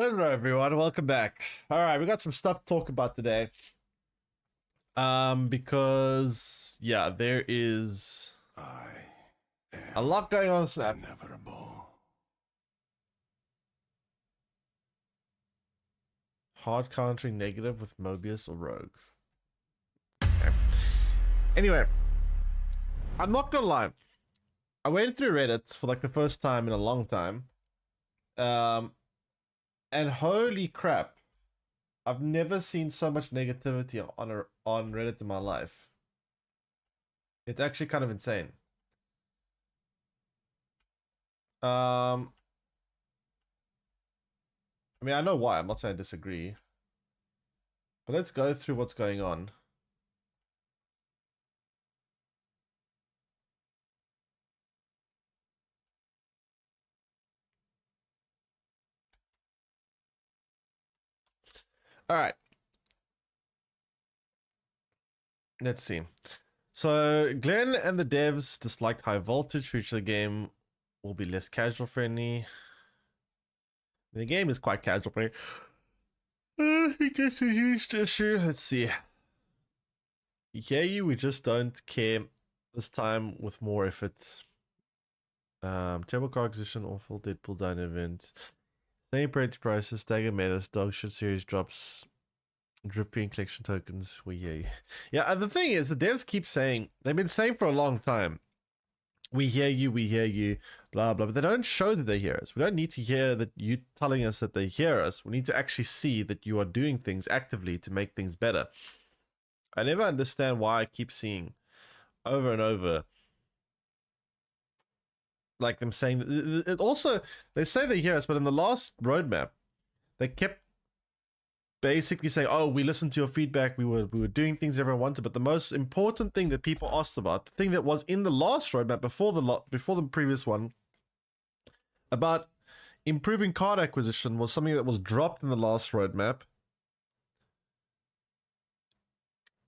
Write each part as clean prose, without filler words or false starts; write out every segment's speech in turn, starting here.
Hello, everyone. Welcome back. All right, we got some stuff to talk about today. Because yeah, there is I a am lot going on. Snap. inevitable. Hard countering negative with Mobius or Rogue. Okay. Anyway, I'm not gonna lie. I went through Reddit for like the first time in a long time. Um, and holy crap, I've never seen so much negativity on Reddit in my life. It's actually kind of insane. Um, I mean, I know why. I'm not saying I disagree. But let's go through what's going on. All right. Let's see. So, Glenn and the devs dislike high voltage. Future of the game will be less casual friendly. The game is quite casual friendly. It gets a huge issue. Let's see. Yeah, we just don't care this time with more effort. Terrible car acquisition, awful Deadpool down event. Same prices, stagger metas, dog shit series drops, dripping collection tokens. We hear you. Yeah, and the thing is, the devs keep saying, they've been saying for a long time, we hear you, blah, blah, but they don't show that they hear us. We don't need to hear that you telling us that they hear us. We need to actually see that you are doing things actively to make things better. I never understand why I keep seeing over and over like them saying it. Also, they say they hear us, but in the last roadmap, they kept basically saying, "Oh, we listened to your feedback. We were doing things everyone wanted." But the most important thing that people asked about, the thing that was in the last roadmap before the previous one, about improving card acquisition, was something that was dropped in the last roadmap.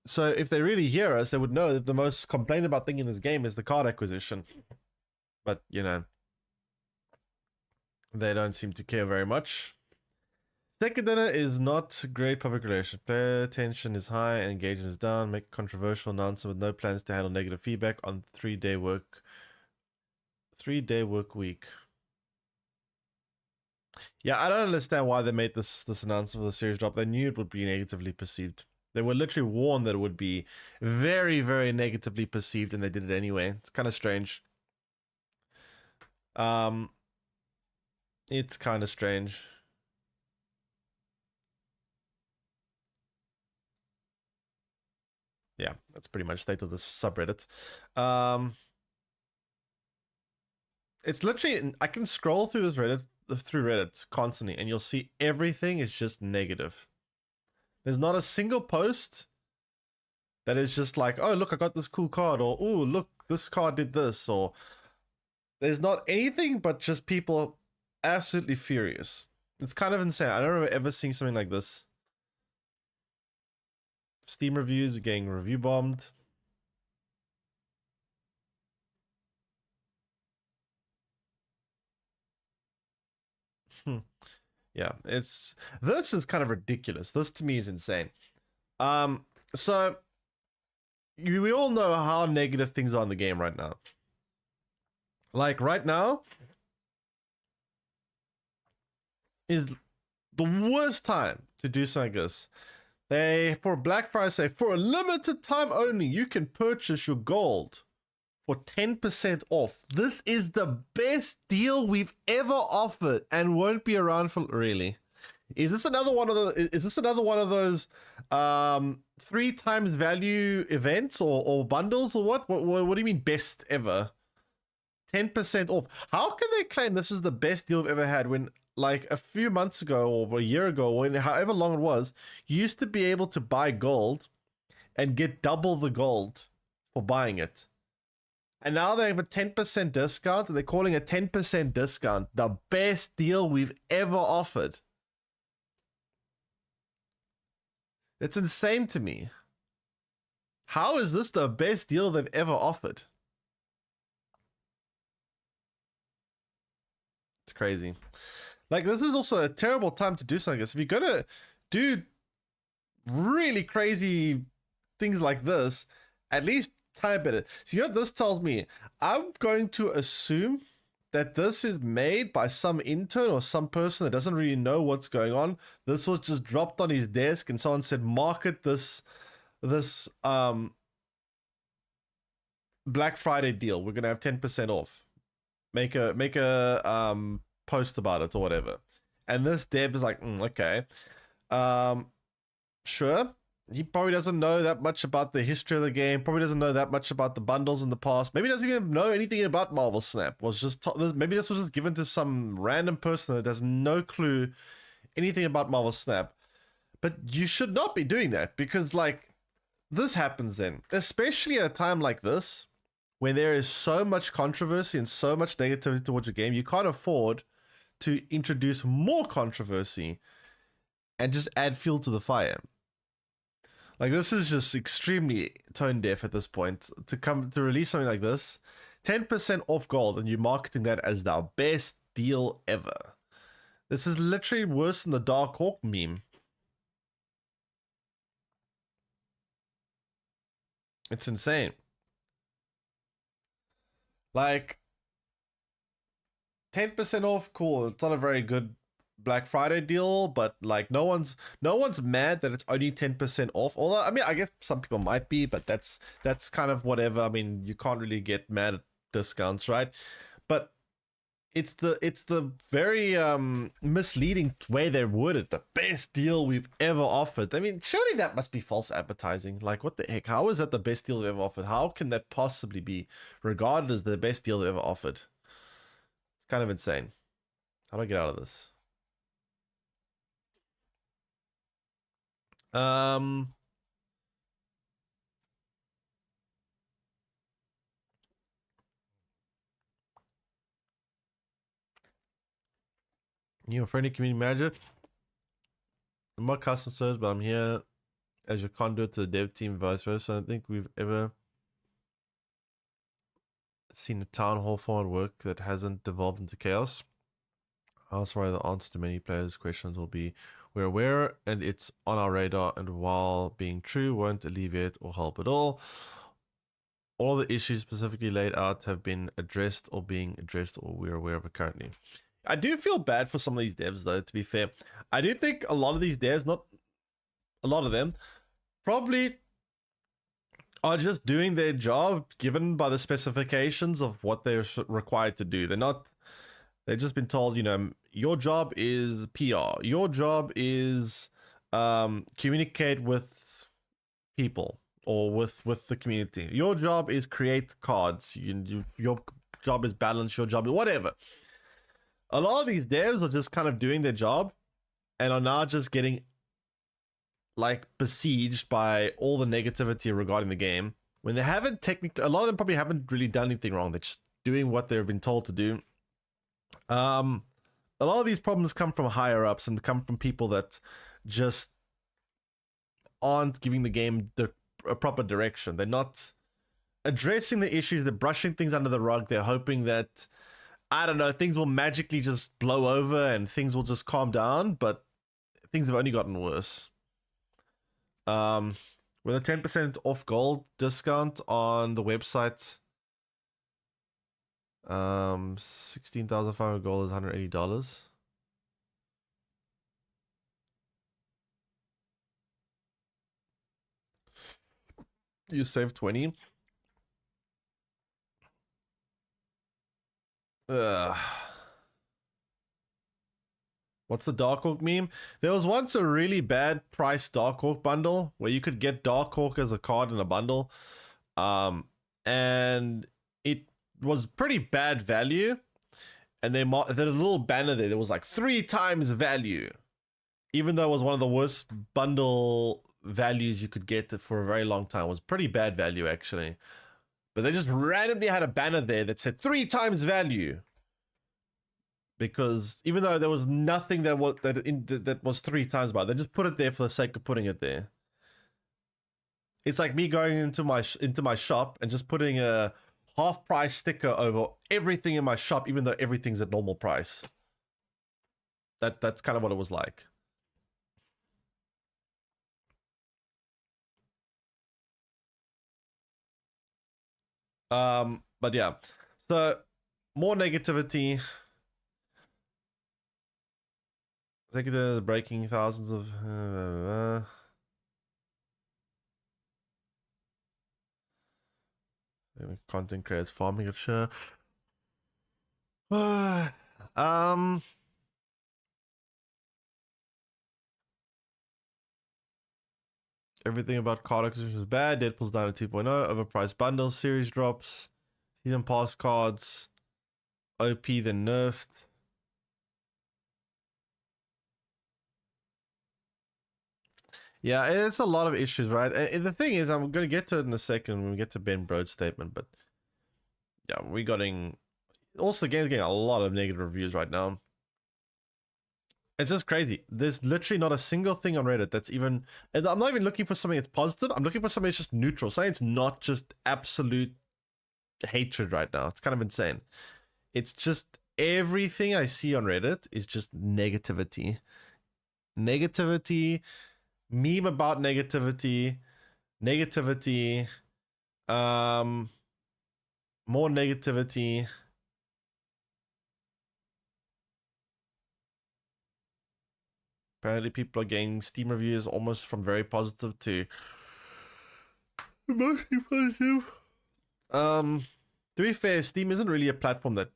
So if they really hear us, they would know that the most complained about thing in this game is the card acquisition. But you know, they don't seem to care very much. Second dinner is not great public relations. Player tension is high and engagement is down. Make a controversial announcement with no plans to handle negative feedback on 3-day work week. Yeah, I don't understand why they made this announcement for the series drop. They knew it would be negatively perceived. They were literally warned that it would be very, very negatively perceived, and they did it anyway. It's kind of strange. It's kind of strange. Yeah, that's pretty much state of the subreddit. It's literally, I can scroll through Reddit constantly, and you'll see everything is just negative. There's not a single post that is just like, oh, look, I got this cool card, or oh, look, this card did this, or there's not anything but just people absolutely furious. It's kind of insane. I don't remember ever seeing something like this. Steam reviews getting review bombed. Yeah, this is kind of ridiculous. This to me is insane. So we all know how negative things are in the game right now. Like right now is the worst time to do something like this. They, for Black Friday, say for a limited time only, you can purchase your gold for 10% off. This is the best deal we've ever offered and won't be around for really. Is this another one of those 3 times value events or bundles or what? What do you mean best ever? 10% off. How can they claim this is the best deal we've ever had when like a few months ago or a year ago, or however long it was, you used to be able to buy gold and get double the gold for buying it. And now they have a 10% discount. They're calling a 10% discount the best deal we've ever offered. It's insane to me. How is this the best deal they've ever offered? It's crazy. Like, this is also a terrible time to do something like this. If you're gonna do really crazy things like this, at least time it. So, you know what this tells me? I'm going to assume that this is made by some intern or some person that doesn't really know what's going on. This was just dropped on his desk and someone said, market this Black Friday deal. We're gonna have 10% off. Make a post about it or whatever. And this dev is like, okay. Sure. He probably doesn't know that much about the history of the game. Probably doesn't know that much about the bundles in the past. Maybe doesn't even know anything about Marvel Snap. Was just maybe this was just given to some random person that has no clue anything about Marvel Snap. But you should not be doing that, because like this happens then, especially at a time like this when there is so much controversy and so much negativity towards your game. You can't afford to introduce more controversy and just add fuel to the fire. Like, this is just extremely tone deaf at this point to release something like this. 10% off gold, and you're marketing that as the best deal ever. This is literally worse than the Dark Hawk meme. It's insane. Like, 10% off, cool. It's not a very good Black Friday deal, but like no one's mad that it's only 10% off. Although, I mean, I guess some people might be, but that's kind of whatever. I mean, you can't really get mad at discounts, right? But it's the very misleading way they worded the best deal we've ever offered. I mean, surely that must be false advertising. Like, what the heck? How is that the best deal they've ever offered? How can that possibly be regarded as the best deal they've ever offered? It's kind of insane. How do I get out of this? You a friendly community manager. I'm not customer service, but I'm here as your conduit to the dev team, vice versa. I don't think we've ever seen a town hall format work that hasn't devolved into chaos. Also, the answer to many players' questions will be, we're aware and it's on our radar, and while being true, won't alleviate or help at all. All the issues specifically laid out have been addressed or being addressed, or we're aware of it currently. I do feel bad for some of these devs, though, to be fair. I do think a lot of these devs, not a lot of them, probably are just doing their job given by the specifications of what they're required to do. They've just been told, you know, your job is PR. Your job is communicate with people or with the community. Your job is create cards. Your job is balance. Your job is whatever. A lot of these devs are just kind of doing their job and are now just getting like besieged by all the negativity regarding the game when they haven't technically, a lot of them probably haven't really done anything wrong. They're just doing what they've been told to do. A lot of these problems come from higher ups and come from people that just aren't giving the game a proper direction. They're not addressing the issues. They're brushing things under the rug. They're hoping that, I don't know, things will magically just blow over and things will just calm down, but things have only gotten worse. With a 10% off gold discount on the website, 16,500 gold is $180. You save 20. What's the Dark Hawk meme? There was once a really bad price Dark Hawk bundle where you could get Dark Hawk as a card in a bundle. And it was pretty bad value. And they had a little banner there that was like 3 times value. Even though it was one of the worst bundle values you could get for a very long time. It was pretty bad value, actually. But they just randomly had a banner there that said 3 times value. Because even though there was nothing that was 3 times by, they just put it there for the sake of putting it there. It's like me going into my shop and just putting a half price sticker over everything in my shop, even though everything's at normal price. That's kind of what it was like. But yeah, so more negativity. Executives breaking thousands of content creators farming it. Sure. um. Everything about card acquisition is bad. Deadpool's down to 2.0. Overpriced bundles, series drops, season pass cards, OP then nerfed. Yeah, it's a lot of issues, right? And the thing is, I'm going to get to it in a second when we get to Ben Brode's statement, but yeah, we're getting. Also, the game's getting a lot of negative reviews right now. It's just crazy. There's literally not a single thing on Reddit that's even. And I'm not even looking for something that's positive. I'm looking for something that's just neutral. Something that's not just absolute hatred right now. It's kind of insane. It's just everything I see on Reddit is just negativity. Negativity, meme about negativity, negativity, more negativity. Apparently, people are getting Steam reviews almost from very positive to mostly positive. To be fair, Steam isn't really a platform that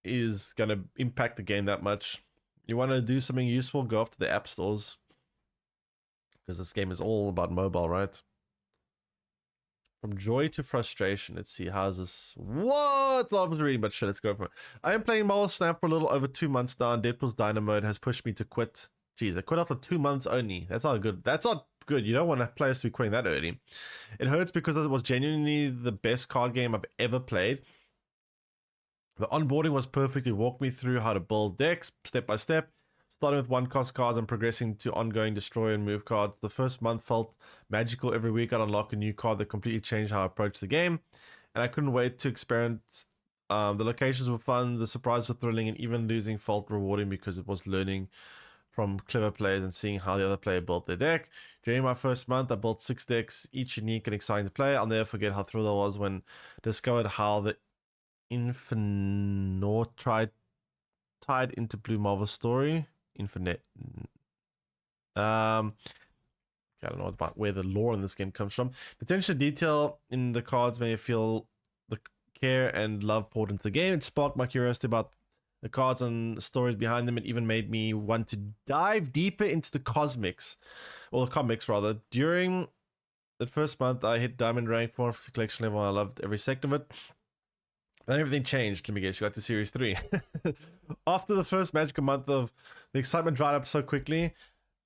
is gonna impact the game that much. You want to do something useful, go off to the app stores, because this game is all about mobile, right? From joy to frustration. Let's see, how's this? What? A lot of reading, but shit, let's go for it. I am playing Marvel Snap for a little over 2 months now, and Deadpool's Dino mode has pushed me to quit. Jeez, I quit after 2 months only. That's not good. That's not good. You don't want players to be quitting that early. It hurts because it was genuinely the best card game I've ever played. The onboarding was perfect. It walked me through how to build decks step by step, starting with one cost cards and progressing to ongoing destroy and move cards. The first month felt magical. Every week I'd unlock a new card that completely changed how I approached the game, and I couldn't wait to experiment. The locations were fun, the surprises were thrilling, and even losing felt rewarding because it was learning from clever players and seeing how the other player built their deck. During my first month, I built 6 decks, each unique and exciting to play. I'll never forget how thrilled I was when I discovered how the Infinite tied into Blue Marvel story. Infinite. I don't know about where the lore in this game comes from. The attention to detail in the cards made me feel the care and love poured into the game. It sparked my curiosity about the cards and stories behind them. It even made me want to dive deeper into the cosmics, or the comics rather. During that first month, I hit Diamond rank 450 collection level. I loved every second of it. Then everything changed. Let me guess, you got to Series 3. After the first magical month of the excitement dried up so quickly,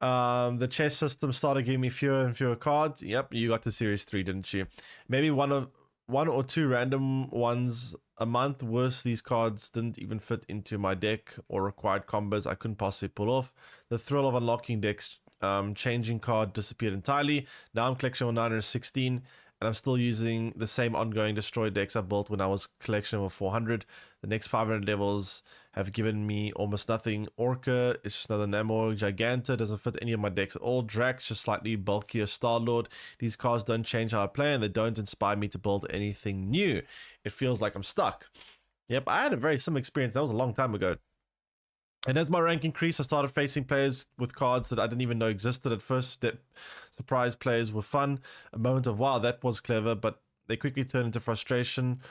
the chess system started giving me fewer and fewer cards. Yep, you got to Series 3, didn't you? Maybe one or two random ones a month. Worse, these cards didn't even fit into my deck or required combos I couldn't possibly pull off. The thrill of unlocking decks changing card disappeared entirely. Now I'm collection 916, and I'm still using the same ongoing destroy decks I built when I was collection of 400. The next 500 levels have given me almost nothing. Orca is just another Namor. Giganta doesn't fit any of my decks at all. Drax, just slightly bulkier Star-Lord. These cards don't change how I play, and they don't inspire me to build anything new. It feels like I'm stuck. Yep, I had a very similar experience. That was a long time ago. And as my rank increased, I started facing players with cards that I didn't even know existed at first. That surprise players were fun. A moment of, wow, that was clever, but they quickly turned into frustration.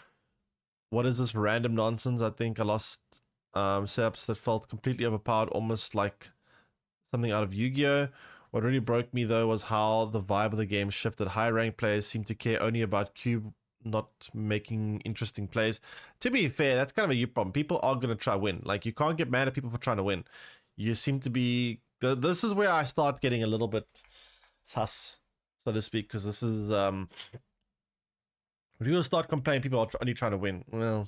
What is this random nonsense? I think I lost setups that felt completely overpowered, almost like something out of Yu-Gi-Oh! What really broke me, though, was how the vibe of the game shifted. High rank players seem to care only about cube, not making interesting plays. To be fair, that's kind of a you problem. People are going to try win. Like, you can't get mad at people for trying to win. You seem to be... This is where I start getting a little bit sus, so to speak, because this is... When people start complaining, people are only trying to win. Well,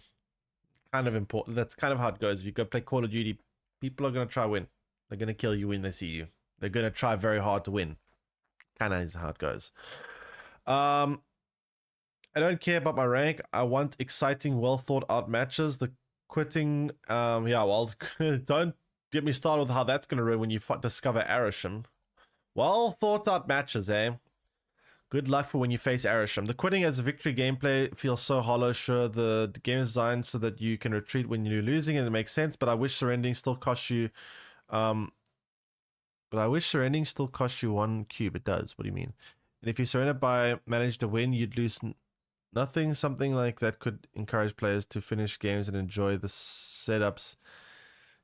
kind of important. That's kind of how it goes. If you go play Call of Duty, people are going to try win. They're going to kill you when they see you. They're going to try very hard to win. Kind of is how it goes. I don't care about my rank. I want exciting, well thought out matches. The quitting, yeah, well, don't get me started with how that's going to ruin when you discover Arisham. Well thought out matches, eh? Good luck for when you face Arisham. The quitting as a victory gameplay feels so hollow. Sure, the game is designed so that you can retreat when you're losing, and it makes sense, but I wish surrendering still costs you... But I wish surrendering still costs you 1 cube. It does. What do you mean? And if you surrender by manage to win, you'd lose nothing. Something like that could encourage players to finish games and enjoy the setups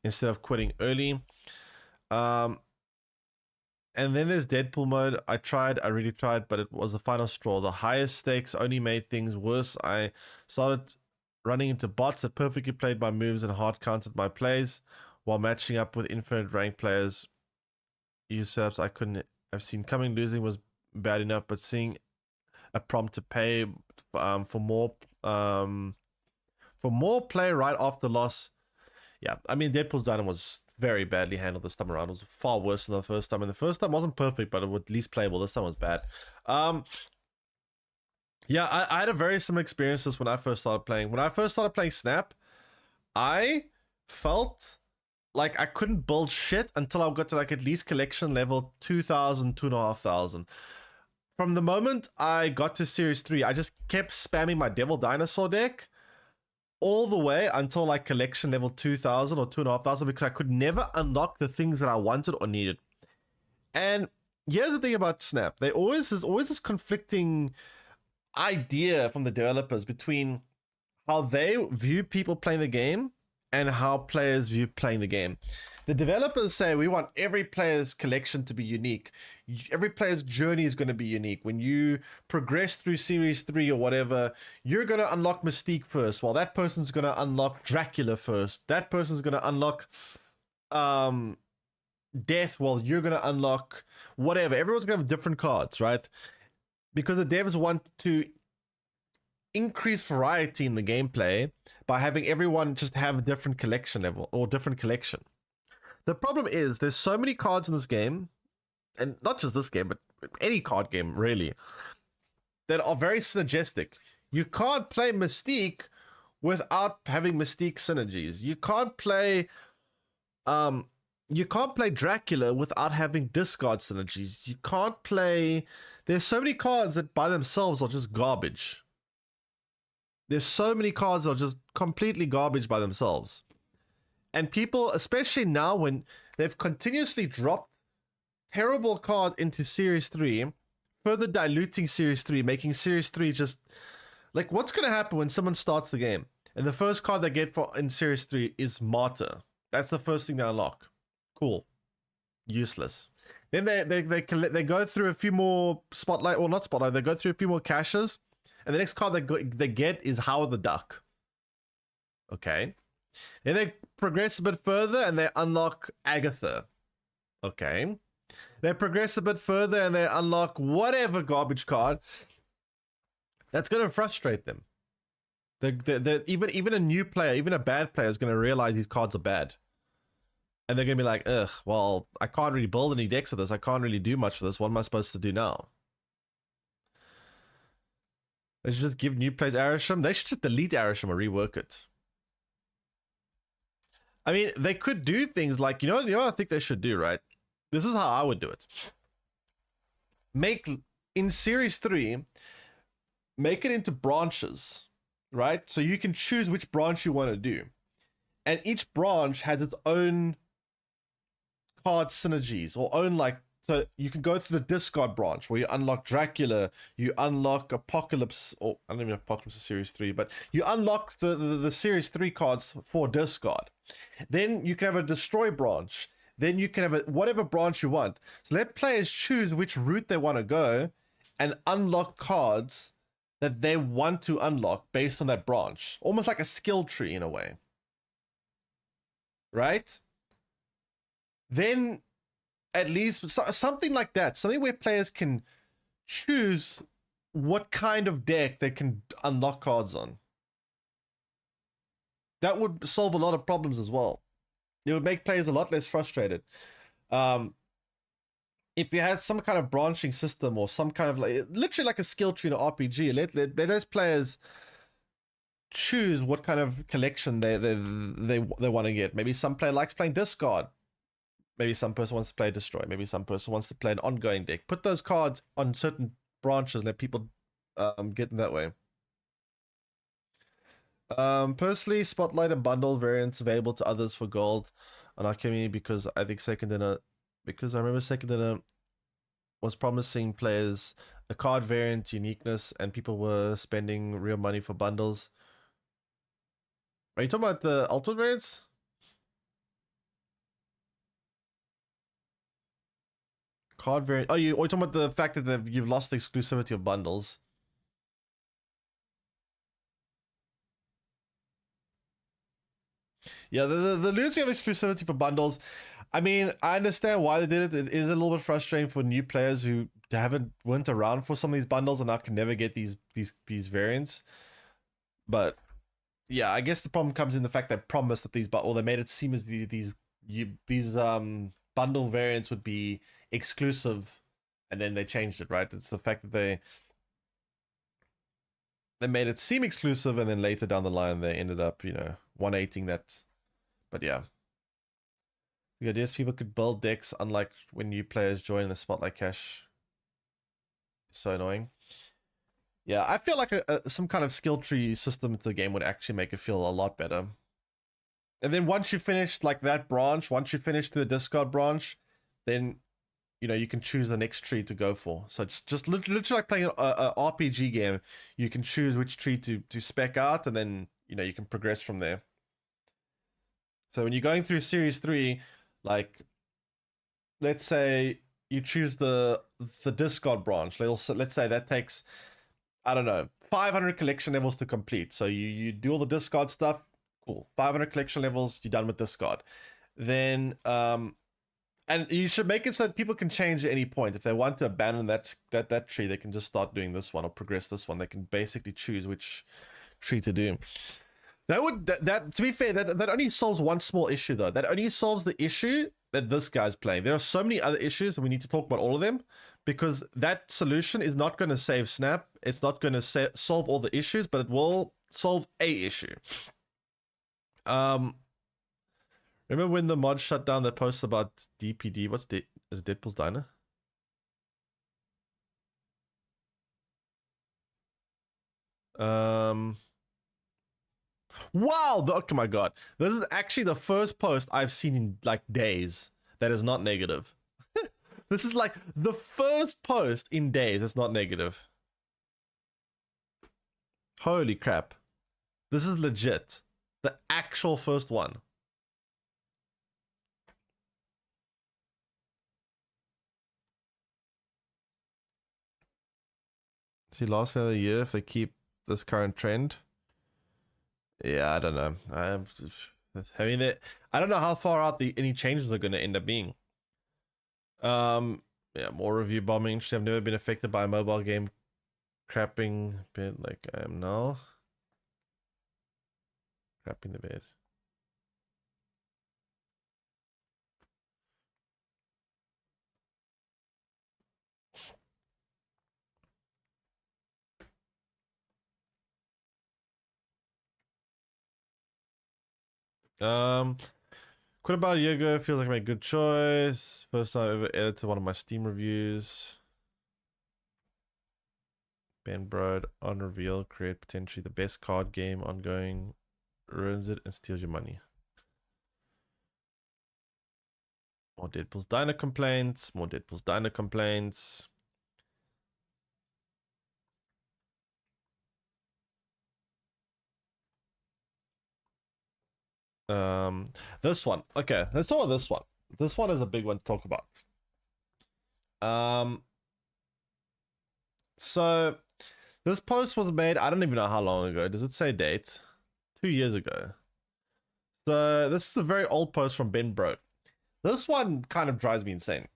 instead of quitting early. And then there's Deadpool mode. I really tried, but it was the final straw. The highest stakes only made things worse. I started running into bots that perfectly played my moves and hard countered my plays while matching up with infinite rank players. Use setups I couldn't have seen coming. Losing was bad enough, but seeing a prompt to pay for more play right after loss. Yeah, I mean, Deadpool's Dynamo was very badly handled this time around. It was far worse than the first time. And the first time wasn't perfect, but it was at least playable. This time was bad. Yeah, I had a very similar experience when I first started playing. When I first started playing Snap, I felt like I couldn't build shit until I got to like at least collection level 2,000, 2,500. From the moment I got to Series 3, I just kept spamming my Devil Dinosaur deck all the way until like collection level 2,000 or 2,500 because I could never unlock the things that I wanted or needed. And here's the thing about Snap. There's always this conflicting idea from the developers between how they view people playing the game and how players view playing the game. The developers say we want every player's collection to be unique. Every player's journey is going to be unique. When you progress through Series 3 or whatever, you're going to unlock Mystique first, while that person's going to unlock Dracula first. That person's going to unlock Death, while you're going to unlock whatever. Everyone's going to have different cards, right? Because the devs want to increase variety in the gameplay by having everyone just have a different collection level or different collection. The problem is there's so many cards in this game, and not just this game, but any card game really, that are very synergistic. You can't play Mystique without having Mystique synergies. You can't play Dracula without having discard synergies. You can't play... There's so many cards that by themselves are just garbage. There's so many cards that are just completely garbage by themselves. And people, especially now when they've continuously dropped terrible cards into Series 3, further diluting Series 3, making Series 3 just... Like, what's going to happen when someone starts the game and the first card they get in Series 3 is Martyr? That's the first thing they unlock. Cool. Useless. Then they go through a few more Spotlight, or not Spotlight, they go through a few more caches, and the next card they get is Howard the Duck. Okay. Then they progress a bit further and they unlock Agatha. Okay. They progress a bit further and they unlock whatever garbage card. That's going to frustrate them. Even a new player, even a bad player is going to realize these cards are bad. And they're going to be like, ugh, well, I can't really build any decks with this. I can't really do much with this. What am I supposed to do now? They should just give new players Arisham. They should just delete Arisham or rework it. I mean, they could do things like, you know what I think they should do, right? This is how I would do it. In Series 3, make it into branches, right? So you can choose which branch you want to do. And each branch has its own card synergies or own, like, so you can go through the discard branch where you unlock Dracula, you unlock Apocalypse, or I don't even know if Apocalypse is Series 3, but you unlock the Series 3 cards for discard. Then you can have a destroy branch. Then you can have whatever branch you want. So let players choose which route they want to go and unlock cards that they want to unlock based on that branch. Almost like a skill tree in a way. Right? Then at least something like that. Something where players can choose what kind of deck they can unlock cards on. That would solve a lot of problems as well. It would make players a lot less frustrated. If you had some kind of branching system or some kind of literally like a skill tree in an RPG, let players choose what kind of collection they want to get. Maybe some player likes playing discard. Maybe some person wants to play Destroy. Maybe some person wants to play an ongoing deck. Put those cards on certain branches and let people get them that way. Personally, Spotlight and Bundle variants available to others for gold on our community because I think because I remember Second Dinner was promising players a card variant uniqueness and people were spending real money for bundles. Are you talking about the ultimate variants? Card variant. Oh, you're talking about the fact that you've lost the exclusivity of bundles. Yeah, the losing of exclusivity for bundles. I mean, I understand why they did it. It is a little bit frustrating for new players who weren't around for some of these bundles and now can never get these variants. But yeah, I guess the problem comes in the fact they promised that they made it seem as these bundle variants would be exclusive, and then they changed it, right? It's the fact that they made it seem exclusive, and then later down the line they ended up, 180ing that. But yeah, the idea is people could build decks unlike when new players join the Spotlight Cache. It's so annoying. Yeah, I feel like some kind of skill tree system to the game would actually make it feel a lot better. And then once you finish like that branch, once you finish the discard branch, then you can choose the next tree to go for. So it's just literally like playing a RPG game. You can choose which tree to spec out, and then you can progress from there. So when you're going through Series 3, like let's say you choose the discard branch. Let's say that takes, I don't know, 500 collection levels to complete. So you do all the discard stuff. Cool. 500 collection levels, you're done with discard. Then and you should make it so that people can change at any point. If they want to abandon that tree, they can just start doing this one or progress this one. They can basically choose which tree to do. That to be fair, that only solves one small issue though. That only solves the issue that this guy's playing. There are so many other issues, and we need to talk about all of them, because that solution is not going to save Snap. It's not going to solve all the issues, but it will solve a issue. Remember when the mod shut down that post about DPD? Is it Deadpool's Diner? Wow! Oh my god. This is actually the first post I've seen in like days that is not negative. This is like the first post in days that's not negative. Holy crap. This is legit. The actual first one. See, last another year if they keep this current trend. Yeah, I don't know. I mean, I don't know how far out any changes are going to end up being. Yeah, more review bombing. Interesting. I've never been affected by a mobile game crapping bit like I am now. Crapping the bed. Quit about a year ago. Feels like I made a good choice. First time I ever edited one of my Steam reviews. Ben Brode on reveal, create potentially the best card game ongoing, ruins it and steals your money. More Deadpool's Diner complaints. More Deadpool's Diner complaints. This one. Okay, let's talk about this one. This one is a big one to talk about. So this post was made, I don't even know how long ago. Does it say date? 2 years ago. So this is a very old post from Ben Brode. This one kind of drives me insane.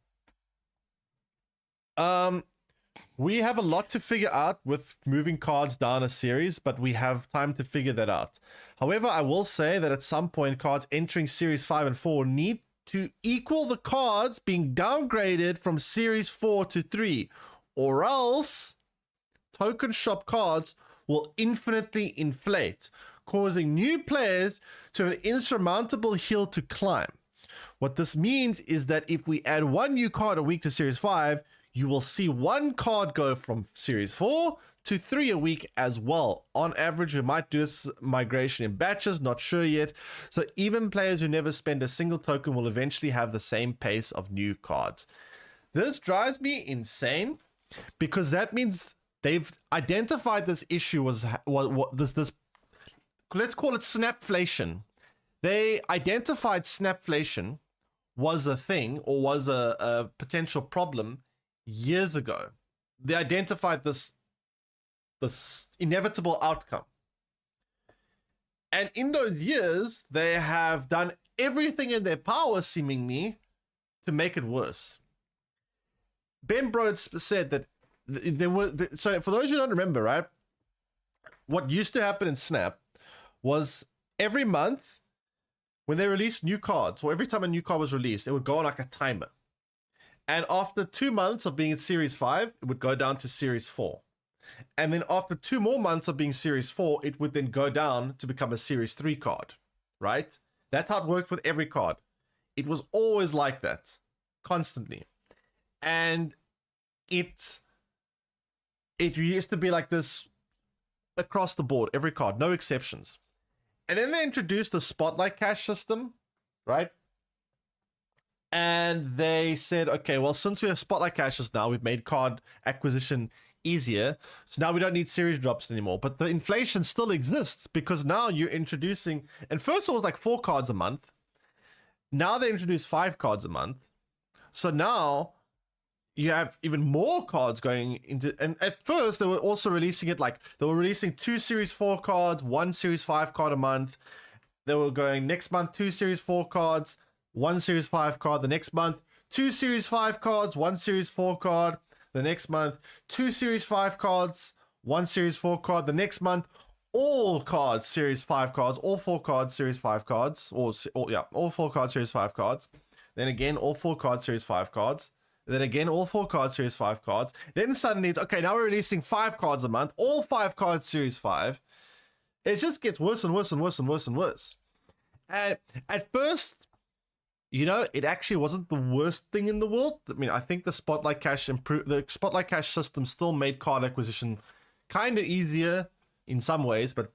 We have a lot to figure out with moving cards down a series, but we have time to figure that out. However, I will say that at some point, cards entering Series 5 and 4 need to equal the cards being downgraded from Series 4 to 3, or else token shop cards will infinitely inflate, causing new players to have an insurmountable hill to climb. What this means is that if we add one new card a week to Series 5, you will see one card go from Series 4 to 3 a week as well. On average, we might do this migration in batches, not sure yet. So even players who never spend a single token will eventually have the same pace of new cards. This drives me insane because that means they've identified this issue was this let's call it snapflation. They identified snapflation was a thing or was a potential problem years ago. They identified this inevitable outcome. And in those years, they have done everything in their power, seemingly, to make it worse. Ben Broads said that there were... So for those who don't remember, right? What used to happen in Snap was every month when they released new cards, or every time a new card was released, it would go on like a timer. And after 2 months of being in Series 5, it would go down to Series 4. And then after 2 more months of being Series 4, it would then go down to become a Series 3 card, right? That's how it worked with every card. It was always like that, constantly. And it used to be like this across the board, every card, no exceptions. And then they introduced the Spotlight Cash system, right? And they said, okay, well, since we have Spotlight Caches now, we've made card acquisition easier. So now we don't need series drops anymore. But the inflation still exists because now you're introducing, and first it was like 4 cards a month. Now they introduced 5 cards a month. So now you have even more cards going into, and at first they were also releasing it like they were releasing 2 Series 4 cards, 1 Series 5 card a month. They were going next month 2 Series 4 cards, 1 Series 5 card. The next month 2 Series 5 cards, 1 Series 4 card. The next month 2 Series 5 cards, 1 Series 4 card. The next month all cards Series 5 cards, all 4 cards Series 5 cards, all 4 cards Series 5 cards. Then again all 4 cards Series 5 cards. Then again, all 4 cards, Series 5 cards. Then suddenly it's, okay, now we're releasing 5 cards a month. All 5 cards, Series 5. It just gets worse and worse and worse and worse and worse. And at first, you know, it actually wasn't the worst thing in the world. I mean, I think the Spotlight Cash system still made card acquisition kind of easier in some ways, but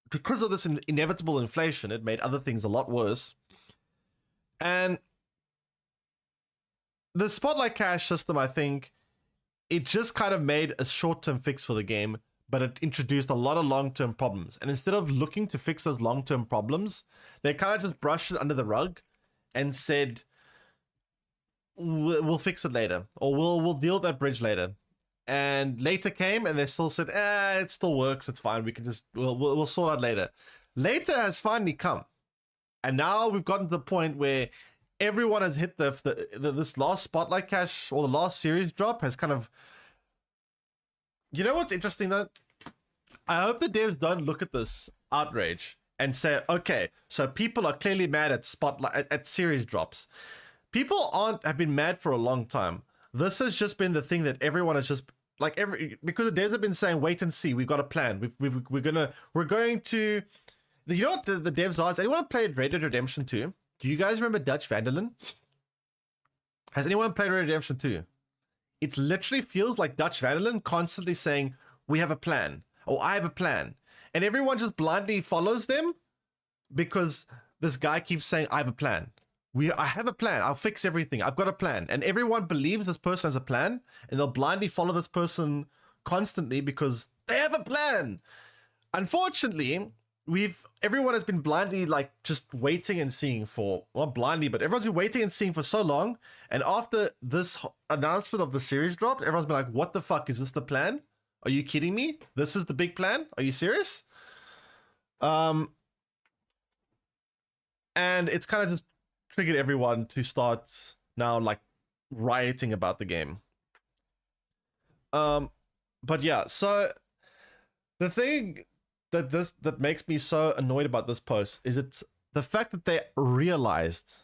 because of this inevitable inflation, it made other things a lot worse. And the Spotlight Cash system, I think, it just kind of made a short-term fix for the game, but it introduced a lot of long-term problems. And instead of looking to fix those long-term problems, they kind of just brushed it under the rug and said, we'll fix it later, or we'll deal with that bridge later. And later came, and they still said, it still works, it's fine, we can just, we'll sort out later. Later has finally come. And now we've gotten to the point where everyone has hit this last Spotlight Cash or the last series drop has kind of... You know what's interesting though? I hope the devs don't look at this outrage and say, okay, so people are clearly mad at Spotlight at series drops. People have been mad for a long time. This has just been the thing that everyone has just like because the devs have been saying, wait and see, we've got a plan. We're going to... You know what the devs are? Has anyone played Red Dead Redemption 2? Do you guys remember Dutch Vanderlyn? Has anyone played Red Dead Redemption 2? It literally feels like Dutch Vanderlyn constantly saying, we have a plan, or I have a plan. And everyone just blindly follows them because this guy keeps saying, I have a plan. I have a plan. I'll fix everything. I've got a plan. And everyone believes this person has a plan, and they'll blindly follow this person constantly because they have a plan. Unfortunately, everyone has been blindly like just waiting and seeing for, not blindly, but everyone's been waiting and seeing for so long. And after this announcement of the series dropped, everyone's been like, what the fuck, is this the plan? Are you kidding me? This is the big plan? Are you serious? And it's kind of just triggered everyone to start now like rioting about the game. But yeah, so the thing that makes me so annoyed about this post is it's the fact that they realized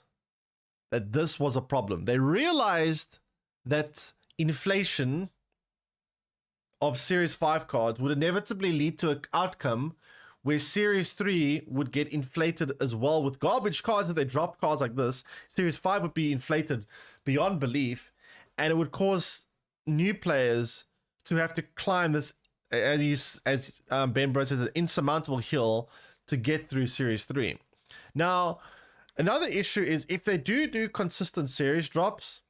that this was a problem. They realized that inflation of Series 5 cards would inevitably lead to an outcome where Series 3 would get inflated as well with garbage cards. If they drop cards like this, Series 5 would be inflated beyond belief, and it would cause new players to have to climb this, as Ben Bro says, an insurmountable hill to get through Series 3. Now, another issue is if they do consistent series drops,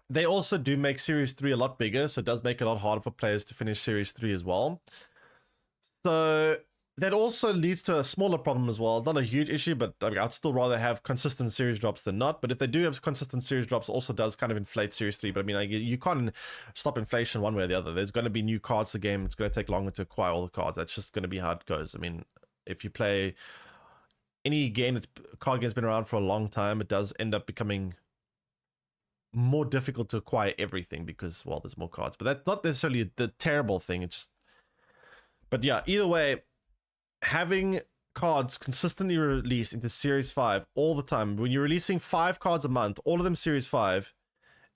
they also do make Series 3 a lot bigger, so it does make it a lot harder for players to finish Series 3 as well. So that also leads to a smaller problem as well. Not a huge issue, but I mean, I'd still rather have consistent series drops than not. But if they do have consistent series drops, it also does kind of inflate Series 3. But I mean, like, you can't stop inflation one way or the other. There's going to be new cards to the game. It's going to take longer to acquire all the cards. That's just going to be how it goes. I mean, if you play any game that's card game's been around for a long time, it does end up becoming more difficult to acquire everything because, well, there's more cards. But that's not necessarily the terrible thing. It's just, but yeah, either way, having cards consistently released into Series 5 all the time, when you're releasing 5 cards a month, all of them Series 5,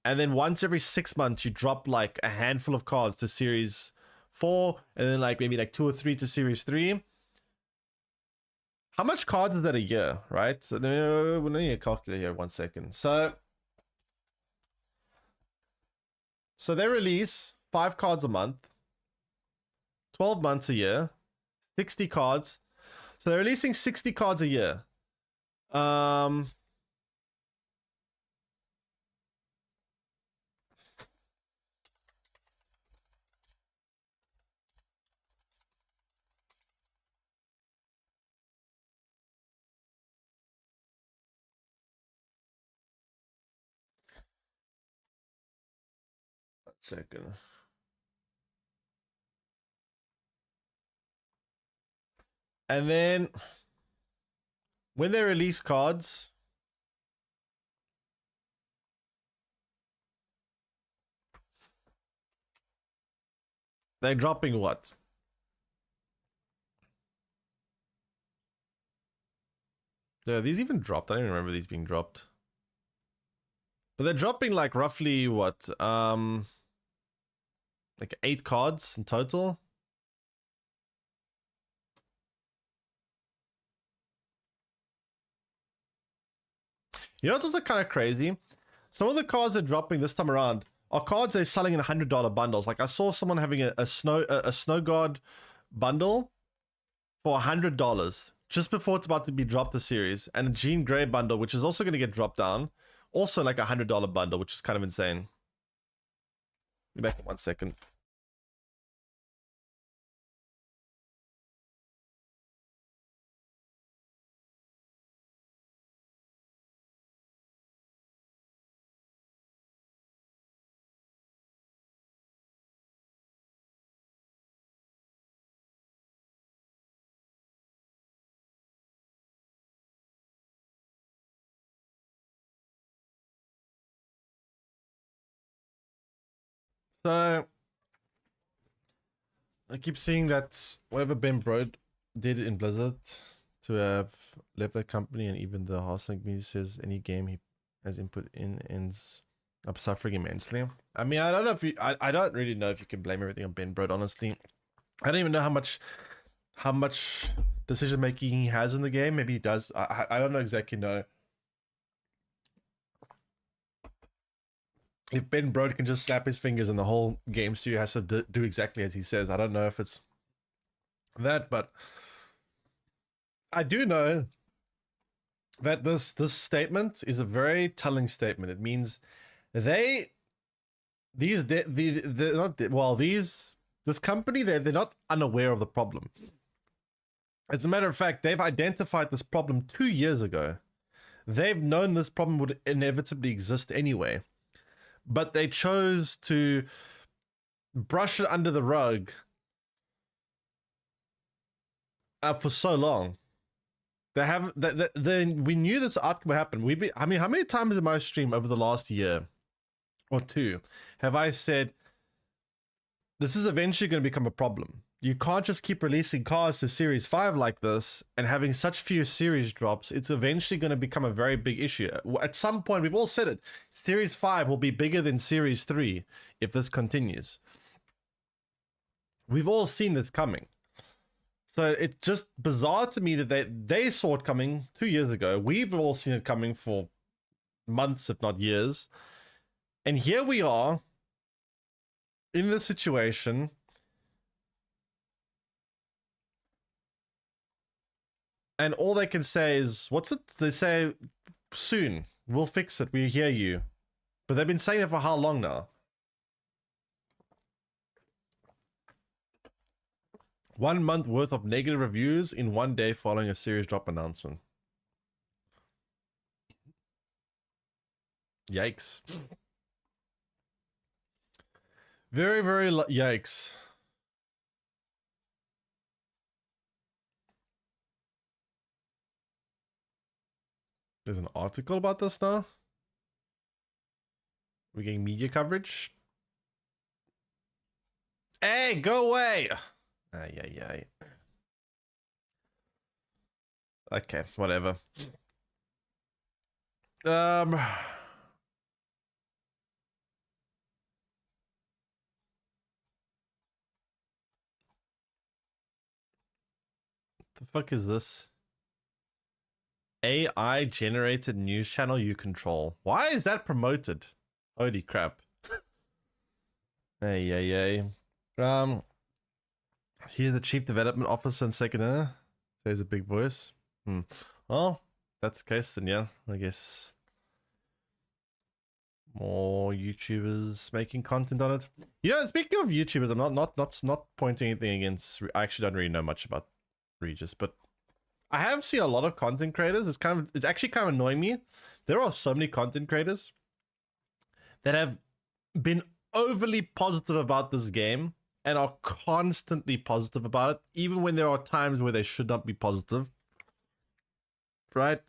and then once every 6 months you drop like a handful of cards to Series 4, and then like maybe like 2 or 3 to Series 3. How much cards is that a year, right? So we need to calculate here 1 second. So they release 5 cards a month, 12 months a year, 60 cards. So they're releasing 60 cards a year. Second. And then when they release cards, they're dropping what? Yeah, these even dropped. I don't even remember these being dropped. But they're dropping like roughly what? Like 8 cards in total. You know what's also kind of crazy? Some of the cards they're dropping this time around are cards they're selling in $100 bundles. Like I saw someone having a snow guard bundle for $100 just before it's about to be dropped the series, and a Jean Grey bundle, which is also going to get dropped down, also like $100 bundle, which is kind of insane. Be back in 1 second. So I keep seeing that whatever Ben Brode did in Blizzard to have left that company, and even the Hearthstone community says any game he has input in ends up suffering immensely. I mean, I don't know if I don't really know if you can blame everything on Ben Brode, honestly. I don't even know how much decision making he has in the game. Maybe he does. I don't know exactly know. If Ben Brode can just snap his fingers and the whole game studio has to do exactly as he says, I don't know if it's that, but I do know that this statement is a very telling statement. It means this company, they're not unaware of the problem. As a matter of fact, they've identified this problem 2 years ago. They've known this problem would inevitably exist anyway, but they chose to brush it under the rug for so long. We knew this outcome would happen. I mean, how many times in my stream over the last year or two have I said this is eventually going to become a problem? You can't just keep releasing cards to Series 5 like this and having such few series drops. It's eventually going to become a very big issue. At some point, we've all said it, Series 5 will be bigger than Series 3 if this continues. We've all seen this coming. So it's just bizarre to me that they saw it coming 2 years ago. We've all seen it coming for months, if not years. And here we are in this situation. And all they can say is, what's it? They say, soon, we'll fix it. We hear you. But they've been saying it for how long now? 1 month worth of negative reviews in 1 day following a series drop announcement. Yikes. Very, very yikes. There's an article about this now. We're getting media coverage. Hey, go away! Ay, ay, ay. Okay, whatever. The fuck is this? AI generated news channel you control. Why is that promoted? Holy crap. Hey, hey, hey. Here's the chief development officer and second says a big voice. Well, that's the case then, yeah, I guess. More YouTubers making content on it. You know, speaking of YouTubers, I'm not pointing anything against. I actually don't really know much about Regis, but I have seen a lot of content creators. It's actually kind of annoying me. There are so many content creators that have been overly positive about this game and are constantly positive about it, even when there are times where they should not be positive. Right?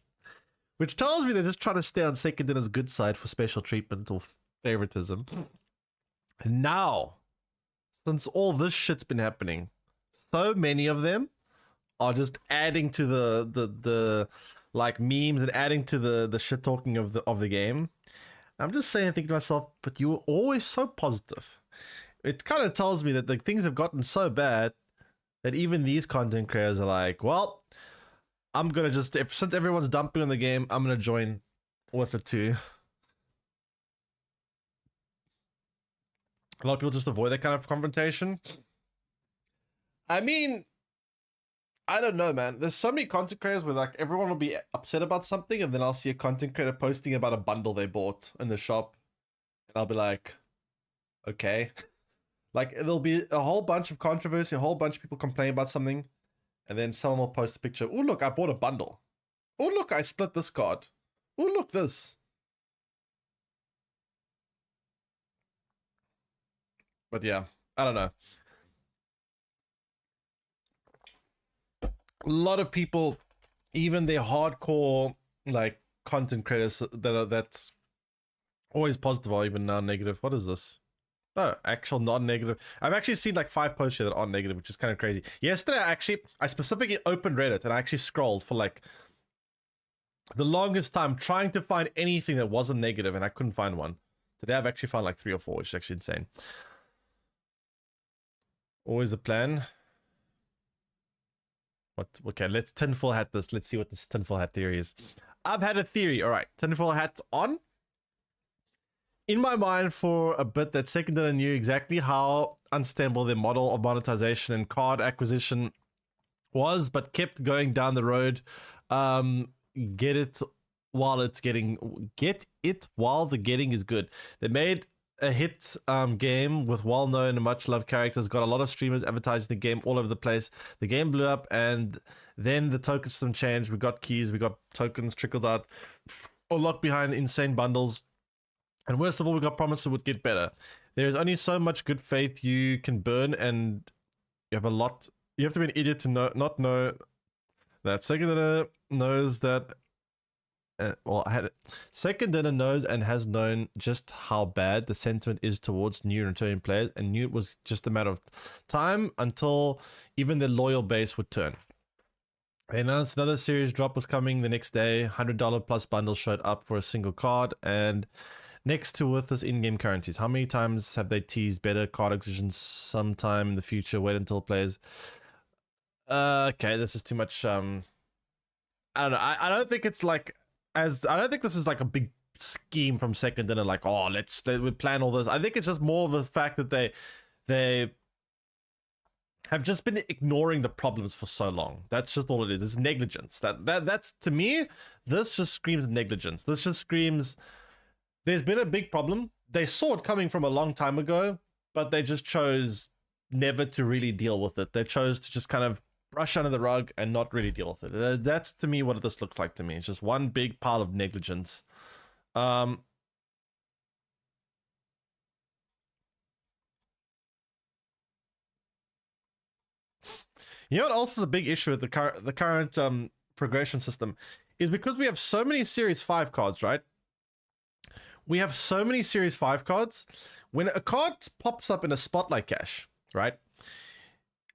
Which tells me they're just trying to stay on Second Dinner's good side for special treatment or favoritism. And now, since all this shit's been happening, so many of them are just adding to the like memes and adding to the shit talking of the game. I'm just saying, I think to myself, but you were always so positive. It kind of tells me that the things have gotten so bad that even these content creators are like, well, I'm gonna just, since everyone's dumping on the game, I'm gonna join with it too. A lot of people just avoid that kind of confrontation. I mean, I don't know, man. There's so many content creators where like everyone will be upset about something, and then I'll see a content creator posting about a bundle they bought in the shop, and I'll be like, okay. Like there'll be a whole bunch of controversy, a whole bunch of people complain about something, and then someone will post a picture. Oh, look, I bought a bundle. Oh, look, I split this card. Oh, look, this. But yeah, I don't know. A lot of people, even their hardcore like content creators that's always positive or even now negative. What is this? Oh, actual non-negative. I've actually seen like 5 posts here that aren't negative, which is kind of crazy. Yesterday, I specifically opened Reddit and I actually scrolled for like the longest time trying to find anything that wasn't negative, and I couldn't find one. Today, I've actually found like 3 or 4, which is actually insane. Always the plan. What? Okay, let's tinfoil hat this. Let's see what this tinfoil hat theory is. I've had a theory. All right, tinfoil hat's on. In my mind for a bit that Second Dinner knew exactly how unstable their model of monetization and card acquisition was, but kept going down the road. Get it while the getting is good. They made a hit game with well-known and much-loved characters, got a lot of streamers advertising the game all over the place. The game blew up, and then the token system changed. We got keys, we got tokens trickled out, or locked behind insane bundles. And worst of all, we got promised it would get better. There is only so much good faith you can burn, and you have to be an idiot to not know that Second Dinner knows that. Second Dinner knows and has known just how bad the sentiment is towards new and returning players, and knew it was just a matter of time until even their loyal base would turn. They announced another series drop was coming the next day. $100 plus bundles showed up for a single card, and next to worthless in-game currencies. How many times have they teased better card acquisitions sometime in the future? Wait until players Okay, this is too much. I don't know. I don't think it's like I don't think this is like a big scheme from Second Dinner. Like, oh, we plan all this. I think it's just more of the fact that they have just been ignoring the problems for so long. That's just all it is. It's negligence. That's to me. This just screams negligence. This just screams. There's been a big problem. They saw it coming from a long time ago, but they just chose never to really deal with it. They chose to just kind of brush under the rug and not really deal with it. That's to me what this looks like to me. It's just one big pile of negligence. You know what else is a big issue with the current progression system is because we have so many Series 5 cards, right? We have so many Series 5 cards. When a card pops up in a spotlight cache, right?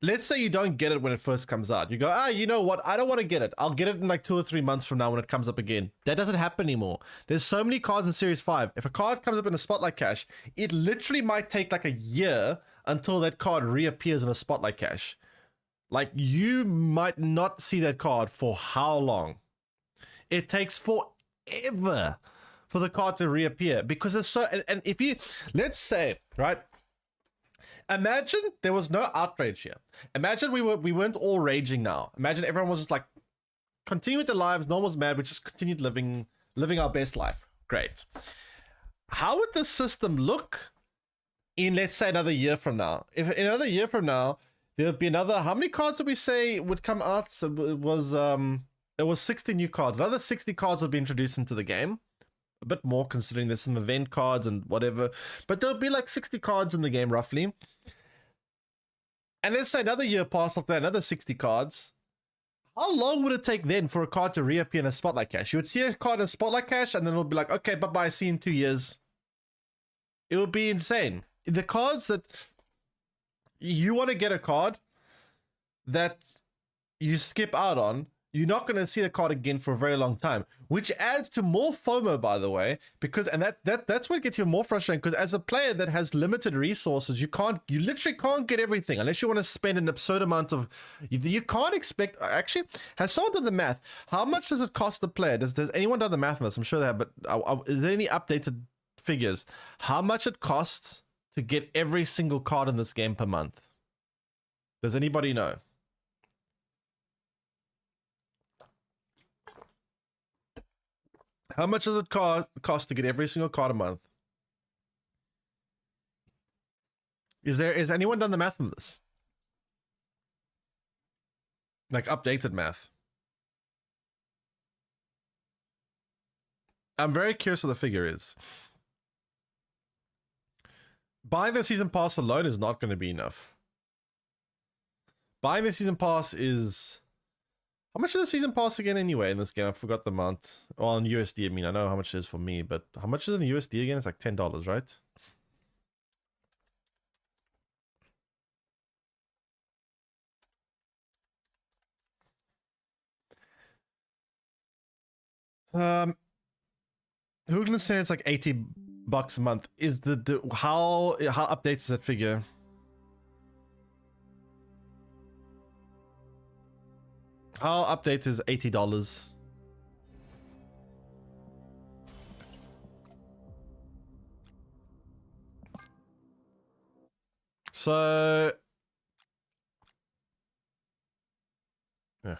Let's say you don't get it when it first comes out. You go, you know what? I don't want to get it. I'll get it in like 2 or 3 months from now when it comes up again. That doesn't happen anymore. There's so many cards in Series 5. If a card comes up in a spotlight cache, it literally might take like a year until that card reappears in a spotlight cache. Like, you might not see that card for how long? It takes forever for the card to reappear because it's so. And if you, let's say, right? Imagine there was no outrage here. Imagine we weren't all raging now. Imagine everyone was just like, continue with their lives. No one was mad. We just continued living our best life. Great. How would this system look in, let's say, another year from now? If in another year from now, there would be another, how many cards did we say would come out? So it was 60 new cards. Another 60 cards would be introduced into the game. A bit more considering there's some event cards and whatever. But there'll be like 60 cards in the game roughly. And let's say another year passed after that, another 60 cards. How long would it take then for a card to reappear in a spotlight cache? You would see a card in a spotlight cache and then it'll be like, okay, bye-bye, see you in 2 years. It would be insane. The cards that you want to get a card that you skip out on, you're not going to see the card again for a very long time, which adds to more FOMO, by the way, because, and that's what gets you more frustrating, because as a player that has limited resources, you literally can't get everything unless you want to spend an absurd amount of, you can't expect, actually, has someone done the math? How much does it cost the player? Does anyone done the math on this? I'm sure they have, but is there any updated figures? How much it costs to get every single card in this game per month? Does anybody know? How much does it cost to get every single card a month? Is anyone done the math on this? Like updated math. I'm very curious what the figure is. Buying the season pass alone is not going to be enough. Buying the season pass is... How much is the season pass again anyway in this game? I forgot the amount. Well, on USD, I mean, I know how much it is for me, but how much is it in USD again? It's like $10, right? Hoogland said it's like $80 a month. Is how updates is that figure? How update is $80? So yeah.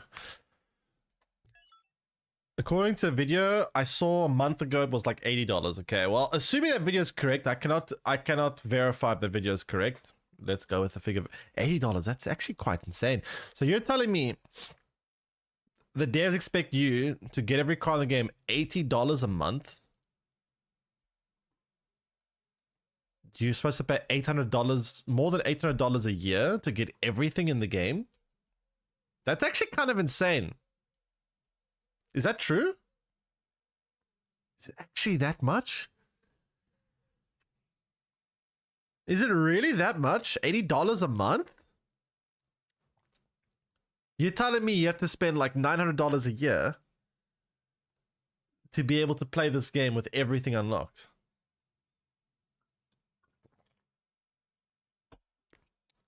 According to the video I saw a month ago, it was like $80. Okay, well, assuming that video is correct, I cannot verify if the video is correct. Let's go with the figure of $80. That's actually quite insane. So you're telling me the devs expect you to get every card in the game $80 a month? You're supposed to pay $800, more than $800 a year to get everything in the game? That's actually kind of insane. Is that true? Is it actually that much? Is it really that much? $80 a month? You're telling me you have to spend like $900 a year to be able to play this game with everything unlocked?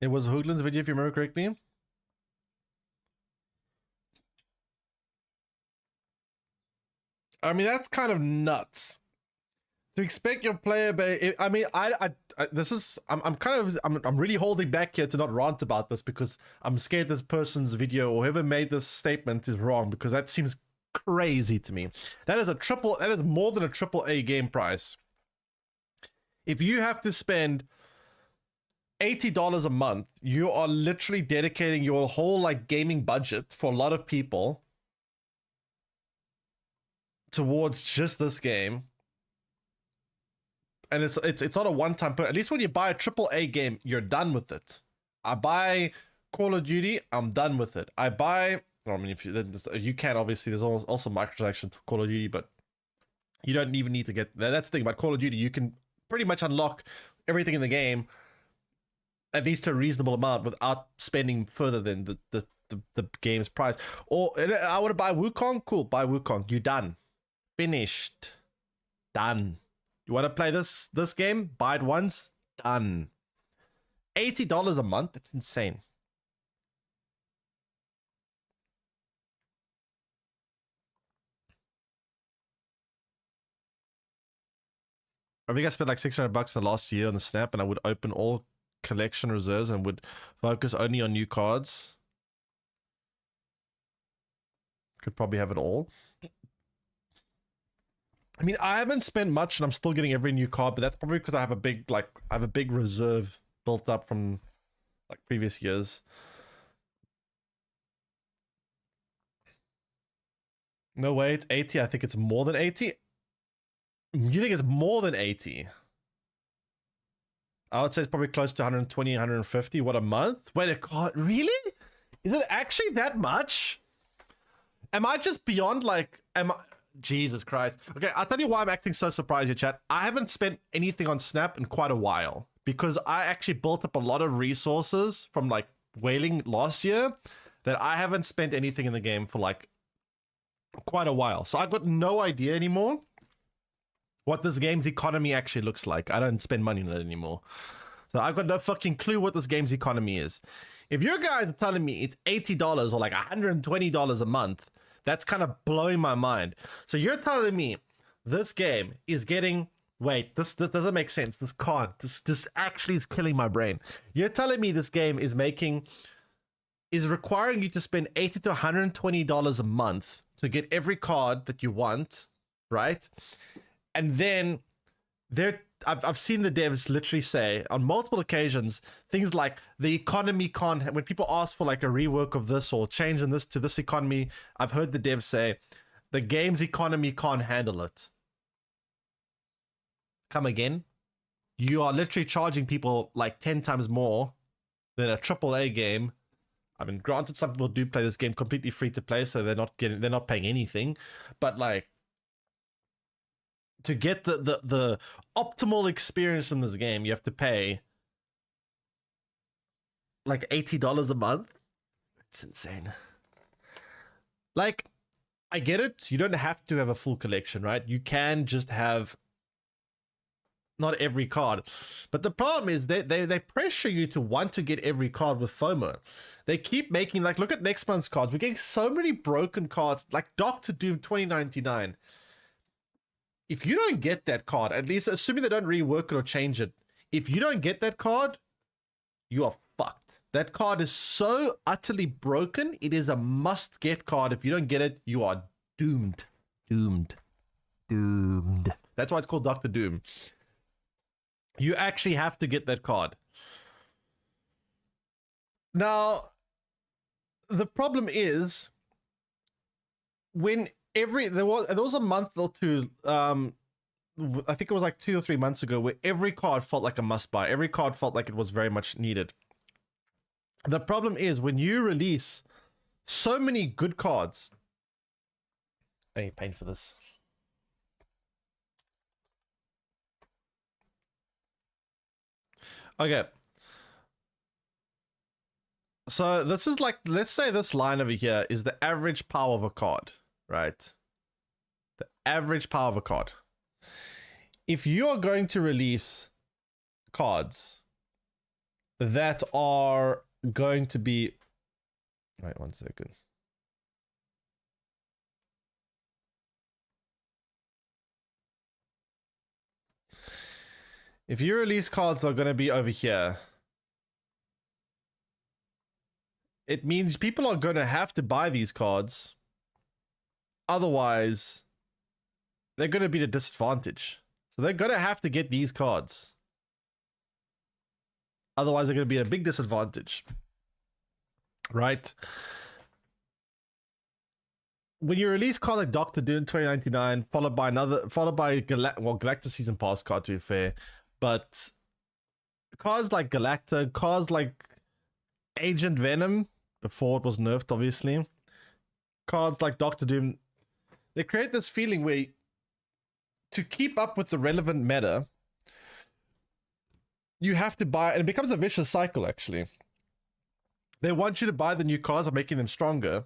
It was Hoogland's video, if you remember correctly. I mean, that's kind of nuts. To expect your player base. I mean, this is. I'm kind of. I'm really holding back here to not rant about this because I'm scared this person's video or whoever made this statement is wrong, because that seems crazy to me. That is that is more than a triple A game price. If you have to spend $80 a month, you are literally dedicating your whole like gaming budget for a lot of people towards just this game. And it's not a one-time, but at least when you buy a triple A game, you're done with it. I buy Call of Duty, I'm done with it. I buy, well, I mean, if you can, obviously, there's also microtransactions to Call of Duty, but you don't even need to get, that's the thing about Call of Duty, you can pretty much unlock everything in the game, at least to a reasonable amount, without spending further than the game's price. Or I want to buy Wukong, cool, buy Wukong, you're done. Finished. Done. You want to play this game? Buy it once. Done. $80 a month? That's insane. I think I spent like $600 in the last year on the Snap, and I would open all collection reserves and would focus only on new cards. Could probably have it all. I mean, I haven't spent much and I'm still getting every new card, but that's probably because I have a big reserve built up from like previous years. No way, it's 80. I think it's more than 80. You think it's more than 80? I would say it's probably close to 120, 150. What, a month? Wait, a card? Really? Is it actually that much? Am I just beyond like, Jesus Christ. Okay, I'll tell you why I'm acting so surprised here, chat. I haven't spent anything on Snap in quite a while because I actually built up a lot of resources from like whaling last year that I haven't spent anything in the game for like quite a while. So I've got no idea anymore what this game's economy actually looks like. I don't spend money on it anymore. So I've got no fucking clue what this game's economy is. If you guys are telling me it's $80 or like $120 a month, that's kind of blowing my mind. So you're telling me this game is getting, wait, this doesn't make sense. This can't. This actually is killing my brain. You're telling me this game is requiring you to spend $80 to $120 a month to get every card that you want, right? And then I've seen the devs literally say on multiple occasions things like the economy can't, when people ask for like a rework of this or change in this to this economy, I've heard the devs say the game's economy can't handle it. Come again? You are literally charging people like 10 times more than a AAA game. I mean, granted, some people do play this game completely free to play, so they're not paying anything, but like, to get the optimal experience in this game, you have to pay like $80 a month. It's insane. Like, I get it. You don't have to have a full collection, right? You can just have not every card. But the problem is they pressure you to want to get every card with FOMO. They keep making, like, look at next month's cards. We're getting so many broken cards, like Doctor Doom 2099. If you don't get that card, at least assuming they don't rework it or change it, if you don't get that card, you are fucked. That card is so utterly broken, it is a must-get card. If you don't get it, you are doomed. Doomed. Doomed. That's why it's called Doctor Doom. You actually have to get that card. Now, the problem is, when there was a month or two, I think it was like 2 or 3 months ago, where every card felt like a must buy. Every card felt like it was very much needed. The problem is when you release so many good cards. Hey, paying for this. Okay. So this is like, let's say this line over here is the average power of a card, right? The average power of a card. If you are going to release cards that are going to be, wait 1 second. If your release cards are going to be over here, it means people are going to have to buy these cards. Otherwise, they're going to be at a disadvantage. So they're going to have to get these cards. Otherwise, they're going to be at a big disadvantage. Right? When you release cards like Doctor Doom 2099, followed by Galacta Season Pass card, to be fair, but cards like Galacta, cards like Agent Venom, before it was nerfed, obviously, cards like Doctor Doom, they create this feeling where, to keep up with the relevant meta, you have to buy, and it becomes a vicious cycle, actually. They want you to buy the new cards by making them stronger.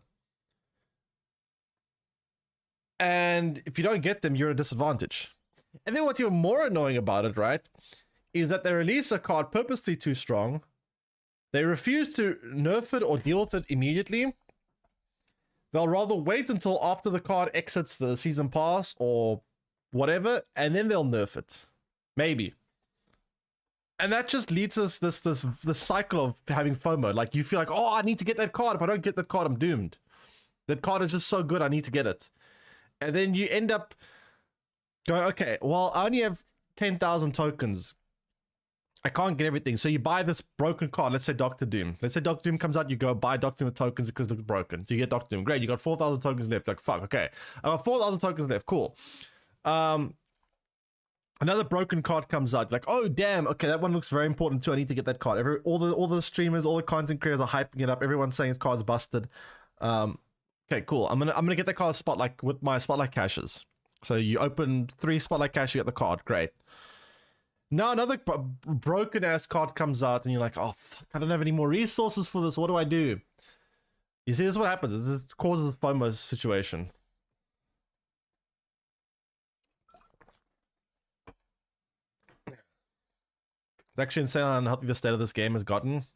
And if you don't get them, you're at a disadvantage. And then what's even more annoying about it, right, is that they release a card purposely too strong. They refuse to nerf it or deal with it immediately. They'll rather wait until after the card exits the season pass or whatever, and then they'll nerf it. Maybe. And that just leads us this cycle of having FOMO. Like, you feel like, oh, I need to get that card. If I don't get that card, I'm doomed. That card is just so good, I need to get it. And then you end up going, okay, well, I only have 10,000 tokens. I can't get everything. So you buy this broken card. Let's say Doctor Doom. Let's say Doctor Doom comes out. You go buy Doctor Doom with tokens because it's broken. So you get Doctor Doom. Great. You got 4,000 tokens left. Like, fuck. Okay. I got 4,000 tokens left. Cool. Another broken card comes out. Like, oh, damn. Okay. That one looks very important too. I need to get that card. All the streamers, all the content creators are hyping it up. Everyone's saying his card's busted. Okay, cool. I'm gonna get that card spotlight with my spotlight caches. So you open 3 spotlight caches, you get the card. Great. Now another broken ass card comes out, and you're like, oh fuck, I don't have any more resources for this. What do I do? You see, this is what happens. This causes a FOMO situation. It's actually insane how unhealthy the state of this game has gotten.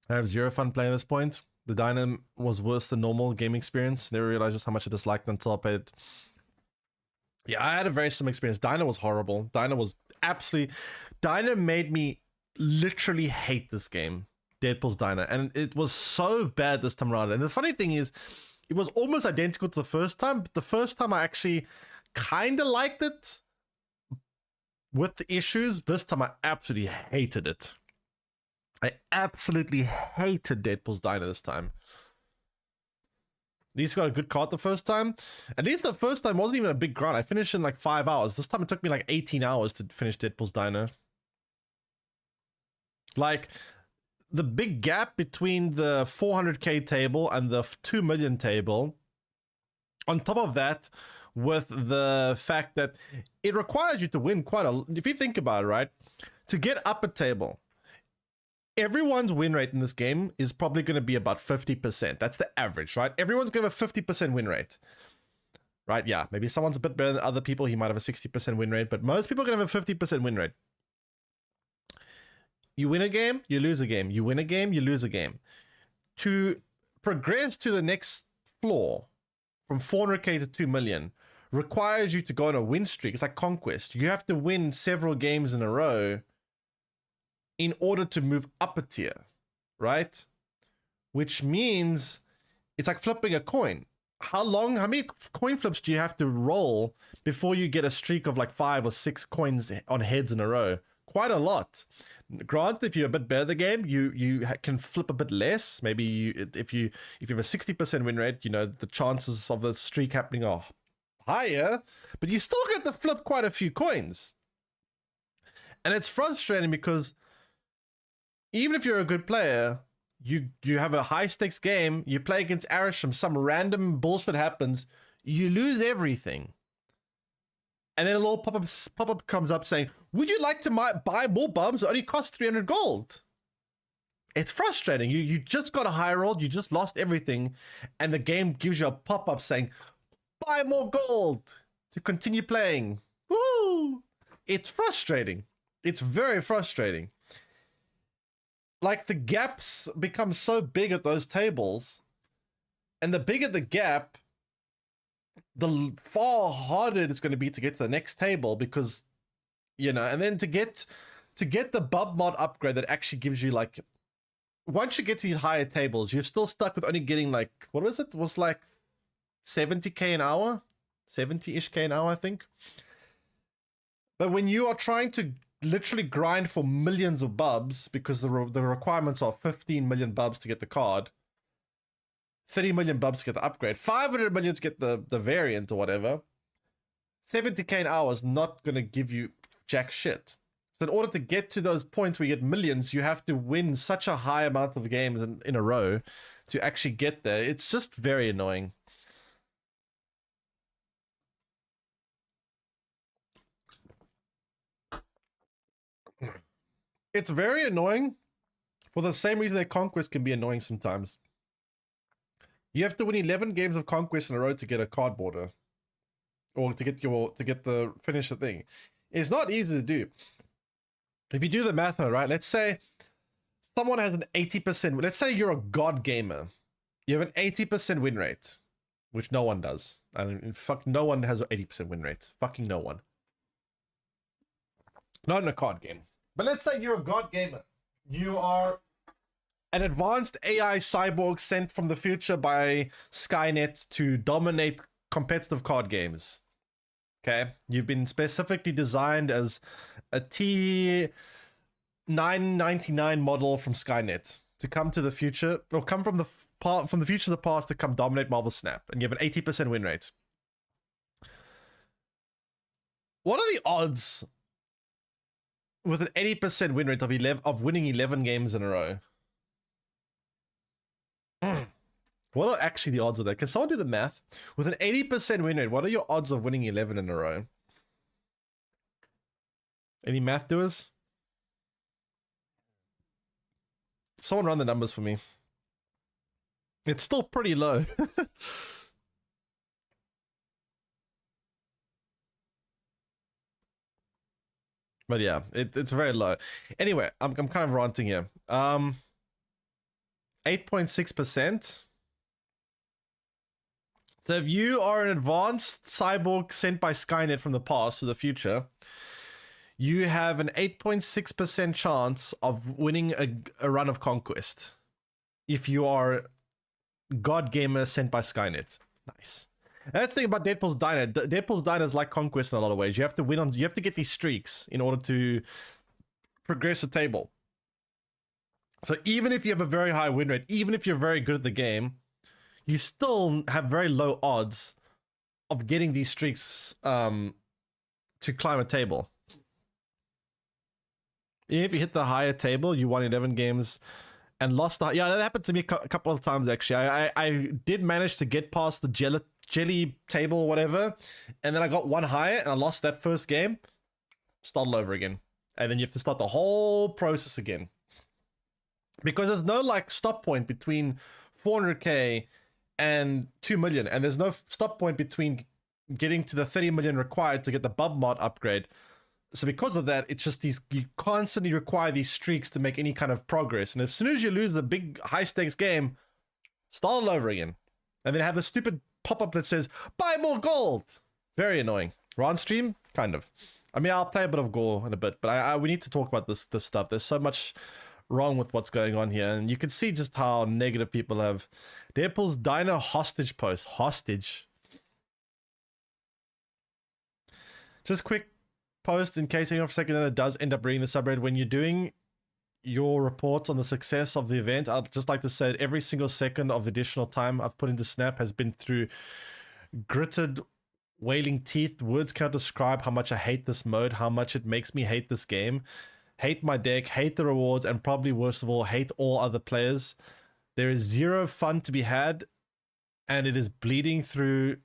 I have zero fun playing at this point. The Dyna was worse than normal game experience. Never realized just how much I disliked it until I played. Yeah, I had a very similar experience. Dyna was horrible. Dyna made me literally hate this game. Deadpool's Dyna. And it was so bad this time around. And the funny thing is, it was almost identical to the first time, but the first time I actually kind of liked it with the issues. This time I absolutely hated it. I absolutely hated Deadpool's Dyna this time. At least got a good card the first time. At least the first time wasn't even a big grind. I finished in like 5 hours. This time it took me like 18 hours to finish Deadpool's Dyna. Like, the big gap between the 400k table and the 2 million table, on top of that, with the fact that it requires you to win quite a... If you think about it, right? To get up a table, everyone's win rate in this game is probably going to be about 50%. That's the average, right? Everyone's going to have a 50% win rate. Right? Yeah, maybe someone's a bit better than other people. He might have a 60% win rate, but most people are going to have a 50% win rate. You win a game, you lose a game. You win a game, you lose a game. To progress to the next floor from 400k to 2 million requires you to go on a win streak. It's like Conquest. You have to win several games in a row in order to move up a tier, right? Which means it's like flipping a coin. How many coin flips do you have to roll before you get a streak of like 5 or 6 coins on heads in a row? Quite a lot. Granted, if you're a bit better at the game, you can flip a bit less. Maybe if you have a 60% win rate, you know, the chances of the streak happening are higher, but you still get to flip quite a few coins. And it's frustrating because even if you're a good player, you have a high stakes game, you play against Arisham, some random bullshit happens, you lose everything. And then a little pop-up comes up saying, would you like to buy more bubs? It only costs 300 gold. It's frustrating. You just got a high roll, you just lost everything, and the game gives you a pop-up saying, buy more gold to continue playing. Woo! It's frustrating. It's very frustrating. Like, the gaps become so big at those tables, and the bigger the gap, the far harder it's going to be to get to the next table, because, you know, and then to get to get the bub mod upgrade that actually gives you like, once you get to these higher tables, you're still stuck with only getting like, what was it? It was like 70k an hour, 70-ish k an hour, I think. But when you are trying to literally grind for millions of bubs, because the requirements are 15 million bubs to get the card, 30 million bubs to get the upgrade, 500 million to get the variant or whatever, 70k an hour is not going to give you jack shit. So in order to get to those points where you get millions, you have to win such a high amount of games in a row to actually get there. It's just very annoying. It's very annoying for the same reason that Conquest can be annoying sometimes. You have to win 11 games of Conquest in a row to get a card border, or to get the finish the thing. It's not easy to do. If you do the math, right? Let's say someone has an 80%. Let's say you're a god gamer. You have an 80% win rate, which no one does. I mean, fuck, no one has an 80% win rate. Fucking no one. Not in a card game. But let's say you're a god gamer. You are an advanced AI cyborg sent from the future by Skynet to dominate competitive card games. Okay? You've been specifically designed as a T999 model from Skynet to come to the future, or come from the future to the past to come dominate Marvel Snap, and you have an 80% win rate. What are the odds with an 80% win rate of winning 11 games in a row? What are actually the odds of that? Can someone do the math? With an 80% win rate, what are your odds of winning 11 in a row? Any math doers? Someone run the numbers for me. It's still pretty low. But yeah, it's very low. Anyway, I'm kind of ranting here. 8.6%. So if you are an advanced cyborg sent by Skynet from the past to the future, you have an 8.6% chance of winning a run of Conquest. If you are God Gamer sent by Skynet. Nice. And that's the thing about Deadpool's Diner. Deadpool's Diner is like Conquest in a lot of ways. You have to you have to get these streaks in order to progress the table. So even if you have a very high win rate, even if you're very good at the game, you still have very low odds of getting these streaks to climb a table. Even if you hit the higher table, you won 11 games and lost the... Yeah, that happened to me a couple of times, actually. I did manage to get past the jelly table or whatever, and then I got one higher and I lost that first game. Start all over again. And then you have to start the whole process again. Because there's no, like, stop point between 400k and 2 million, and there's no stop point between getting to the 30 million required to get the bub mod upgrade. So because of that, it's just you constantly require these streaks to make any kind of progress. And as soon as you lose a big high stakes game, start all over again. And then have the stupid pop-up that says, buy more gold. Very annoying. Ron stream? Kind of. I mean, I'll play a bit of Gore in a bit, but we need to talk about this stuff. There's so much wrong with what's going on here. And you can see just how negative people have. Deadpool's Diner hostage post. Hostage. Just quick post in case anyone for a second that it does end up reading the subreddit. When you're doing your reports on the success of the event, I'd just like to say that every single second of additional time I've put into Snap has been through gritted, wailing teeth. Words can't describe how much I hate this mode, how much it makes me hate this game, hate my deck, hate the rewards, and probably worst of all, hate all other players. There is zero fun to be had, and it is bleeding through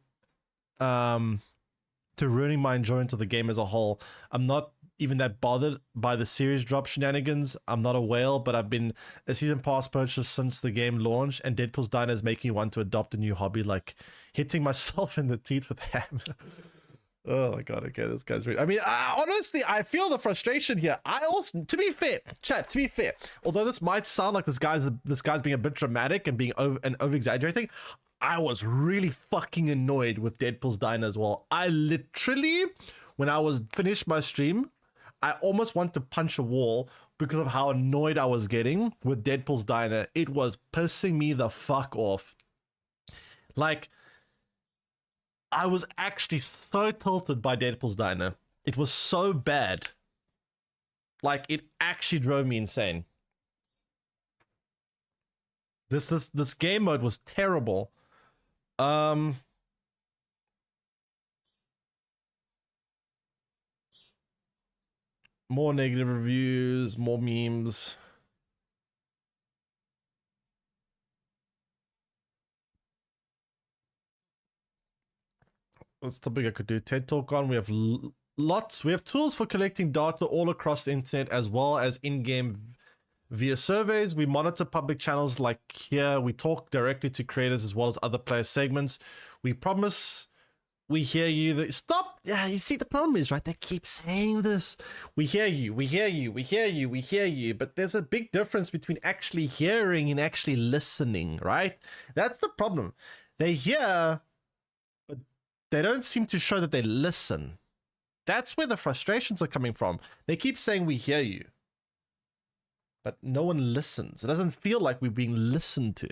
to ruining my enjoyment of the game as a whole. I'm not even that bothered by the series drop shenanigans. I'm not a whale, but I've been a season pass purchase since the game launched, and Deadpool's Diner is making me want to adopt a new hobby, like hitting myself in the teeth with a hammer. Oh my god, okay, this guy's really... I mean, honestly, I feel the frustration here. I also, to be fair, chat, to be fair, although this might sound like this guy's being a bit dramatic and being over-exaggerating, I was really fucking annoyed with Deadpool's Diner as well. I literally, when I was finished my stream, I almost want to punch a wall because of how annoyed I was getting with Deadpool's Diner. It was pissing me the fuck off. Like, I was actually so tilted by Deadpool's Diner. It was so bad. Like, it actually drove me insane. This game mode was terrible. More negative reviews, more memes. What's the topic I could do? TED Talk on. We have lots. We have tools for collecting data all across the internet, as well as in-game via surveys. We monitor public channels like here. We talk directly to creators as well as other player segments. We promise we hear you. Stop. Yeah, you see, the problem is, right, they keep saying this. We hear you. We hear you. We hear you. We hear you. But there's a big difference between actually hearing and actually listening, right? That's the problem. They hear, but they don't seem to show that they listen. That's where the frustrations are coming from. They keep saying we hear you, but no one listens. It doesn't feel like we're being listened to.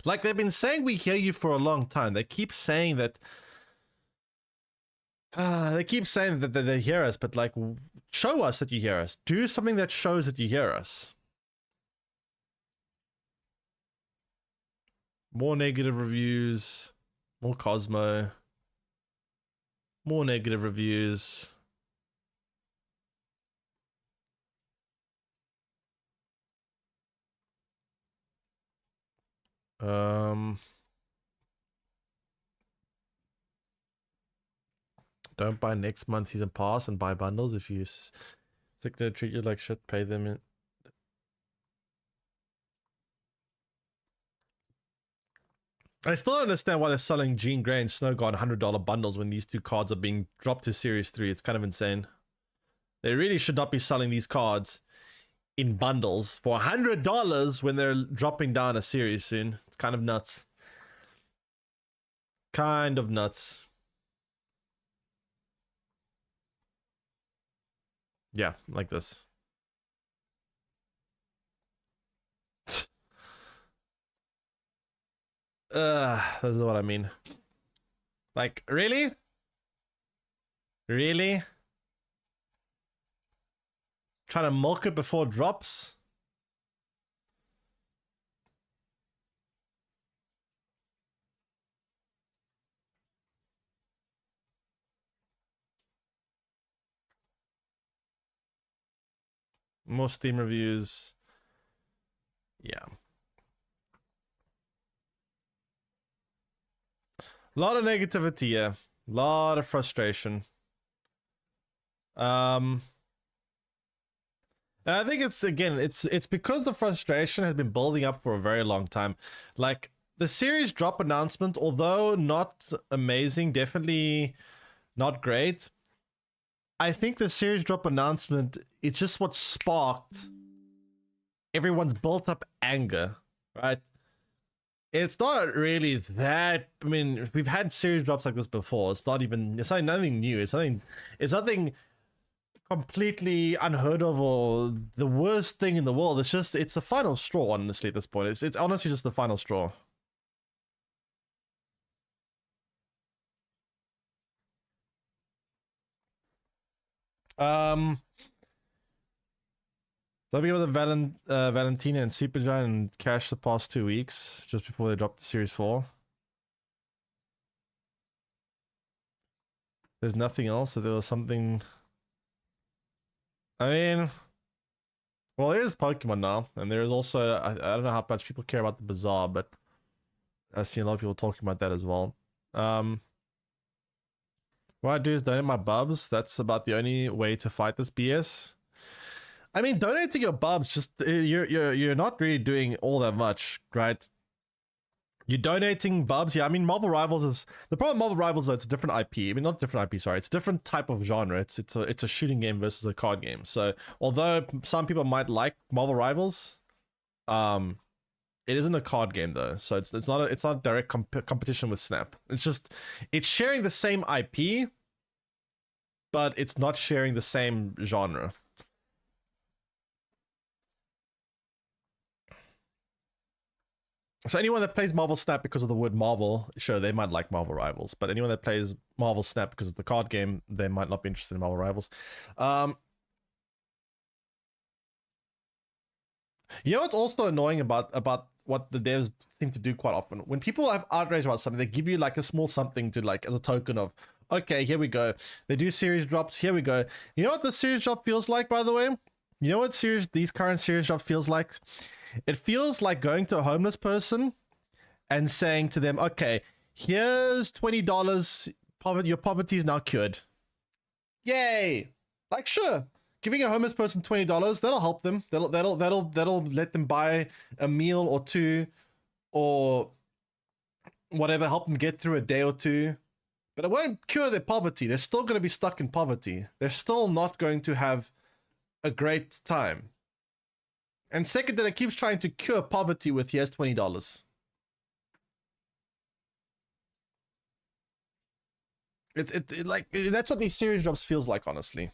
Like, they've been saying we hear you for a long time. They keep saying that. They keep saying that they hear us, but like, show us that you hear us. Do something that shows that you hear us. More negative reviews. More Cosmo. More negative reviews. Don't buy next month's season pass and buy bundles. If you sick, they treat you like shit, pay them in. I still don't understand why they're selling Jean Grey and Snow God $100 bundles when these two cards are being dropped to Series 3. It's kind of insane. They really should not be selling these cards in bundles for $100 when they're dropping down a series soon. It's kind of nuts. Kind of nuts. Yeah, like this. This is what I mean. Like, really? Really? Trying to milk it before it drops? More Steam reviews. Yeah. A lot of negativity, yeah. A lot of frustration. I think it's, again, it's because the frustration has been building up for a very long time. Like, the series drop announcement, although not amazing, definitely not great. I think the series drop announcement, it's just what sparked everyone's built up anger, right? It's not really that. I mean, we've had series drops like this before. It's not nothing new. It's nothing completely unheard of or the worst thing in the world. It's the final straw, honestly, at this point. It's honestly just the final straw. Let me go with Valentina and Supergiant and cash the past 2 weeks just before they dropped the Series 4. There's nothing else, so there was something. I mean, well, there's Pokemon now, and there's also, I don't know how much people care about the Bazaar, but I've seen a lot of people talking about that as well. What I do is donate my bubs. That's about the only way to fight this BS. I mean, donating your bubs, just you're not really doing all that much, right? You're donating bubs, yeah. I mean, Marvel Rivals is the problem. Marvel Rivals, though, it's a different IP. I mean, not different IP. Sorry, it's a different type of genre. It's a shooting game versus a card game. So, although some people might like Marvel Rivals, it isn't a card game though. So it's not direct competition with Snap. It's sharing the same IP, but it's not sharing the same genre. So anyone that plays Marvel Snap because of the word Marvel, sure, they might like Marvel Rivals. But anyone that plays Marvel Snap because of the card game, they might not be interested in Marvel Rivals. You know what's also annoying about what the devs seem to do quite often? When people have outrage about something, they give you like a small something to like as a token of, okay, here we go. They do series drops, here we go. You know what the series drop feels like, by the way? You know what these current series drop feels like? It feels like going to a homeless person and saying to them, okay, here's $20. Your poverty is now cured. Yay! Like, sure, giving a homeless person $20, that'll help them. That'll let them buy a meal or two, or whatever, help them get through a day or two. But it won't cure their poverty. They're still going to be stuck in poverty. They're still not going to have a great time. And second, that it keeps trying to cure poverty with here's $20. It like that's what these series drops feels like, honestly.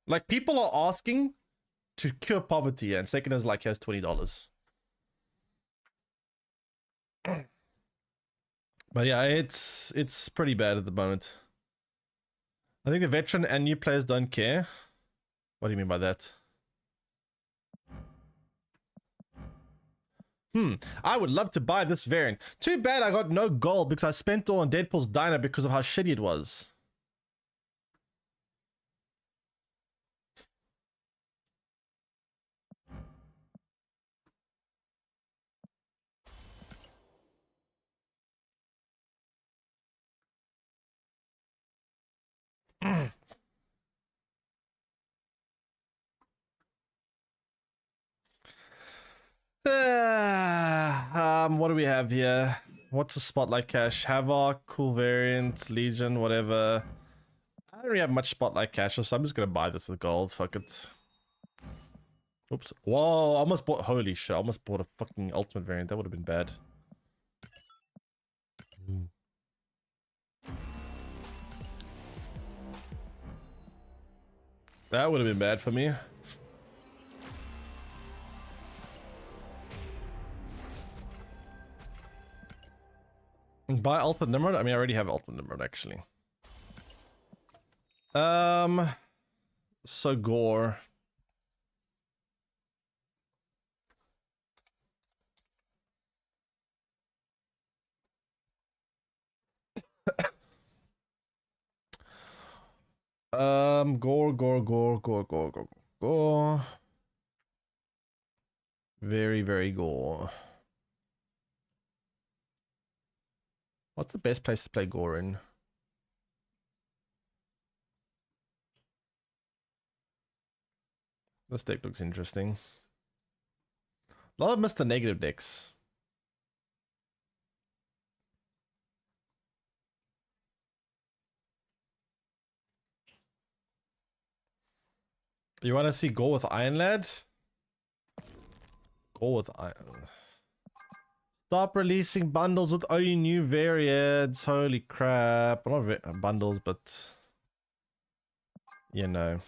Like people are asking to cure poverty, and second is like here's $20. But yeah, it's pretty bad at the moment. I think the veteran and new players don't care. What do you mean by that? I would love to buy this variant. Too bad I got no gold because I spent all on Deadpool's diner because of how shitty it was. What do we have here? What's a spotlight cache? Havoc, cool variant, Legion, whatever. I don't really have much spotlight caches, so I'm just gonna buy this with gold. Fuck it. Oops. Whoa, I almost bought. Holy shit, I almost bought a fucking ultimate variant. That would have been bad. That would have been bad for me. Buy Ultimate Nimrod? I mean, I already have Ultimate Nimrod, actually. So gore. Gore. Very, very gore. What's the best place to play gore in? This deck looks interesting. A lot of Mr. Negative decks. You want to see gore with Iron Lad? Gore with Iron. Stop releasing bundles with only new variants. Holy crap. Not bundles, but... you know.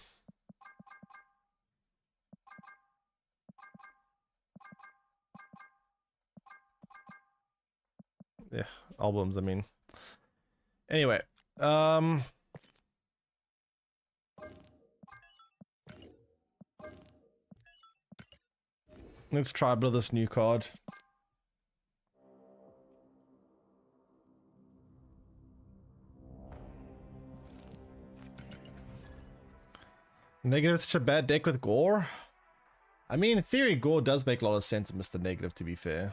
Yeah, albums, I mean. Anyway, let's try build this new card. Negative is such a bad deck with gore? I mean, in theory, gore does make a lot of sense in Mr. Negative, to be fair.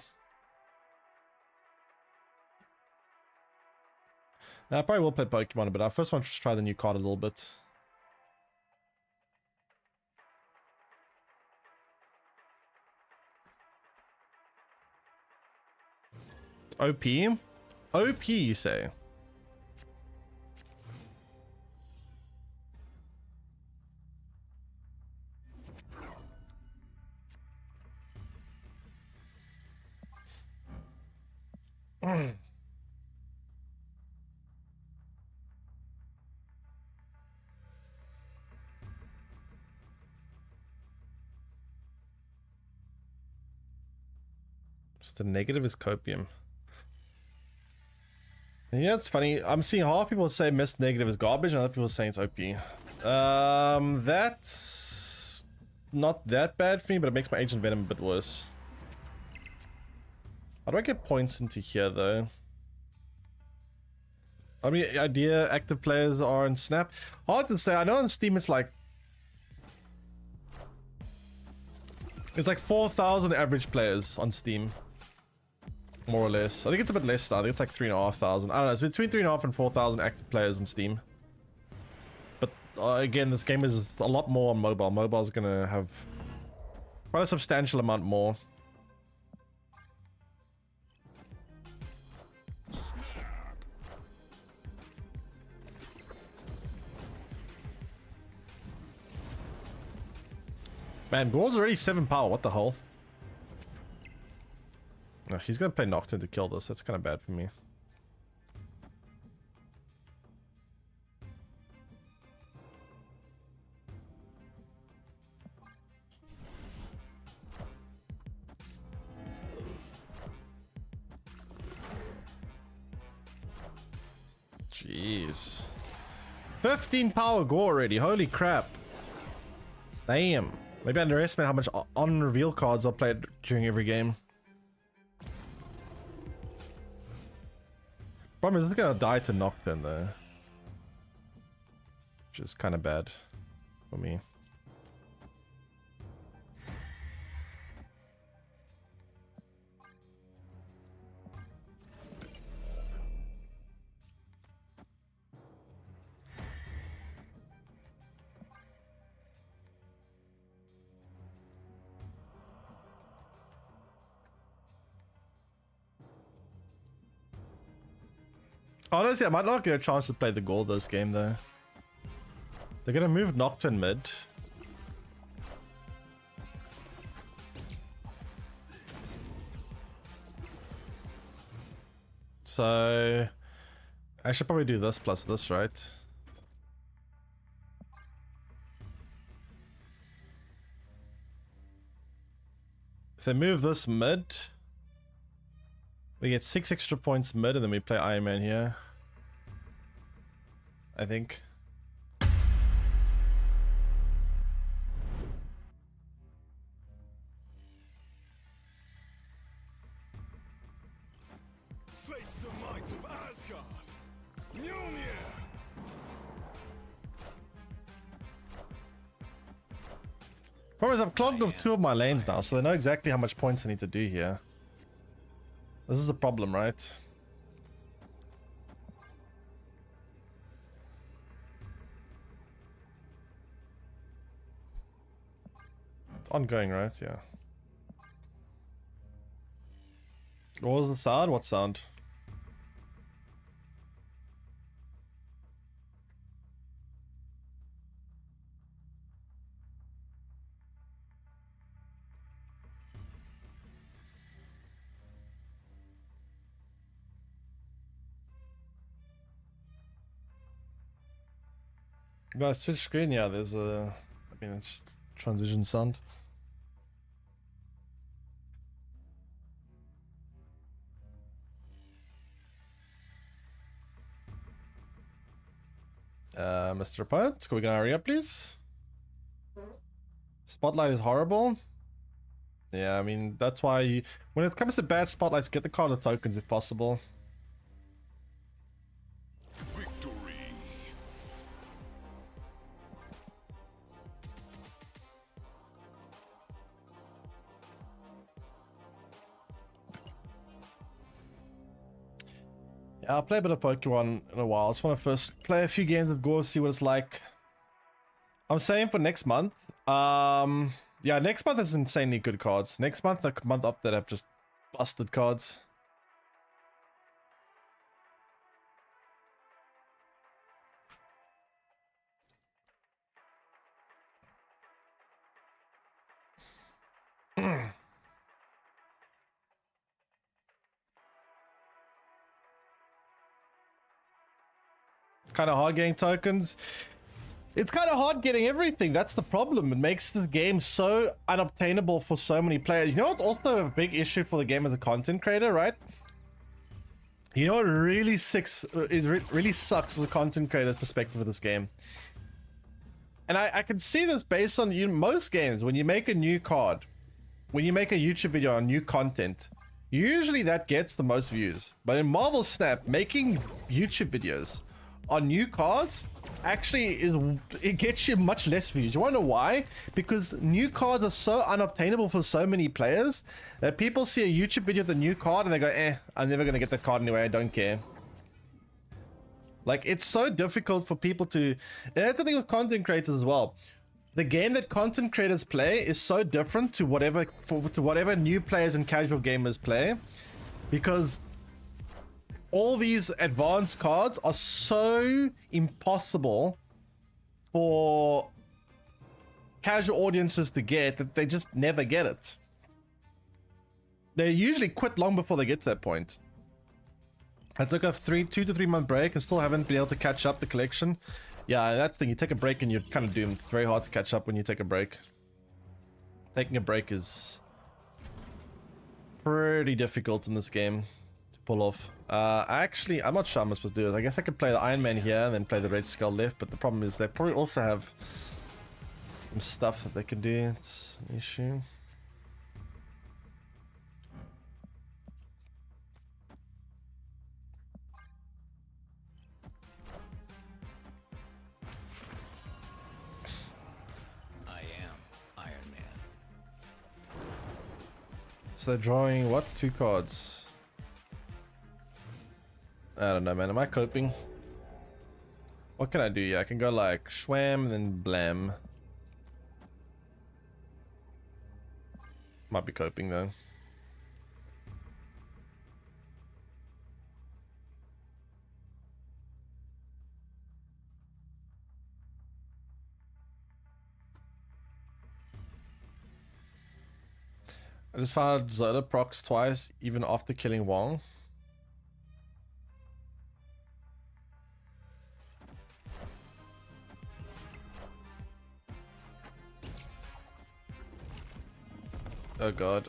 Now, I probably will play Pokemon, but I first want to just try the new card a little bit. OP? OP, you say? Just a negative is copium. And you know, it's funny. I'm seeing half people say mist negative is garbage, and other people saying it's OP. That's not that bad for me, but it makes my Ancient Venom a bit worse. How do I get points into here, though? I mean, idea active players are in Snap. Hard to say. I know on Steam it's like 4,000 average players on Steam. More or less. I think it's a bit less now. I think it's like 3,500. I don't know. It's between 3,500 and 4,000 active players on Steam. But again, this game is a lot more on mobile. Mobile's gonna have quite a substantial amount more. Man, Gore's already 7 power. What the hell? Oh, he's gonna play Nocturne to kill this. That's kind of bad for me. Jeez. 15 power Gore already. Holy crap. Damn. Maybe I underestimate how much on-reveal cards I'll play during every game. Problem is, I'm gonna die to Nocturne though. Which is kind of bad for me. Honestly, I might not get a chance to play the gold this game though. They're gonna move Nocturne mid. So I should probably do this plus this, right? If they move this mid, we get 6 extra points mid, and then we play Iron Man here. I think. Face the might of Asgard. Mjolnir. Problem is, I've clogged off 2 of my lanes now, so they know exactly how much points I need to do here. This is a problem, right? It's ongoing, right? Yeah. What was the sound? What sound? Guys, switch screen. Yeah, there's a. I mean, it's just transition sound. Mr. Opponent, can we get hurry up, please? Spotlight is horrible. Yeah, I mean, that's why you, when it comes to bad spotlights, get the card of tokens if possible. Victory. Yeah, I'll play a bit of Pokemon in a while. I just want to first play a few games of Gore, see what it's like. I'm saying for next month. Yeah, next month is insanely good cards. Next month, the month after that, have just busted cards. It's kind of hard getting tokens. It's kind of hard getting everything. That's the problem. It makes the game so unobtainable for so many players. You know what's also a big issue for the game as a content creator, right? You know what really really sucks as a content creator's perspective of this game? And I can see this based on most games. When you make a new card, when you make a YouTube video on new content, usually that gets the most views. But in Marvel Snap, making YouTube videos on new cards actually it gets you much less views. You wanna know why? Because new cards are so unobtainable for so many players that people see a YouTube video of the new card and they go, I'm never gonna get that card anyway, I don't care. Like, it's so difficult for people to, and that's the thing with content creators as well. The game that content creators play is so different to whatever new players and casual gamers play, because all these advanced cards are so impossible for casual audiences to get that they just never get it. They usually quit long before they get to that point. I took a 2 to 3 month break and still haven't been able to catch up the collection. Yeah, that's the thing. You take a break and you're kind of doomed. It's very hard to catch up when you take a break. Taking a break is pretty difficult in this game to pull off. Actually, I'm not sure how I'm supposed to do it. I guess I could play the Iron Man here and then play the Red Skull left, but the problem is they probably also have some stuff that they can do. It's an issue. So they're drawing what? 2 cards. I don't know, man. Am I coping? What can I do? Yeah, I can go like Schwam and then Blam. Might be coping though. I just found Zoda procs twice, even after killing Wong. Oh god.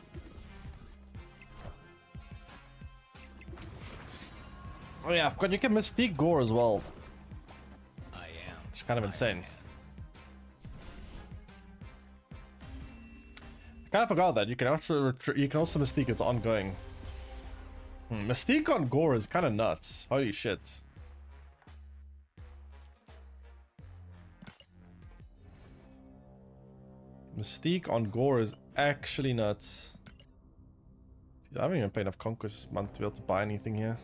Oh yeah, I forgot you can Mystique Gore as well. It's kind of insane. I kind of forgot that you can also Mystique. It's ongoing. Mystique on Gore is kind of nuts. Holy shit. Mystique on Gore is actually nuts. Jeez, I haven't even paid enough Conquest this month to be able to buy anything here.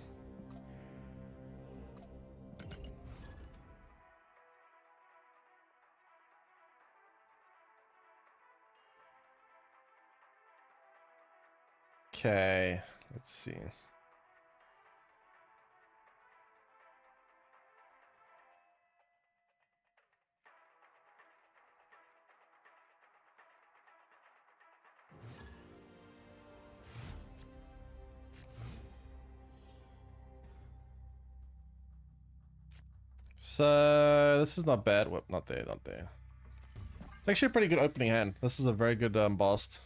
Okay, let's see. So this is not bad. Whoop, not there, not there. It's actually a pretty good opening hand. This is a very good bast.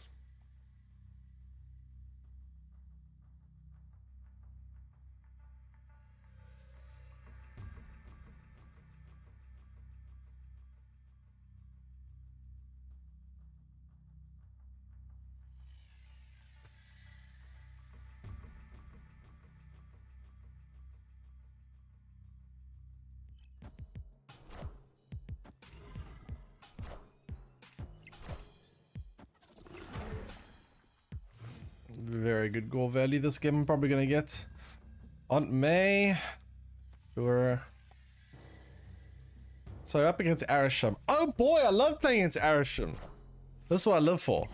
Very good goal value this game I'm probably gonna get. Aunt May. Sure. So up against Arisham. Oh boy, I love playing against Arisham. This is what I live for.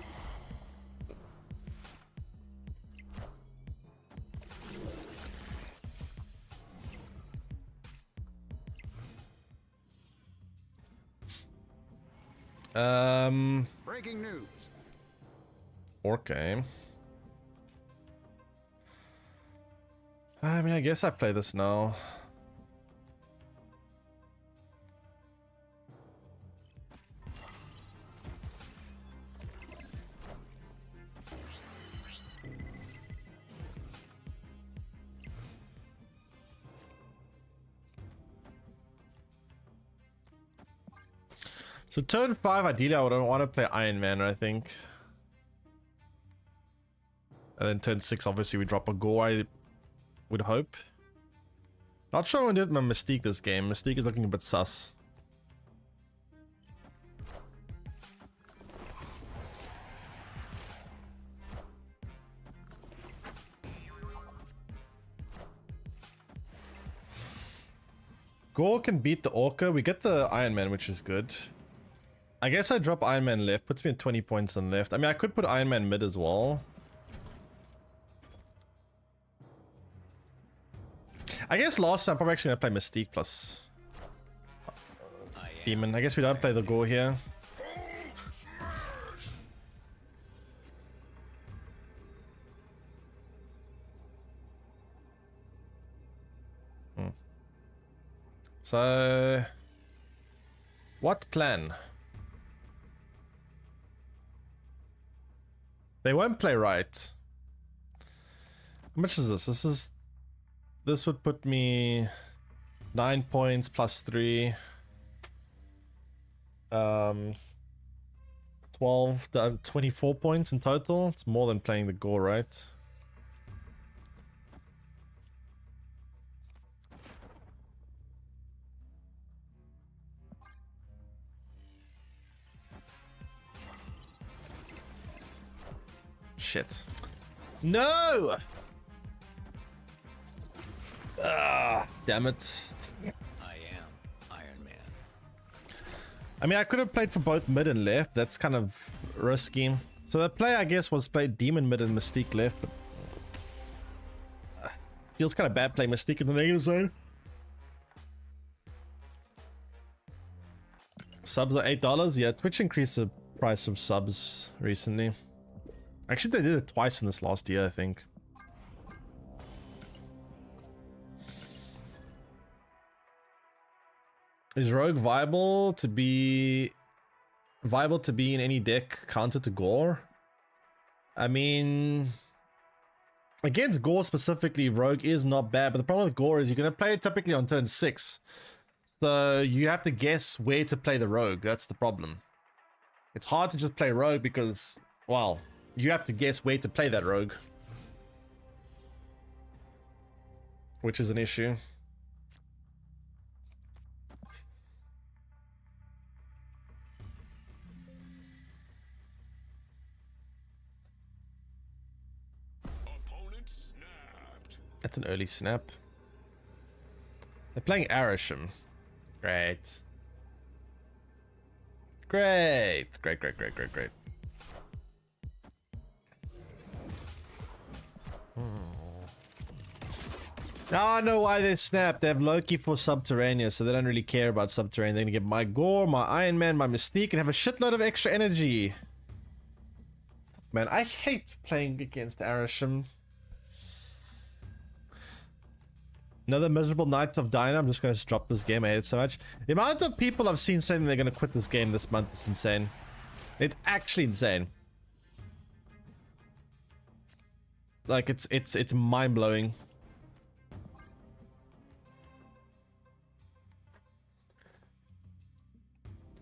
Breaking news. Okay. I mean, I guess I play this now. So turn 5, ideally I would want to play Iron Man, I think. And then turn 6, obviously we drop a Gore, I would hope. Not sure what I'm doing with my Mystique this game. Mystique is looking a bit sus. Gore can beat the Orca. We get the Iron Man, which is good. I guess I drop Iron Man left. Puts me at 20 points on left. I mean, I could put Iron Man mid as well. I guess last time I'm probably actually going to play Mystique plus Demon. I guess we don't play the Gore here. So, what plan? They won't play right. How much is this? This would put me 9 points plus 3. 12, 24 points in total. It's more than playing the Gore, right? Shit. No! Ah, damn it. I am Iron Man. I mean, I could have played for both mid and left. That's kind of risky. So the play, I guess, was play Demon mid and Mystique left, but feels kind of bad playing Mystique in the negative zone. Subs are $8. Yeah, Twitch increased the price of subs recently. Actually, they did it twice in this last year, I think. Is Rogue viable to be in any deck counter to Gore? I mean, against Gore specifically, Rogue is not bad, but the problem with Gore is you're gonna play it typically on turn 6. So you have to guess where to play the Rogue. That's the problem. It's hard to just play Rogue because, well, you have to guess where to play that Rogue, which is an issue. Opponent snapped. That's an early snap. They're playing Arisham. Great. Great. Great. Now I know why they snapped. They have Loki for Subterranean, so they don't really care about Subterranean. They're gonna get my Gore, my Iron Man, my Mystique, and have a shitload of extra energy. Man, I hate playing against Arisham. Another miserable night of Dyna. I'm just gonna drop this game. I hate it so much. The amount of people I've seen saying they're gonna quit this game this month is insane. It's actually insane. Like it's mind-blowing.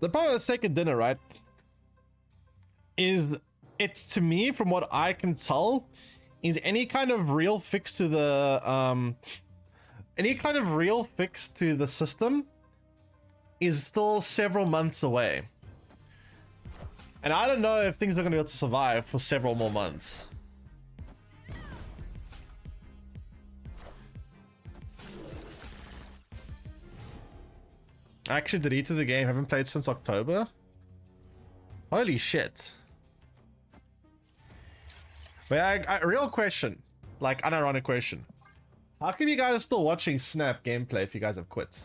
The problem with second dinner, right, is it's, to me, from what I can tell, is any kind of real fix to the system is still several months away. And I don't know if things are going to be able to survive for several more months. I actually deleted the game, haven't played since October. Holy shit. But real question, like unironic question. How come you guys are still watching Snap gameplay if you guys have quit?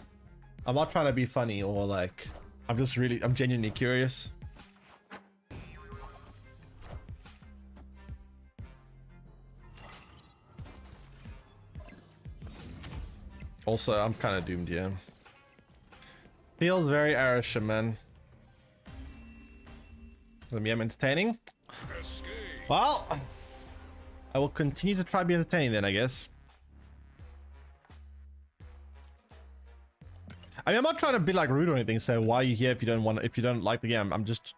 I'm not trying to be funny or like, I'm genuinely curious. Also, I'm kind of doomed here. Feels very Arisham, man. Let me, I'm entertaining. Escape. Well, I will continue to try to be entertaining then, I guess. I mean, I'm not trying to be like rude or anything. So why are you here if you don't like the game? I'm just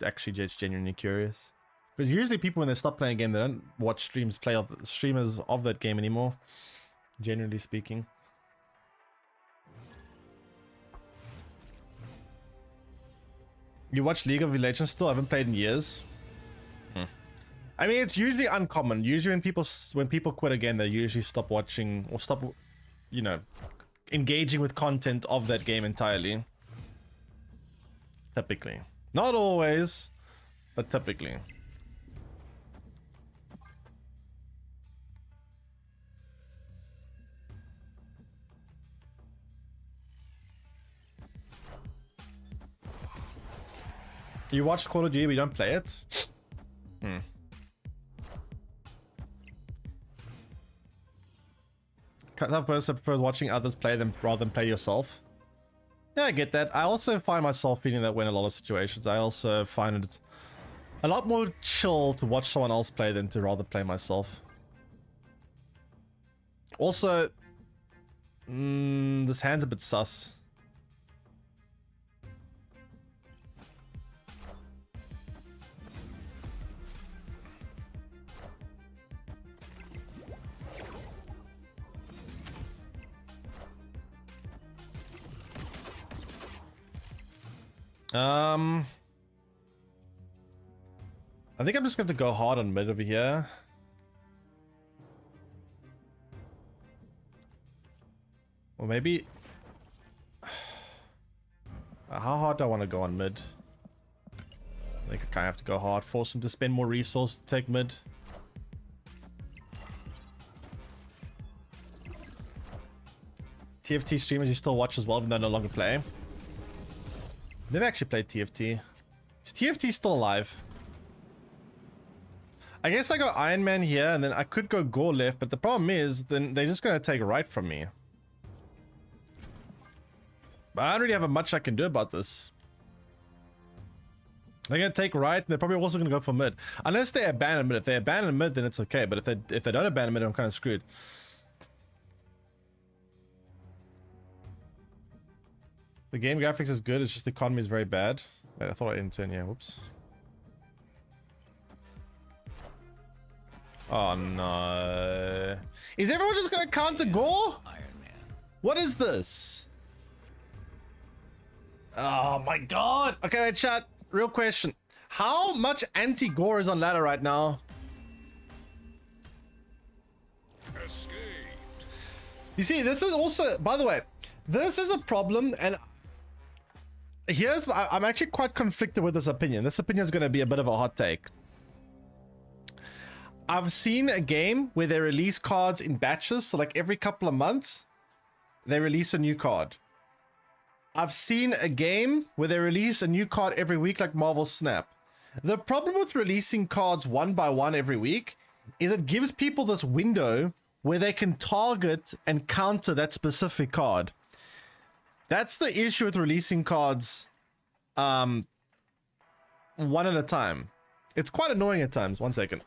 actually just genuinely curious. Because usually people, when they stop playing a game, they don't watch streamers of that game anymore. Generally speaking. You watch League of Legends still? I haven't played in years. I mean, it's usually uncommon. Usually when people quit a game, they usually stop watching or stop, you know, engaging with content of that game entirely. Typically. Not always, but typically. You watch Call of Duty, but you don't play it? That person prefers watching others play them rather than play yourself. Yeah, I get that. I also find myself feeling that way in a lot of situations. I also find it a lot more chill to watch someone else play than to rather play myself. Also, this hand's a bit sus. I think I'm just going to go hard on mid over here. Or maybe... How hard do I want to go on mid? I think I kind of have to go hard. Force him to spend more resources to take mid. TFT streamers you still watch as well, even though no longer play. Never actually played TFT. Is TFT still alive? I guess I go Iron Man here, and then I could go Gore left, but the problem is, then they're just going to take right from me. But I don't really have much I can do about this. They're going to take right, and they're probably also going to go for mid. Unless they abandon mid. If they abandon mid, then it's okay. But if they don't abandon mid, I'm kind of screwed. The game graphics is good, it's just the economy is very bad. Wait, I thought I didn't turn, yeah, whoops. Oh no. Is everyone just gonna counter Gore? Iron Man. What is this? Oh my god. Okay, wait, chat. Real question. How much anti-Gore is on ladder right now? Escaped. You see, this is also, by the way, this is a problem, and I'm actually quite conflicted with this opinion. This opinion is going to be a bit of a hot take. I've seen a game where they release cards in batches, so like every couple of months, they release a new card. I've seen a game where they release a new card every week, like Marvel Snap. The problem with releasing cards one by one every week is it gives people this window where they can target and counter that specific card. That's the issue with releasing cards one at a time. It's quite annoying at times. 1 second.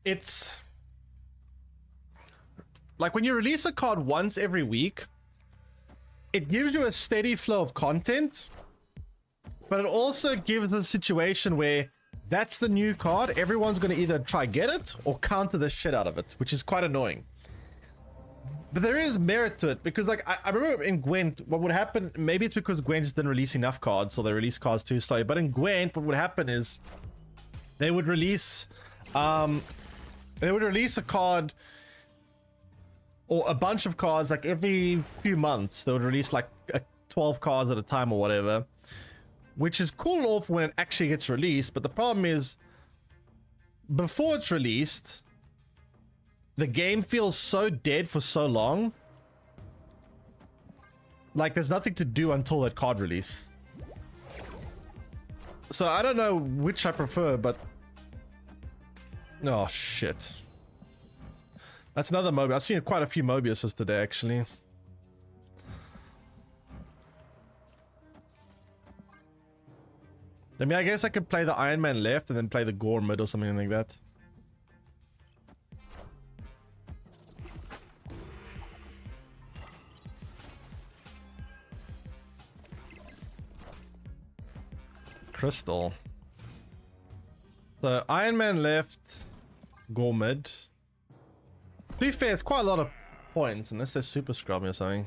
It's like when you release a card once every week, it gives you a steady flow of content, but it also gives a situation where that's the new card. Everyone's going to either try get it or counter the shit out of it, which is quite annoying. But there is merit to it because, like, I remember in Gwent, what would happen, maybe it's because Gwent just didn't release enough cards, so they released cards too slowly. But in Gwent, what would happen is they would release a card or a bunch of cards like every few months. They would release like 12 cards at a time or whatever, which is cool and all for when it actually gets released. But the problem is, before it's released, the game feels so dead for so long. Like there's nothing to do until that card release. So I don't know which I prefer, but oh shit. That's another Mobius. I've seen quite a few Mobiuses today, actually. I mean, I guess I could play the Iron Man left and then play the Gore mid or something like that. Crystal. So Iron Man left, Gore mid. To be fair, it's quite a lot of points unless they're super scrubby or something.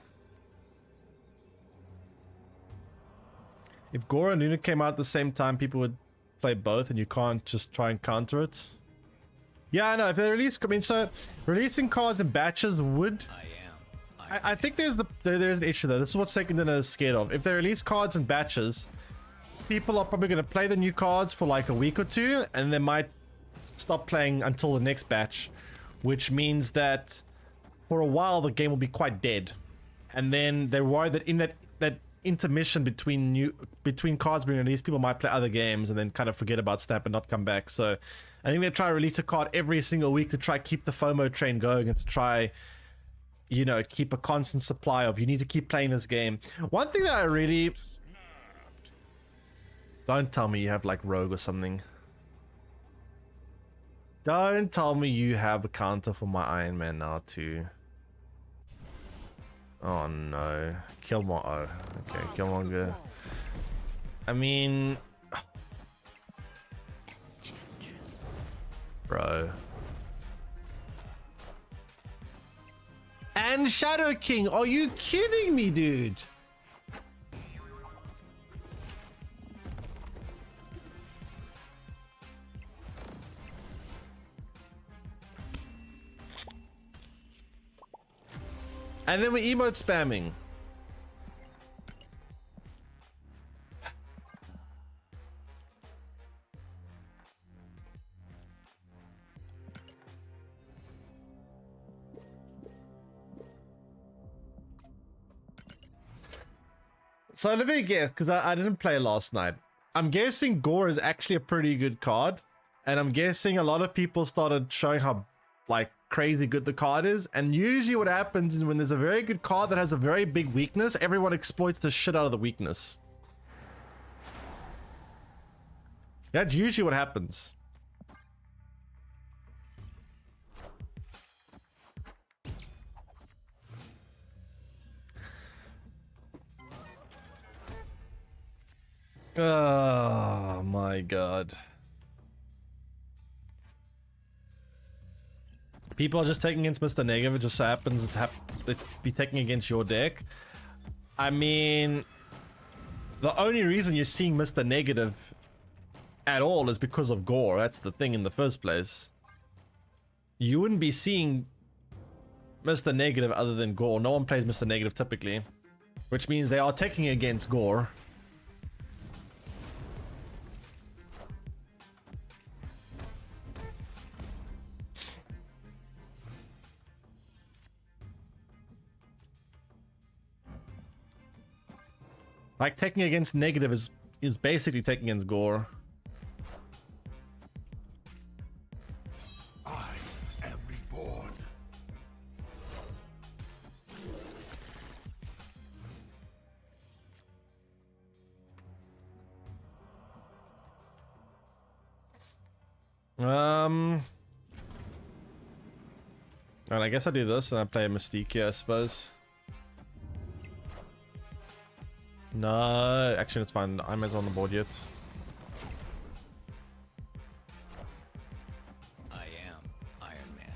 If Gore and Luna came out at the same time, people would play both and you can't just try and counter it. Yeah, I know. If they release, I mean, so releasing cards in batches would... I think there's an issue though. This is what Second Dinner is scared of. If they release cards in batches, people are probably going to play the new cards for like a week or two, and they might stop playing until the next batch, which means that for a while the game will be quite dead. And then they're worried that in that intermission between cards being released, people might play other games and then kind of forget about Snap and not come back. So I think they try to release a card every single week to try keep the FOMO train going and to try, you know, keep a constant supply of, you need to keep playing this game. One thing that I really... Don't tell me you have like Rogue or something. Don't tell me you have a counter for my Iron Man now too. Oh no. Killmonger. Oh, okay, Killmonger. I mean... Bro. And Shadow King, are you kidding me, dude? And then we emote spamming. So let me guess, because I didn't play last night. I'm guessing Gore is actually a pretty good card. And I'm guessing a lot of people started showing how like crazy good the card is. And usually what happens is when there's a very good card that has a very big weakness, everyone exploits the shit out of the weakness. That's usually what happens. Oh my god. People are just taking against Mr. Negative. It just so happens to be taking against your deck. I mean, the only reason you're seeing Mr. Negative at all is because of Gore. That's the thing in the first place. You wouldn't be seeing Mr. Negative other than Gore. No one plays Mr. Negative typically, which means they are taking against Gore. Like, taking against Negative is basically taking against Gore. I am reborn. And I guess I do this and I play a Mystique here, I suppose. No, actually it's fine. I'm on the board yet. I am Iron Man.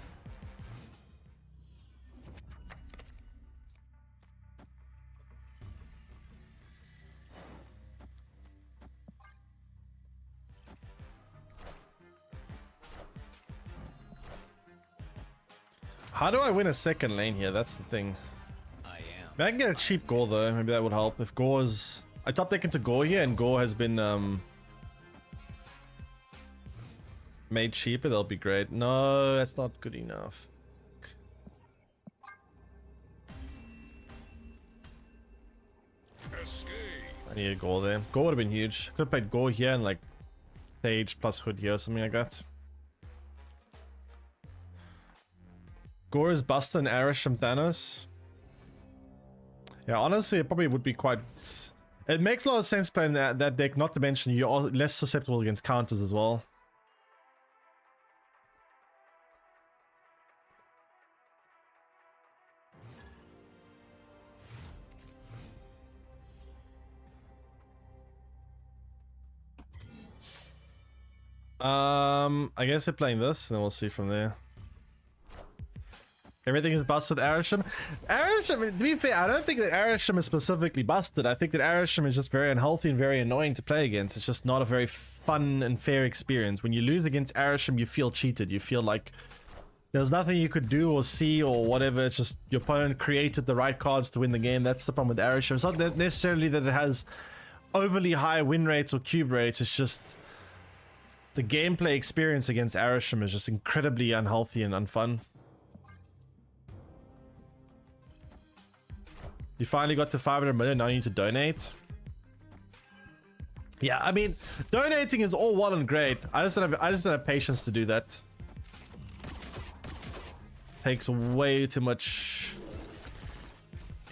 How do I win a second lane here? That's the thing. Maybe I can get a cheap Gore though. Maybe that would help. If Gore's... I top deck into Gore here and Gore has been made cheaper. That'll be great. No, that's not good enough. Escape. I need a Gore there. Gore would have been huge. Could have played Gore here and like Sage plus Hood here or something like that. Gore is Buster and Arish from Thanos. Yeah, honestly, it probably would be quite... It makes a lot of sense playing that deck, not to mention you're less susceptible against counters as well. I guess they're playing this, and then we'll see from there. Everything is busted with Arisham. Arisham, to be fair, I don't think that Arisham is specifically busted. I think that Arisham is just very unhealthy and very annoying to play against. It's just not a very fun and fair experience. When you lose against Arisham, you feel cheated. You feel like there's nothing you could do or see or whatever. It's just your opponent created the right cards to win the game. That's the problem with Arisham. It's not that necessarily that it has overly high win rates or cube rates. It's just the gameplay experience against Arisham is just incredibly unhealthy and unfun. You finally got to 500 million, now you need to donate. Yeah, I mean, donating is all well and great. I just don't have patience to do that. Takes way too much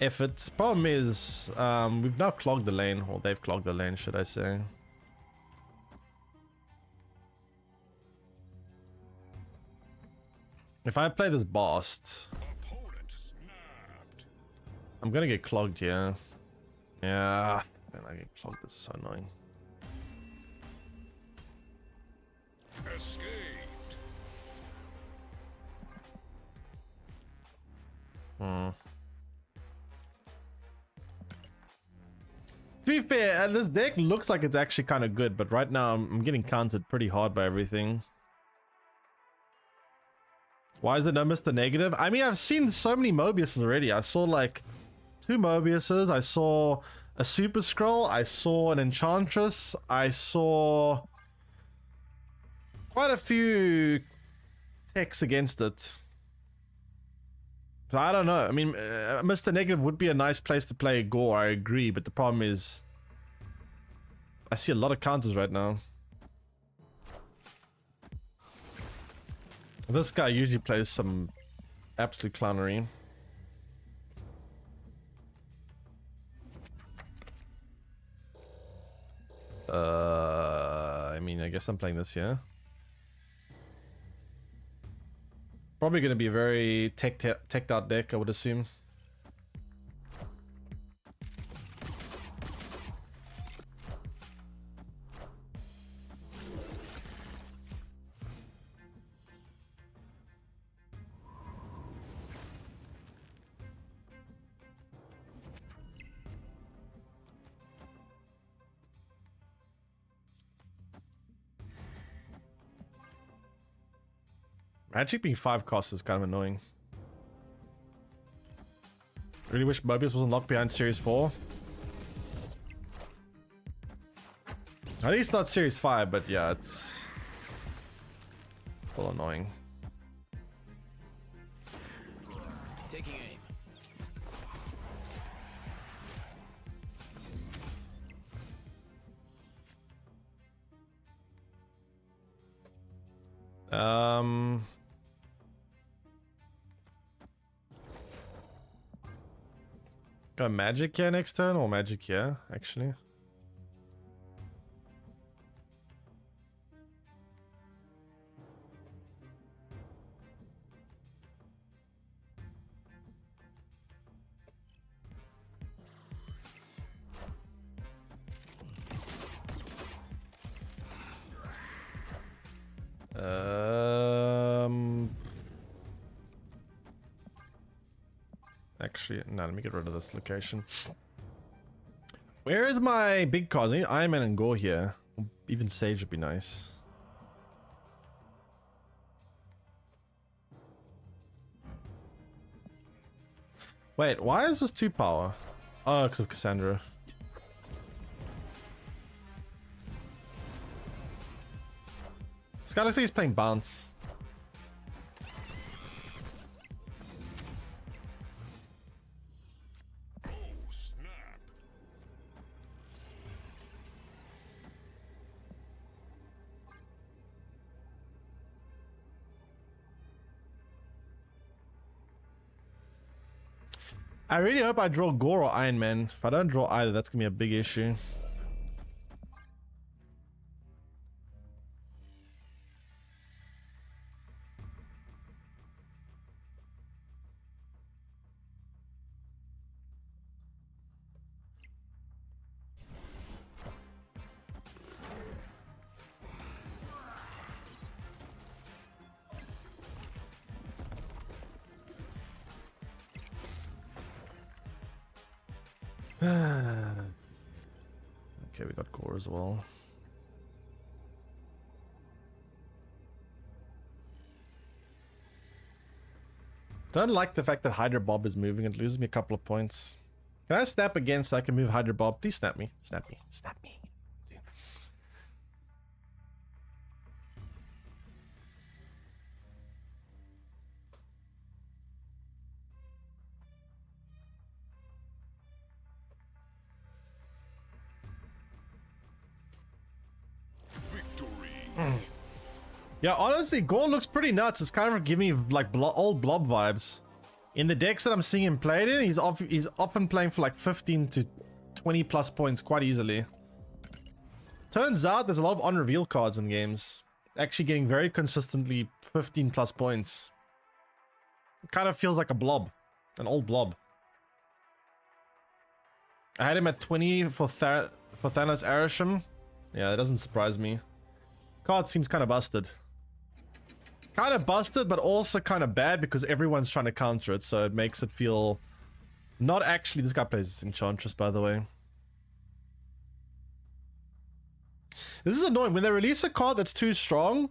effort. Problem is, we've now clogged the lane, or they've clogged the lane, should I say. If I play this boss, I'm gonna get clogged, yeah. Yeah, man, I get clogged. It's so annoying. Escaped. To be fair, this deck looks like it's actually kind of good, but right now I'm getting countered pretty hard by everything. Why is it no Mr. Negative? I mean, I've seen so many Mobiuses already. I saw like 2 Mobiuses, I saw a Super Scroll, I saw an Enchantress, I saw quite a few techs against it. So I don't know. I mean, Mr. Negative would be a nice place to play Gore, I agree, but the problem is I see a lot of counters right now. This guy usually plays some absolute clownery. I mean, I guess I'm playing this, yeah. Probably going to be a very teched out deck, I would assume. Magic being 5 costs is kind of annoying. Really wish Mobius wasn't locked behind Series 4. At least not Series 5, but yeah, it's a little annoying. Taking aim. Got magic here next turn, or magic here, actually. Actually, no, let me get rid of this location. Where is my big cards? I need Iron Man and Gore here. Even Sage would be nice. Wait, why is this 2 power? Oh, because of Cassandra. This guy looks like he's playing bounce. I really hope I draw Gore or Iron Man. If I don't draw either, that's gonna be a big issue. Okay, we got Gore as well. Don't like the fact that Hydra Bob is moving. It loses me a couple of points. Can I snap again so I can move Hydra Bob? Please snap me. Snap me. Snap me. Victory. Yeah, honestly, Gore looks pretty nuts. It's kind of giving me like old Blob vibes. In the decks that I'm seeing him played in, he's often playing for like 15 to 20 plus points quite easily. Turns out there's a lot of on-reveal cards in games. Actually getting very consistently 15 plus points. It kind of feels like a blob. An old blob. I had him at 20 for Thanos Arishem. Yeah, that doesn't surprise me. Card seems kind of busted. Kind of busted, but also kind of bad because everyone's trying to counter it, so it makes it feel... Not actually... This guy plays Enchantress, by the way. This is annoying. When they release a card that's too strong,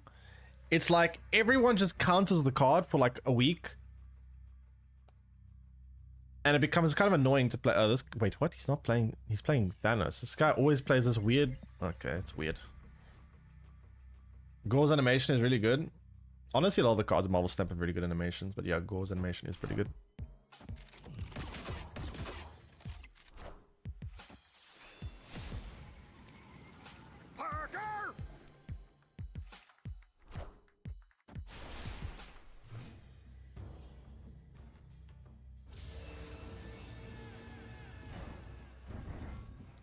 it's like everyone just counters the card for like a week. And it becomes kind of annoying to play... Oh, this... Wait, what? He's not playing... He's playing Thanos. This guy always plays this weird... Okay, it's weird. Gore's animation is really good. Honestly, a lot of the cards in Marvel Snap have really good animations, but yeah, Gore's animation is pretty good. Parker!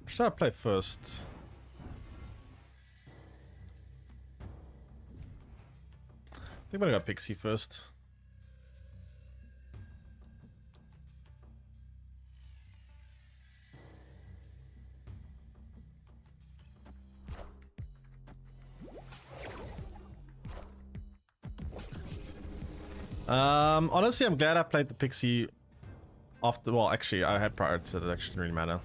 Should I play first? I think I'm gonna go Pixie first. Honestly, I'm glad I played the Pixie after. Well, actually, I had prior to it. It actually didn't really matter.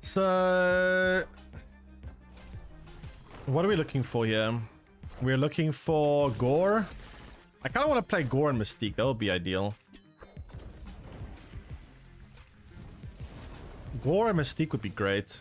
So, what are we looking for here? We're looking for Gore. I kind of want to play Gore and Mystique. That would be ideal. Gore and Mystique would be great.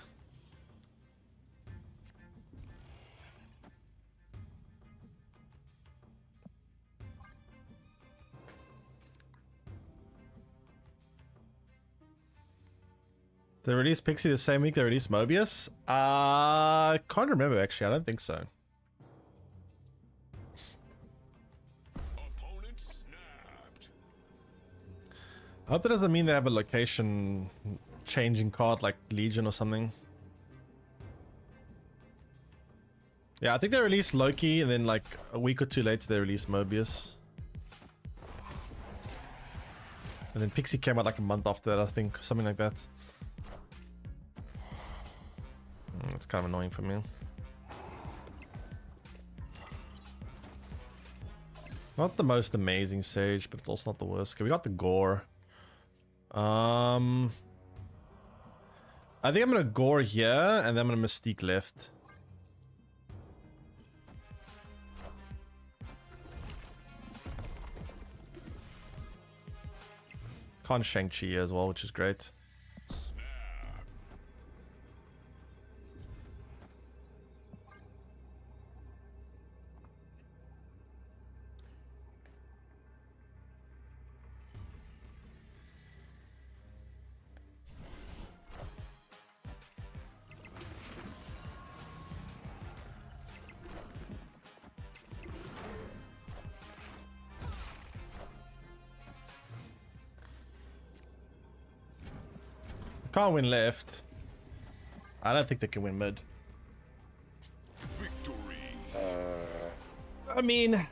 They released Pixie the same week they released Mobius? Can't remember actually. I don't think so. Opponent snapped. I hope that doesn't mean they have a location changing card like Legion or something. Yeah, I think they released Loki and then like a week or two later they released Mobius. And then Pixie came out like a month after that, I think. Something like that. It's kind of annoying for me. Not the most amazing Sage, but it's also not the worst. Okay, we got the Gore. I think I'm gonna Gore here, and then I'm gonna Mystique left. Can't Shang-Chi as well, which is great. Can't win left. I don't think they can win mid. Victory. I mean,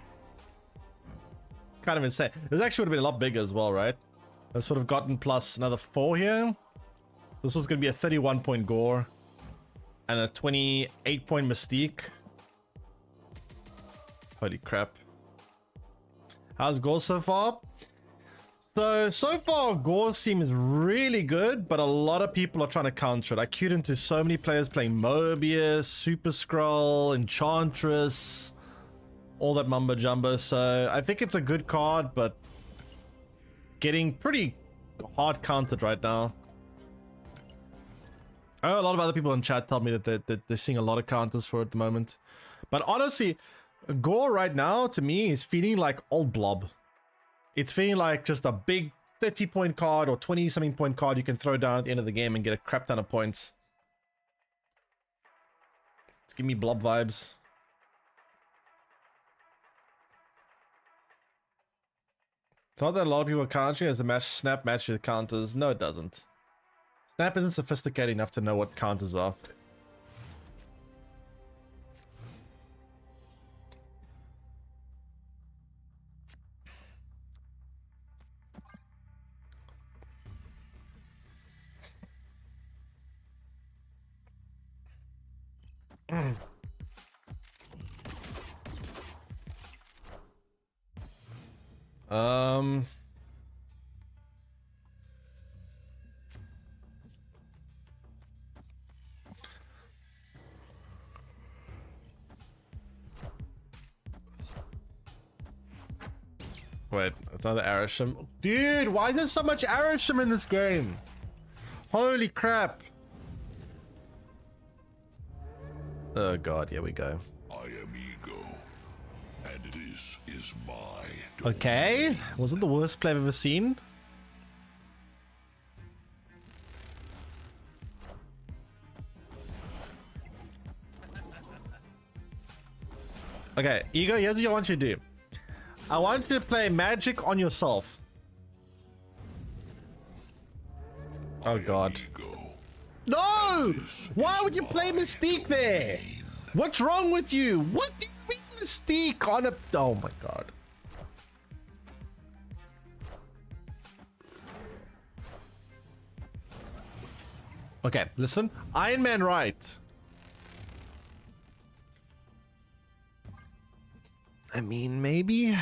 kind of insane. This actually would have been a lot bigger as well, right? This would have gotten plus another 4 here. This was going to be a 31 point gore and a 28 point mystique. Holy crap. How's gore so far? So far, Gore seems really good, but a lot of people are trying to counter it. I queued into so many players playing Mobius, Super Skrull, Enchantress, all that mumbo jumbo. So I think it's a good card, but getting pretty hard countered right now. I know a lot of other people in chat tell me that they're seeing a lot of counters for it at the moment. But honestly, Gore right now, to me, is feeling like old Blob. It's feeling like just a big 30 point card or 20 something point card you can throw down at the end of the game and get a crap ton of points. It's giving me Blob vibes. It's not that a lot of people are countering as the Snap matches counters. No, it doesn't. Snap isn't sophisticated enough to know what counters are. Um... Wait, it's another Arisham. Dude, why is there so much Arisham in this game? Holy crap. Oh god, here we go. I am Ego, and this is my Okay, wasn't the worst play I've ever seen. Okay, Ego, here's what I want you to do. I want you to play magic on yourself. Oh god. Ego. No! Why would you play Mystique there? What's wrong with you? What do you mean Mystique on a... Oh my god. Okay, listen. Iron Man right. I mean, maybe...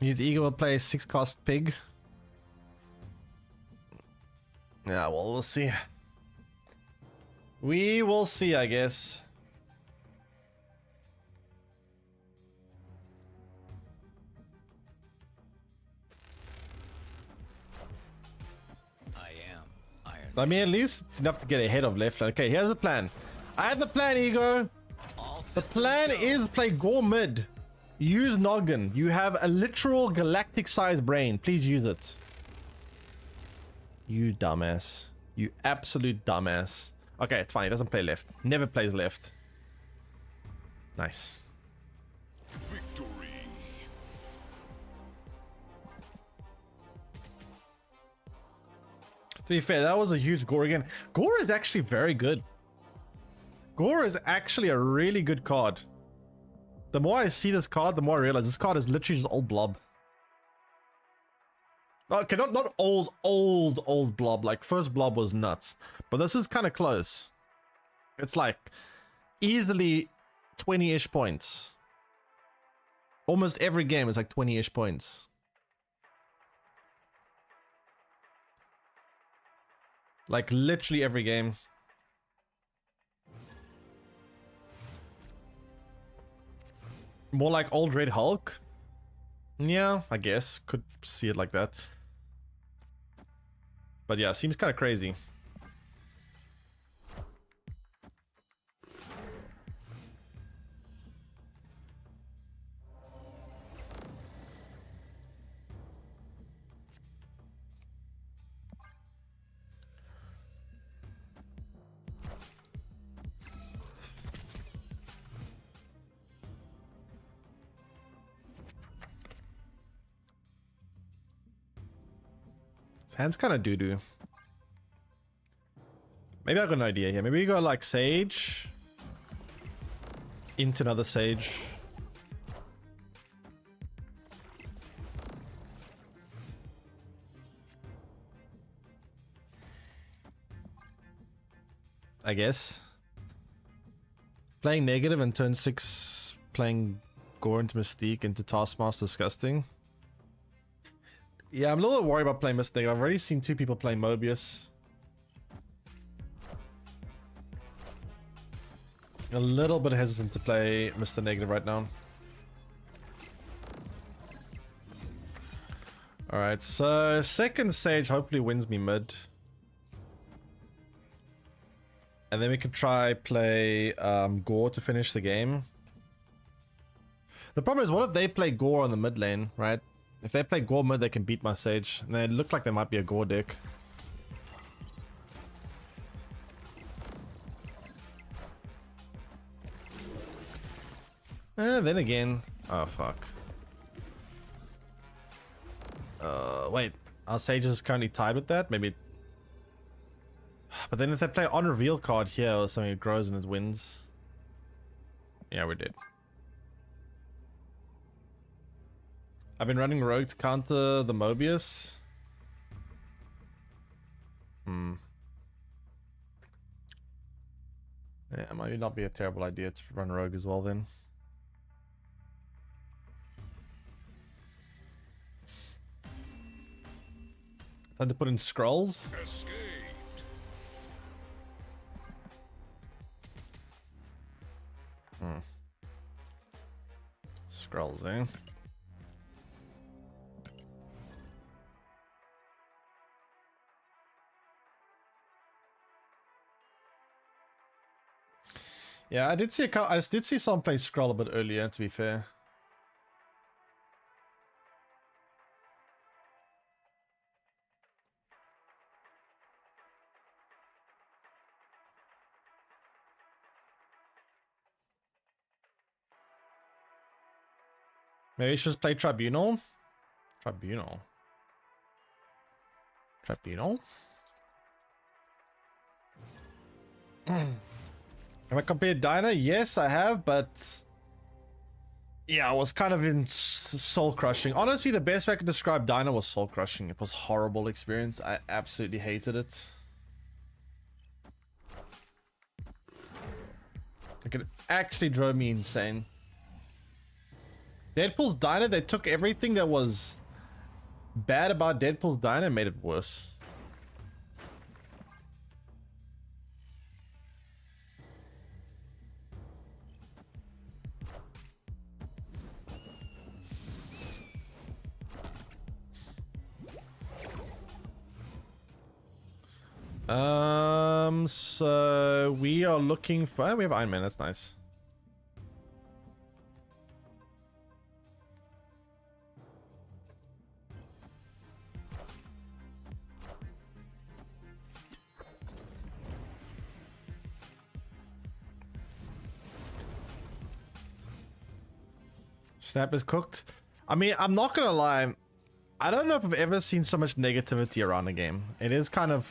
His ego will play 6 cost pig. Yeah, well, we'll see. We will see, I guess. I mean, at least it's enough to get ahead of left. Okay, here's the plan. I have the plan, Ego. The plan is play Gore mid. Use Noggin. You have a literal galactic-sized brain. Please use it. You dumbass. You absolute dumbass. Okay, it's fine. He doesn't play left. Never plays left. Nice. Victory. To be fair, that was a huge Gore again. Gore is actually very good. Gore is actually a really good card. The more I see this card, the more I realize this card is literally just old Blob. Okay, not old Blob. Like, first Blob was nuts. But this is kind of close. It's like easily 20-ish points. Almost every game is like 20-ish points. Like, literally every game. More like old Red Hulk? Yeah, I guess. Could see it like that. But yeah, seems kind of crazy. His hand's kind of doo-doo. Maybe I got an idea here. Maybe we go like Sage into another Sage. I guess. Playing negative and turn 6, playing Gore into Mystique into Taskmaster, disgusting. Yeah, I'm a little bit worried about playing Mystique. I've already seen 2 people play Mobius. A little bit hesitant to play Mr. Negative right now. Alright, so second Sage hopefully wins me mid. And then we could try play Gore to finish the game. The problem is, what if they play Gore on the mid lane, right? If they play Gore mid, they can beat my Sage. And they look like they might be a Gore deck. Then again... Oh, fuck. Wait. Our Sage is currently tied with that? Maybe... But then if they play on reveal card here or something, it grows and it wins. Yeah, we did. I've been running Rogue to counter the Mobius. Yeah, it might not be a terrible idea to run Rogue as well then. Time to put in scrolls. Escaped. Scrolls, eh? Yeah, I did see someone play Scroll a bit earlier, to be fair. Maybe we should just play Tribunal? Tribunal? Have I completed Dyna? Yes, I have, but... Yeah, I was kind of in soul crushing. Honestly, the best way I could describe Dyna was soul crushing. It was a horrible experience. I absolutely hated it. Like, it actually drove me insane. Deadpool's Dyna, they took everything that was bad about Deadpool's Dyna and made it worse. So we are looking for... we have Iron Man, that's nice. Snap is cooked. I mean, I'm not gonna lie. I don't know if I've ever seen so much negativity around a game. It is kind of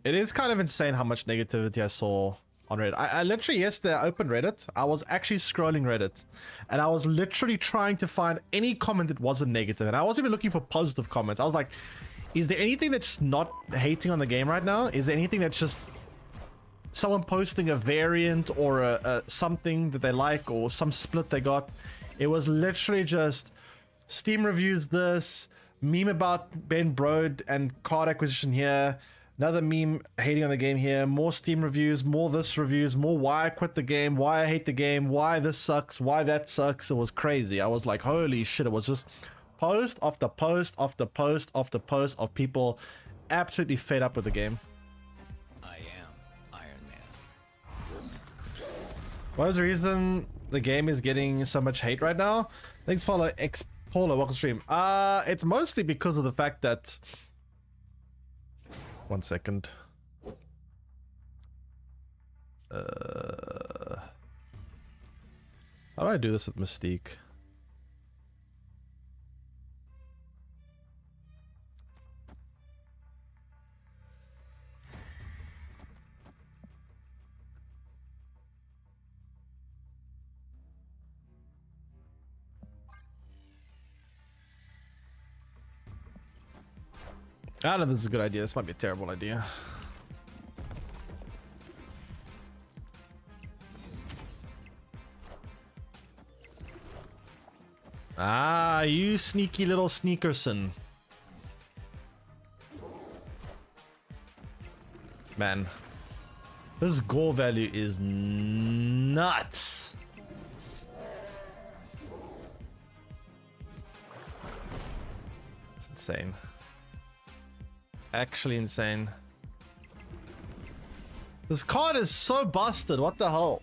insane how much negativity I saw on Reddit. I literally, yesterday, I opened Reddit. I was actually scrolling Reddit. And I was literally trying to find any comment that wasn't negative. And I wasn't even looking for positive comments. I was like, is there anything that's not hating on the game right now? Is there anything that's just someone posting a variant or a something that they like or some split they got? It was literally just Steam reviews this, meme about Ben Brode and card acquisition here, another meme hating on the game here, more Steam reviews, more this reviews, more why I quit the game, why I hate the game, why this sucks, why that sucks. It was crazy. I was like, holy shit. It was just post after post after post after post of people absolutely fed up with the game. I am Iron Man. What is the reason the game is getting so much hate right now? Thanks for X Paula, welcome to stream. It's mostly because of the fact that... 1 second. How do I do this with Mystique? I don't know if this is a good idea. This might be a terrible idea. Ah, you sneaky little sneakerson. Man, this gore value is nuts. It's insane. Actually insane. This card is so busted. What the hell?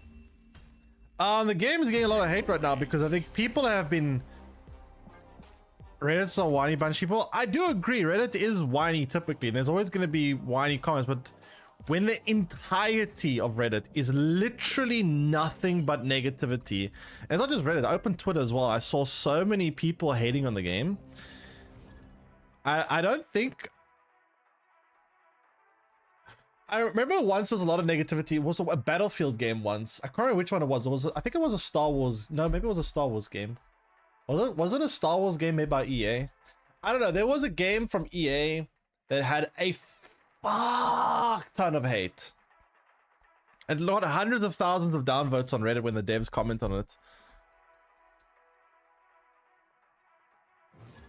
The game is getting a lot of hate right now because I think people have been... Reddit's a whiny bunch of people. I do agree, Reddit is whiny typically. There's always going to be whiny comments, but when the entirety of Reddit is literally nothing but negativity, and not just Reddit, I opened Twitter as well. I saw so many people hating on the game. I don't think... I remember once there was a lot of negativity. It was a Battlefield game once. I can't remember which one it was. I think it was a Star Wars. No, maybe it was a Star Wars game. Was it a Star Wars game made by EA? I don't know. There was a game from EA that had a fuck ton of hate. And got hundreds of thousands of downvotes on Reddit when the devs comment on it.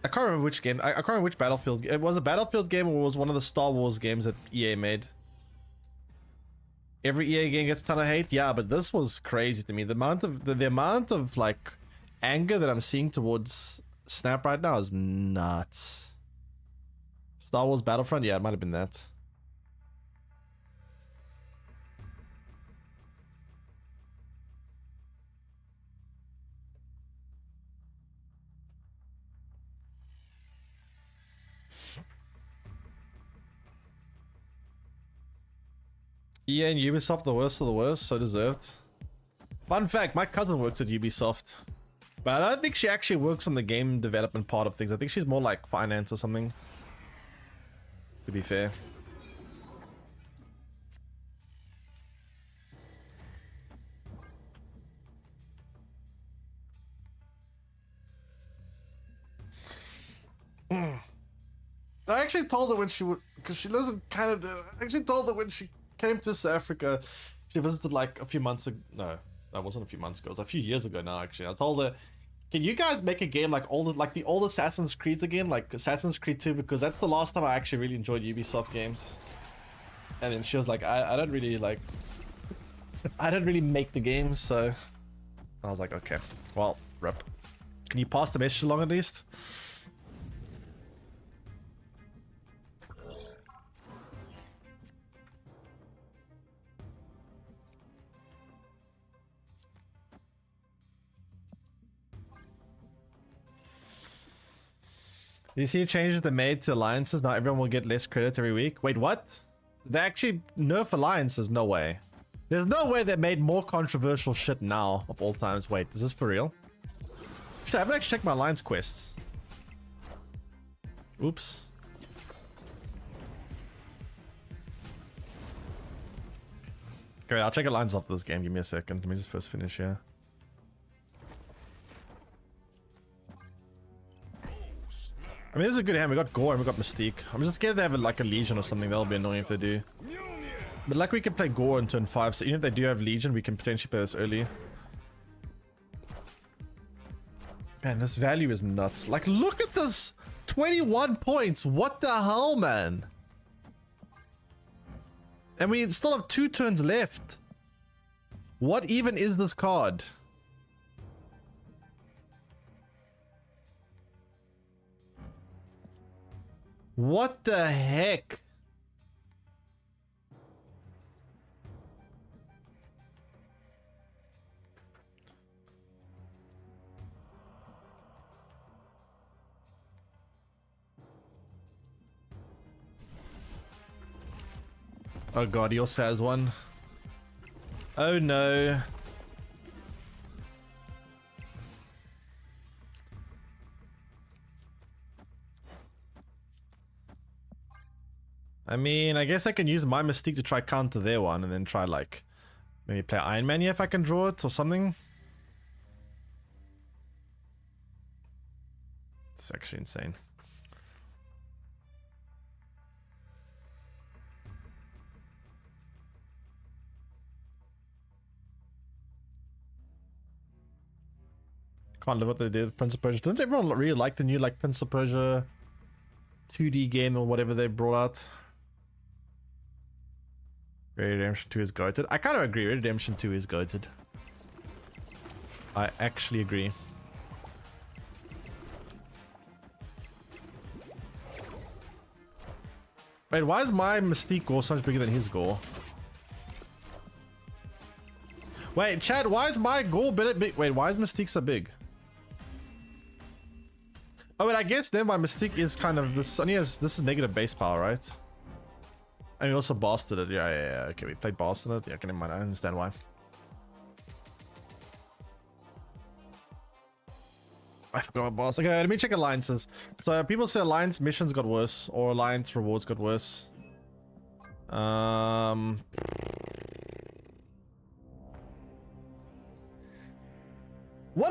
I can't remember which game. I can't remember which Battlefield. It was a Battlefield game or was one of the Star Wars games that EA made. Every EA game gets a ton of hate. Yeah, but this was crazy to me. The amount of like anger that I'm seeing towards Snap right now is nuts. Star Wars Battlefront? Yeah, it might have been that. EA and Ubisoft, the worst of the worst, so deserved. Fun fact, my cousin works at Ubisoft. But I don't think she actually works on the game development part of things. I think she's more like finance or something. To be fair. I actually told her when she would, because she lives in Canada. I actually told her when she came to South Africa, she visited like a few months ago. No, that wasn't a few months ago. It was a few years ago now. Actually, I told her, "Can you guys make a game like the old Assassin's Creeds again, like Assassin's Creed 2? Because that's the last time I actually really enjoyed Ubisoft games." And then she was like, "I don't really like, I don't really make the games." So I was like, "Okay, well, rip. Can you pass the message along at least?" You see changes they made to alliances? Now everyone will get less credit every week. Wait, what? They actually nerf alliances? No way. There's no way they made more controversial shit now of all times. Wait, is this for real? Actually, I haven't actually checked my alliance quests. Oops. Okay, I'll check alliance after this game. Give me a second. Let me just first finish here. I mean, this is a good hand. We got Gore and we got Mystique. I'm just scared they have like a Legion or something. That'll be annoying if they do. But like we can play Gore in turn 5, so even if they do have Legion, we can potentially play this early. Man, this value is nuts. Like, look at this! 21 points! What the hell, man? And we still have 2 turns left. What even is this card? What the heck? Oh god, he also has one. Oh no. I mean, I guess I can use my Mystique to try counter their one and then try like maybe play Iron Man if I can draw it or something. It's actually insane. Can't live what they did with Prince of Persia. Didn't everyone really like the new like Prince of Persia 2D game or whatever they brought out? Red Dead Redemption 2 is goated. I kind of agree. Red Dead Redemption 2 is goated. I actually agree. Wait, why is my Mystique gore so much bigger than his gore? Wait, Chad, why is my gore big? Wait, why is Mystique so big? Oh, wait, I guess then my Mystique is kind of this. Only has this is negative base power, right? And we also bastard it. Yeah. Okay, we played bastard it. Yeah, okay, never mind. I understand why. I forgot my boss. Okay, let me check alliances. So people say alliance missions got worse, or alliance rewards got worse. What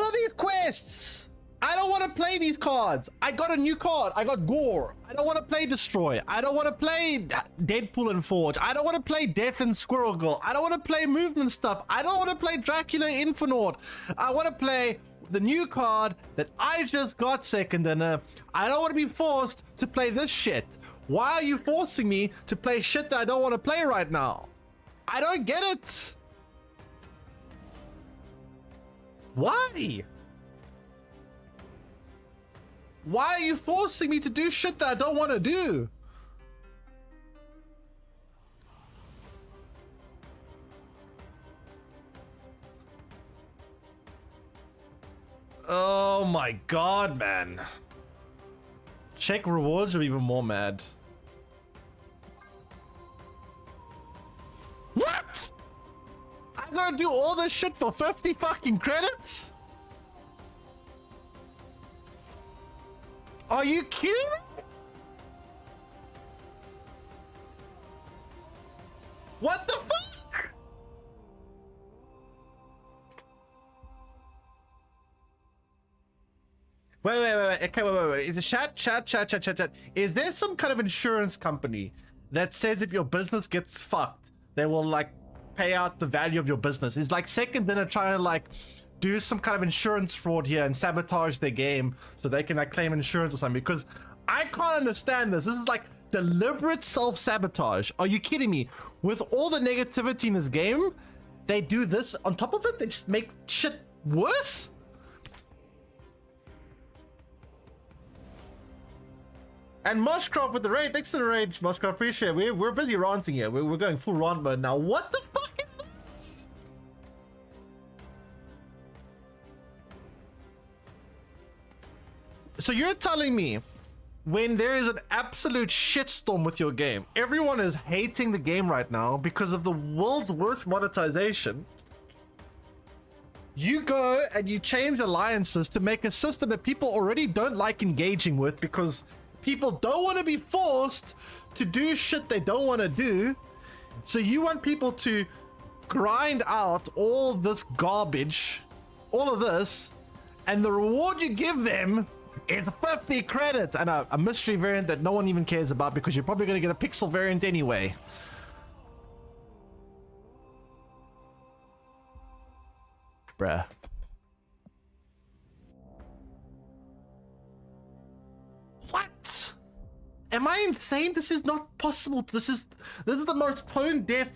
are these quests? I don't want to play these cards. I got a new card. I got Gore. I don't want to play Destroy. I don't want to play Deadpool and Forge. I don't want to play Death and Squirrel Girl. I don't want to play movement stuff. I don't want to play Dracula Infernaut. I want to play the new card that I just got second dinner. I don't want to be forced to play this shit. Why are you forcing me to play shit that I don't want to play right now? I don't get it. Why? Why are you forcing me to do shit that I don't want to do? Oh my god, man. Check rewards are even more mad. What? I'm gonna do all this shit for 50 fucking credits? Are you kidding me? What the fuck? Wait. Okay, wait. Chat. Is there some kind of insurance company that says if your business gets fucked, they will like pay out the value of your business? Is like Second Dinner trying to like do some kind of insurance fraud here and sabotage their game so they can like claim insurance or something? Because I can't understand this. This is like deliberate self-sabotage. Are you kidding me? With all the negativity in this game, they do this on top of it? They just make shit worse? And Mushcraft with the raid. Thanks to the raid, Mushcraft. Appreciate it. We're busy ranting here. We're going full rant mode now. What the fuck is this? So you're telling me when there is an absolute shitstorm with your game, everyone is hating the game right now because of the world's worst monetization, you go and you change alliances to make a system that people already don't like engaging with because people don't want to be forced to do shit they don't want to do. So you want people to grind out all this garbage, all of this, and the reward you give them is 50 credits and a mystery variant that no one even cares about because you're probably going to get a pixel variant anyway. Bruh. What? Am I insane? This is not possible. This is the most tone deaf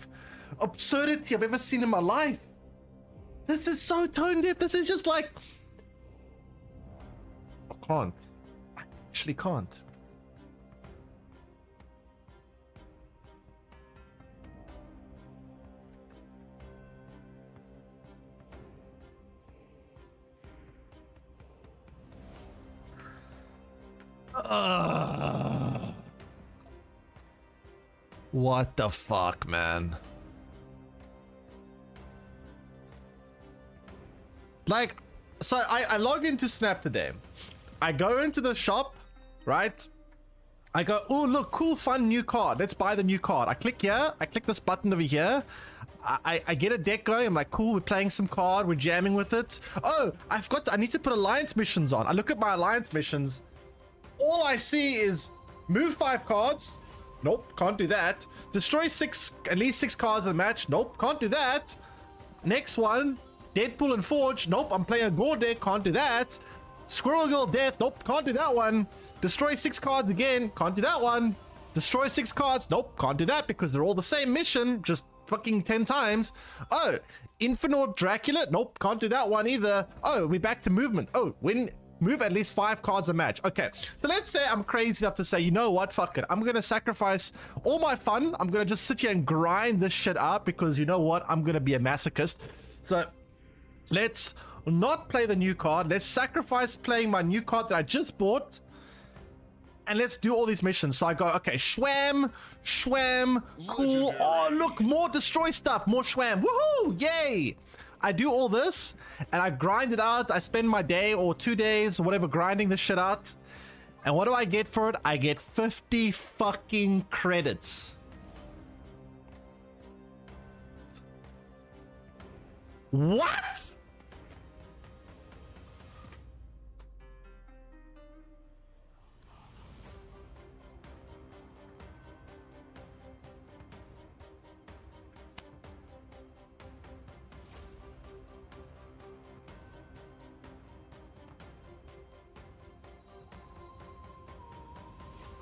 absurdity I've ever seen in my life. This is so tone deaf. This is just like, I can't. I actually can't. What the fuck, man? Like, so I log into Snap today. I go into the shop, right? I go, oh look, cool, fun new card. Let's buy the new card. I click here. I click this button over here. I get a deck going. I'm like, cool, we're playing some card. We're jamming with it. Oh, I forgot. I need to put alliance missions on. I look at my alliance missions. All I see is move 5 cards. Nope, can't do that. Destroy at least 6 cards in a match. Nope, can't do that. Next one, Deadpool and Forge. Nope, I'm playing a Gore deck. Can't do that. Squirrel Girl Death. Nope, can't do that one. Destroy 6 cards again. Can't do that one. Destroy 6 cards. Nope, can't do that because they're all the same mission. Just fucking 10 times. Oh, Infinite Dracula. Nope, can't do that one either. Oh, we're back to movement. Oh, move at least 5 cards a match. Okay, so let's say I'm crazy enough to say, you know what, fuck it. I'm gonna sacrifice all my fun. I'm gonna just sit here and grind this shit out because you know what? I'm gonna be a masochist. So let's not play the new card. Let's sacrifice playing my new card that I just bought. And let's do all these missions. So I go, okay, Schwam, cool. Oh, look, more destroy stuff, more Schwam. Woohoo, yay. I do all this, and I grind it out. I spend my day or 2 days or whatever grinding this shit out. And what do I get for it? I get 50 fucking credits. What?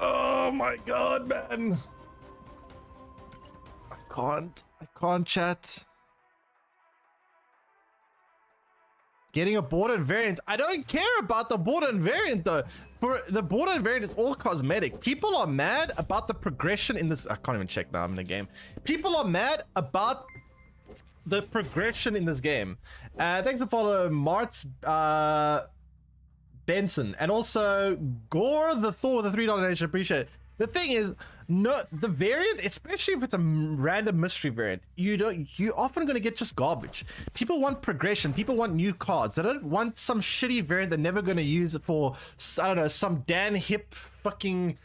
Oh my god, man. I can't chat. Getting a border variant. I don't care about the border variant though. For the border variant, it's all cosmetic. People are mad about the progression in this. I can't even check now. I'm in the game. People are mad about the progression in this game. Thanks for following Mart's Benson, and also Gore the Thor with the $3 donation. Appreciate it. The thing is, no, the variant, especially if it's a random mystery variant, you're often going to get just garbage. People want progression. People want new cards. They don't want some shitty variant they're never going to use it for. I don't know, some Dan Hip fucking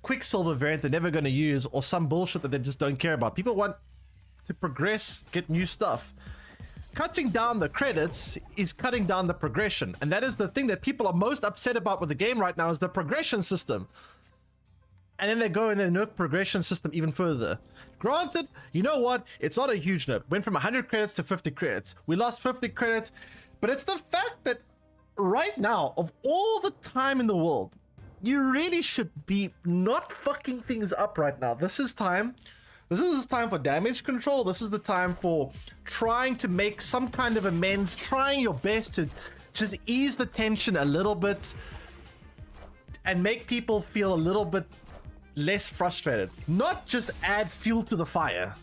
Quicksilver variant they're never going to use, or some bullshit that they just don't care about. People want to progress, get new stuff. Cutting down the credits is cutting down the progression, and that is the thing that people are most upset about with the game right now, is the progression system. And then they go and they nerf progression system even further. Granted, you know what? It's not a huge nerf. Went from 100 credits to 50 credits. We lost 50 credits, but it's the fact that right now, of all the time in the world, you really should be not fucking things up right now. This is time. This is time for damage control. This is the time for trying to make some kind of amends, trying your best to just ease the tension a little bit and make people feel a little bit less frustrated. Not just add fuel to the fire.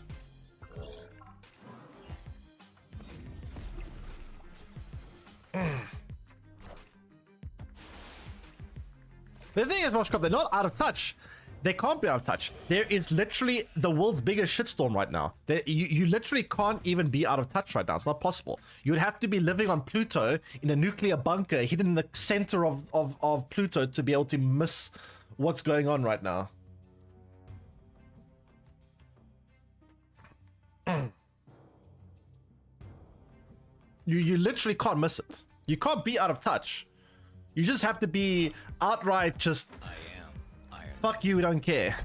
The thing is, Moshkov, they're not out of touch. They can't be out of touch. There is literally the world's biggest shitstorm right now. You literally can't even be out of touch right now. It's not possible. You would have to be living on Pluto in a nuclear bunker hidden in the center of Pluto to be able to miss what's going on right now. You literally can't miss it. You can't be out of touch. You just have to be outright just fuck you, we don't care.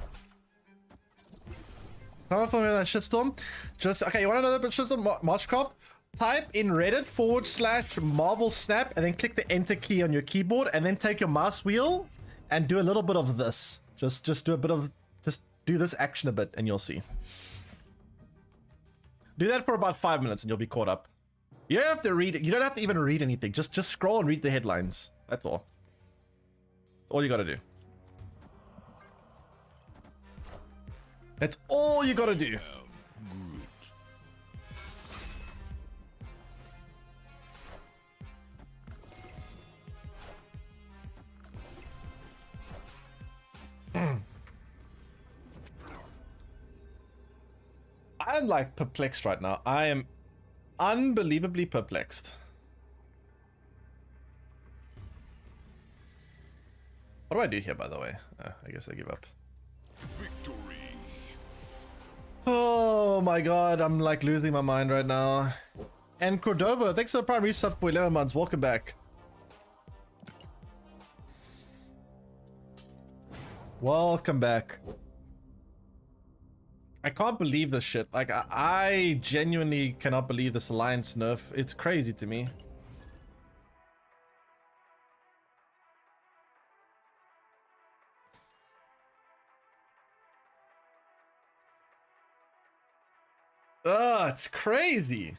Someone for that shitstorm. Just okay, you wanna know about shitstorm? Moshkov? Type in Reddit / Marvel Snap and then click the enter key on your keyboard and then take your mouse wheel and do a little bit of this. Just do a bit of do this action a bit and you'll see. Do that for about 5 minutes and you'll be caught up. You don't have to read it. You don't have to even read anything. Just scroll and read the headlines. That's all. All you gotta do. That's all you gotta do. I'm like perplexed right now. I am unbelievably perplexed. What do I do here, by the way? I guess I give up. Victory. Oh my god, I'm like losing my mind right now. And Cordova, thanks for the prime resub for 11 months. Welcome back. Welcome back. I can't believe this shit. Like, I genuinely cannot believe this alliance nerf. It's crazy to me. Ugh, it's crazy.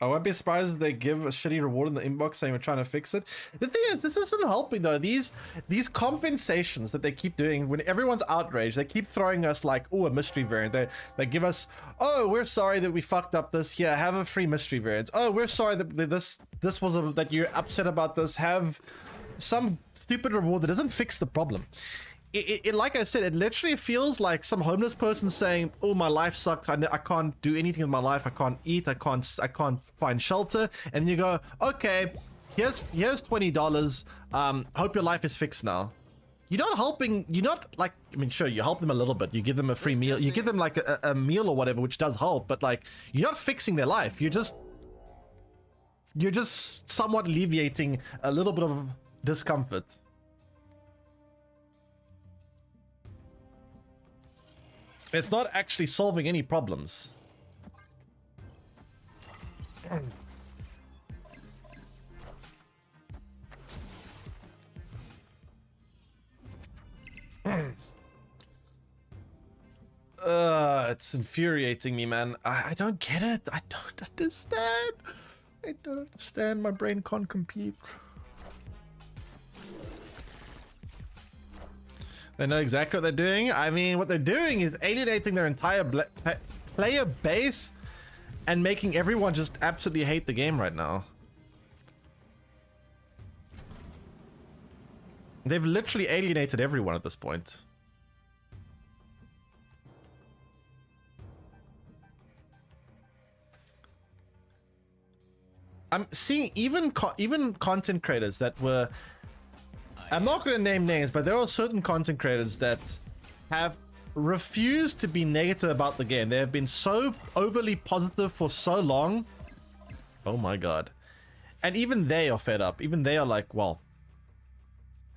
I won't be surprised if they give a shitty reward in the inbox saying we're trying to fix it. The thing is, this isn't helping though. These compensations that they keep doing when everyone's outraged, they keep throwing us like, oh, a mystery variant. They give us, oh, we're sorry that we fucked up this. Yeah, have a free mystery variant. Oh, we're sorry that this was that you're upset about this. Have some stupid reward that doesn't fix the problem. It like I said, it literally feels like some homeless person saying, oh, my life sucks, I can't do anything with my life, I can't eat, I can't find shelter. And then you go, okay, here's $20, hope your life is fixed now. You're not helping. You're not like, I mean, sure, you help them a little bit, you give them a free meal, you give them like a meal or whatever, which does help, but like, you're not fixing their life. You're just somewhat alleviating a little bit of discomfort. It's not actually solving any problems. It's infuriating me, man. I don't get it. I don't understand. I don't understand. My brain can't compute. They know exactly what they're doing. I mean, what they're doing is alienating their entire player base and making everyone just absolutely hate the game right now. They've literally alienated everyone at this point. I'm seeing even content creators that were, I'm not going to name names, but there are certain content creators that have refused to be negative about the game. They have been so overly positive for so long. Oh my god. And even they are fed up. Even they are like, well,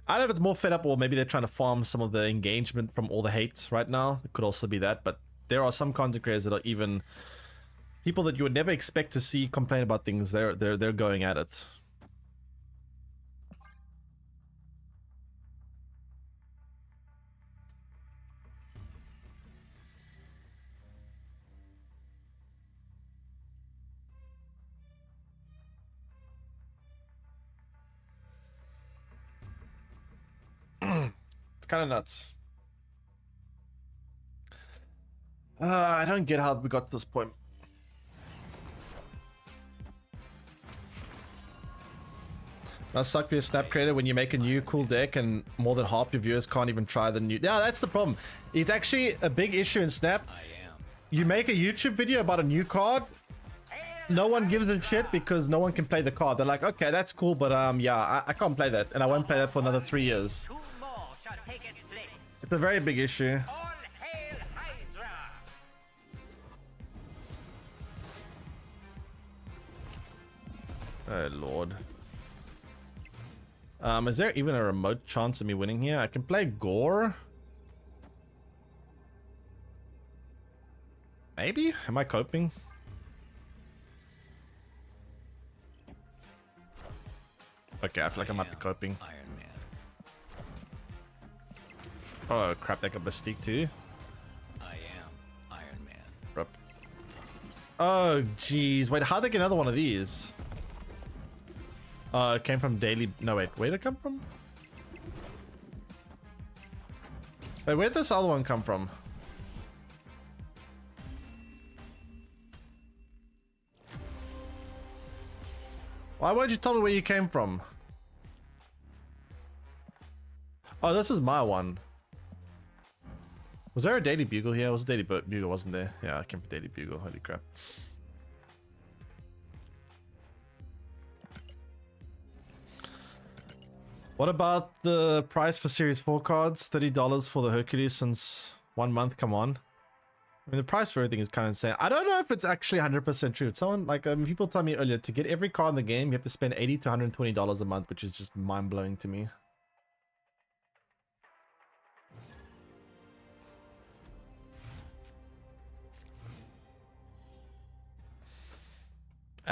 I don't know if it's more fed up or maybe they're trying to farm some of the engagement from all the hate right now. It could also be that, but there are some content creators that are even people that you would never expect to see complain about things. They're going at it. It's kind of nuts. I don't get how we got to this point. That suck to be a snap creator when you make a new cool deck and more than half your viewers can't even try the new. Yeah, that's the problem. It's actually a big issue in Snap. You make a YouTube video about a new card, no one gives a shit because no one can play the card. They're like, okay, that's cool, but yeah, I can't play that, and I won't play that for another 3 years. It's a very big issue. Oh lord. Is there even a remote chance of me winning here? I can play Gore. Maybe? Am I coping? Okay, I feel like I might be coping. Oh crap, they got Mystique too. I am Iron Man. Rup. Oh jeez, wait, how'd they get another one of these? It came from daily. No, wait, where'd it come from? Wait, where'd this other one come from? Why won't you tell me where you came from? Oh, this is my one. Was there a Daily Bugle here? Was a Daily Bugle, wasn't there? Yeah, I came from Daily Bugle. Holy crap. What about the price for Series 4 cards? $30 for the Hercules since 1 month. Come on. I mean, the price for everything is kind of insane. I don't know if it's actually 100% true. Someone like people told me earlier to get every card in the game, you have to spend $80 to $120 a month, which is just mind blowing to me.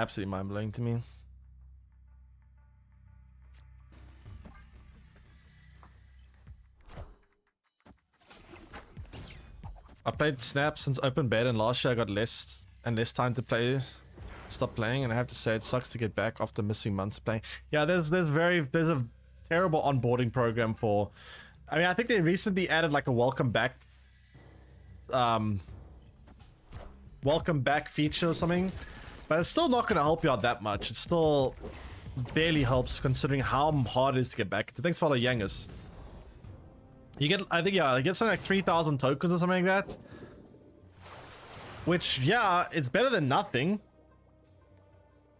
Absolutely mind-blowing to me. I played Snap since open beta, and last year I got less and less time to play. Stop playing, and I have to say it sucks to get back after missing months playing. Yeah, there's a terrible onboarding program for. I mean, I think they recently added like a welcome back feature or something, but it's still not going to help you out that much. It still barely helps considering how hard it is to get back. So thanks for the Yangus. You get, I think, yeah, you get something like 3,000 tokens or something like that. Which, yeah, it's better than nothing.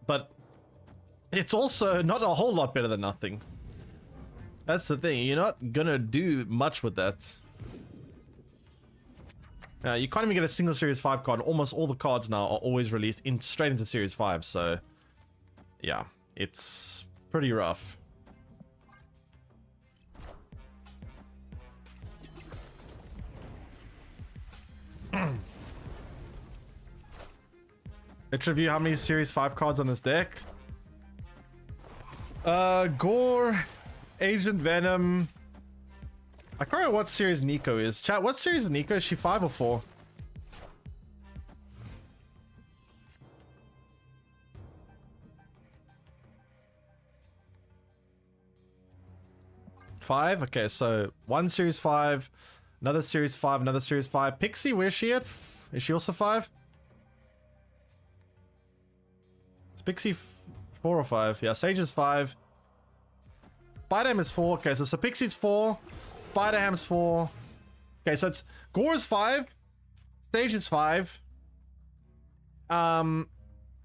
But it's also not a whole lot better than nothing. That's the thing. You're not gonna do much with that. You can't even get a single Series 5 card. Almost all the cards now are always released straight into Series 5. So, yeah, it's pretty rough. Let's review how many Series 5 cards on this deck. Gore, Agent Venom. I can't remember what series Nico is. Chat, what series is Nico? Is she 5 or 4? Five? Okay, so one Series 5, another Series 5, another Series 5. Pixie, where's she at? Is she also 5? Is Pixie 4 or 5? Yeah, Sage is 5. Spider-Ham is 4. Okay, so Pixie's 4. Spider-Ham's 4. Okay, so it's Gore's 5. Sage is 5.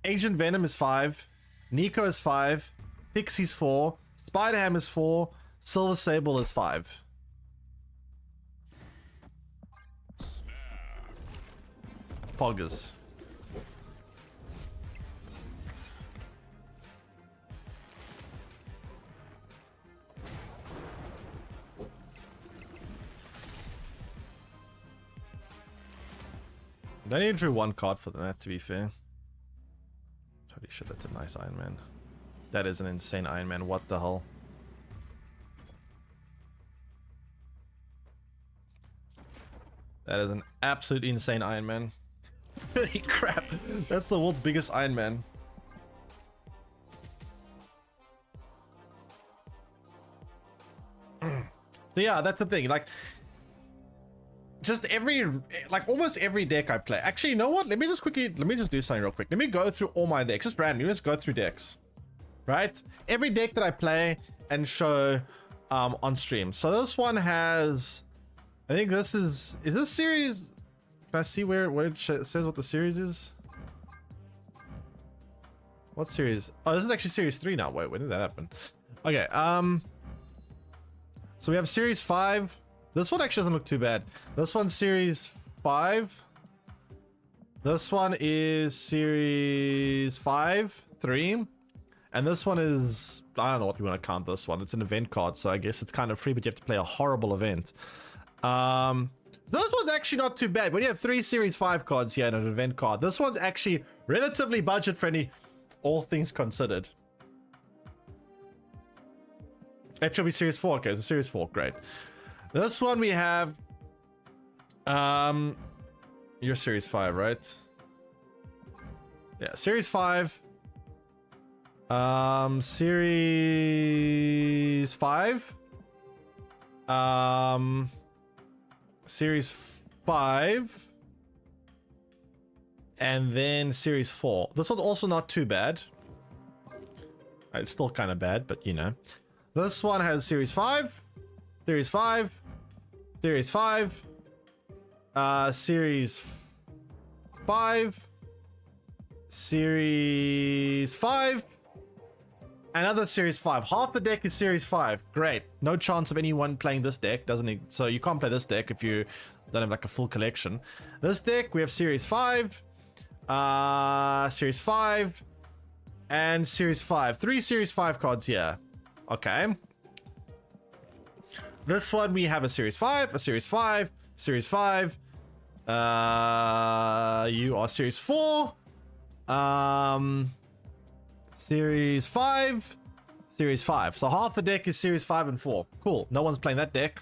Agent Venom is 5. Nico is 5. Pixie's 4. Spider-Ham is 4. Silver Sable is 5. Poggers. They only drew one card for that, to be fair. Holy shit, that's a nice Iron Man. That is an insane Iron Man, what the hell? That is an absolutely insane Iron Man. Holy crap, that's the world's biggest Iron Man. So yeah, that's the thing, like... Just almost every deck I play. Actually, you know what? Let me just do something real quick. Let me go through all my decks. Just randomly, let's go through decks. Right? Every deck that I play and show on stream. So this one has... I think this is this series... Can I see where it says what the series is? What series? Oh, this is actually series 3 now. Wait, when did that happen? Okay, so we have series 5. This one actually doesn't look too bad. This one's series 5. This one is series 5, 3. And this one is... I don't know what you want to count this one. It's an event card, so I guess it's kind of free, but you have to play a horrible event. This one's actually not too bad. When you have 3 series 5 cards here and an event card, this one's actually relatively budget friendly, all things considered. It should be series 4. Okay, it's a series 4. Great. This one we have... You're series 5, right? Yeah, series 5. Series 5. Series 5. And then series 4. This one's also not too bad. It's still kind of bad, but you know. This one has series 5. Series 5. Series 5. Series 5. Series 5. Another series 5. Half the deck is series 5. Great. No chance of anyone playing this deck. So you can't play this deck if you don't have like a full collection. This deck, we have series 5. Series 5. And series 5. 3 series 5 cards here. Okay. This one, we have a series 5, a series 5, series 5. You are series 4. Series 5. Series 5. So half the deck is Series 5 and 4. Cool. No one's playing that deck.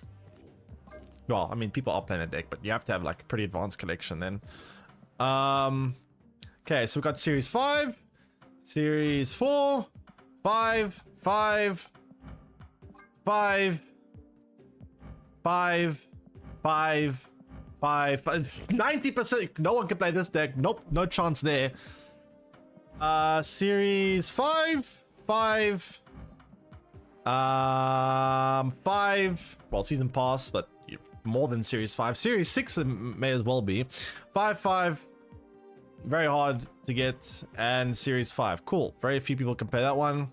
Well, I mean, people are playing that deck, but you have to have like a pretty advanced collection then. Okay, so we've got Series 5, Series 4, 5, 5, 5, 5, 5, 5, 90%. No one can play this deck. Nope, no chance there. Series 5, 5, 5. Well, season pass, but more than Series 5. Series 6 may as well be. 5, 5. Very hard to get. And Series 5. Cool. Very few people can play that one.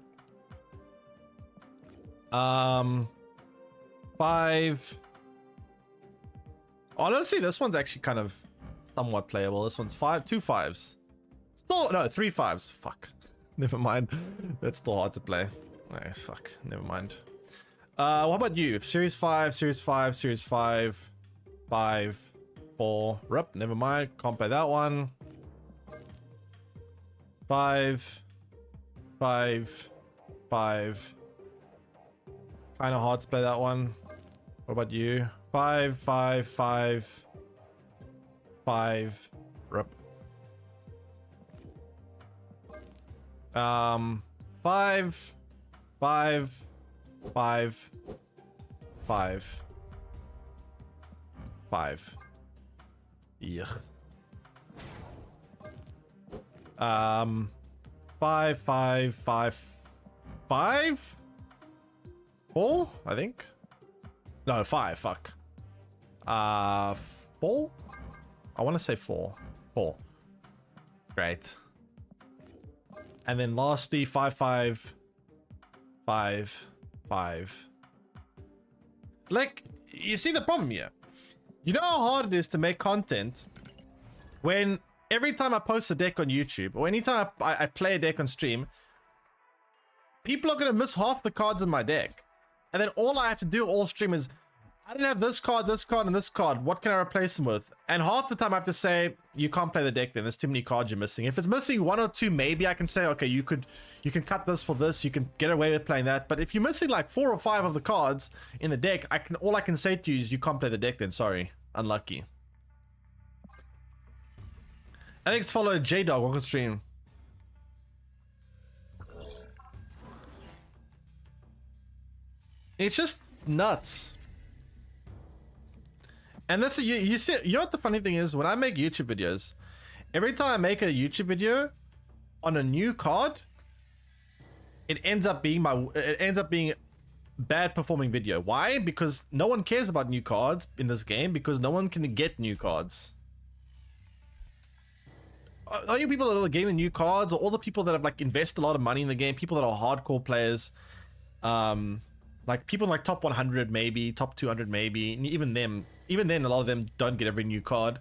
5. Honestly, this one's actually kind of somewhat playable. This one's 5. 2 5s. Still, no, 3 5s. Fuck. Never mind. That's still hard to play. Nice. Fuck. Never mind. What about you? Series 5, Series 5, Series 5, 5, 4. Rip, never mind. Can't play that one. 5, 5, 5. Kind of hard to play that one. What about you? 5, 5, 5, 5. Rip. 5, 5, 5, 5, 5. Yeah. 5, 5, 5, 5, 4, I think. No, 5. Fuck. 4. I want to say 4. 4. Great. And then lastly, 5, 5, 5, 5. Like, you see the problem here. You know how hard it is to make content when every time I post a deck on YouTube or anytime I play a deck on stream, people are going to miss half the cards in my deck. And then all I have to do all stream is, I don't have this card, and this card. What can I replace them with? And half the time I have to say, you can't play the deck then. There's too many cards you're missing. If it's missing 1 or 2, maybe I can say, okay, you can cut this for this. You can get away with playing that. But if you're missing like 4 or 5 of the cards in the deck, all I can say to you is you can't play the deck then. Sorry. Unlucky. Thanks to follow J-Dog. Welcome to stream. It's just nuts. And that's you see, you know what the funny thing is? When I make YouTube videos, every time I make a YouTube video on a new card, it ends up being bad performing video. Why? Because no one cares about new cards in this game, because no one can get new cards. Only people that are getting the new cards, or all the people that have like invested a lot of money in the game, people that are hardcore players, like people like top 100 maybe, top 200 maybe, and even then a lot of them don't get every new card.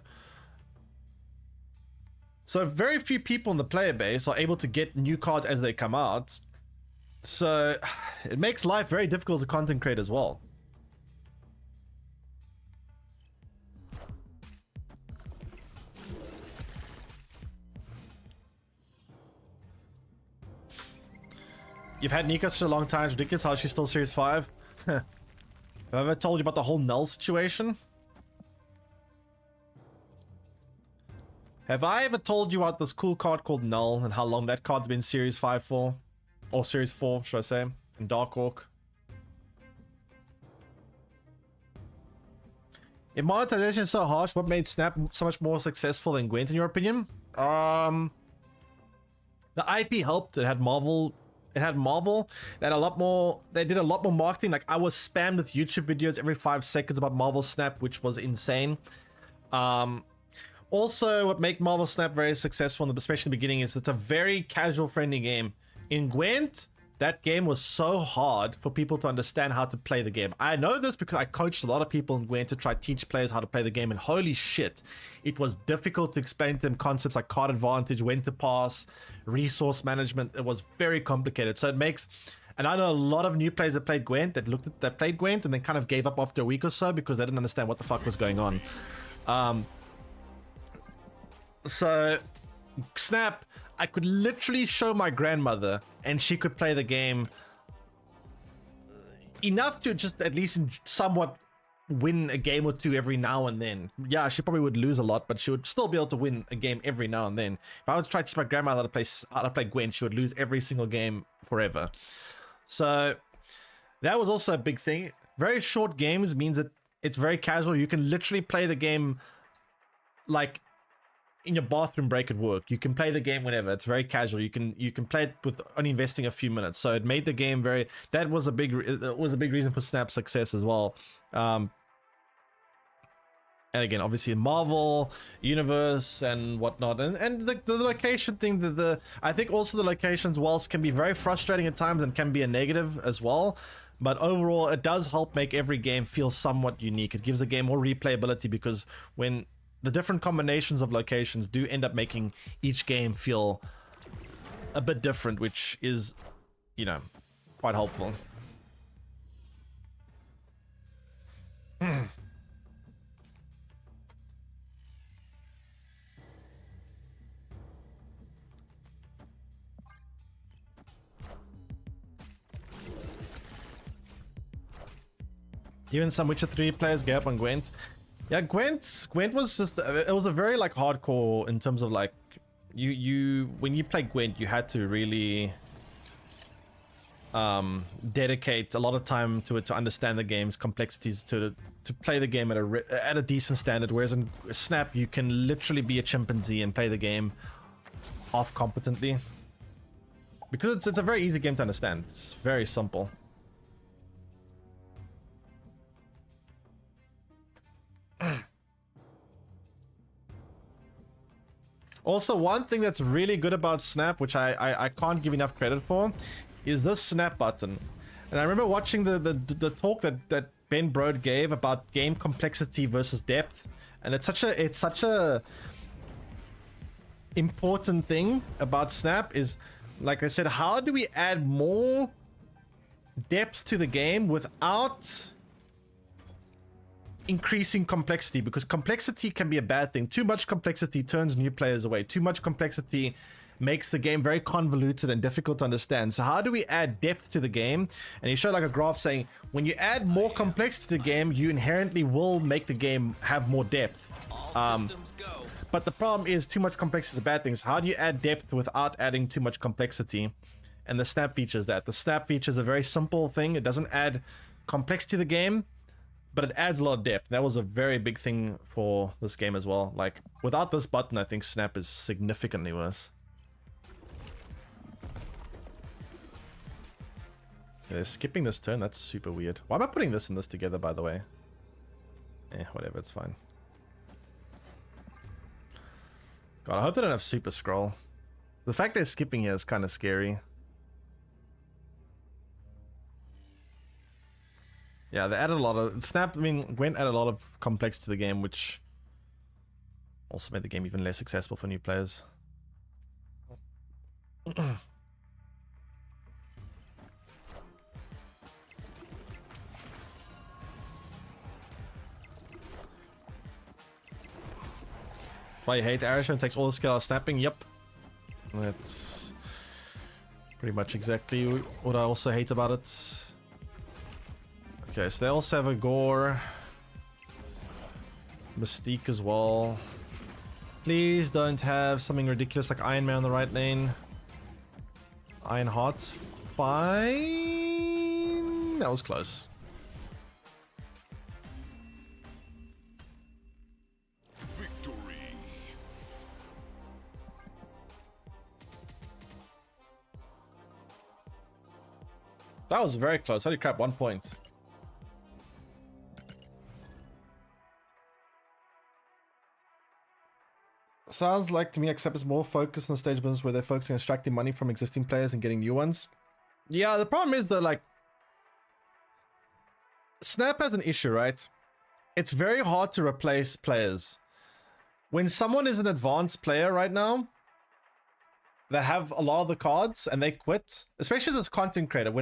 So very few people in the player base are able to get new cards as they come out. So it makes life very difficult to content create as well. You've had Nika for a long time. It's ridiculous how she's still Series 5. Have I ever told you about the whole null situation? Have I ever told you about this cool card called Null and how long that card's been Series 5 for? Or Series 4, should I say? In Dark Orc. If monetization is so harsh, what made Snap so much more successful than Gwent in your opinion? The IP helped. It had Marvel. They did a lot more marketing. Like I was spammed with YouTube videos every 5 seconds about Marvel Snap, which was insane. Also, what made Marvel Snap very successful, especially in the beginning, is it's a very casual friendly game. In Gwent, that game was so hard for people to understand how to play the game. I know this because I coached a lot of people in Gwent to try to teach players how to play the game, and holy shit, it was difficult to explain to them concepts like card advantage, when to pass, resource management. It was very complicated. So it makes, and I know a lot of new players that played Gwent that played Gwent and then kind of gave up after a week or so because they didn't understand what the fuck was going on. So Snap, I could literally show my grandmother and she could play the game enough to just at least somewhat win a game or two every now and then. Yeah, she probably would lose a lot, but she would still be able to win a game every now and then. If I was trying to teach my grandmother how to play Gwen, she would lose every single game forever. So that was also a big thing. Very short games means that it's very casual. You can literally play the game like in your bathroom break at work. You can play the game whenever. It's very casual. You can play it with only investing a few minutes. So it made the game very. That was a big reason for Snap's success as well. And again, obviously Marvel universe and whatnot, and the location thing. I think also the locations, whilst can be very frustrating at times and can be a negative as well. But overall, it does help make every game feel somewhat unique. It gives the game more replayability because when the different combinations of locations do end up making each game feel a bit different, which is, you know, quite helpful. Even some Witcher 3 players gave up on Gwent. Yeah, Gwent was just, it was a very like hardcore in terms of like, when you play Gwent, you had to really dedicate a lot of time to it to understand the game's complexities, to play the game at a decent standard. Whereas in Snap, you can literally be a chimpanzee and play the game half competently because it's a very easy game to understand. It's very simple. Also, one thing that's really good about Snap, which I can't give enough credit for, is this Snap button. And I remember watching the talk that Ben Brode gave about game complexity versus depth, and it's such a important thing about Snap is, like I said, how do we add more depth to the game without increasing complexity? Because complexity can be a bad thing. Too much complexity turns new players away. Too much complexity makes the game very convoluted and difficult to understand. So how do we add depth to the game? And he showed like a graph saying when you add more complexity to the game, you inherently will make the game have more depth. But the problem is too much complexity is a bad thing. So how do you add depth without adding too much complexity? And the Snap features that. The Snap feature is a very simple thing. It doesn't add complexity to the game, but it adds a lot of depth. That was a very big thing for this game as well. Like, without this button, I think Snap is significantly worse. Okay, they're skipping this turn. That's super weird. Why am I putting this and this together, by the way? Whatever, it's fine. God, I hope they don't have super scroll. The fact they're skipping here is kind of scary. Yeah, they added a lot of... Gwent added a lot of complexity to the game, which also made the game even less accessible for new players. Why you hate Arishan takes all the skill out of snapping? Yep. That's pretty much exactly what I also hate about it. Okay, so they also have a Gore. Mystique as well. Please don't have something ridiculous like Iron Man on the right lane. Iron Heart's fine. That was close. Victory. That was very close. Holy crap, 1 point. Sounds like to me Accept is more focused on the stage business where they're focusing on extracting money from existing players and getting new ones. Yeah, the problem is that like Snap has an issue, right? It's very hard to replace players. When someone is an advanced player right now that have a lot of the cards and they quit, especially as a content creator,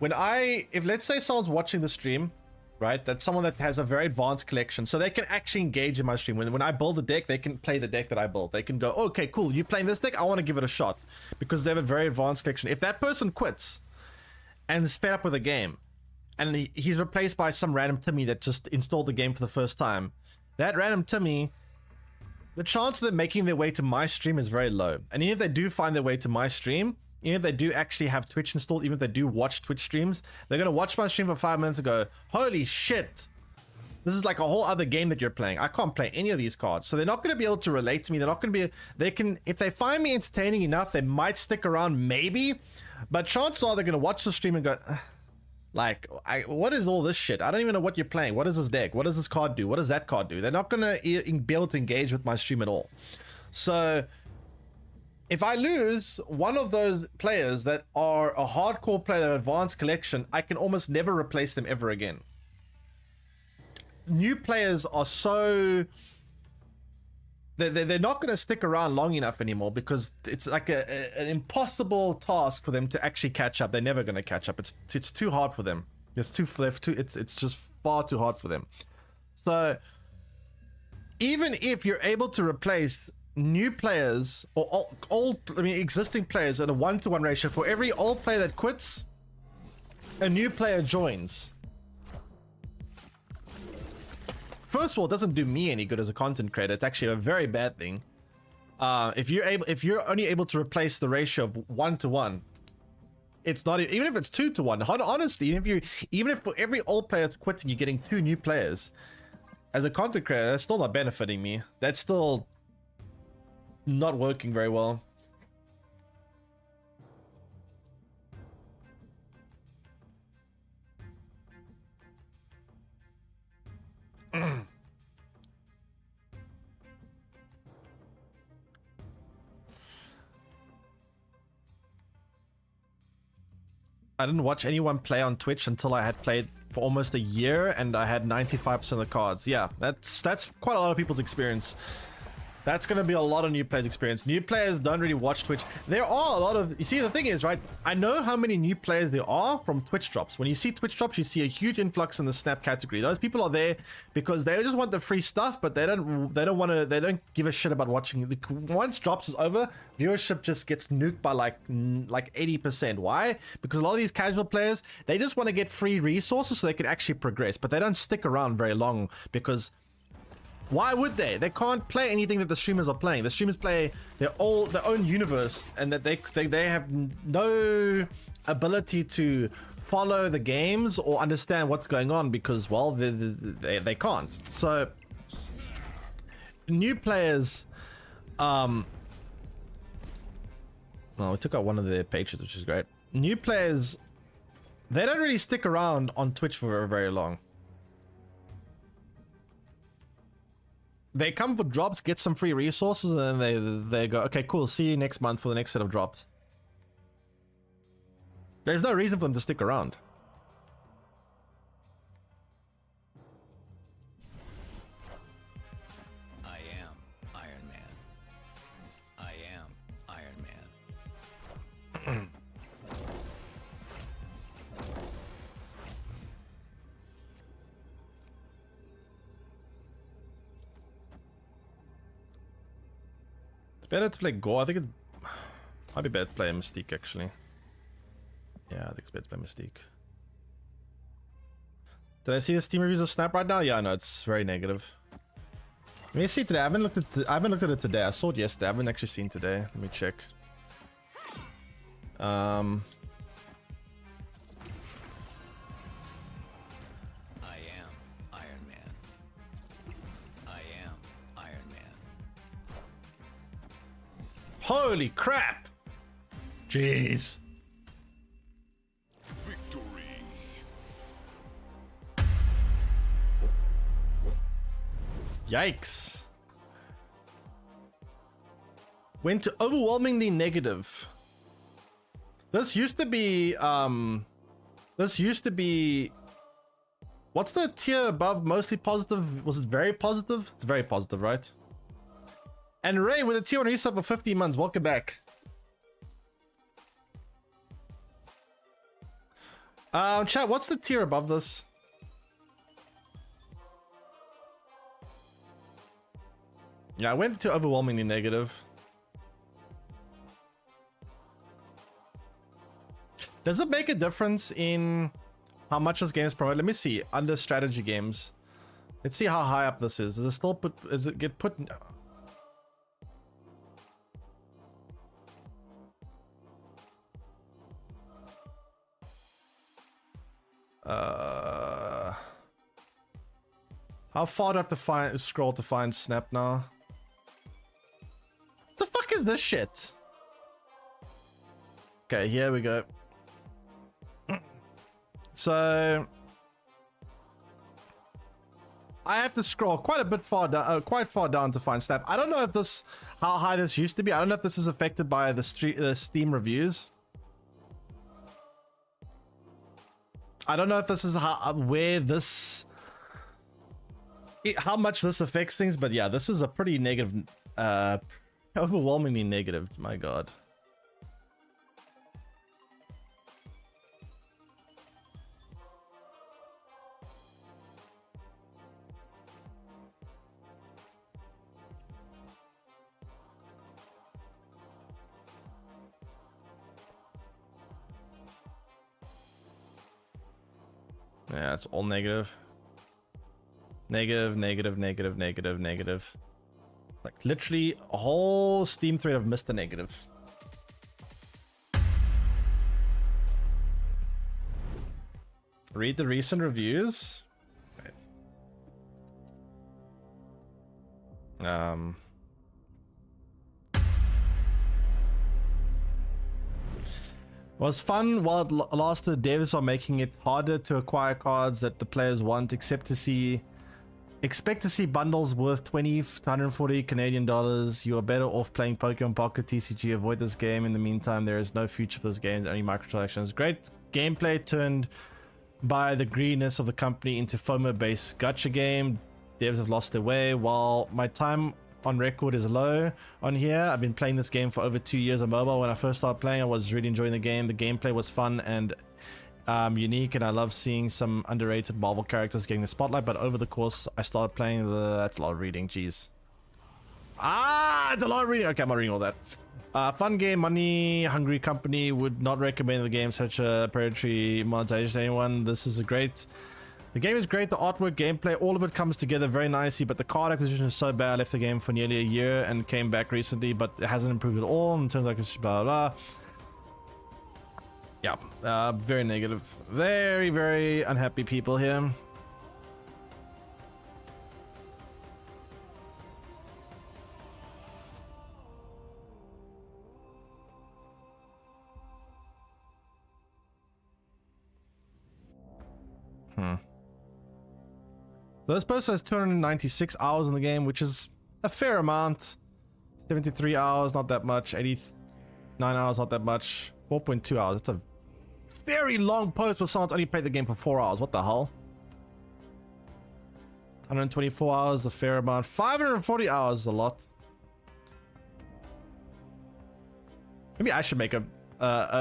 if let's say someone's watching the stream right? That's someone that has a very advanced collection, so they can actually engage in my stream. When I build a deck, they can play the deck that I build. They can go, okay, cool, you playing this deck, I want to give it a shot, because they have a very advanced collection. If that person quits and is fed up with the game, and he's replaced by some random Timmy that just installed the game for the first time, that random Timmy, the chance of them making their way to my stream is very low. And even if they do find their way to my stream, even if they do actually have Twitch installed, even if they do watch Twitch streams, they're going to watch my stream for 5 minutes and go, holy shit, this is like a whole other game that you're playing. I can't play any of these cards. So they're not going to be able to relate to me. They're not going to be, they can, if they find me entertaining enough, they might stick around maybe, but chances are they're going to watch the stream and go, like, what is all this shit? I don't even know what you're playing. What is this deck? What does this card do? What does that card do? They're not going to be able to engage with my stream at all. So if I lose one of those players that are a hardcore player, that have advanced collection, I can almost never replace them ever again. New players are so... They're not going to stick around long enough anymore, because it's like an impossible task for them to actually catch up. They're never going to catch up. It's too hard for them. It's just far too hard for them. So even if you're able to replace new players or existing players at a 1-to-1 ratio, for every old player that quits, a new player joins. First of all, it doesn't do me any good as a content creator. It's actually a very bad thing. If you're only able to replace the ratio of 1-to-1, it's not, even if it's 2-to-1. Honestly, even if for every old player that's quitting, you're getting 2 new players. As a content creator, that's still not benefiting me. That's still not working very well. I didn't watch anyone play on Twitch until I had played for almost a year and I had 95% of the cards. Yeah, that's quite a lot of people's experience. That's going to be a lot of new players' experience. New players don't really watch Twitch. There are a lot of... You see, the thing is, right? I know how many new players there are from Twitch drops. When you see Twitch drops, you see a huge influx in the Snap category. Those people are there because they just want the free stuff, but they don't give a shit about watching. Once drops is over, viewership just gets nuked by like 80%. Why? Because a lot of these casual players, they just want to get free resources so they can actually progress, but they don't stick around very long because... Why would they? They can't play anything that the streamers are playing. The streamers play their own universe, and that they have no ability to follow the games or understand what's going on because, well, they can't. So new players, well, we took out one of their pages, which is great. New players, they don't really stick around on Twitch for very, very long. They come for drops, get some free resources, and then they go, okay, cool, see you next month for the next set of drops. There's no reason for them to stick around. I am Iron Man. I am Iron Man. It's better to play Gore. I think it might be better to play Mystique, actually. Yeah, I think it's better to play Mystique. Did I see the Steam reviews of Snap right now? Yeah, no, it's very negative. Let me see today. I haven't looked at it today. I saw it yesterday. I haven't actually seen today. Let me check. Holy crap! Jeez. Victory. Yikes. Went to overwhelmingly negative. This used to be, what's the tier above mostly positive? Was it very positive? It's very positive, right? And Ray with a tier 1 resub for 15 months. Welcome back. Chat, what's the tier above this? Yeah, I went to overwhelmingly negative. Does it make a difference in how much this game is promoted? Let me see. Under strategy games. Let's see how high up this is. Does it still put... Does it get put... How far do I have to scroll to find Snap now? What the fuck is this shit? Okay, here we go. So I have to scroll quite a bit far down, quite far down to find Snap. I don't know if this, how high this used to be. I don't know if this is affected by the Steam reviews. I don't know if this is how how much this affects things, but yeah, this is a pretty negative, overwhelmingly negative. My God. Yeah, it's all negative. Negative, negative, negative, negative, negative. Like literally a whole Steam thread of missed the negative. Read the recent reviews. Right. Was fun while it lasted. Devs are making it harder to acquire cards that the players want, expect to see bundles worth 20 to 140 Canadian dollars. You are better off playing Pokemon Pocket TCG. Avoid this game. In the meantime, there is no future for this game, only microtransactions. Great gameplay turned by the greediness of the company into FOMO based gacha game. Devs have lost their way. While my time on record is low on here, I've been playing this game for over 2 years on mobile. When I first started playing, I was really enjoying the game. The gameplay was fun and unique, and I love seeing some underrated Marvel characters getting the spotlight. But over the course, I started playing that's a lot of reading. Jeez. It's a lot of reading. Okay, I'm not reading all that. Fun game, money hungry company would not recommend the game. Such a predatory monetization to anyone. The game is great. The artwork, gameplay, all of it comes together very nicely, but the card acquisition is so bad. I left the game for nearly a year and came back recently, but it hasn't improved at all in terms of blah, blah, blah. Yeah, very negative. Very, very unhappy people here. So this person has 296 hours in the game, which is a fair amount. 73 hours, not that much. 89 hours, not that much. 4.2 hours. That's a very long post for someone to only played the game for 4 hours. What the hell? 124 hours, a fair amount. 540 hours is a lot. Maybe I should make a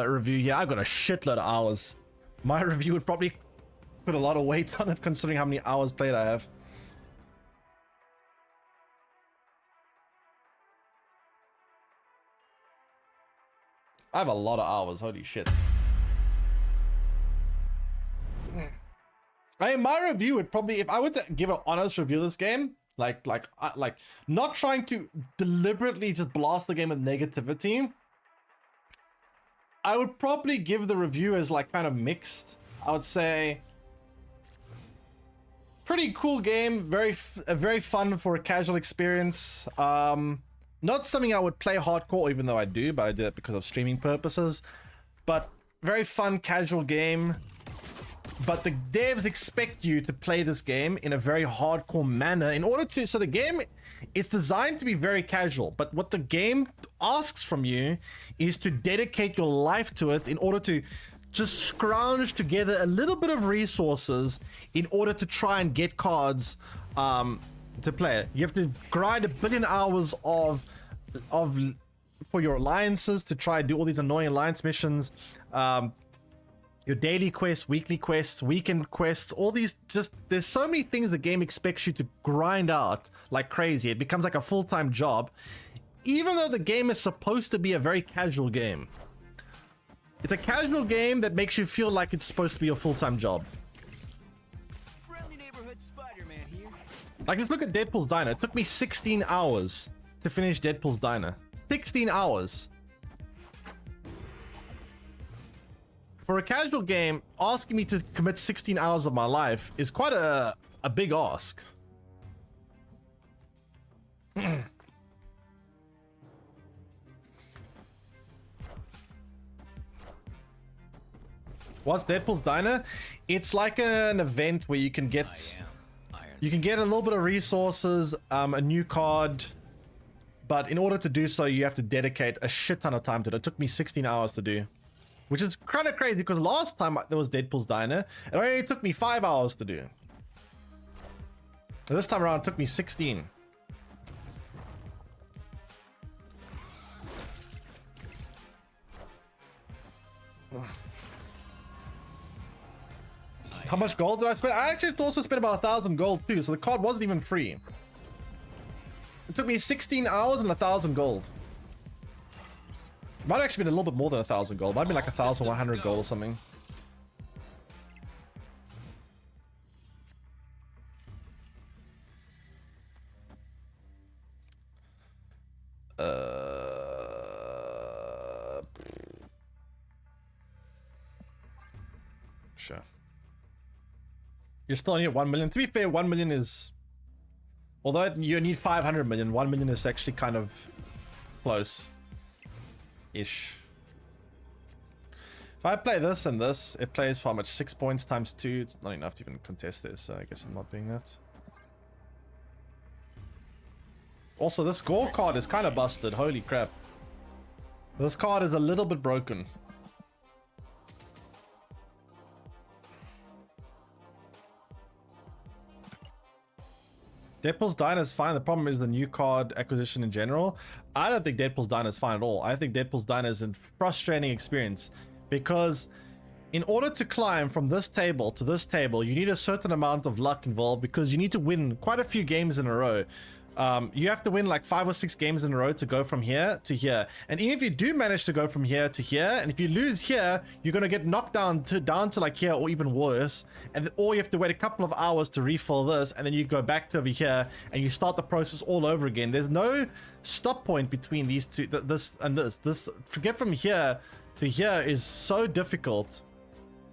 review here. I've got a shitload of hours. My review would probably put a lot of weight on it considering how many hours played I have. I have a lot of hours, holy shit. I mean, my review would probably, if I were to give an honest review of this game, like not trying to deliberately just blast the game with negativity, I would probably give the review as like kind of mixed. I would say pretty cool game, very fun for a casual experience. Not something I would play hardcore, even though I do, but I do it because of streaming purposes. But very fun, casual game. But the devs expect you to play this game in a very hardcore manner in order to, so the game, it's designed to be very casual, but what the game asks from you is to dedicate your life to it in order to just scrounge together a little bit of resources in order to try and get cards to play it. You have to grind 1 billion hours for your alliances to try and do all these annoying alliance missions. your daily quests, weekly quests, weekend quests, all these, just there's so many things the game expects you to grind out like crazy. It becomes like a full-time job, even though the game is supposed to be a very casual game. It's a casual game that makes you feel like it's supposed to be a full-time job. Friendly neighborhood Spider-Man here. Like, just look at Deadpool's Diner. It took me 16 hours to finish Deadpool's Diner. 16 hours. For a casual game, asking me to commit 16 hours of my life is quite a big ask. What's Deadpool's Diner? It's like an event where you can get a little bit of resources, a new card, but in order to do so, you have to dedicate a shit ton of time to it. It took me 16 hours to do, which is kind of crazy because last time there was Deadpool's Diner, it only took me 5 hours to do. And this time around, it took me 16. How much gold did I spend? I actually also spent about 1,000 gold too, so the card wasn't even free. It took me 16 hours and 1,000 gold. Might have actually been a little bit more than 1,000 gold. Might have been like 1,100 gold or something. Sure. You're still only at 1 million. To be fair, 1 million is... Although you need 500 million, 1 million is actually kind of close-ish. If I play this and this, it plays for how much? 6 points times 2. It's not enough to even contest this, so I guess I'm not doing that. Also, this gore card is kind of busted. Holy crap. This card is a little bit broken. Deadpool's Diner is fine. The problem is the new card acquisition in general. I don't think Deadpool's Diner is fine at all. I think Deadpool's Diner is a frustrating experience because in order to climb from this table to this table, you need a certain amount of luck involved because you need to win quite a few games in a row. You have to win like 5 or 6 games in a row to go from here to here. And even if you do manage to go from here to here, and if you lose here, you're going to get knocked down to like here or even worse. And or you have to wait a couple of hours to refill this, and then you go back to over here and you start the process all over again. There's no stop point between these two, this and this. This to get from here to here is so difficult.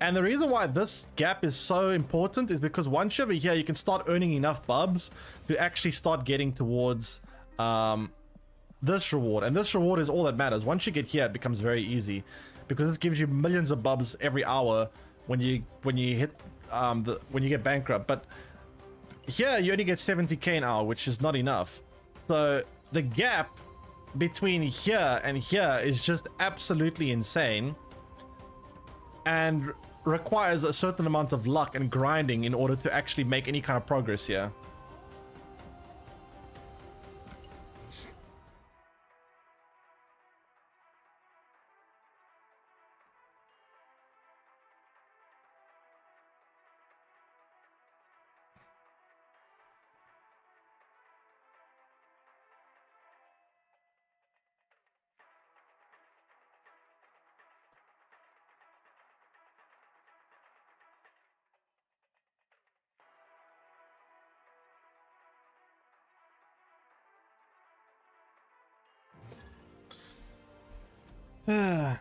And the reason why this gap is so important is because once you're over here, you can start earning enough bubs to actually start getting towards this reward. And this reward is all that matters. Once you get here, it becomes very easy because this gives you millions of bubs every hour when you hit when you get bankrupt. But here you only get 70k an hour, which is not enough. So the gap between here and here is just absolutely insane. And requires a certain amount of luck and grinding in order to actually make any kind of progress here.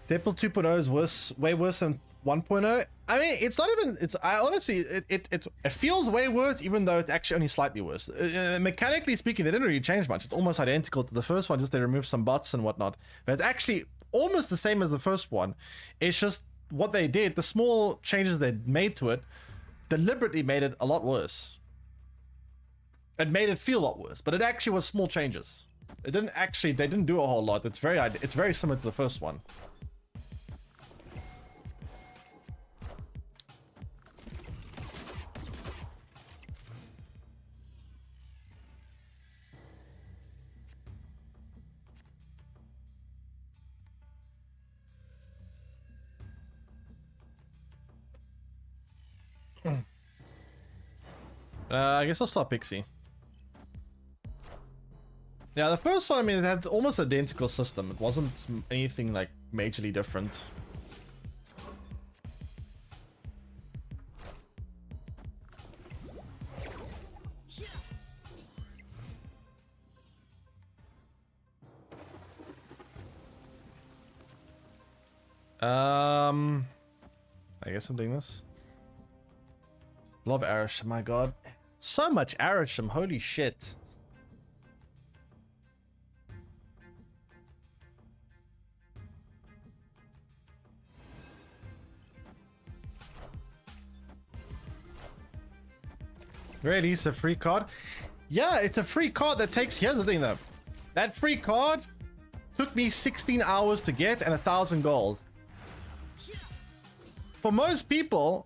Deadpool 2.0 is worse, way worse than 1.0. I mean, it's not even. It's. I honestly, it feels way worse, even though it's actually only slightly worse. Mechanically speaking, they didn't really change much. It's almost identical to the first one, just they removed some bots and whatnot. But it's actually almost the same as the first one. It's just what they did, the small changes they made to it, deliberately made it a lot worse. It made it feel a lot worse, but it actually was small changes. It didn't actually, they didn't do a whole lot. It's very similar to the first one. I guess I'll start Pixie. Yeah, the first one, I mean, it had almost identical system. It wasn't anything like majorly different. I guess I'm doing this. Love Arisham, my god. So much Arisham, holy shit. Really, it's a free card? Yeah, it's a free card that takes... Here's the thing though. That free card took me 16 hours to get and 1,000 gold. For most people,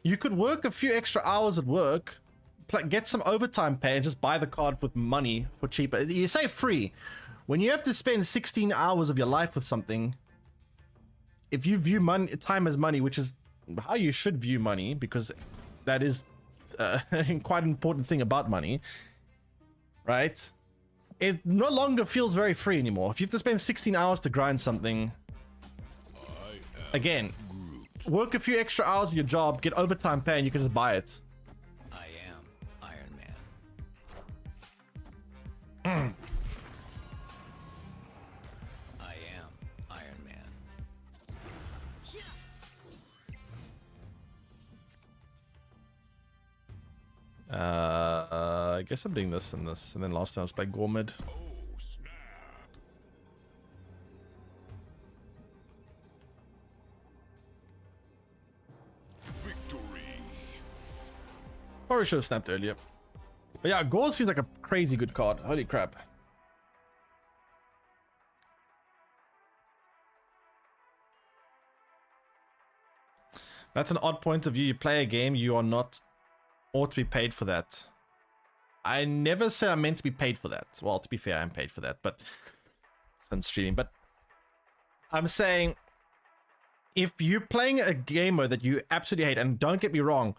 you could work a few extra hours at work, get some overtime pay, and just buy the card with money for cheaper. You say free. When you have to spend 16 hours of your life with something, if you view time as money, which is how you should view money, because that is quite an important thing about money, right? It no longer feels very free anymore. If you have to spend 16 hours to grind something, again, work a few extra hours of your job, get overtime pay, and you can just buy it. I am Iron Man. I am Iron Man. I guess I'm doing this and this, and then last time I was playing Gormid. Oh, snap. Victory. Probably should have snapped earlier. But yeah, Gore seems like a crazy good card. Holy crap. That's an odd point of view. You play a game, you are not ought to be paid for that. I never said I'm meant to be paid for that. Well, to be fair, I'm paid for that, but since streaming. But I'm saying, if you're playing a game mode that you absolutely hate, and don't get me wrong,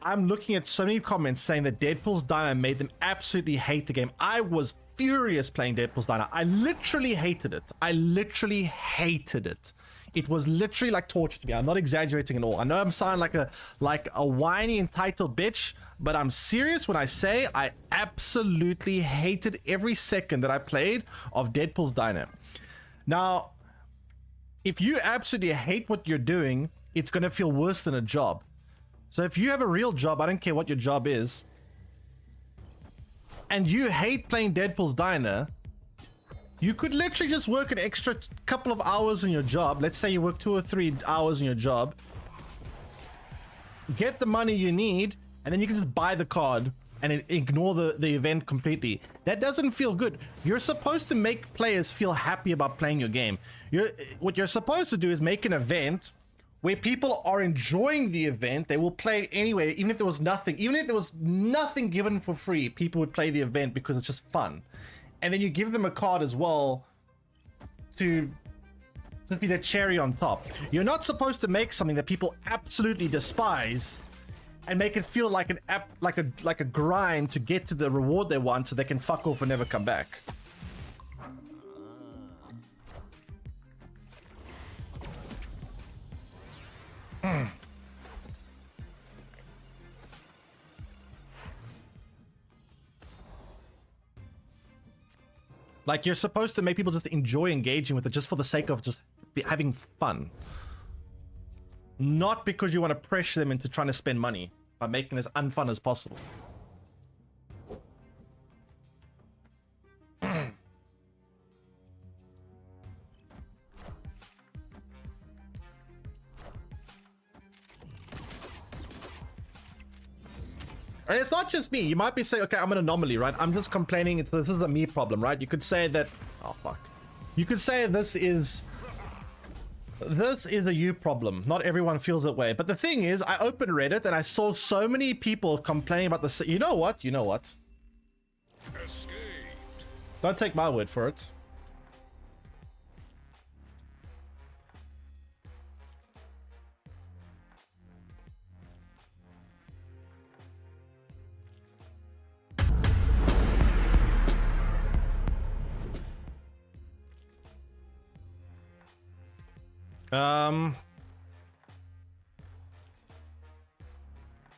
I'm looking at so many comments saying that Deadpool's Diner made them absolutely hate the game. I was furious playing Deadpool's Diner. I literally hated it. I literally hated it. It was literally like torture to me. I'm not exaggerating at all. I know I'm sounding like a whiny, entitled bitch, but I'm serious when I say I absolutely hated every second that I played of Deadpool's Diner. Now, if you absolutely hate what you're doing, it's going to feel worse than a job. So if you have a real job, I don't care what your job is, and you hate playing Deadpool's Diner, you could literally just work an extra couple of hours in your job. Let's say you work 2 or 3 hours in your job, get the money you need, and then you can just buy the card and ignore the event completely. That doesn't feel good. You're supposed to make players feel happy about playing your game. What you're supposed to do is make an event where people are enjoying the event. They will play it anyway, even if there was nothing given for free, people would play the event because it's just fun. And then you give them a card as well to just be the cherry on top. You're not supposed to make something that people absolutely despise and make it feel like a grind to get to the reward they want so they can fuck off and never come back. Like, you're supposed to make people just enjoy engaging with it just for the sake of just having fun. Not because you want to pressure them into trying to spend money by making it as unfun as possible. And it's not just me. You might be saying, okay, I'm an anomaly, right? I'm just complaining. This is a me problem, right? You could say that... Oh, fuck. You could say this is a you problem. Not everyone feels that way. But the thing is, I opened Reddit and I saw so many people complaining about this. You know what? You know what? Escaped. Don't take my word for it.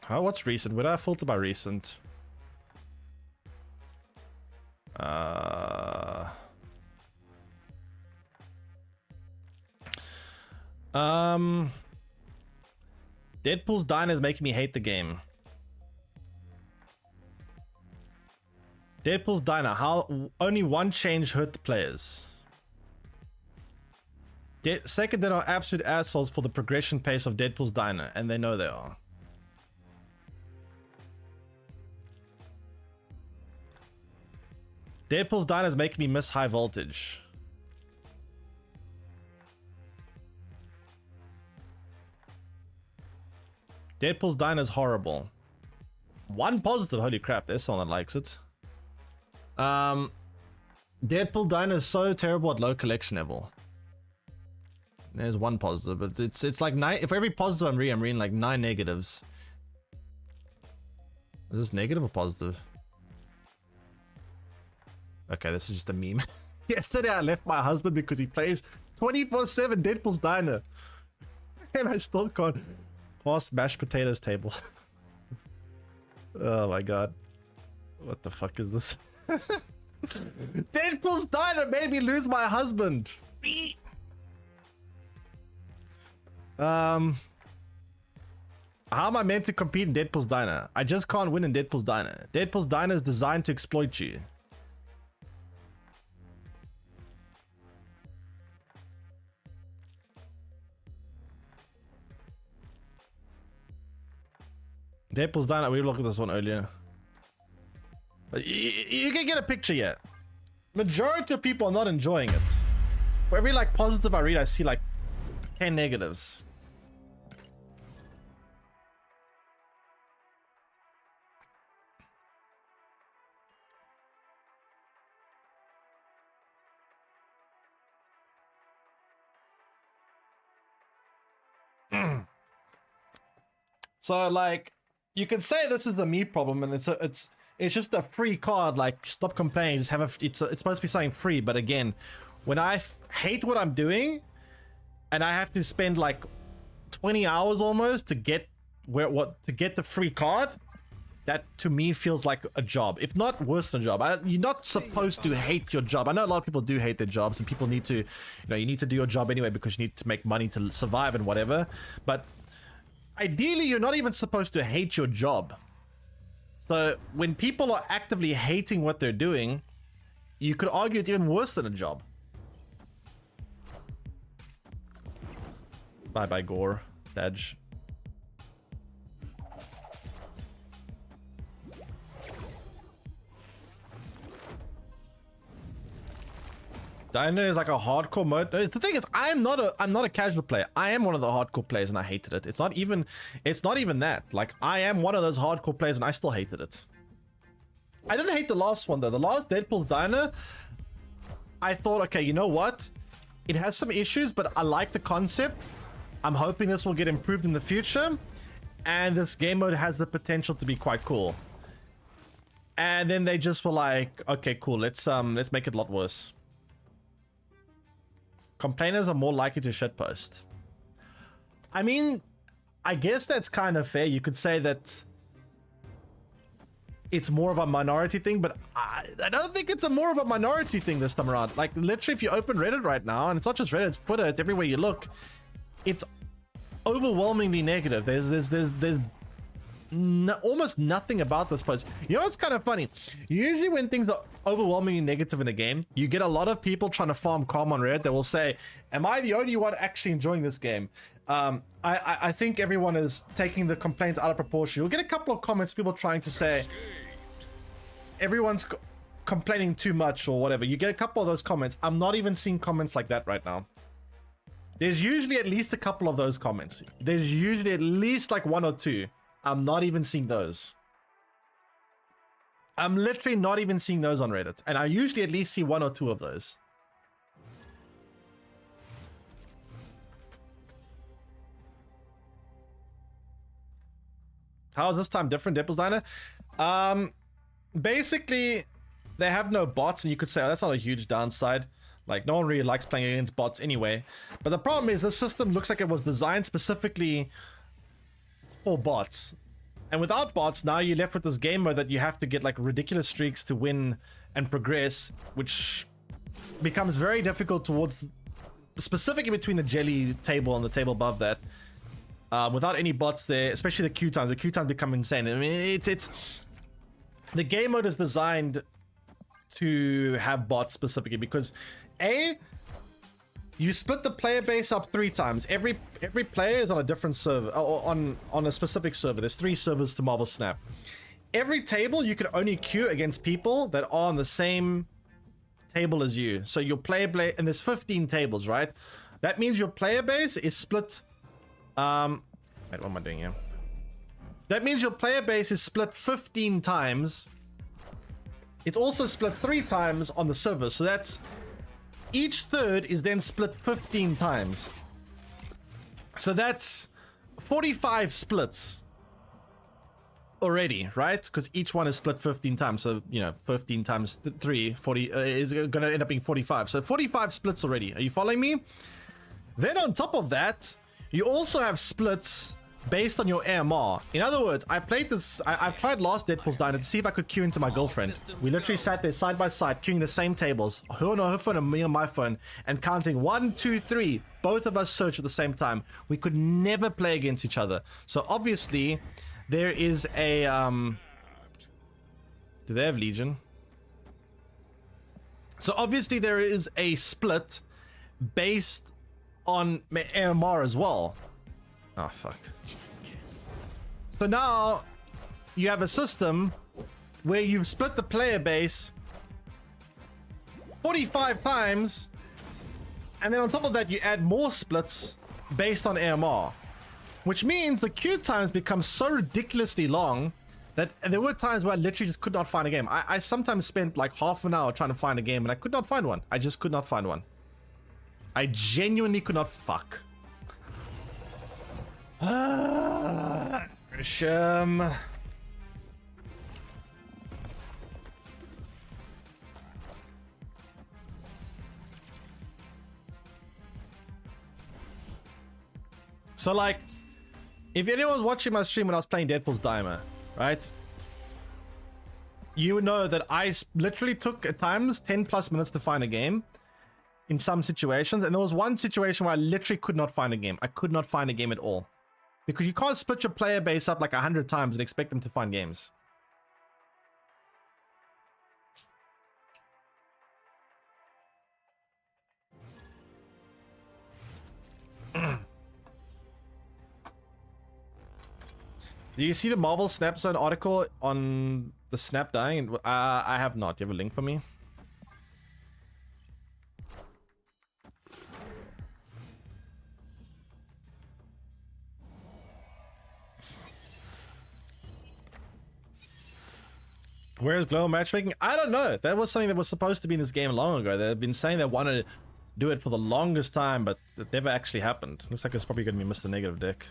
What's recent? Would I filter by recent? Deadpool's Diner is making me hate the game. Deadpool's Diner, how only one change hurt the players. Second, they are absolute assholes for the progression pace of Deadpool's Diner, and they know they are. Deadpool's Diner is making me miss high voltage. Deadpool's Diner is horrible. One positive, holy crap, there's someone that likes it. Deadpool Diner is so terrible at low collection level. There's one positive, but it's like 9. If every positive I'm reading like 9 negatives. Is this negative or positive? Okay, this is just a meme. Yesterday I left my husband because he plays 24/7 Deadpool's Diner. And I still can't pass mashed potatoes table. Oh my god. What the fuck is this? Deadpool's Diner made me lose my husband. How am I meant to compete in Deadpool's Diner? I just can't win in Deadpool's Diner. Deadpool's Diner is designed to exploit you. Deadpool's Diner, we looked at this one earlier. But you can get a picture yet. Majority of people are not enjoying it. For every like positive I read, I see like 10 negatives. So like, you can say this is the me problem, and it's just a free card. Like, stop complaining. Just have it's supposed to be something free. But again, when I hate what I'm doing, and I have to spend like 20 hours almost to get the free card, that to me feels like a job, if not worse than a job. You're not supposed to hate your job. I know a lot of people do hate their jobs, and people need to, you know, you need to do your job anyway because you need to make money to survive and whatever. But ideally, you're not even supposed to hate your job. So when people are actively hating what they're doing, you could argue it's even worse than a job. Bye bye, Gore. Dodge. Diner is like a hardcore mode. The thing is, I'm not a casual player. I am one of the hardcore players, and I hated it. It's not even that. Like, I am one of those hardcore players, and I still hated it. I didn't hate the last one though. The last Deadpool's Diner, I thought, okay, you know what? It has some issues, but I like the concept. I'm hoping this will get improved in the future, and this game mode has the potential to be quite cool. And then they just were like, okay, cool. Let's make it a lot worse. Complainers are more likely to shitpost. I mean, I guess that's kind of fair. You could say that it's more of a minority thing, but I don't think it's more of a minority thing this time around. Like, literally, if you open Reddit right now, and it's not just Reddit, it's Twitter, it's everywhere you look, it's overwhelmingly negative. There's almost nothing about this post. You know what's kind of funny? Usually when things are overwhelmingly negative in a game, you get a lot of people trying to farm calm on Reddit that will say, am I the only one actually enjoying this game? I think everyone is taking the complaints out of proportion. You'll get a couple of comments, people trying to say everyone's complaining too much or whatever. You get a couple of those comments. I'm not even seeing comments like that right now. There's usually at least a couple of those comments. There's usually at least like 1 or 2. I'm not even seeing those. I'm literally not even seeing those on Reddit. And I usually at least see 1 or 2 of those. How is this time different, Deadpool's Diner? Basically, they have no bots, and you could say, oh, that's not a huge downside. Like, no one really likes playing against bots anyway. But the problem is this system looks like it was designed specifically for bots. And without bots, now you're left with this game mode that you have to get like ridiculous streaks to win and progress, which becomes very difficult towards, specifically between the jelly table and the table above that. Without any bots there, especially the queue times become insane. I mean, it's the game mode is designed to have bots specifically because you split the player base up 3 times. Every player is on a different server, or on a specific server. There's 3 servers to Marvel Snap. Every table you can only queue against people that are on the same table as you. So your player base, and there's 15 tables, right? That means your player base is split. Wait, what am I doing here? That means your player base is split 15 times. It's also split 3 times on the server. So that's each third is then split 15 times. So that's 45 splits already, right? Because each one is split 15 times. So, you know, 15 times 3, 40 is going to end up being 45. So 45 splits already. Are you following me? Then on top of that, you also have splits based on your AMR. In other words, I've tried last Deadpool's Diner to see if I could queue into my girlfriend. We literally sat there side by side, queuing the same tables, her on her phone and me on my phone, and counting 1, 2, 3. Both of us search at the same time. We could never play against each other. So obviously, there is a do they have Legion? So obviously there is a split based on AMR as well. Oh, fuck. So now you have a system where you've split the player base 45 times, and then on top of that you add more splits based on AMR, which means the queue times become so ridiculously long that there were times where I literally just could not find a game. I sometimes spent like half an hour trying to find a game and I could not find one. I just could not find one. I genuinely could not. Fuck. So like, if anyone was watching my stream when I was playing Deadpool's Dimer, right? You would know that I literally took at times 10 plus minutes to find a game in some situations. And there was one situation where I literally could not find a game. I could not find a game at all. Because you can't split your player base up like 100 times and expect them to find games. Do you see the Marvel Snap Zone article on the Snap dying? I have not. Do you have a link for me? Where's global matchmaking? I don't know. That was something that was supposed to be in this game long ago. They've been saying they wanted to do it for the longest time, but it never actually happened. Looks like it's probably going to be Mr. Negative deck.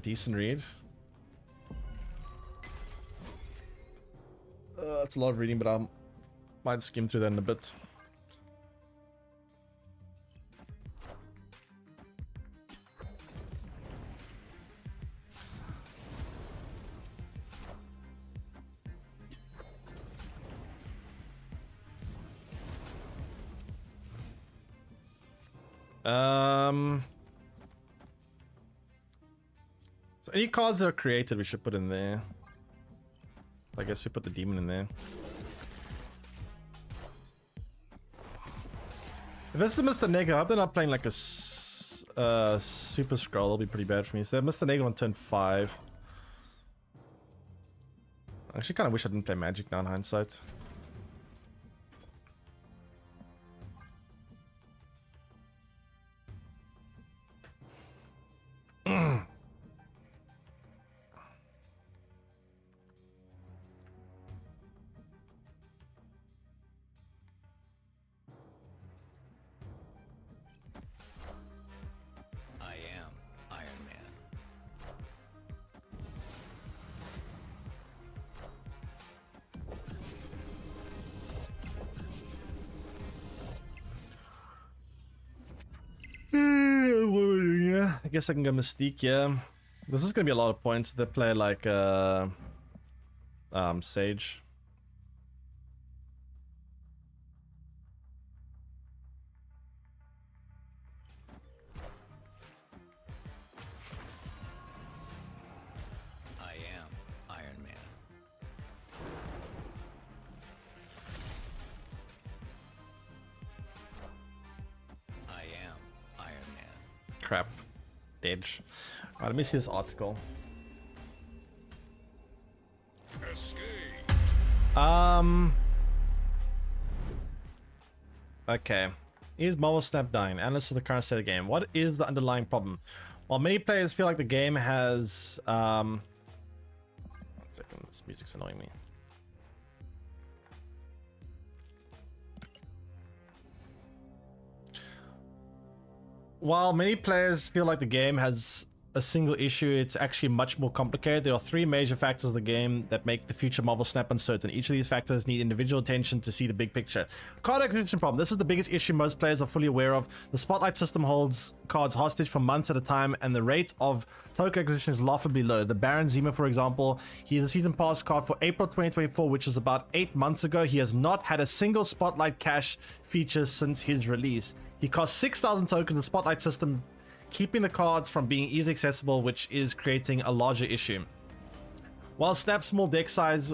Decent read. That's a lot of reading, but I might skim through that in a bit. So any cards that are created, we should put in there. I guess we put the demon in there. If this is Mr. Nega, I hope they're not playing like a Super Scroll. That'll be pretty bad for me. So Mr. Nega on turn 5. I actually kind of wish I didn't play Magic now in hindsight. I guess I can go Mystique, yeah. This is gonna be a lot of points. They play like Sage. I am Iron Man. I am Iron Man. Crap. Dead. Alright, let me see this article. Escape. Okay. Is Marvel Snap dying? Analysts of the current state of the game. What is the underlying problem? While many players feel like the game has one second, this music's annoying me. While many players feel like the game has a single issue, it's actually much more complicated. There are three major factors of the game that make the future Marvel Snap uncertain. Each of these factors need individual attention to see the big picture. Card acquisition problem. This is the biggest issue most players are fully aware of. The Spotlight system holds cards hostage for months at a time, and the rate of token acquisition is laughably low. The Baron Zima, for example, he has a season pass card for April 2024, which is about 8 months ago. He has not had a single Spotlight cash feature since his release. He costs 6,000 tokens in the Spotlight system, keeping the cards from being easily accessible, which is creating a larger issue. While Snap's small deck size,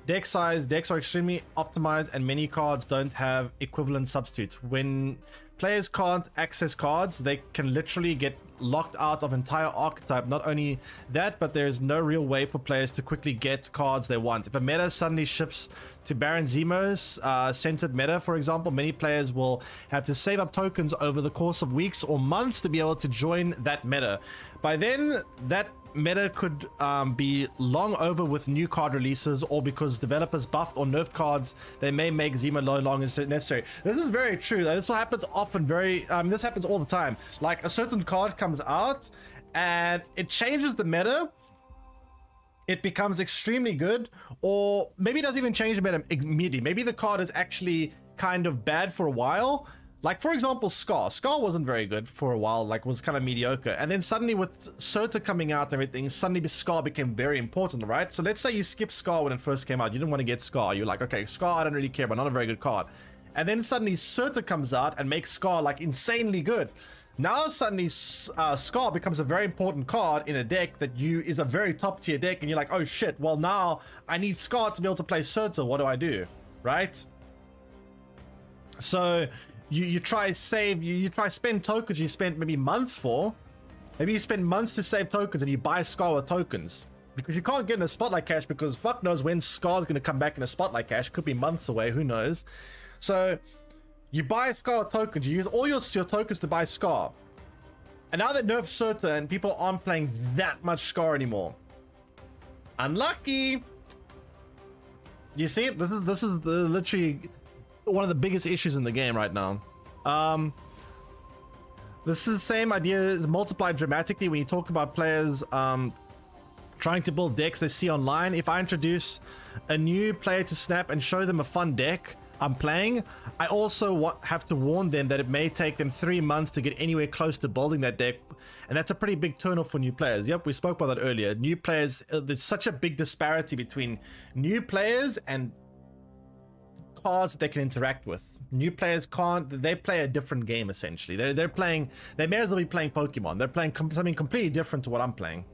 decks are extremely optimized, and many cards don't have equivalent substitutes. When players can't access cards, they can literally get locked out of entire archetype. Not only that, but there's no real way for players to quickly get cards they want. If a meta suddenly shifts to Baron Zemo's centered meta, for example, many players will have to save up tokens over the course of weeks or months to be able to join that meta. By then, that meta could be long over with new card releases, or because developers buffed or nerfed cards, they may make Zima no longer necessary. This is very true. This happens often. This happens all the time. Like, a certain card comes out and it changes the meta. It becomes extremely good, or maybe it doesn't even change the meta immediately. Maybe the card is actually kind of bad for a while. Like, for example, Scar. Scar wasn't very good for a while, like, was kind of mediocre. And then suddenly with Surta coming out and everything, suddenly Scar became very important, right? So let's say you skip Scar when it first came out. You didn't want to get Scar. You're like, okay, Scar, I don't really care, but not a very good card. And then suddenly Surta comes out and makes Scar, like, insanely good. Now suddenly Scar becomes a very important card in a deck that is a very top tier deck, and you're like, oh shit, well now I need Scar to be able to play Surta. What do I do? Right? So you try save, you try spend tokens you spent maybe months for. Maybe you spend months to save tokens and you buy Scar with tokens. Because you can't get in a Spotlight cache, because fuck knows when Scar's going to come back in a Spotlight cache. Could be months away, who knows. So you buy Scar tokens, you use all your tokens to buy Scar. And now they nerf Surta and people aren't playing that much Scar anymore. Unlucky. You see, this is literally one of the biggest issues in the game right now. This is the same idea, is multiplied dramatically when you talk about players trying to build decks they see online. If I introduce a new player to Snap and show them a fun deck I'm playing, I also have to warn them that it may take them 3 months to get anywhere close to building that deck, and that's a pretty big turnoff for new players. Yep, we spoke about that earlier. New players, there's such a big disparity between new players and cards that they can interact with. New players they play a different game essentially. They may as well be playing Pokemon. They're playing something completely different to what I'm playing.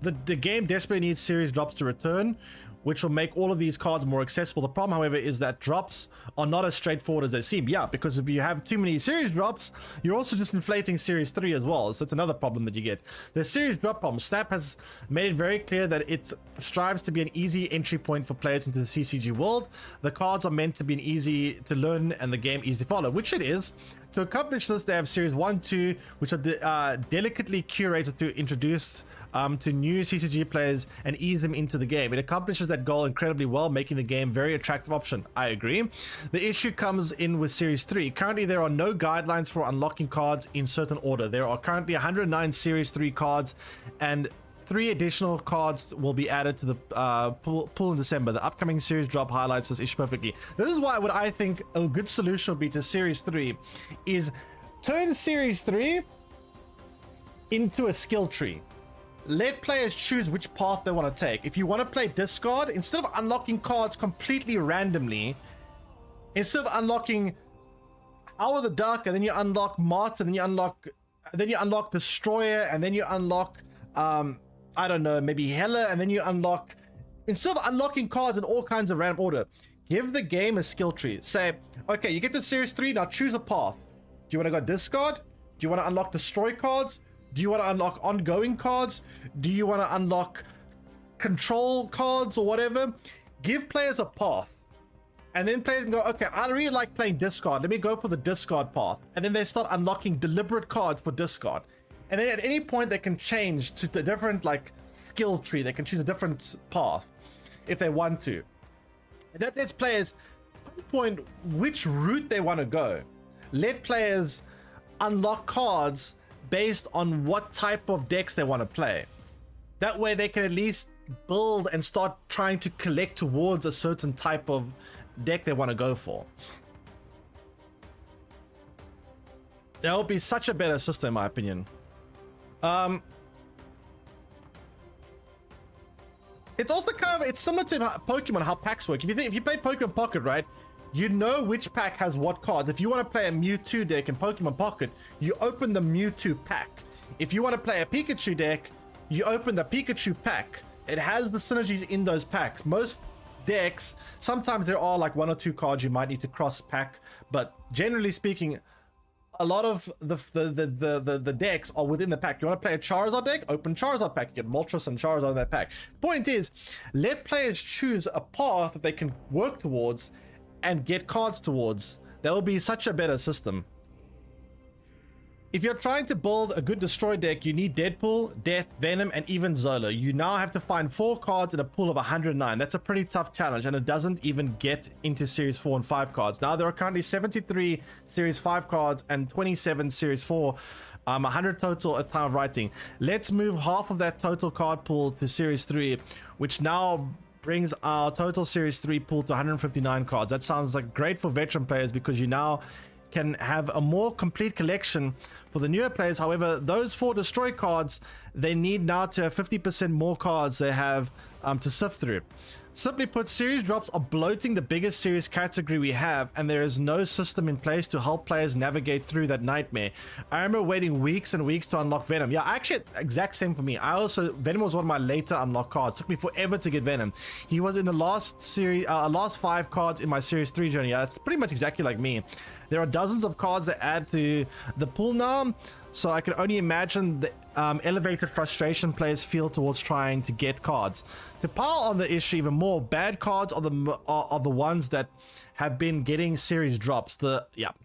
The game desperately needs series drops to return, which will make all of these cards more accessible. The problem, however, is that drops are not as straightforward as they seem. Yeah, because if you have too many series drops, you're also just inflating Series 3 as well. So that's another problem that you get. The series drop problem. Snap has made it very clear that it strives to be an easy entry point for players into the CCG world. The cards are meant to be easy to learn and the game easy to follow, which it is. To accomplish this, they have Series 1, 2, which are delicately curated to introduce to new CCG players and ease them into the game. It accomplishes that goal incredibly well, making the game a very attractive option. I agree. The issue comes in with Series 3. Currently, there are no guidelines for unlocking cards in certain order. There are currently 109 Series 3 cards and 3 additional cards will be added to the pool in December. The upcoming series drop highlights this issue perfectly. This is why what I think a good solution would be to Series 3 is turn Series 3 into a skill tree. Let players choose which path they want to take. If you want to play discard, instead of unlocking cards completely randomly, instead of unlocking Hour of the Duck, and then you unlock Mart, and then you unlock Destroyer, and then you unlock I don't know, maybe Hella, and then you unlock, instead of unlocking cards in all kinds of random order, give the game a skill tree. Say, okay, you get to Series 3, now choose a path. Do you want to go discard? Do you want to unlock destroy cards? Do you want to unlock ongoing cards? Do you want to unlock control cards or whatever? Give players a path. And then players can go, okay, I really like playing discard. Let me go for the discard path. And then they start unlocking deliberate cards for discard. And then at any point they can change to the different like skill tree. They can choose a different path if they want to. And that lets players pinpoint which route they want to go. Let players unlock cards based on what type of decks they want to play. That way they can at least build and start trying to collect towards a certain type of deck they want to go for. That would be such a better system in my opinion. It's also kind of, it's similar to Pokemon, how packs work. If you play Pokemon Pocket, right, you know which pack has what cards. If you want to play a Mewtwo deck in Pokemon Pocket, you open the Mewtwo pack. If you want to play a Pikachu deck, you open the Pikachu pack. It has the synergies in those packs. Most decks, sometimes there are like 1 or 2 cards you might need to cross pack, but generally speaking, a lot of the decks are within the pack. You want to play a Charizard deck? Open Charizard pack. You get Moltres and Charizard in that pack. Point is, let players choose a path that they can work towards and get cards towards. That will be such a better system. If you're trying to build a good destroy deck, you need Deadpool, Death, Venom, and even Zola. You now have to find 4 cards in a pool of 109. That's a pretty tough challenge, and it doesn't even get into Series 4 and 5 cards. Now there are currently 73 Series 5 cards and 27 Series 4, 100 total at time of writing. Let's move half of that total card pool to Series 3, which now brings our total Series 3 pool to 159 cards. That sounds like great for veteran players because you now can have a more complete collection for the newer players. However, those 4 destroy cards, they need now to have 50% more cards they have to sift through. Simply put, series drops are bloating the biggest series category we have, and there is no system in place to help players navigate through that nightmare. I remember waiting weeks and weeks to unlock Venom. Yeah, actually, exact same for me. Venom was one of my later unlock cards. It took me forever to get Venom. He was in the last series, last 5 cards in my Series 3 journey. Yeah, it's pretty much exactly like me. There are dozens of cards that add to the pool now, so I can only imagine the elevated frustration players feel towards trying to get cards. To pile on the issue even more, bad cards are the ones that have been getting series drops.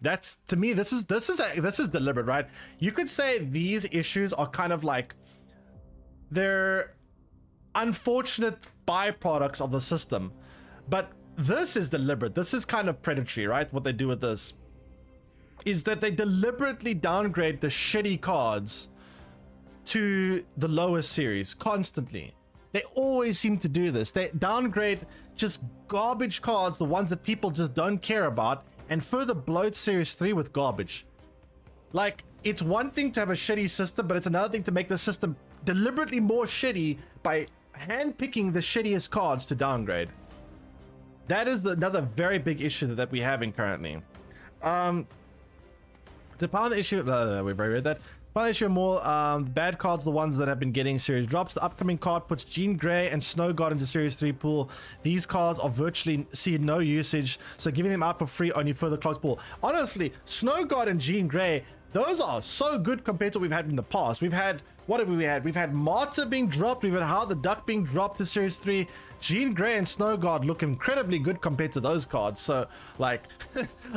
That's, to me, this is deliberate, right? You could say these issues are kind of like, they're unfortunate byproducts of the system, but this is deliberate. This is kind of predatory, right? What they do with this is that they deliberately downgrade the shitty cards to the lowest series constantly. They always seem to do this. They downgrade just garbage cards, the ones that people just don't care about, and further bloat Series 3 with garbage. Like, it's one thing to have a shitty system, but it's another thing to make the system deliberately more shitty by handpicking the shittiest cards to downgrade. That is another very big issue that we're having currently. To power the issue, we've already read that. Power the issue more, bad cards, the ones that have been getting series drops. The upcoming card puts Jean Grey and Snow God into Series 3 pool. These cards are virtually see no usage, so giving them out for free only further clogs pool. Honestly, Snow God and Jean Grey, those are so good compared to what we've had in the past. We've had, what have we had? We've had Marta being dropped, we've had How the Duck being dropped to Series 3. Jean Grey and Snow God look incredibly good compared to those cards. So, like,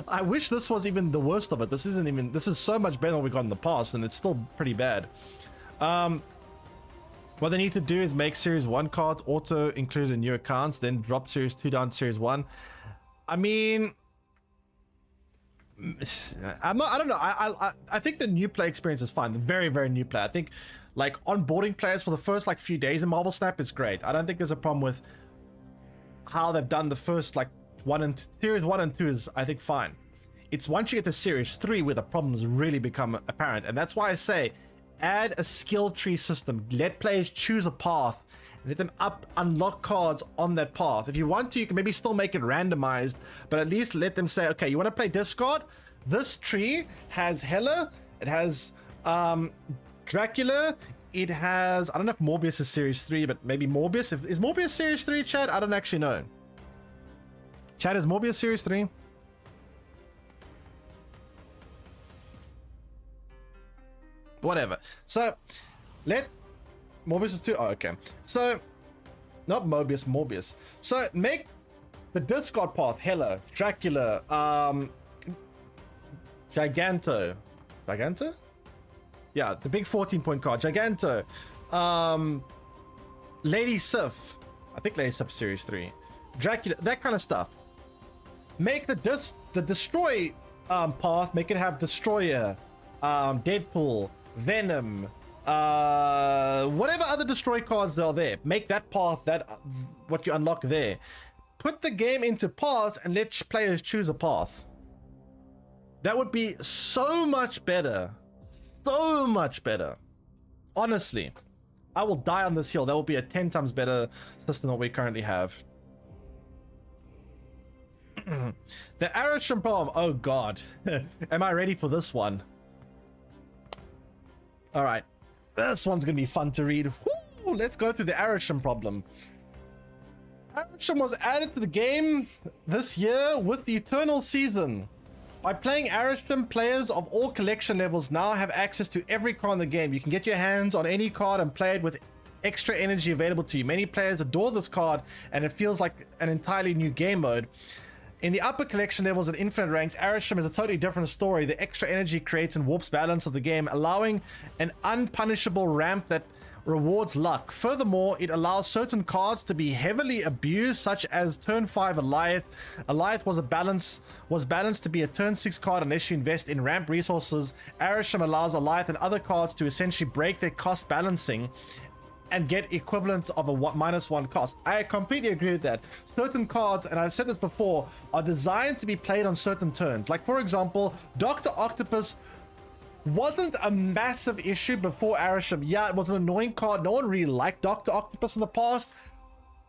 I wish this was even the worst of it. This is so much better than we got in the past, and it's still pretty bad. What they need to do is make Series 1 cards auto included in new accounts, then drop Series 2 down to Series 1. I mean, I don't know. I think the new play experience is fine. The very, very new play. I think Like onboarding players for the first like few days in Marvel Snap is great. I don't think there's a problem with how they've done the first like series 1 and 2 is, I think, fine. It's once you get to series 3 where the problems really become apparent, and that's why I say add a skill tree system. Let players choose a path and let them unlock cards on that path. If you want to, you can maybe still make it randomized, but at least let them say, okay, you want to play discard? This tree has Hela, it has Dracula, it has, I don't know if Morbius is series 3, but maybe Morbius. Is Morbius series 3, Chad? I don't actually know. Chad, is Morbius series 3? Whatever. So, Morbius is 2. Oh, okay. So, not Mobius, Morbius. So, make the discard path Hela, Dracula, Giganto? Yeah, the big 14-point card. Giganto. Lady Sif. I think Lady Sif series 3. Dracula, that kind of stuff. Make the destroy path, make it have Destroyer, Deadpool, Venom, whatever other destroy cards are there. Make that path what you unlock there. Put the game into paths and let players choose a path. That would be so much better. So much better. Honestly, I will die on this hill. That will be a 10 times better system than what we currently have. The Arisham problem. Oh god. Am I ready for this one? Alright. This one's gonna be fun to read. Woo! Let's go through the Arisham problem. Arisham was added to the game this year with the Eternal Season. By playing Arisham, players of all collection levels now have access to every card in the game. You can get your hands on any card and play it with extra energy available to you. Many players adore this card and it feels like an entirely new game mode. In the upper collection levels and infinite ranks, Arisham is a totally different story. The extra energy creates and warps balance of the game, allowing an unpunishable ramp that rewards luck. Furthermore, it allows certain cards to be heavily abused, such as turn 5 Alioth. Alioth was balanced to be a turn 6 card unless you invest in ramp resources. Arisham allows Alioth and other cards to essentially break their cost balancing and get equivalent of a -1 cost. I completely agree with that. Certain cards, and I've said this before, are designed to be played on certain turns. Like, for example, Dr. Octopus wasn't a massive issue before Arisham. Yeah, it was an annoying card. No one really liked Dr. Octopus in the past,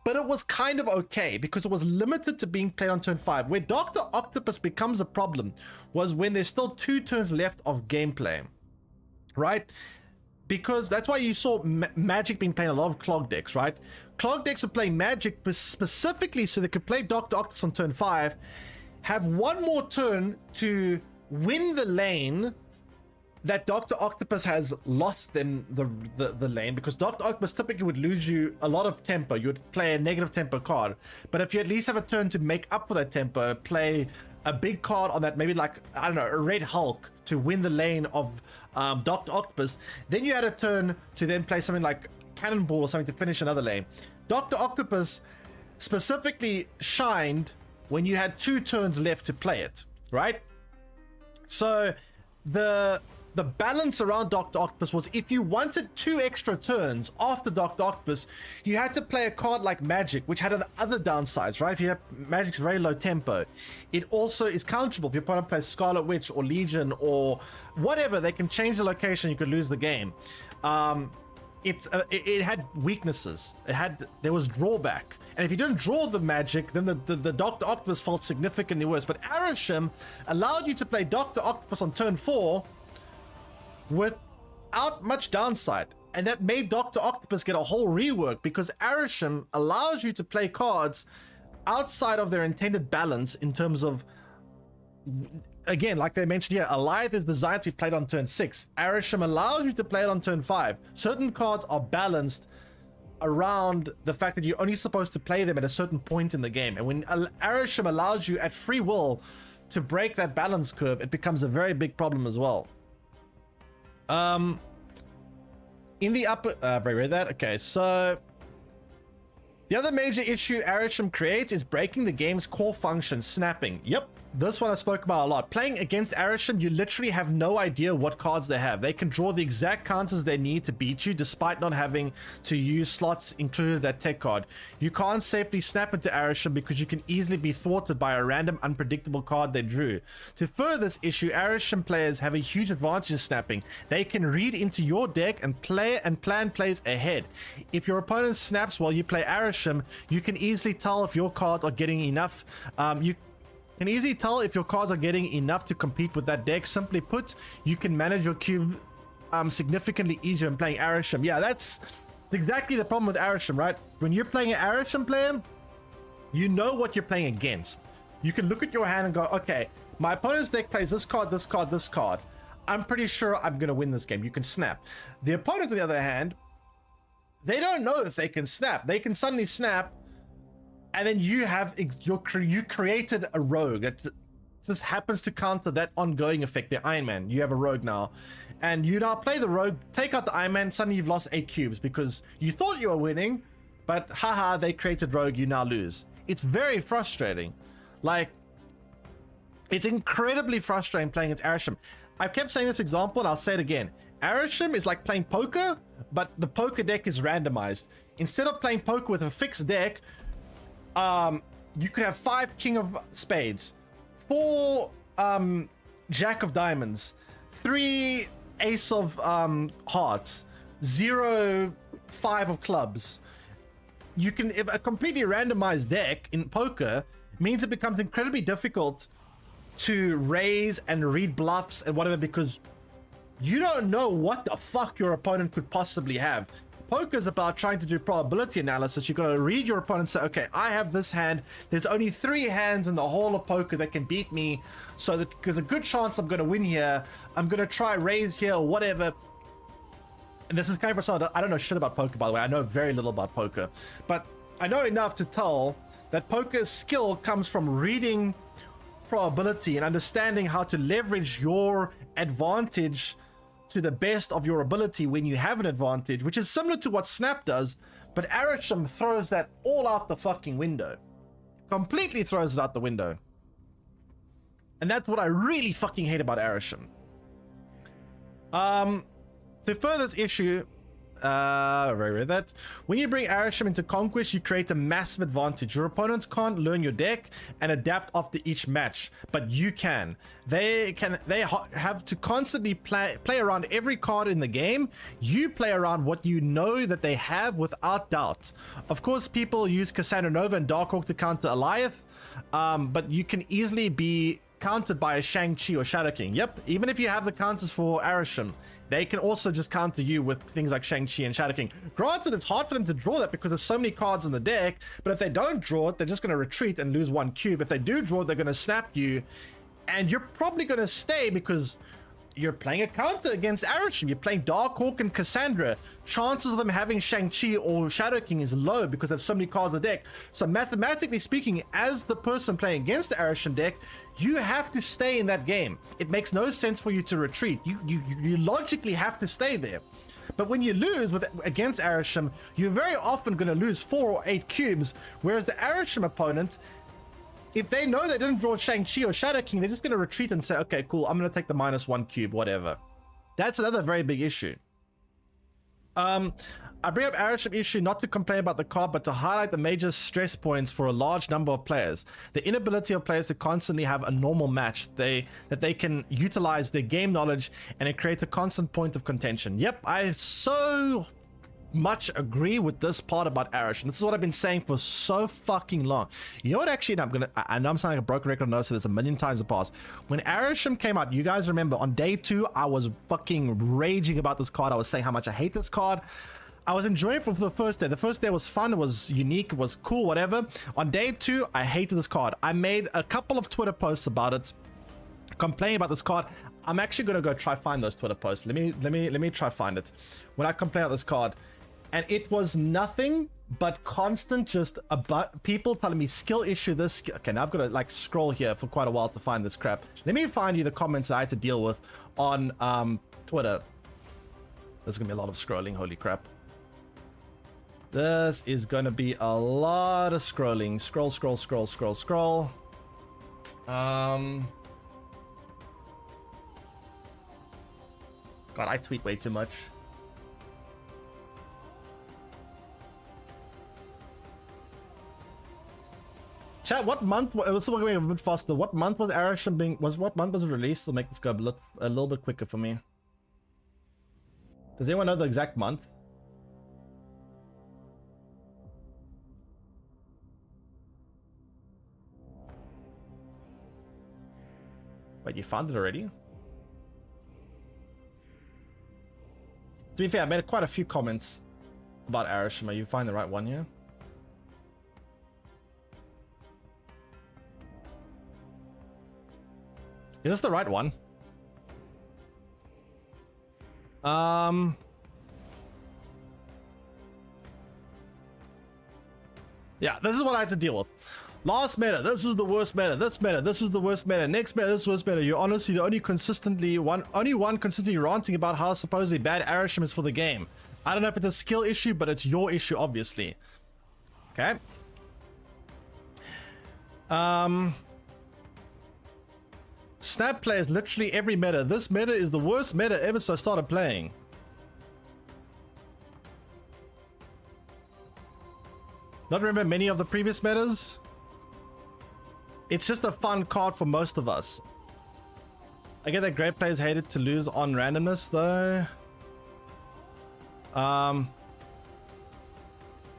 but it was kind of okay because it was limited to being played on turn 5. Where Dr. Octopus becomes a problem was when there's still 2 turns left of gameplay, right? Because that's why you saw Magic being played in a lot of clog decks, right? Clog decks would play Magic specifically so they could play Dr. Octopus on turn 5, have one more turn to win the lane that Dr. Octopus has lost them the lane, because Dr. Octopus typically would lose you a lot of tempo. You would play a negative tempo card, but if you at least have a turn to make up for that tempo, play a big card on that, maybe like, I don't know, a Red Hulk to win the lane of Dr. Octopus, then you had a turn to then play something like Cannonball or something to finish another lane. Dr. Octopus specifically shined when you had 2 turns left to play it, right? So the balance around Dr. Octopus was, if you wanted 2 extra turns after Dr. Octopus, you had to play a card like Magic, which had other downsides, right? If you have Magic's very low tempo, it also is counterable. If your opponent plays Scarlet Witch or Legion or whatever, they can change the location, you could lose the game. It had weaknesses. There was drawback, and if you didn't draw the Magic, then the Dr. Octopus felt significantly worse. But Arisham allowed you to play Dr. Octopus on turn 4 without much downside, and that made Dr. Octopus get a whole rework, because Arisham allows you to play cards outside of their intended balance in terms of, again, like they mentioned here, Alioth is designed to be played on turn 6. Arisham allows you to play it on turn 5. Certain cards are balanced around the fact that you're only supposed to play them at a certain point in the game, and when Arisham allows you at free will to break that balance curve, it becomes a very big problem as well. In the upper, I read that. Okay, so The other major issue Arisham creates is breaking the game's core function, snapping. Yep, this one I spoke about a lot. Playing against Arisham, you literally have no idea what cards they have. They can draw the exact counters they need to beat you, despite not having to use slots included that tech card. You can't safely snap into Arisham because you can easily be thwarted by a random unpredictable card they drew. To further this issue, Arisham players have a huge advantage in snapping. They can read into your deck and plan plays ahead. If your opponent snaps while you play Arisham, you can easily tell if your cards are getting enough. You can easily tell if your cards are getting enough to compete with that deck. Simply put, you can manage your cube significantly easier in playing Arisham. Yeah, that's exactly the problem with Arisham, right? When you're playing an Arisham player, you know what you're playing against. You can look at your hand and go, okay, my opponent's deck plays this card, this card, this card. I'm pretty sure I'm going to win this game. You can snap. The opponent, on the other hand, they don't know if they can snap. They can suddenly snap, and then you created a rogue that just happens to counter that ongoing effect, the Iron Man. You have a rogue now, and you now play the rogue, take out the Iron Man, suddenly you've lost 8 cubes because you thought you were winning, but haha, they created rogue, you now lose. It's very frustrating. Like, it's incredibly frustrating playing against Arisham. I kept saying this example, and I'll say it again. Arisham is like playing poker, but the poker deck is randomized. Instead of playing poker with a fixed deck, you could have 5 King of Spades, 4 Jack of Diamonds, 3 Ace of Hearts, 0 5 of Clubs. You can, if a completely randomized deck in poker means it becomes incredibly difficult to raise and read bluffs and whatever, because you don't know what the fuck your opponent could possibly have. Poker is about trying to do probability analysis. You're going to read your opponent and say, okay, I have this hand. There's only 3 hands in the whole of poker that can beat me. So that there's a good chance I'm going to win here. I'm going to try raise here or whatever. And this is kind of someone, I don't know shit about poker, by the way. I know very little about poker. But I know enough to tell that poker's skill comes from reading probability and understanding how to leverage your advantage to the best of your ability when you have an advantage, which is similar to what Snap does, but Arisham throws that all out the fucking window. Completely throws it out the window. And that's what I really fucking hate about Arisham. To further this issue, that when you bring Arisham into Conquest, you create a massive advantage. Your opponents can't learn your deck and adapt after each match, but you can. They have to constantly play around every card in the game. You play around what you know that they have without doubt. Of course, people use Cassandra Nova and Darkhawk to counter Alioth, but you can easily be countered by a Shang-Chi or Shadow King. Yep, even if you have the counters for Arisham, they can also just counter you with things like Shang-Chi and Shadow King. Granted, it's hard for them to draw that because there's so many cards in the deck, but if they don't draw it, they're just going to retreat and lose 1 cube. If they do draw it, they're going to snap you, and you're probably going to stay because you're playing a counter against Arisham. You're playing Darkhawk and Cassandra. Chances of them having Shang-Chi or Shadow King is low because there's so many cards in the deck. So mathematically speaking, as the person playing against the Arisham deck, you have to stay in that game. It makes no sense for you to retreat. You logically have to stay there. But when you lose against Arisham, you're very often going to lose 4 or 8 cubes, whereas the Arisham opponent, if they know they didn't draw Shang-Chi or Shadow King, they're just going to retreat and say, okay, cool, I'm going to take the -1 cube, whatever. That's another very big issue. I bring up Arisham issue not to complain about the card, but to highlight the major stress points for a large number of players. The inability of players to constantly have a normal match, that they can utilize their game knowledge, and it creates a constant point of contention. Yep, I so much agree with this part about Arisham. This is what I've been saying for so fucking long. You know what, actually, I know I'm sounding like a broken record, no, so there's a million times in the past. When Arisham came out, you guys remember, on day 2, I was fucking raging about this card. I was saying how much I hate this card. I was enjoying it for the first day. The first day was fun, it was unique, it was cool, whatever. On day 2, I hated this card. I made a couple of Twitter posts about it, complaining about this card. I'm actually gonna go try find those Twitter posts. Let me try find it. When I complain about this card, and it was nothing but constant just about people telling me skill issue this. Okay, now I've got to like scroll here for quite a while to find this crap. Let me find you the comments that I had to deal with on Twitter. There's gonna be a lot of scrolling, holy crap. This is gonna be a lot of scrolling. Scroll, scroll, scroll, scroll, scroll. God, I tweet way too much. Chat, what month was going a bit faster? What month was Arisham being what month was it released to make this go a little bit quicker for me? Does anyone know the exact month? Wait, you found it already? To be fair, I made quite a few comments about Arishima. You find the right one here? Is this the right one? Yeah, this is what I had to deal with. Last meta, this is the worst meta. This meta, this is the worst meta. Next meta, this is the worst meta. You're honestly the only one consistently ranting about how supposedly bad Arisham is for the game. I don't know if it's a skill issue, but it's your issue, obviously. Okay. Snap plays literally every meta. This meta is the worst meta ever since I started playing. Not remember many of the previous metas. It's just a fun card for most of us. I get that great players hated to lose on randomness though.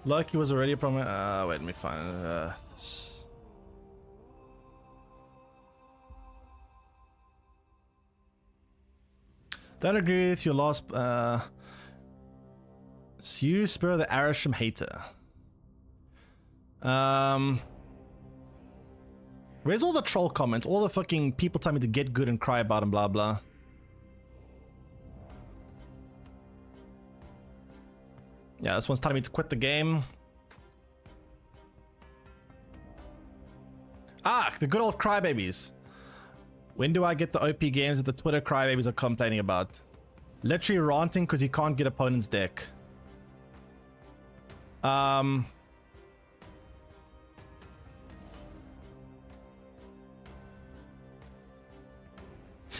Loki was already a problem. Wait, let me find this. Don't agree with your last. It's you, Spyro the Arisham hater. Where's all the troll comments? All the fucking people telling me to get good and cry about and blah blah. Yeah, this one's telling me to quit the game. Ah, the good old crybabies. When do I get the OP games that the Twitter crybabies are complaining about? Literally ranting because you can't get opponent's deck.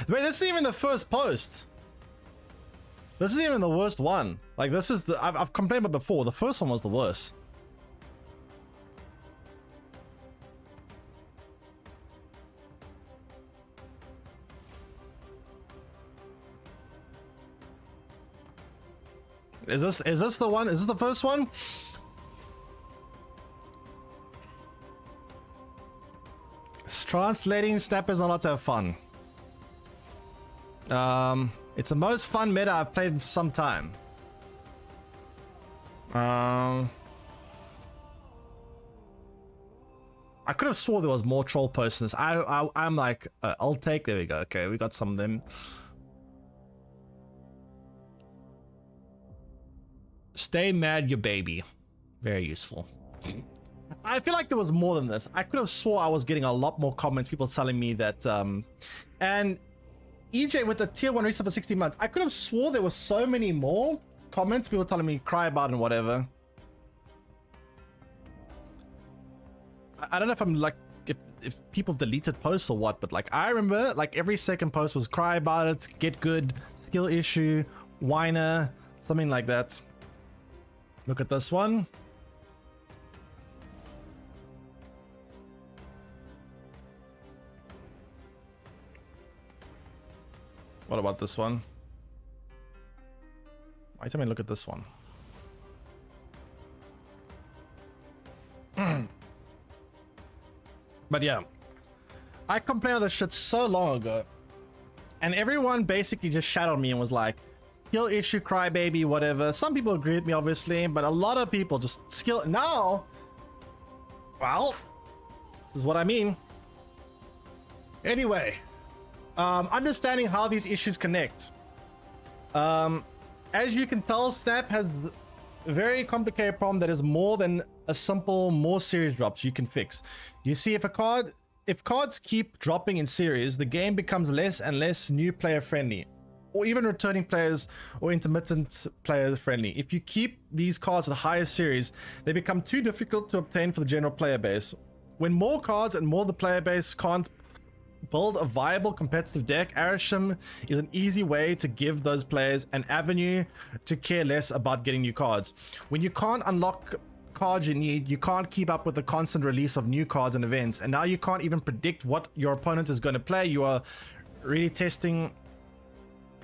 Wait, this isn't even the first post. This isn't even the worst one. Like, this is the... I've complained about before. The first one was the worst. Is this the one? Is this the first one? Translating snappers not allowed to have fun. It's the most fun meta I've played for some time. I could have swore there was more troll posters. I'm like, I'll take. There we go. Okay, we got some of them. Stay mad, your baby. Very useful. I feel like there was more than this. I could have swore I was getting a lot more comments. People telling me that, and EJ with the tier 1 reset for 16 months. I could have swore there were so many more comments. People telling me cry about and whatever. I don't know if I'm like, if people deleted posts or what, but like I remember like every second post was cry about it, get good, skill issue, whiner, something like that. Look at this one. What about this one? Why tell me look at this one? But yeah, I complained about this shit so long ago, and everyone basically just shat on me and was like, skill issue, crybaby, whatever. Some people agree with me, obviously, but a lot of people just skill. Now, well, this is what I mean. Anyway, understanding how these issues connect. As you can tell, Snap has a very complicated problem that is more than a simple, more serious drops you can fix. You see, if cards keep dropping in series, the game becomes less and less new player friendly. or even returning players or intermittent player friendly. If you keep these cards at higher series, they become too difficult to obtain for the general player base. When more cards and more the player base can't build a viable competitive deck, Arisham is an easy way to give those players an avenue to care less about getting new cards. When you can't unlock cards you need, you can't keep up with the constant release of new cards and events, and now you can't even predict what your opponent is going to play. You are really testing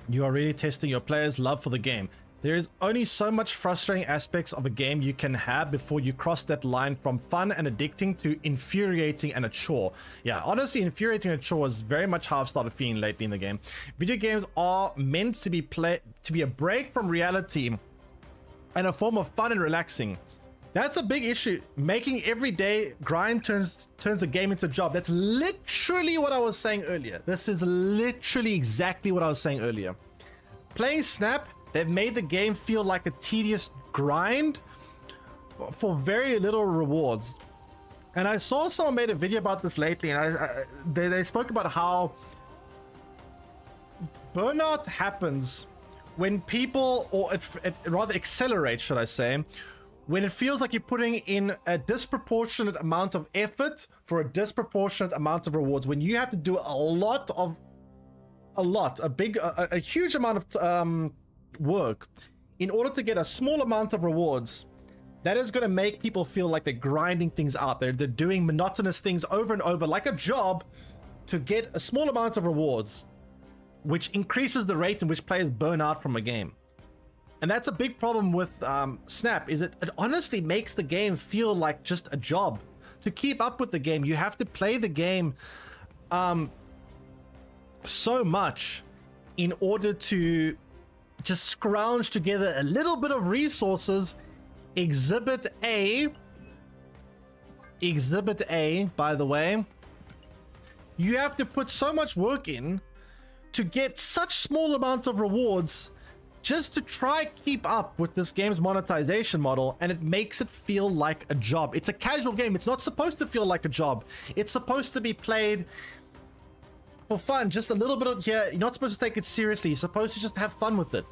your players' love for the game. There is only so much frustrating aspects of a game you can have before you cross that line from fun and addicting to infuriating and a chore. Yeah, honestly, infuriating and a chore is very much how I've started feeling lately in the game. Video games are meant to be a break from reality and a form of fun and relaxing. That's a big issue. Making everyday grind turns the game into a job. That's literally what I was saying earlier. This is literally exactly what I was saying earlier. Playing Snap, they've made the game feel like a tedious grind for very little rewards. And I saw someone made a video about this lately, and they spoke about how burnout happens when people, or it rather accelerates, should I say, when it feels like you're putting in a disproportionate amount of effort for a disproportionate amount of rewards. When you have to do a huge amount of work in order to get a small amount of rewards, that is going to make people feel like they're grinding things out. They're doing monotonous things over and over like a job to get a small amount of rewards, which increases the rate in which players burn out from a game. And that's a big problem with Snap, is it honestly makes the game feel like just a job. To keep up with the game, you have to play the game so much in order to just scrounge together a little bit of resources. Exhibit A, by the way, you have to put so much work in to get such small amounts of rewards just to try keep up with this game's monetization model, and it makes it feel like a job. It's a casual game. It's not supposed to feel like a job. It's supposed to be played for fun, just a little bit of here. You're not supposed to take it seriously. You're supposed to just have fun with it.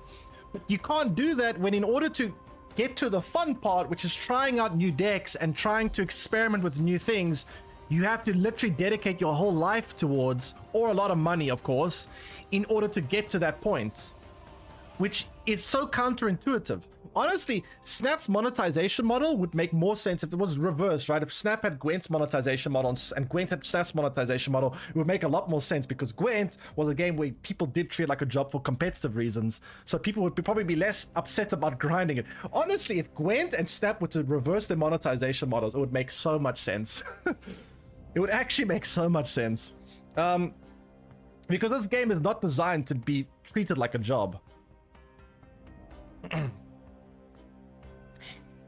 But you can't do that when, in order to get to the fun part, which is trying out new decks and trying to experiment with new things, you have to literally dedicate your whole life towards, or a lot of money, of course, in order to get to that point, which is so counterintuitive. Honestly, Snap's monetization model would make more sense if it was reversed, right? If Snap had Gwent's monetization model and Gwent had Snap's monetization model, it would make a lot more sense, because Gwent was a game where people did treat it like a job for competitive reasons. So people would probably be less upset about grinding it. Honestly, if Gwent and Snap were to reverse their monetization models, it would make so much sense. It would actually make so much sense. Because this game is not designed to be treated like a job.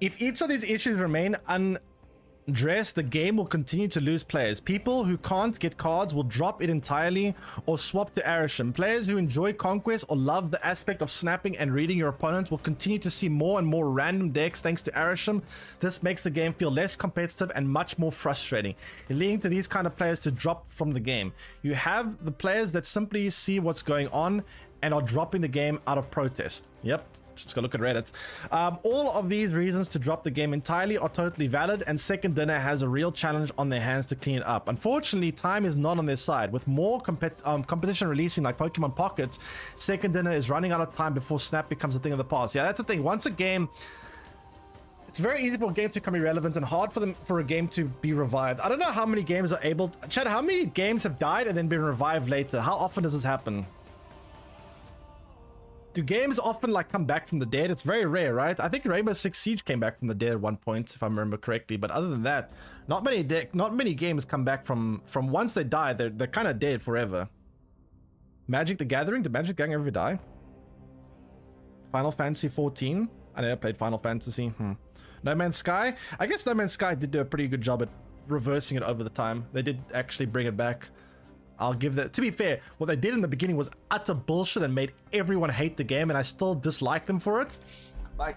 If each of these issues remain unaddressed, the game will continue to lose players. People who can't get cards will drop it entirely or swap to Arisham. Players who enjoy Conquest or love the aspect of snapping and reading your opponent will continue to see more and more random decks thanks to Arisham. This makes the game feel less competitive and much more frustrating, leading to these kind of players to drop from the game. You have the players that simply see what's going on and are dropping the game out of protest. Yep. Just go look at Reddit. All of these reasons to drop the game entirely are totally valid, and Second Dinner has a real challenge on their hands to clean it up. Unfortunately, time is not on their side. With more competition releasing like Pokemon Pocket, Second Dinner is running out of time before Snap becomes a thing of the past. Yeah, that's the thing. Once a game, it's very easy for a game to become irrelevant and hard for a game to be revived. I don't know how many games are able to... Chad, how many games have died and then been revived later? How often does this happen? Do games often like come back from the dead? It's very rare, right? I think Rainbow Six Siege came back from the dead at one point, if I remember correctly. But other than that, not many games come back from once they die. They're kind of dead forever. Magic the Gathering? Did Magic the Gathering ever die? Final Fantasy 14? I never played Final Fantasy. No Man's Sky? I guess No Man's Sky did do a pretty good job at reversing it over the time. They did actually bring it back. I'll give that. To be fair, what they did in the beginning was utter bullshit and made everyone hate the game, and I still dislike them for it. Like,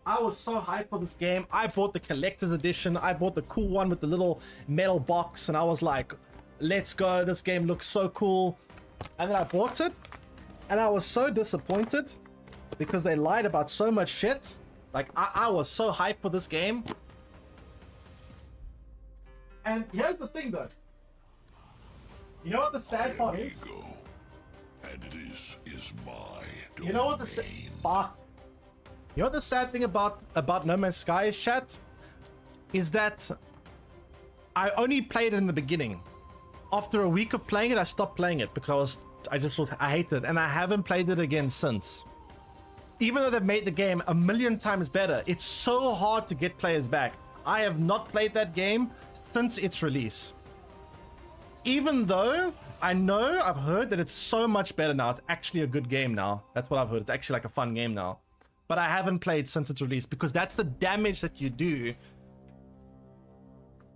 I was so hyped for this game. I bought the collector's edition. I bought the cool one with the little metal box, and I was like, let's go. This game looks so cool. And then I bought it, and I was so disappointed because they lied about so much shit. Like, I was so hyped for this game. And here's the thing, though. You know what the sad part is? And this is my domain. You know what the fuck? You know what the sad thing about No Man's Sky is, chat? Is that I only played it in the beginning. After a week of playing it, I stopped playing it because I hated it, and I haven't played it again since. Even though they've made the game a million times better, it's so hard to get players back. I have not played that game since its release. Even though I've heard that it's so much better now. It's actually a good game now. That's what I've heard. It's actually like a fun game now. But I haven't played since its release because that's the damage that you do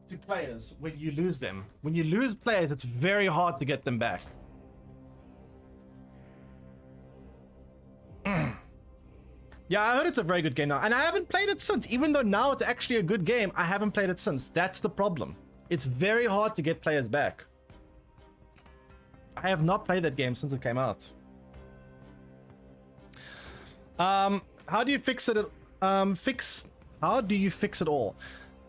to players when you lose them. When you lose players, it's very hard to get them back. Yeah, I heard it's a very good game now, and I haven't played it since. Even though now it's actually a good game, I haven't played it since. That's the problem. It's very hard to get players back. I have not played that game since it came out. How do you fix it? How do you fix it all?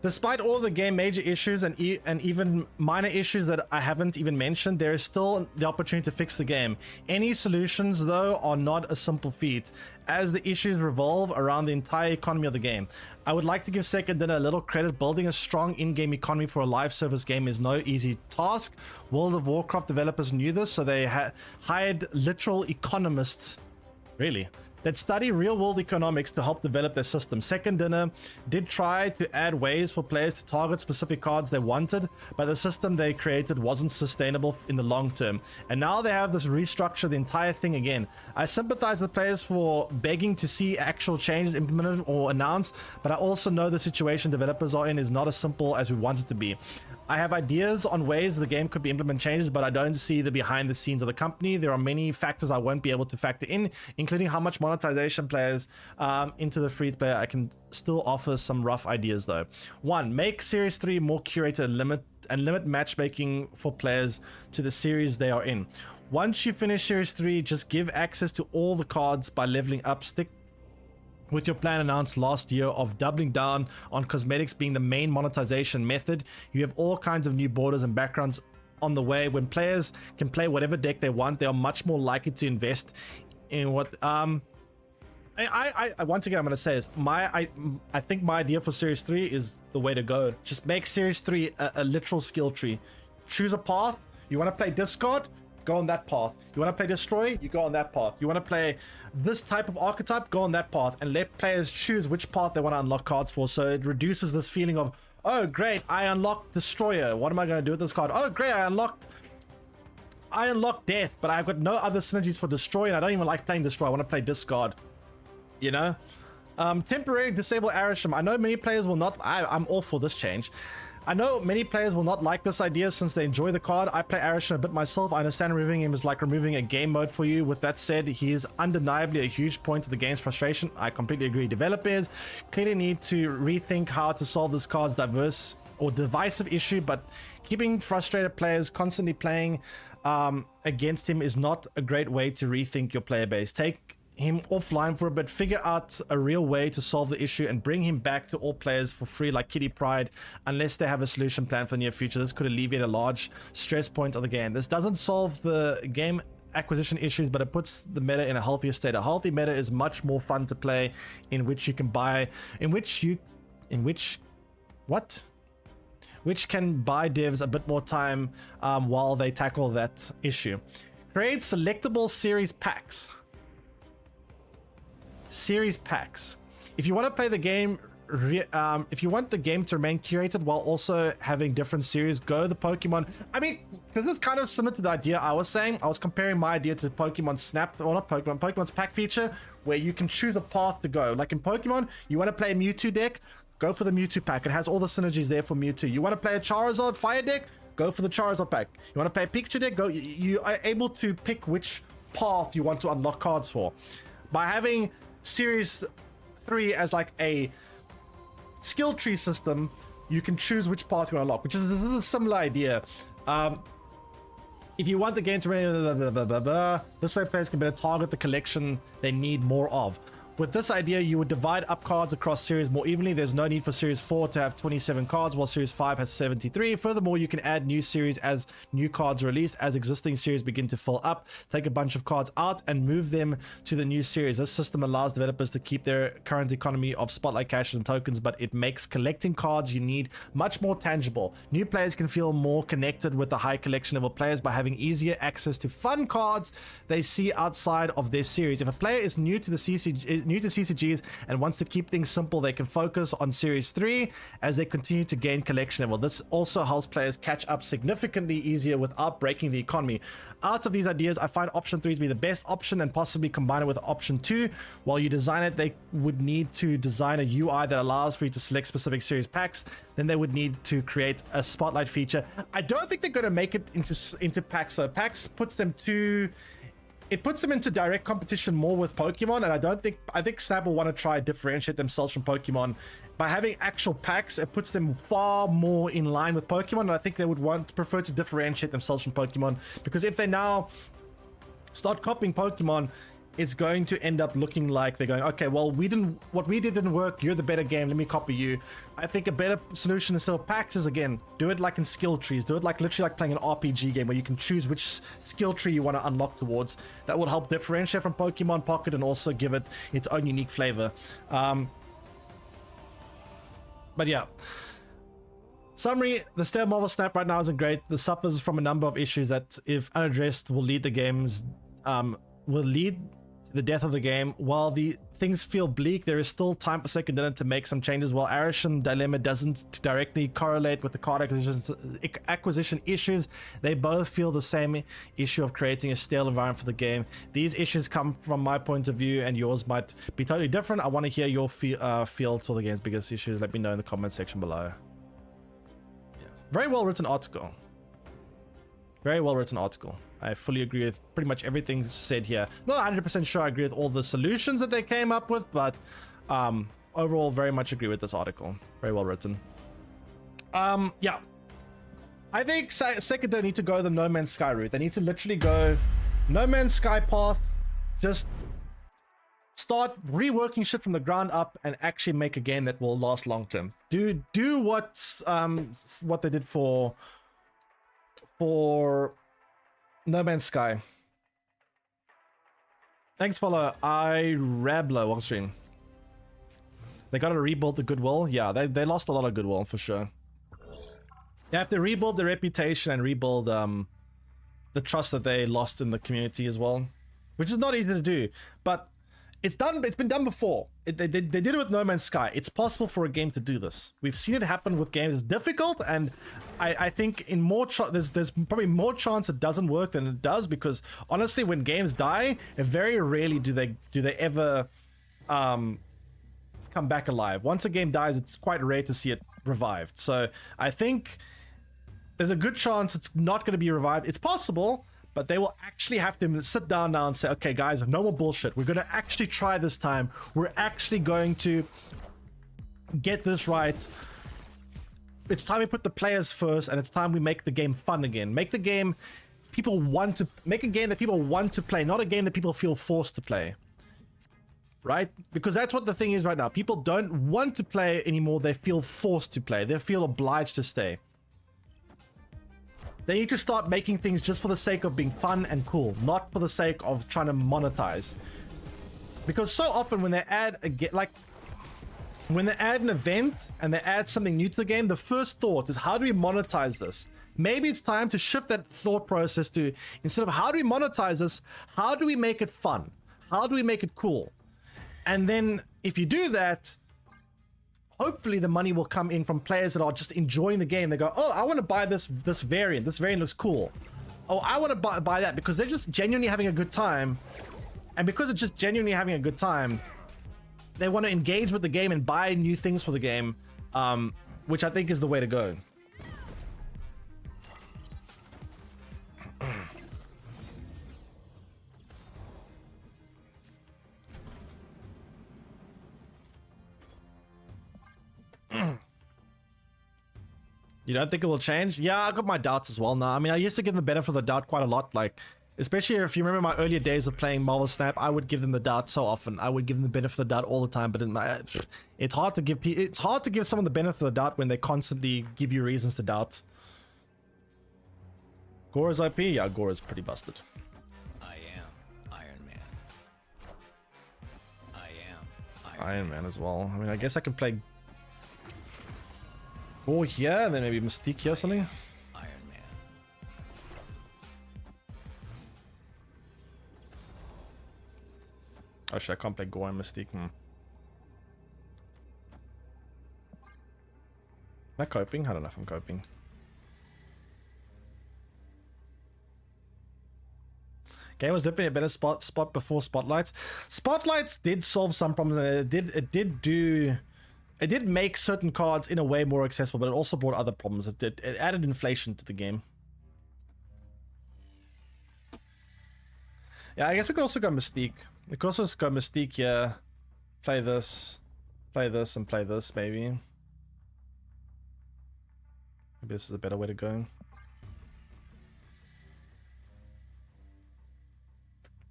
Despite all the game major issues and even minor issues that I haven't even mentioned, there is still the opportunity to fix the game. Any solutions, though, are not a simple feat, as the issues revolve around the entire economy of the game. I would like to give Second Dinner a little credit. Building a strong in-game economy for a live service game is no easy task. World of Warcraft developers knew this, so they hired literal economists, really, that study real-world economics to help develop their system. Second Dinner did try to add ways for players to target specific cards they wanted, but the system they created wasn't sustainable in the long term. And now they have this restructure the entire thing again. I sympathize with players for begging to see actual changes implemented or announced, but I also know the situation developers are in is not as simple as we want it to be. I have ideas on ways the game could be implement changes, but I don't see the behind the scenes of the company. There are many factors I won't be able to factor in, including how much monetization players into the free player. I can still offer some rough ideas though. 1, make Series 3 more curated and limit matchmaking for players to the series they are in. Once you finish Series 3, just give access to all the cards by leveling up. Stick with your plan announced last year of doubling down on cosmetics being the main monetization method. You have all kinds of new borders and backgrounds on the way. When players can play whatever deck they want, they are much more likely to invest in what once again, I'm going to say this. I think my idea for Series 3 is the way to go. Just make Series 3 a literal skill tree. Choose a path. You want to play discard? Go on that path. You want to play destroy? You go on that path. You want to play this type of archetype? Go on that path, and let players choose which path they want to unlock cards for. So it reduces this feeling of, oh great, I unlocked destroyer. What am I going to do with this card? Oh great, I unlocked death, but I've got no other synergies for destroy, and I don't even like playing destroy. I want to play discard. You know? Temporary disable Arisham. I know many players will not. I'm all for this change. I know many players will not like this idea since they enjoy the card. I play Arisham a bit myself. I understand removing him is like removing a game mode for you. With that said, he is undeniably a huge point to the game's frustration. I completely agree. Developers clearly need to rethink how to solve this card's diverse or divisive issue, but keeping frustrated players constantly playing against him is not a great way to rethink your player base. Take him offline for a bit, figure out a real way to solve the issue, and bring him back to all players for free like Kitty Pride, unless they have a solution plan for the near future. This could alleviate a large stress point of the game. This doesn't solve the game acquisition issues, but it puts the meta in a healthier state. A healthy meta is much more fun to play, in which can buy devs a bit more time while they tackle that issue. Create selectable series packs. If you want to play the game, if you want the game to remain curated while also having different series, go the Pokemon. I mean, this is kind of similar to the idea I was saying. I was comparing my idea to Pokemon Snap, or not Pokemon, Pokemon's pack feature, where you can choose a path to go. Like in Pokemon, you want to play a Mewtwo deck, go for the Mewtwo pack. It has all the synergies there for Mewtwo. You want to play a Charizard fire deck, go for the Charizard pack. You want to play a Pikachu deck, go. You are able to pick which path you want to unlock cards for. By having Series 3 as like a skill tree system, you can choose which path you want to unlock, which is a similar idea. If you want the game to run, blah, blah, blah, blah, blah, this way players can better target the collection they need more of. With this idea, you would divide up cards across series more evenly. There's no need for Series 4 to have 27 cards, while Series 5 has 73. Furthermore, you can add new series as new cards are released. As existing series begin to fill up, take a bunch of cards out and move them to the new series. This system allows developers to keep their current economy of spotlight caches and tokens, but it makes collecting cards you need much more tangible. New players can feel more connected with the high collection level players by having easier access to fun cards they see outside of their series. If a player is new to CCGs and wants to keep things simple, they can focus on Series 3 as they continue to gain collection level. This also helps players catch up significantly easier without breaking the economy. Out of these ideas, I find option 3 to be the best option, and possibly combine it with option 2. While you design it, they would need to design a UI that allows for you to select specific series packs. Then they would need to create a spotlight feature. I don't think they're going to make it into packs. So packs puts them to... It puts them into direct competition more with Pokemon, and I think Snap will want to try differentiate themselves from Pokemon by having actual packs. It puts them far more in line with Pokemon, and I think they would prefer to differentiate themselves from Pokemon, because if they now start copying Pokemon, it's going to end up looking like they're going, okay, well, what we did didn't work, you're the better game, let me copy you. I think a better solution instead of packs is, again, do it like in skill trees. Do it like literally like playing an RPG game where you can choose which skill tree you want to unlock towards. That will help differentiate from Pokemon Pocket and also give it its own unique flavor. But yeah. Summary: the state of Marvel Snap right now isn't great. This suffers from a number of issues that, if unaddressed, will lead the death of the game. While the things feel bleak, there is still time for Second Dinner to make some changes. While Arishan Dilemma doesn't directly correlate with the card acquisition issues, they both feel the same issue of creating a stale environment for the game. These issues come from my point of view, and yours might be totally different. I want to hear your feel to the game's biggest issues. Let me know in the comment section below. Yeah. Very well written article. Very well written article. I fully agree with pretty much everything said here. Not 100% sure I agree with all the solutions that they came up with, but overall very much agree with this article. Very well written. Yeah. I think second they need to go the No Man's Sky route. They need to literally go No Man's Sky path. Just start reworking shit from the ground up and actually make a game that will last long term. Do what they did for No Man's Sky. Thanks, follow. Rablo, what stream? They gotta rebuild the goodwill. Yeah, they lost a lot of goodwill for sure. They have to rebuild the reputation and rebuild the trust that they lost in the community as well, which is not easy to do. But it's been done before. They did it with No Man's Sky. It's possible for a game to do this. We've seen it happen with games. It's difficult, and I think in there's probably more chance it doesn't work than it does, because honestly, when games die, very rarely do they ever come back alive. Once a game dies, it's quite rare to see it revived. So I think there's a good chance it's not going to be revived. It's possible, but they will actually have to sit down now and say, okay, guys, no more bullshit. We're going to actually try this time. We're actually going to get this right. It's time we put the players first, and it's time we make the game fun again. Make the game make a game that people want to play, not a game that people feel forced to play. Right? Because that's what the thing is right now. People don't want to play anymore. They feel forced to play. They feel obliged to stay. They need to start making things just for the sake of being fun and cool, not for the sake of trying to monetize. Because so often when they add when they add an event and they add something new to the game, the first thought is, how do we monetize this? Maybe it's time to shift that thought process to, instead of how do we monetize this, how do we make it fun? How do we make it cool? And then if you do that, hopefully the money will come in from players that are just enjoying the game. They go, oh, I want to buy this variant. This variant looks cool. Oh, I want to buy that, because they're just genuinely having a good time. And because it's just genuinely having a good time, they want to engage with the game and buy new things for the game, which I think is the way to go. You don't think it will change? Yeah, I got my doubts as well now. I mean, I used to give them the benefit of the doubt quite a lot. Like, especially if you remember my earlier days of playing Marvel Snap, I would give them the doubt so often. I would give them the benefit of the doubt all the time. But it's hard to give someone the benefit of the doubt when they constantly give you reasons to doubt. Gore's IP? Yeah, Gore is pretty busted. I am Iron Man. I am Iron Man as well. I mean, I guess I can play Gore here, and then maybe Mystique here or something. Iron Man. Oh shit, I can't play Gore and Mystique. Am I coping? I don't know if I'm coping. Game was definitely a better spot before Spotlights. Spotlights did solve some problems. It did make certain cards in a way more accessible, but it also brought other problems. It added inflation to the game. Yeah, I guess we could also go Mystique. We could also go Mystique here, play this, and play this, maybe. Maybe this is a better way to go.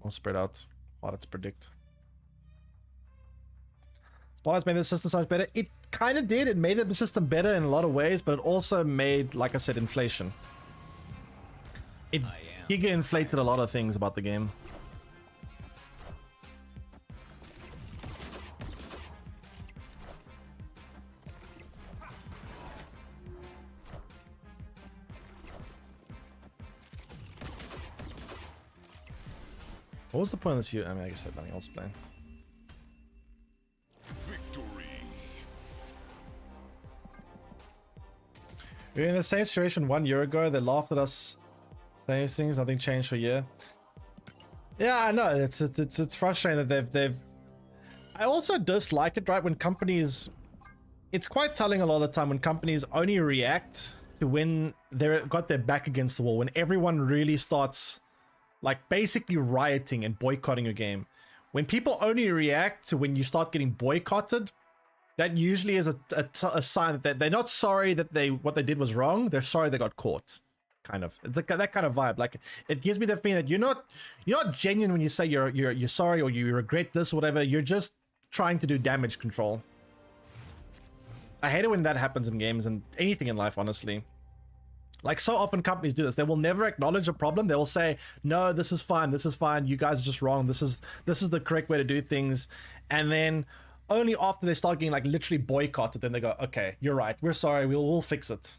More spread out, harder to predict. Spotlights made the system so much better. It kind of did. It made the system better in a lot of ways, but it also made, like I said, inflation. It giga inflated a lot of things about the game. What was the point of this? I mean, I guess I had nothing else playing. Victory. We were in the same situation 1 year ago. They laughed at us saying these things. Nothing changed for a year. Yeah, I know. It's frustrating that they've. I also dislike it, right? When companies, it's quite telling a lot of the time when companies only react to when they've got their back against the wall. When everyone really starts, like, basically rioting and boycotting your game. When people only react to when you start getting boycotted, that usually is a sign that they're not sorry that what they did was wrong. They're sorry they got caught. Kind of. It's like that kind of vibe. Like, it gives me the feeling that you're not genuine when you say you're sorry or you regret this or whatever. You're just trying to do damage control. I hate it when that happens in games and anything in life, honestly. Like, so often companies do this. They will never acknowledge a problem. They will say, no, this is fine. This is fine. You guys are just wrong. This is the correct way to do things. And then only after they start getting, like, literally boycotted, then they go, okay, you're right. We're sorry. We'll fix it.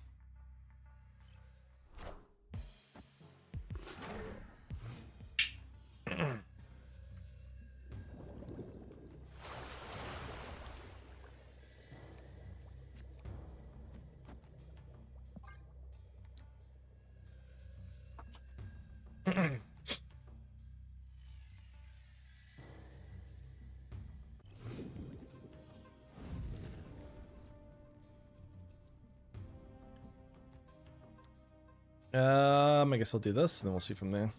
I guess I'll do this, and then we'll see from there.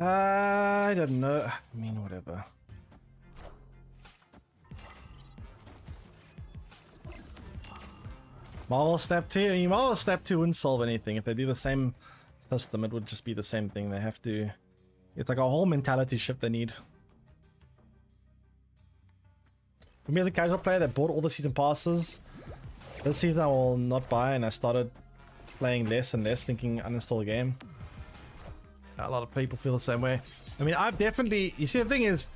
I don't know. I mean, whatever. Marvel Step 2? I mean, Marvel Step 2 wouldn't solve anything. If they do the same system, it would just be the same thing. They have to... It's like a whole mentality shift they need. For me as a casual player that bought all the season passes, this season I will not buy, and I started playing less and less, thinking uninstall the game. A lot of people feel the same way. I mean, I've definitely... You see, the thing is,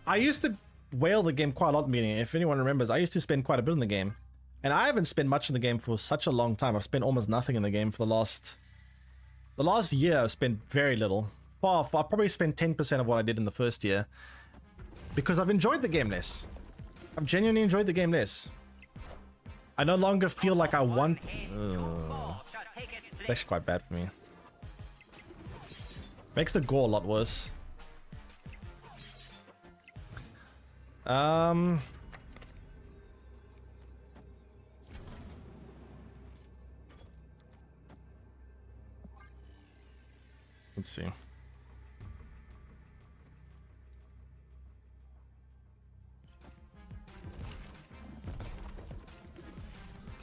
I used to whale the game quite a lot in the beginning. If anyone remembers, I used to spend quite a bit in the game. And I haven't spent much in the game for such a long time. I've spent almost nothing in the game for the last... The last year, I've spent very little. I've probably spent 10% of what I did in the first year. Because I've enjoyed the game less. I've genuinely enjoyed the game less. I no longer feel like I want... It's actually quite bad for me. Makes the gore a lot worse. Let's see.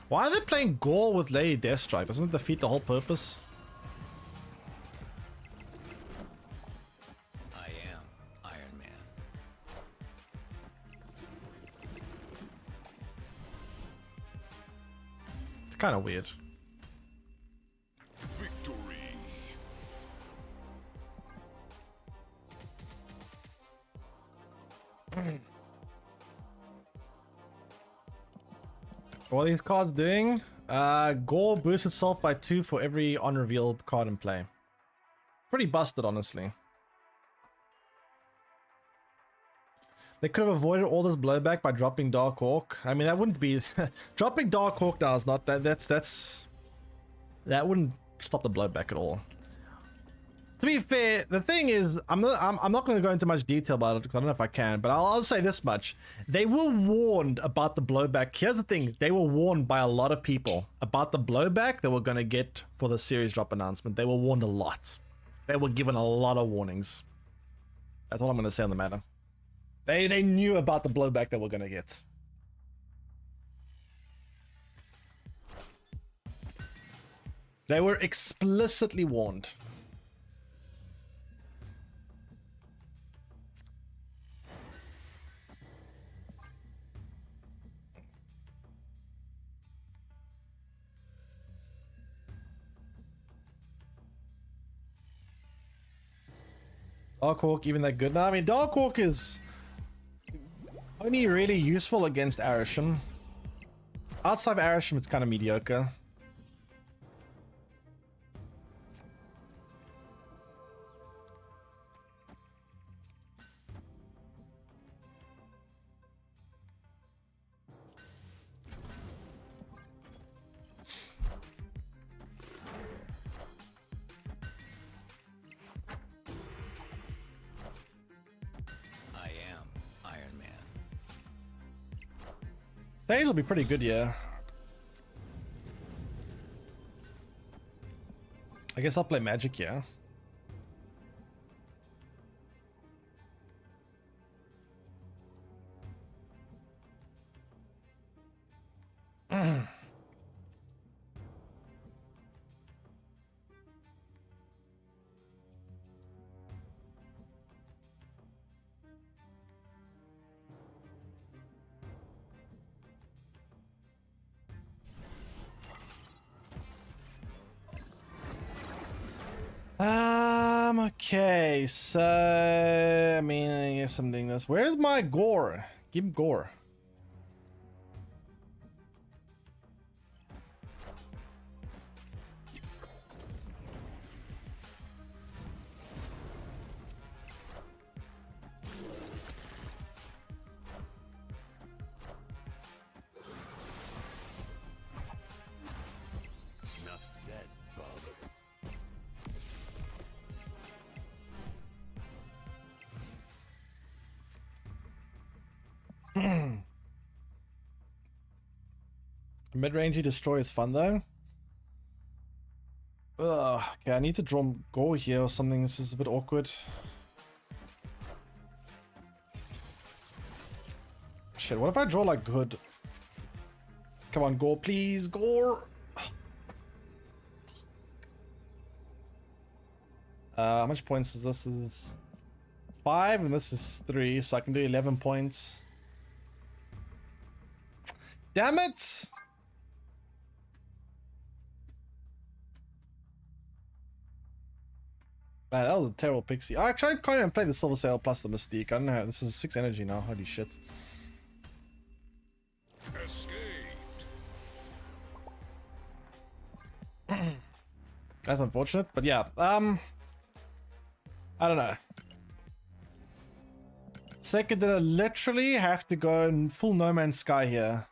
Why are they playing Gore with Lady Deathstrike? Doesn't it defeat the whole purpose? I am Iron Man. It's kind of weird. Victory. What are these cards doing? Gore boosts itself by 2 for every on-reveal card in play. Pretty busted, honestly. They could have avoided all this blowback by dropping Dark Hawk. I mean, that wouldn't be... dropping Dark Hawk now is not... That wouldn't stop the blowback at all. To be fair, the thing is, I'm not going to go into much detail about it because I don't know if I can, but I'll say this much. They were warned about the blowback. Here's the thing. They were warned by a lot of people about the blowback they were going to get for the series drop announcement. They were warned a lot. They were given a lot of warnings. That's all I'm going to say on the matter. They knew about the blowback they were going to get. They were explicitly warned. Dark Hawk even that good? No, I mean, Dark Hawk is only really useful against Arisham. Outside of Arisham, it's kind of mediocre. I am Iron Man. Stage will be pretty good, yeah. I guess I'll play Magic, yeah. Okay, so I mean, I guess I'm doing this. Where's my gore? Give him gore. Enough said, bub. Mid-rangey destroy is fun though. Ugh, okay, I need to draw gore here or something. This is a bit awkward. Shit, what if I draw like good? Come on, gore, please, gore. How much points is this? This is 5 and this is 3, so I can do 11 points. Damn it! Man, that was a terrible pixie. I actually can't even play the Silver Sail plus the Mystique. I don't know how. This is 6 energy now. Holy shit. Escaped. That's unfortunate, but yeah. I don't know. Second, did I literally have to go in full No Man's Sky here?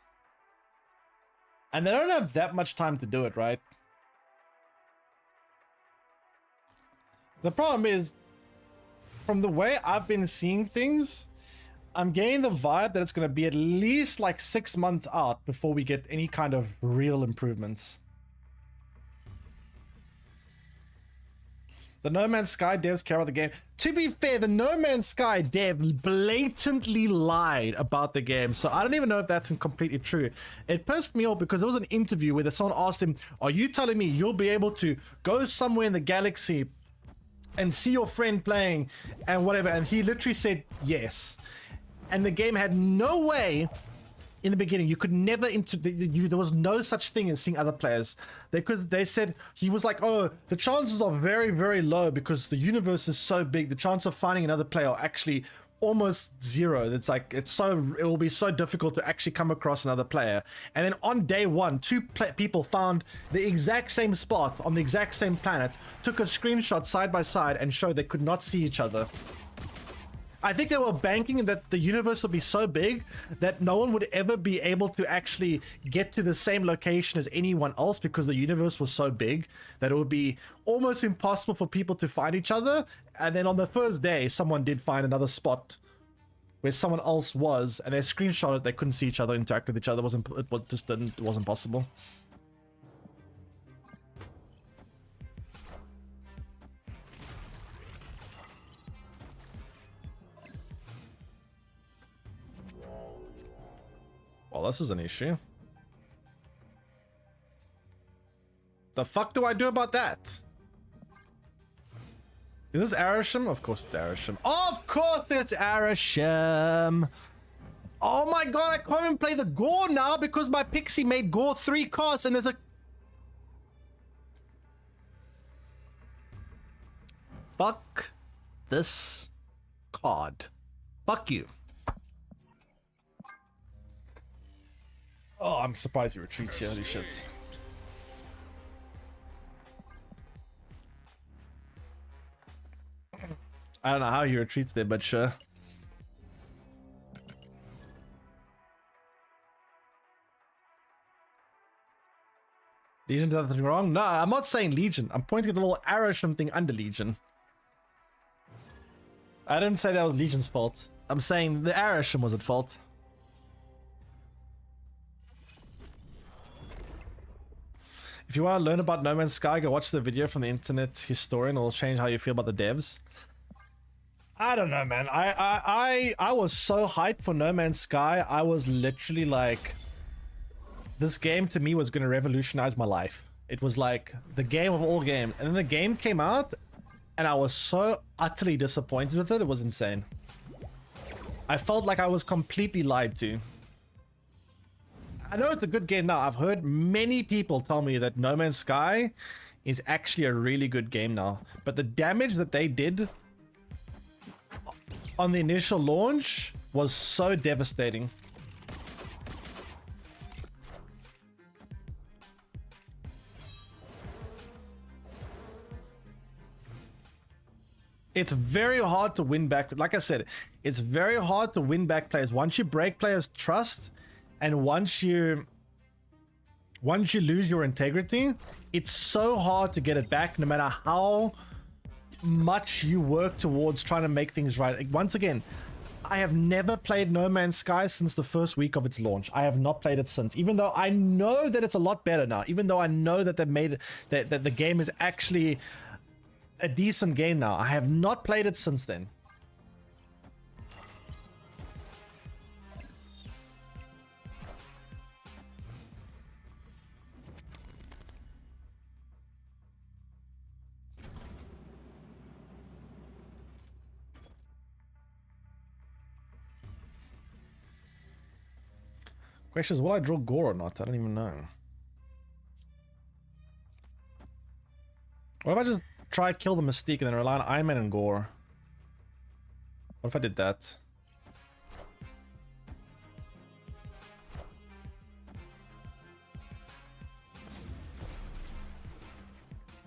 And they don't have that much time to do it, right? The problem is, from the way I've been seeing things, I'm getting the vibe that it's going to be at least like 6 months out before we get any kind of real improvements. The No Man's Sky devs care about the game. To be fair, the No Man's Sky dev blatantly lied about the game, so I don't even know if that's completely true. It pissed me off because there was an interview where someone asked him, are you telling me you'll be able to go somewhere in the galaxy and see your friend playing and whatever? And he literally said yes. And the game had no way in the beginning. You could never there was no such thing as seeing other players. Because they said, he was like, oh, the chances are very, very low because the universe is so big. The chance of finding another player are actually almost zero. It's like, it will be so difficult to actually come across another player. And then on day one, two people found the exact same spot on the exact same planet, took a screenshot side by side and showed they could not see each other. I think they were banking that the universe would be so big that no one would ever be able to actually get to the same location as anyone else because the universe was so big that it would be almost impossible for people to find each other. And then on the first day, someone did find another spot where someone else was, and they screenshot it. They couldn't see each other, interact with each other. It wasn't possible. Well, this is an issue. The fuck do I do about that? Is this Arisham? Of course it's Arisham. Of course it's Arisham! Oh my god, I can't even play the Gore now because my Pixie made Gore 3 costs and there's a... Fuck this card. Fuck you. Oh, I'm surprised he retreats here. Holy shit. I don't know how he retreats there, but sure. Legion does nothing wrong? No, I'm not saying Legion. I'm pointing at the little arrow thing under Legion. I didn't say that was Legion's fault. I'm saying the Arisham was at fault. If you want to learn about No Man's Sky, go watch the video from the internet historian. It'll change how you feel about the devs. I don't know, man. I was so hyped for No Man's Sky. I was literally like, this game to me was going to revolutionize my life. It was like the game of all games. And then the game came out and I was so utterly disappointed with it. It was insane. I felt like I was completely lied to. I know it's a good game now. I've heard many people tell me that No Man's Sky is actually a really good game now. But the damage that they did on the initial launch was so devastating. It's very hard to win back. Like I said, it's very hard to win back players. Once you break players' trust, and once you lose your integrity, it's so hard to get it back, no matter how much you work towards trying to make things right. Once again, I have never played No Man's Sky since the first week of its launch. I have not played it since, even though I know that it's a lot better now. Even though I know that they made it, that the game is actually a decent game now. I have not played it since then. Question is, will I draw Gore or not? I don't even know. What if I just try kill the Mystique and then rely on Iron Man and Gore? What if I did that?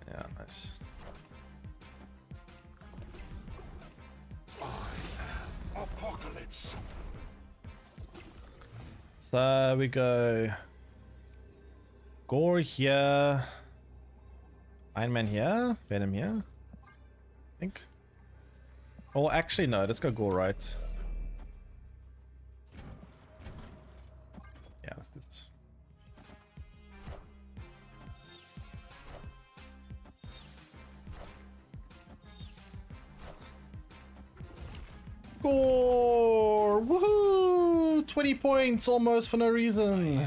Yeah, nice. Apocalypse. So we go Gore here. Iron Man here. Venom here. I think. Oh, actually, no. Let's go Gore right. Yeah, let's do this. Gore! Woohoo! 20 points almost for no reason.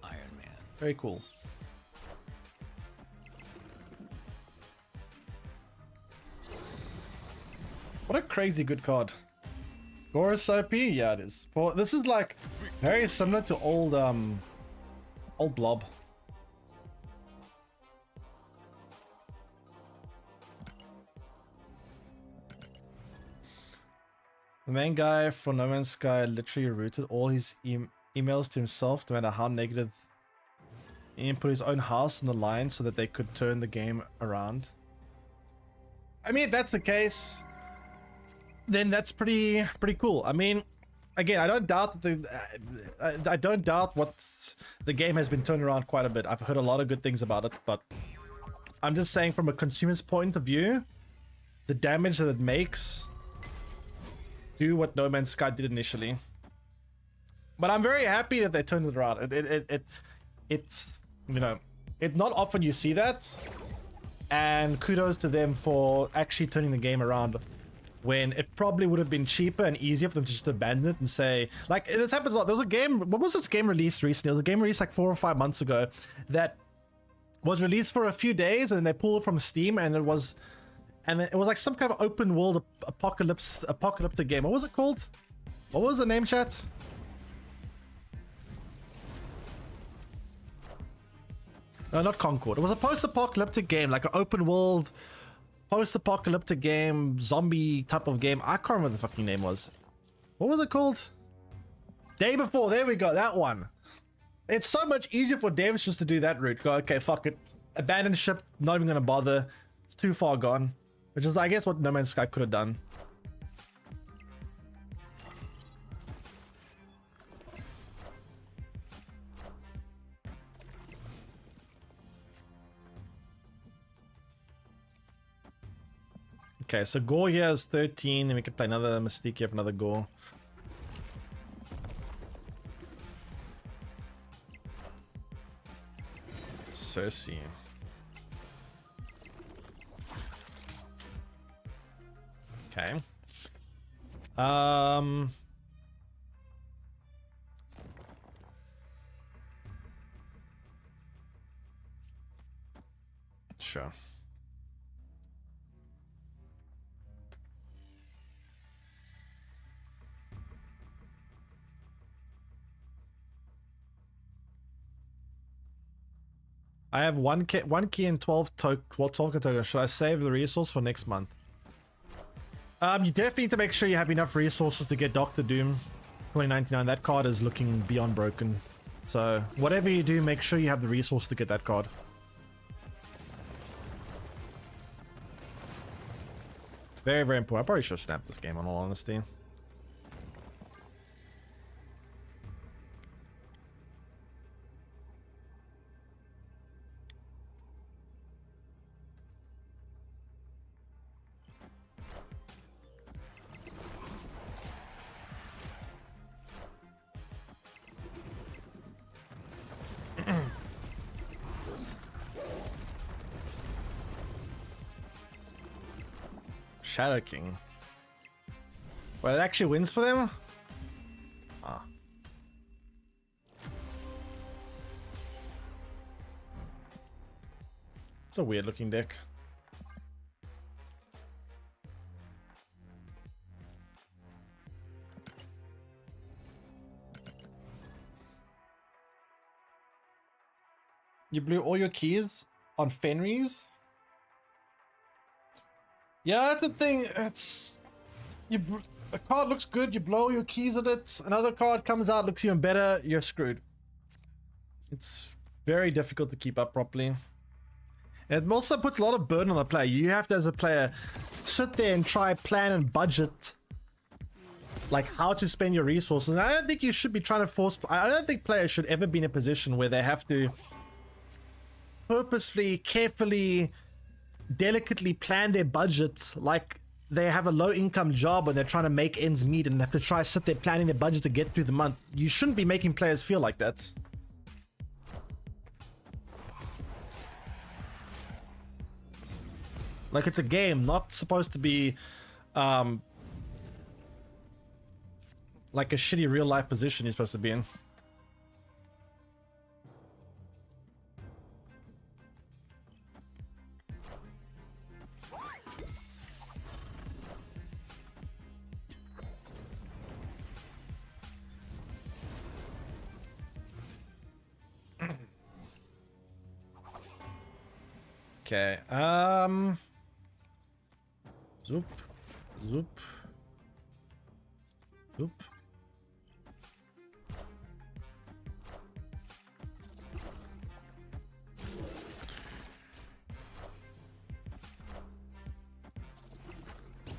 Iron Man. Very cool. What a crazy good card. Gore is OP? Yeah, it is. For this is like very similar to old Blob. The main guy for No Man's Sky literally routed all his emails to himself, no matter how negative. He put his own house on the line so that they could turn the game around. I mean, if that's the case, then that's pretty cool. I mean, again, I don't doubt that I don't doubt what the game has been turned around quite a bit. I've heard a lot of good things about it, but I'm just saying from a consumer's point of view, the damage that it makes do what No Man's Sky did initially. But I'm very happy that they turned it around. It's, you know, it's not often you see that, and kudos to them for actually turning the game around when it probably would have been cheaper and easier for them to just abandon it and say, like, this happens a lot. There was a game, what was this game released recently? It was a game released like 4 or 5 months ago that was released for a few days, and then they pulled it from Steam, and it was like some kind of open world apocalyptic game. What was it called? What was the name, chat? No, not Concord. It was a post-apocalyptic game, like an open world post-apocalyptic game, zombie type of game. I can't remember what the fucking name was. What was it called? Day Before. There we go. That one. It's so much easier for devs just to do that route. Go, okay, fuck it. Abandon ship. Not even gonna bother. It's too far gone. Which is, I guess, what No Man's Sky could have done. Okay, so Gore here is 13, and we can play another Mystique here for another Gore. Cersei. Okay. Sure. I have one key and 12 tokens. Should I save the resource for next month? You definitely need to make sure you have enough resources to get Doctor Doom 2099. That card is looking beyond broken. So whatever you do, make sure you have the resource to get that card. Very, very important. I probably should have snapped this game, in all honesty. Shadow King. Well, it actually wins for them? Ah. It's a weird looking deck. You blew all your keys on Fenris? Yeah, that's the thing. It's a card looks good, you blow your keys at it. Another card comes out, looks even better. You're screwed. It's very difficult to keep up properly. It also puts a lot of burden on the player. You have to, as a player, sit there and try plan and budget, like how to spend your resources. And I don't think you should be trying to force. I don't think players should ever be in a position where they have to purposefully, carefully, delicately plan their budget like they have a low income job and they're trying to make ends meet and have to try sit there planning their budget to get through the month. You shouldn't be making players feel like that. Like it's a game, not supposed to be like a shitty real life position you're supposed to be in. Okay, zoop, zoop, zoop.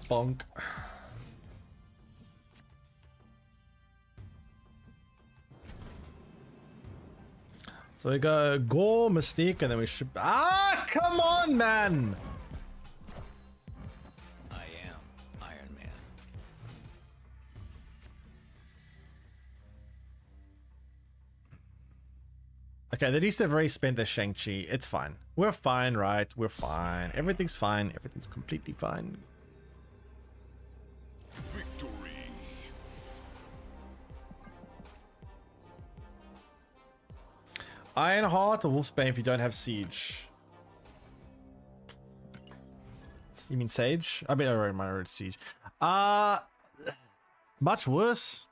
Bonk. So we go Gore, Mystique, and then we should. Ah, come on, man! I am Iron Man. Okay, at least they've already spent their Shang-Chi. It's fine. We're fine, right? We're fine. Everything's fine. Everything's completely fine. Victory. Ironheart or Wolfsbane if you don't have Siege. You mean Sage? I mean, I already remember Siege. Much worse.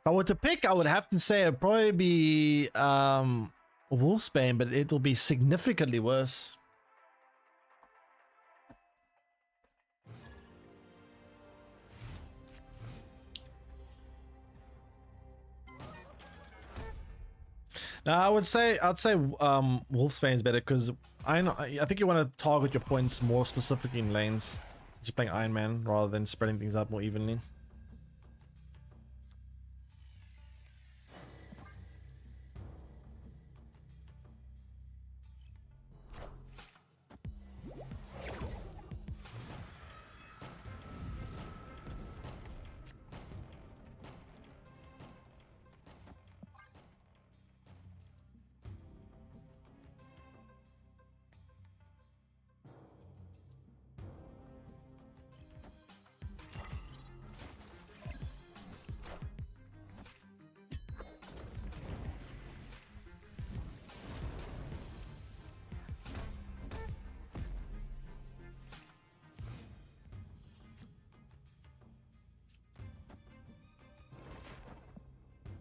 If I were to pick, I would have to say it'd probably be Wolfsbane, but it'll be significantly worse. Now I'd say Wolfsbane is better because I think you want to target your points more specifically in lanes. Just playing Iron Man rather than spreading things out more evenly.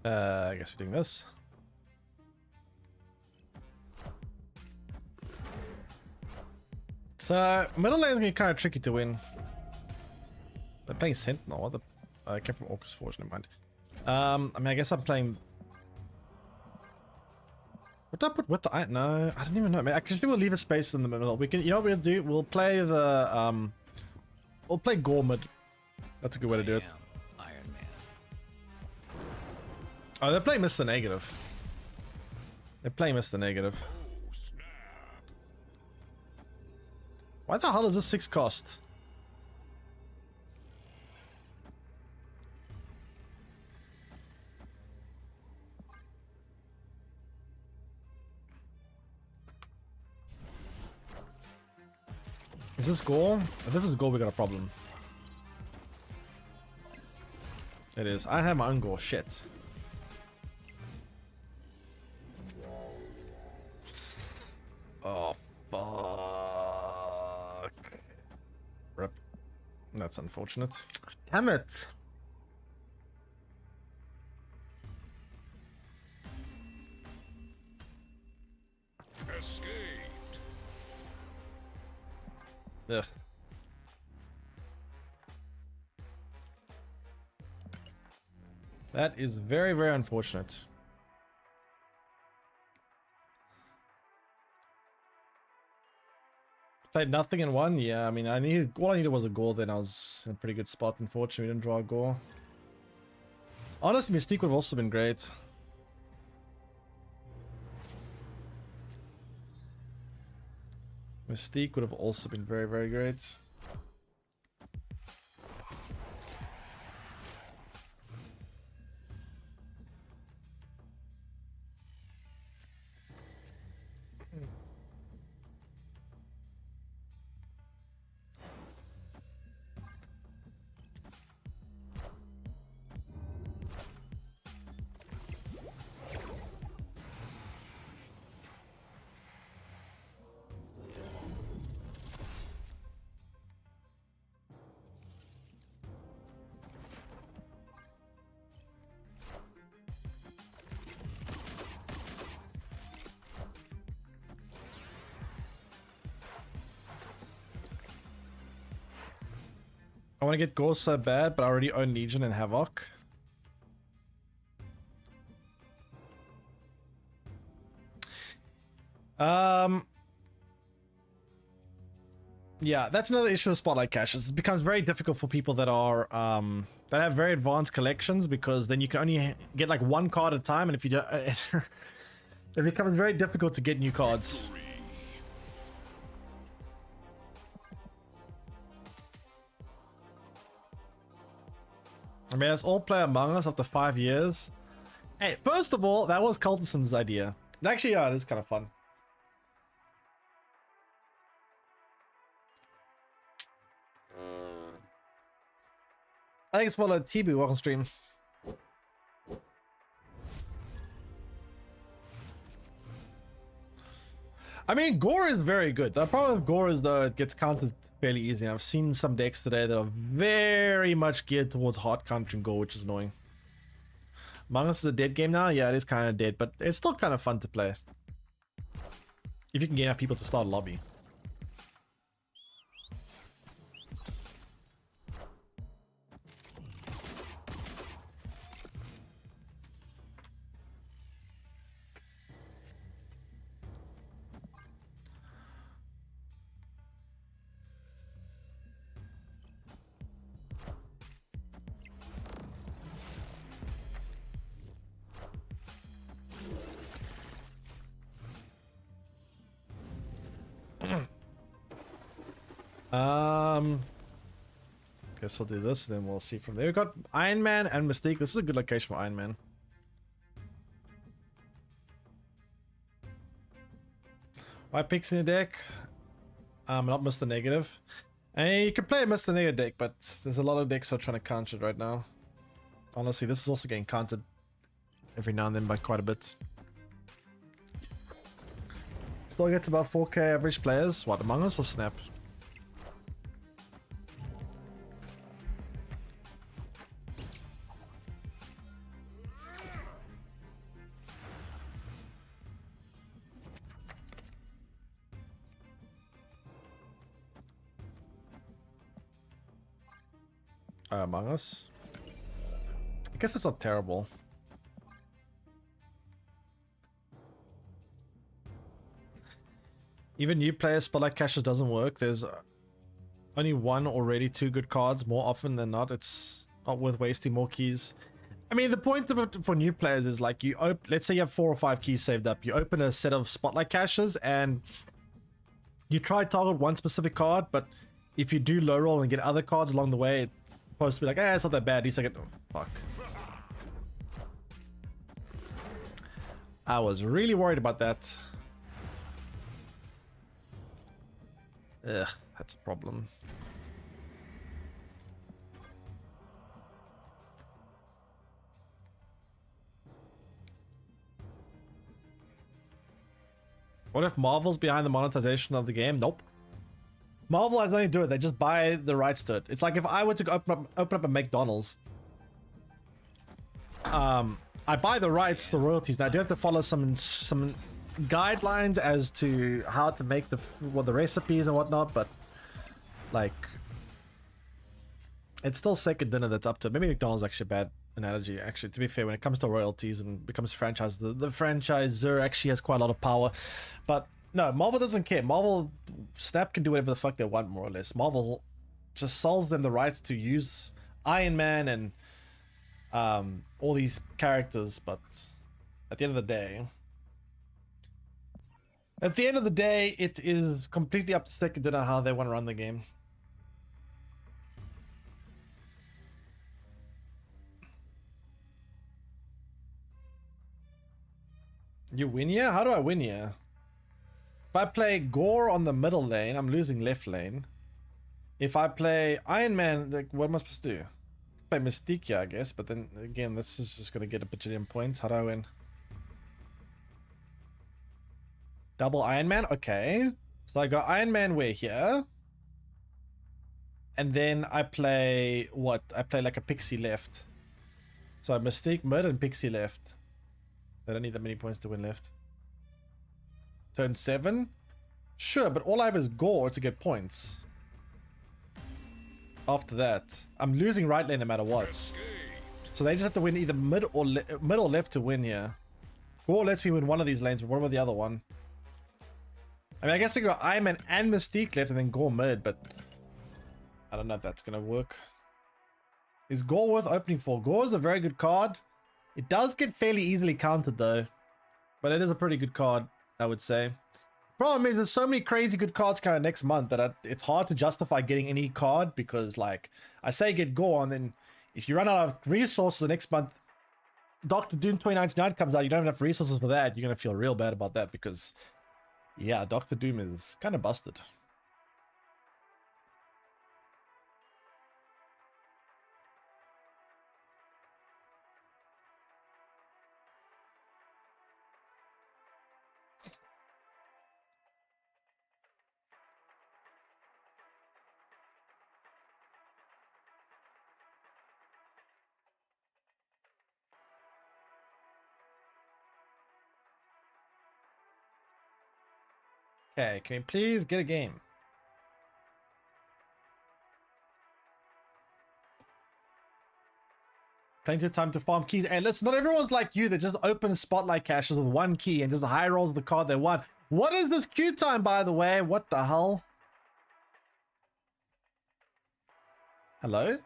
I guess we're doing this. So middle lane's gonna be kind of tricky to win. They're playing Sentinel. What the? I came from Orcus Forge. Never mind. I mean, I guess I'm playing. What did I put with the iron? No, I don't even know. I mean, actually, we'll leave a space in the middle. We can. You know what we'll do? We'll play the We'll play Gormid. That's a good way to do it. I am Iron Man. Oh, they're playing Mr. Negative. They're playing Mr. Negative. Oh, snap. Why the hell is this 6 cost? Is this goal? If this is goal, we got a problem. It is. I have my own goal. Shit. Oh, fuck. Rip. That's unfortunate. Damn it. Escaped. Ugh. That is very, very unfortunate. Played nothing in one? Yeah, I mean, all I needed was a goal, then I was in a pretty good spot. Unfortunately, we didn't draw a goal. Honestly, Mystique would have also been great. Mystique would have also been very, very great. I want to get Gore so bad, but I already own Legion and Havoc. Yeah, that's another issue with Spotlight caches. It becomes very difficult for people that are that have very advanced collections, because then you can only get like one card at a time, and if you don't, it becomes very difficult to get new cards. I mean, let's all play Among Us after 5 years. Hey, first of all, that was Cultison's idea. Actually, yeah, it is kind of fun. I think it's for the Tibu walk on stream. I mean, Gore is very good. The problem with Gore is, though, it gets countered fairly easy. I've seen some decks today that are very much geared towards hard countering Gore, which is annoying. Among Us is a dead game now? Yeah, it is kind of dead, but it's still kind of fun to play. If you can get enough people to start a lobby. Guess we'll do this, then we'll see from there. We've got Iron Man and Mystique. This is a good location for Iron Man. White picks in the deck. Not Mr. Negative. And you can play a Mr. Negative deck, but there's a lot of decks that are trying to counter it right now. Honestly, this is also getting countered every now and then by quite a bit. Still gets about 4k average players. What, Among Us or Snap? Among Us. I guess it's not terrible. Even new players, Spotlight Caches doesn't work. There's only one already, 2 good cards. More often than not, it's not worth wasting more keys. I mean, the point of it for new players is like, let's say you have 4 or 5 keys saved up. You open a set of Spotlight Caches and you try target one specific card, but if you do low roll and get other cards along the way, it's supposed to be like, eh, it's not that bad. At least I get, oh, fuck. I was really worried about that. Ugh, that's a problem. What if Marvel's behind the monetization of the game? Nope. Marvel has nothing to do with it. They just buy the rights to it. It's like if I were to open up a McDonald's. I buy the rights, the royalties. Now I do have to follow some guidelines as to how to make the recipes and whatnot, but like it's still second dinner that's up to it. Maybe McDonald's is actually a bad analogy. Actually, to be fair, when it comes to royalties and becomes a franchise, the franchisor actually has quite a lot of power. But no, Marvel doesn't care. Snap can do whatever the fuck they want, more or less. Marvel just sells them the rights to use Iron Man and all these characters, but at the end of the day, At the end of the day, it is completely up to Second Dinner how they want to run the game. You win here? How do I win here? If I play Gore on the middle lane, I'm losing left lane. If I play Iron Man, like, what am I supposed to do? Play Mystique here, I guess, but then again, this is just gonna get a bajillion points. How do I win? Double Iron Man? Okay. So I got Iron Man way here. And then I play what? I play like a Pixie left. So I Mystique mid and Pixie left. I don't need that many points to win left. Turn 7? Sure, but all I have is Gore to get points. After that, I'm losing right lane no matter what. So they just have to win either mid or left to win here. Gore lets me win one of these lanes, but what about the other one? I mean, I guess I got Iron Man and Mystique left and then Gore mid, but I don't know if that's going to work. Is Gore worth opening for? Gore is a very good card. It does get fairly easily countered though, but it is a pretty good card, I would say. Problem is there's so many crazy good cards coming next month that it's hard to justify getting any card because, like, I say get Gore, and then if you run out of resources the next month, Doctor Doom 2099 comes out, you don't have enough resources for that, you're going to feel real bad about that because, yeah, Doctor Doom is kind of busted. Okay, can we please get a game? Plenty of time to farm keys. And listen, not everyone's like you that just opens spotlight caches with one key and just high rolls the card they want. What is this queue time, by the way? What the hell? Hello?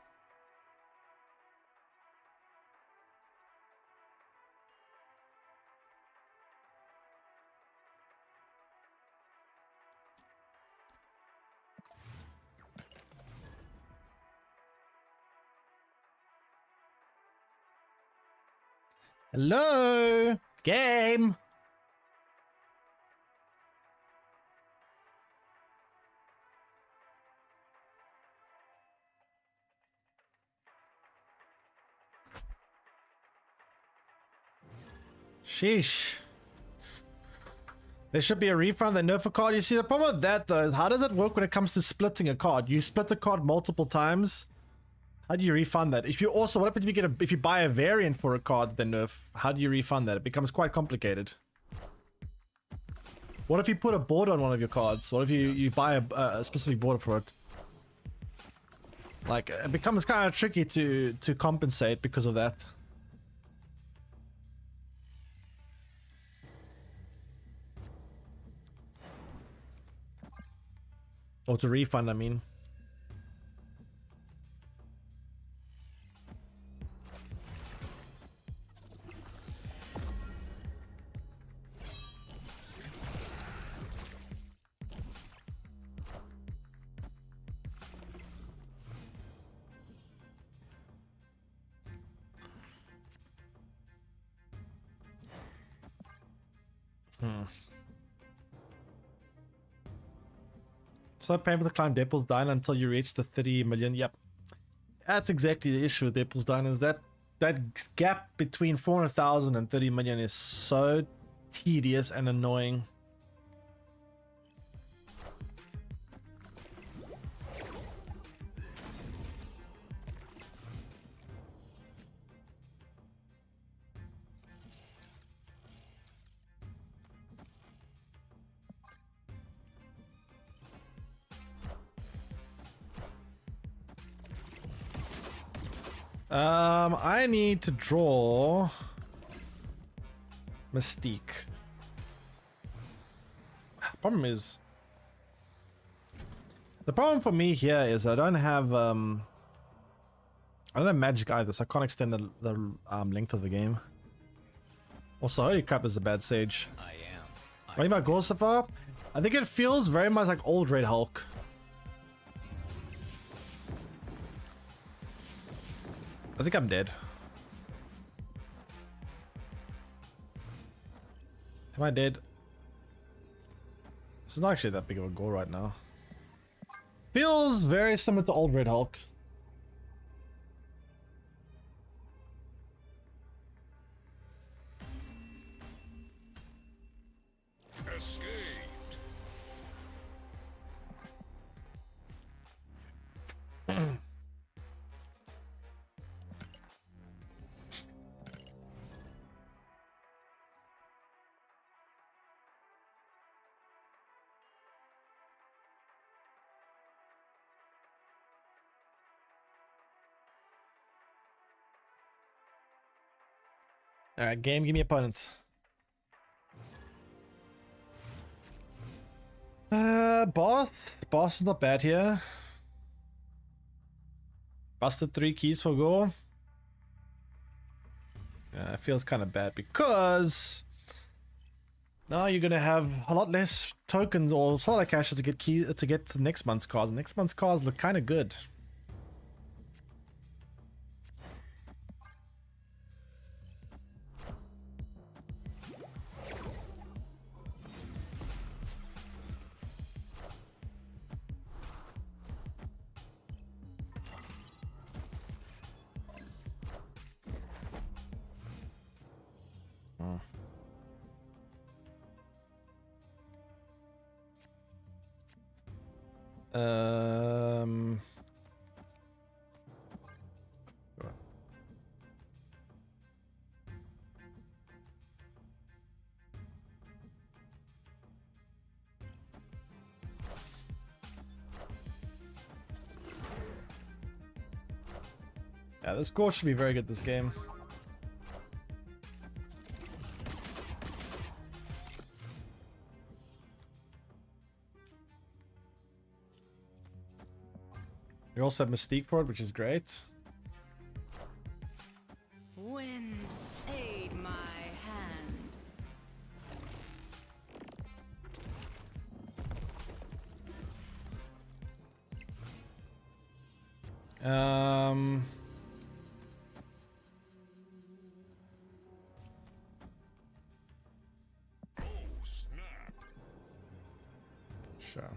Hello? Game? Sheesh. There should be a refund that nerf a card. You see, the problem with that though is how does it work when it comes to splitting a card? You split a card multiple times. How do you refund that? If you also, what happens if you get if you buy a variant for a card then nerf? How do you refund that? It becomes quite complicated. What if you put a border on one of your cards? What if you buy a specific border for it? Like, it becomes kind of tricky to compensate because of that. Or to refund, I mean. So paying for the climb Deadpool's Diner until you reach the 30 million. Yep. That's exactly the issue with Deadpool's Diner is that gap between 400,000 and 30 million is so tedious and annoying. I need to draw Mystique. The problem for me here is I don't have magic either, so I can't extend the length of the game. Also, holy crap, this is a bad sage. I am What about goal so far? I think it feels very much like old Red Hulk. I think I'm dead. Am I dead? This is not actually that big of a goal right now. Feels very similar to old Red Hulk. Escaped. Alright, game, give me opponents. Boss. Boss is not bad here. Busted 3 keys for goal. It feels kind of bad because now you're gonna have a lot less tokens or solar caches to get keys to get to next month's cards. Next month's cards look kind of good. Um. Yeah, the score should be very good this game. You also have Mystique for it, which is great. Wind, aid my hand. Oh, snap. Sure.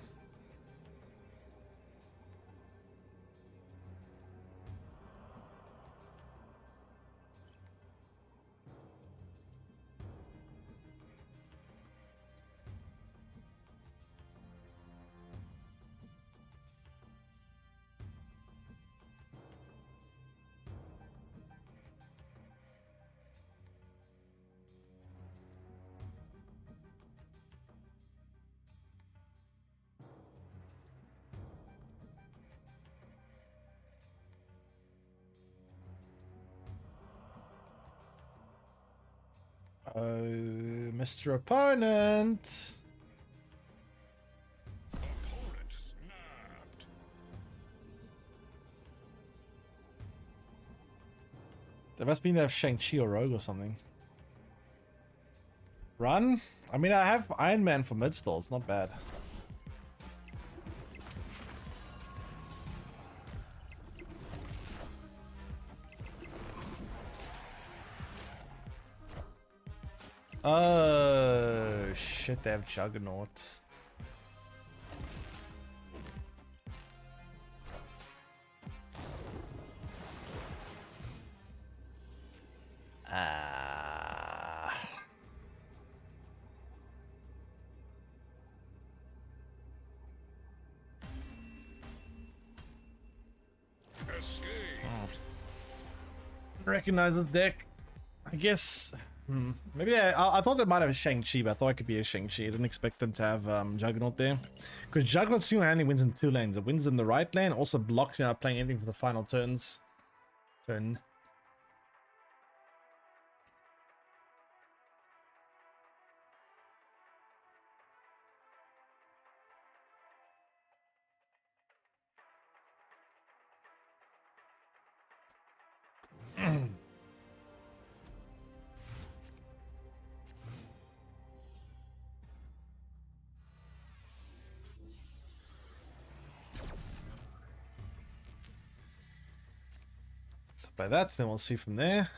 Oh, Mr. Opponent. Opponent snapped. They must mean they have Shang-Chi or Rogue or something. Run? I mean, I have Iron Man for mid still. It's not bad. Oh, shit. They have Juggernaut. Ah. Escape. Recognize this deck. I guess. Maybe I thought they might have a Shang-Chi, but I thought it could be a Shang-Chi. I didn't expect them to have Juggernaut there. Because Juggernaut single-handedly wins in 2 lanes. It wins in the right lane, also blocks me out playing anything for the final turns. Turn. Let's play that, then we'll see from there.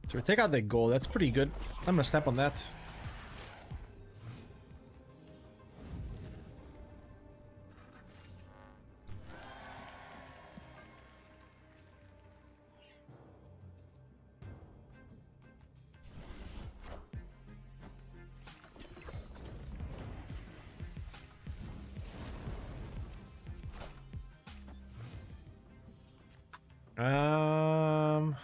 So we take out their goal. That's pretty good. I'm gonna snap on that. Um.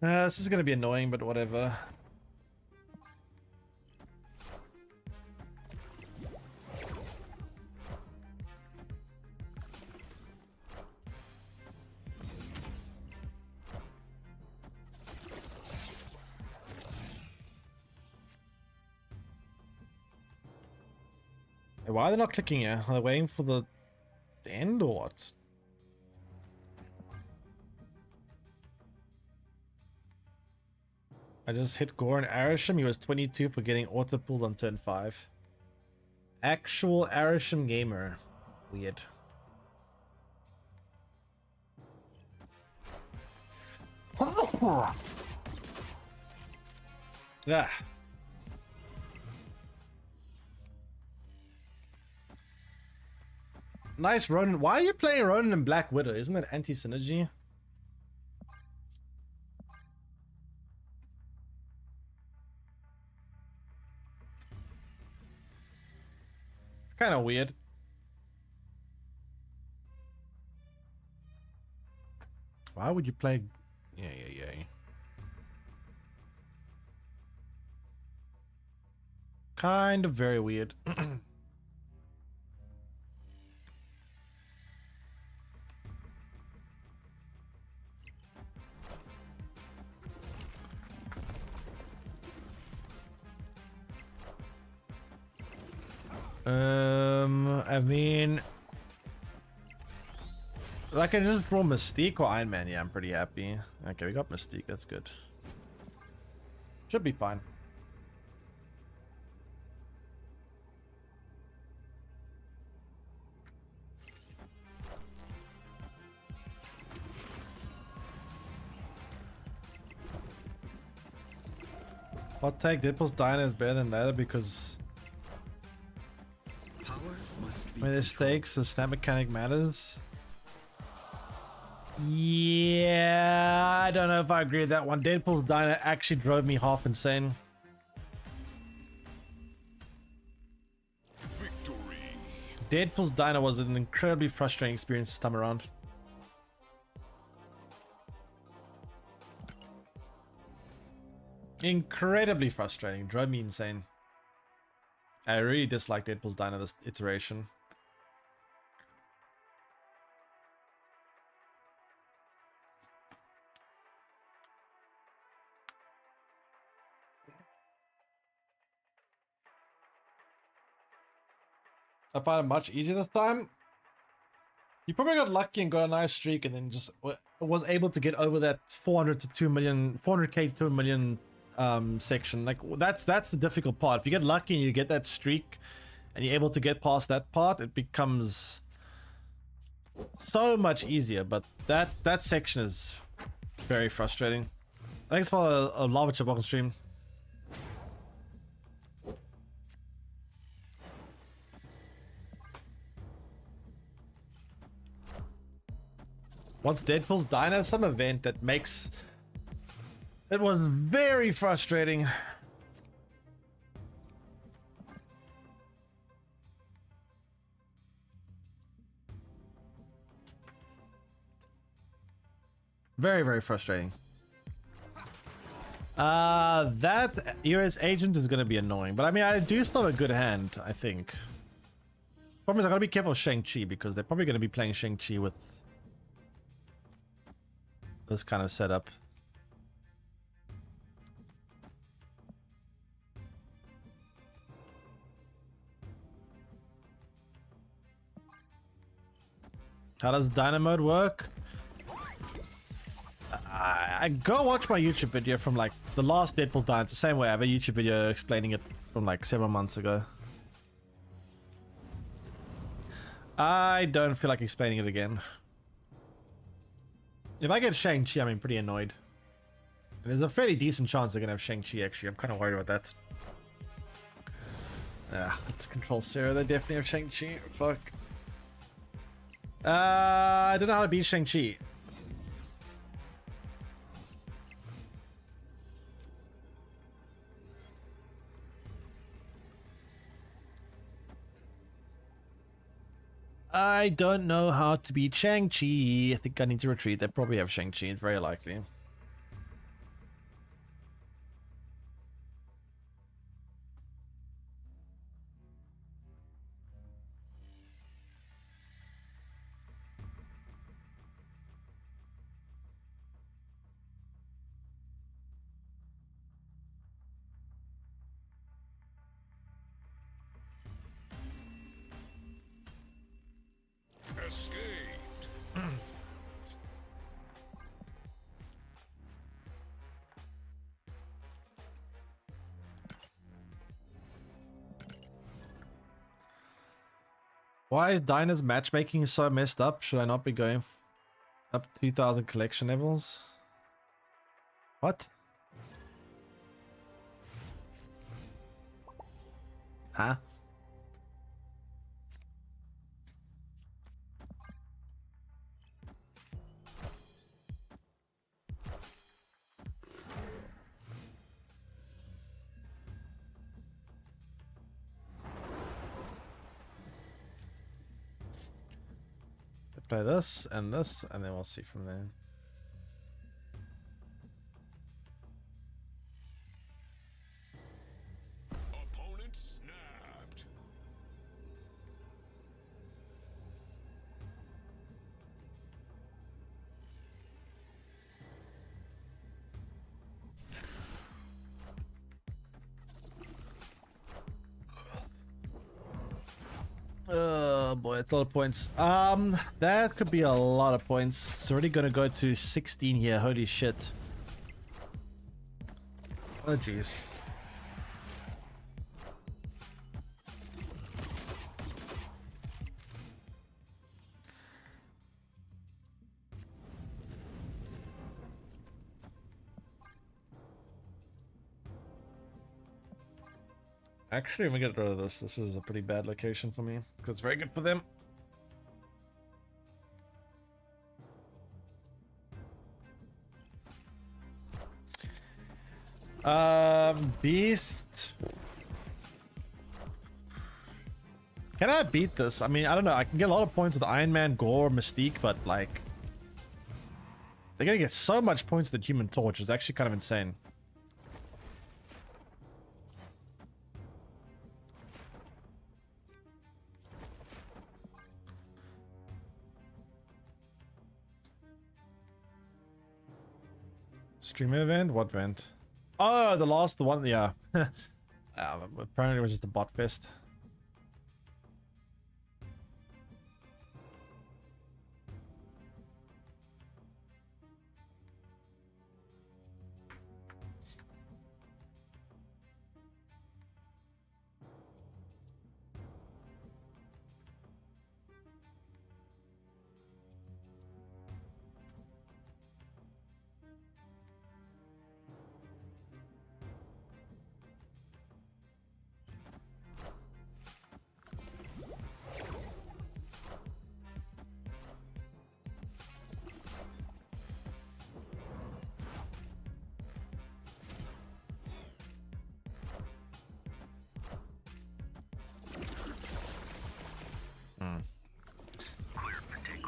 This is gonna be annoying, but whatever. Why are they not clicking here? Are they waiting for the end or what? I just hit Gore and Arisham. He was 22 for getting auto pulled on turn 5. Actual Arisham gamer. Weird. Yeah. Nice Ronin. Why are you playing Ronin and Black Widow? Isn't that anti-synergy? It's kind of weird. Why would you play? Yeah. Kind of very weird. I mean, I can just roll Mystique or Iron Man. Yeah, I'm pretty happy. Okay, we got Mystique. That's good. Should be fine. Hot take, Deadpool's Diner is better than Ladder because when there's stakes, the snap mechanic matters. Yeah, I don't know if I agree with that one. Deadpool's Diner actually drove me half insane. Victory. Deadpool's Diner was an incredibly frustrating experience this time around. Incredibly frustrating, drove me insane. I really dislike Deadpool's Diner this iteration. I find it much easier this time. You probably got lucky and got a nice streak and then just was able to get over that 400 to 2 million, 400k to 2 million section. Like that's the difficult part. If you get lucky and you get that streak and you're able to get past that part, it becomes so much easier. But that section is very frustrating. Thanks for a lava chip on stream. Once Deadpool's Diner, some event that makes it was very frustrating. Very frustrating. That US agent is gonna be annoying, but I mean I do still have a good hand, I think. Problem is I gotta be careful with Shang-Chi because they're probably gonna be playing Shang-Chi with this kind of setup. How does Dynamode work? I go watch my YouTube video from like the last Deadpool Dine. It's the same way. I have a YouTube video explaining it from like several months ago. I don't feel like explaining it again. If I get Shang-Chi, I'm pretty annoyed. And there's a fairly decent chance they're gonna have Shang-Chi actually. I'm kind of worried about that. Yeah, let's control Sarah. They definitely have Shang-Chi. Fuck. I don't know how to beat Shang-Chi. I don't know how to beat Shang-Chi. I think I need to retreat. They probably have Shang-Chi. It's very likely. Escaped. Why is Dinah's matchmaking so messed up? Should I not be going up 2000 collection levels? What? Huh? Play this, and then we'll see from there. Opponent snapped. Oh boy, it's a lot of points. That could be a lot of points. It's already gonna go to 16 here. Holy shit. Oh jeez. Actually, I'm gonna get rid of this. This is a pretty bad location for me because it's very good for them. Beast. Can I beat this? I mean, I don't know. I can get a lot of points with Iron Man, Gore, Mystique, but like, they're gonna get so much points with the Human Torch. It's actually kind of insane. Streamer event? What event? Oh, the last one, yeah. Apparently it was just a bot fest.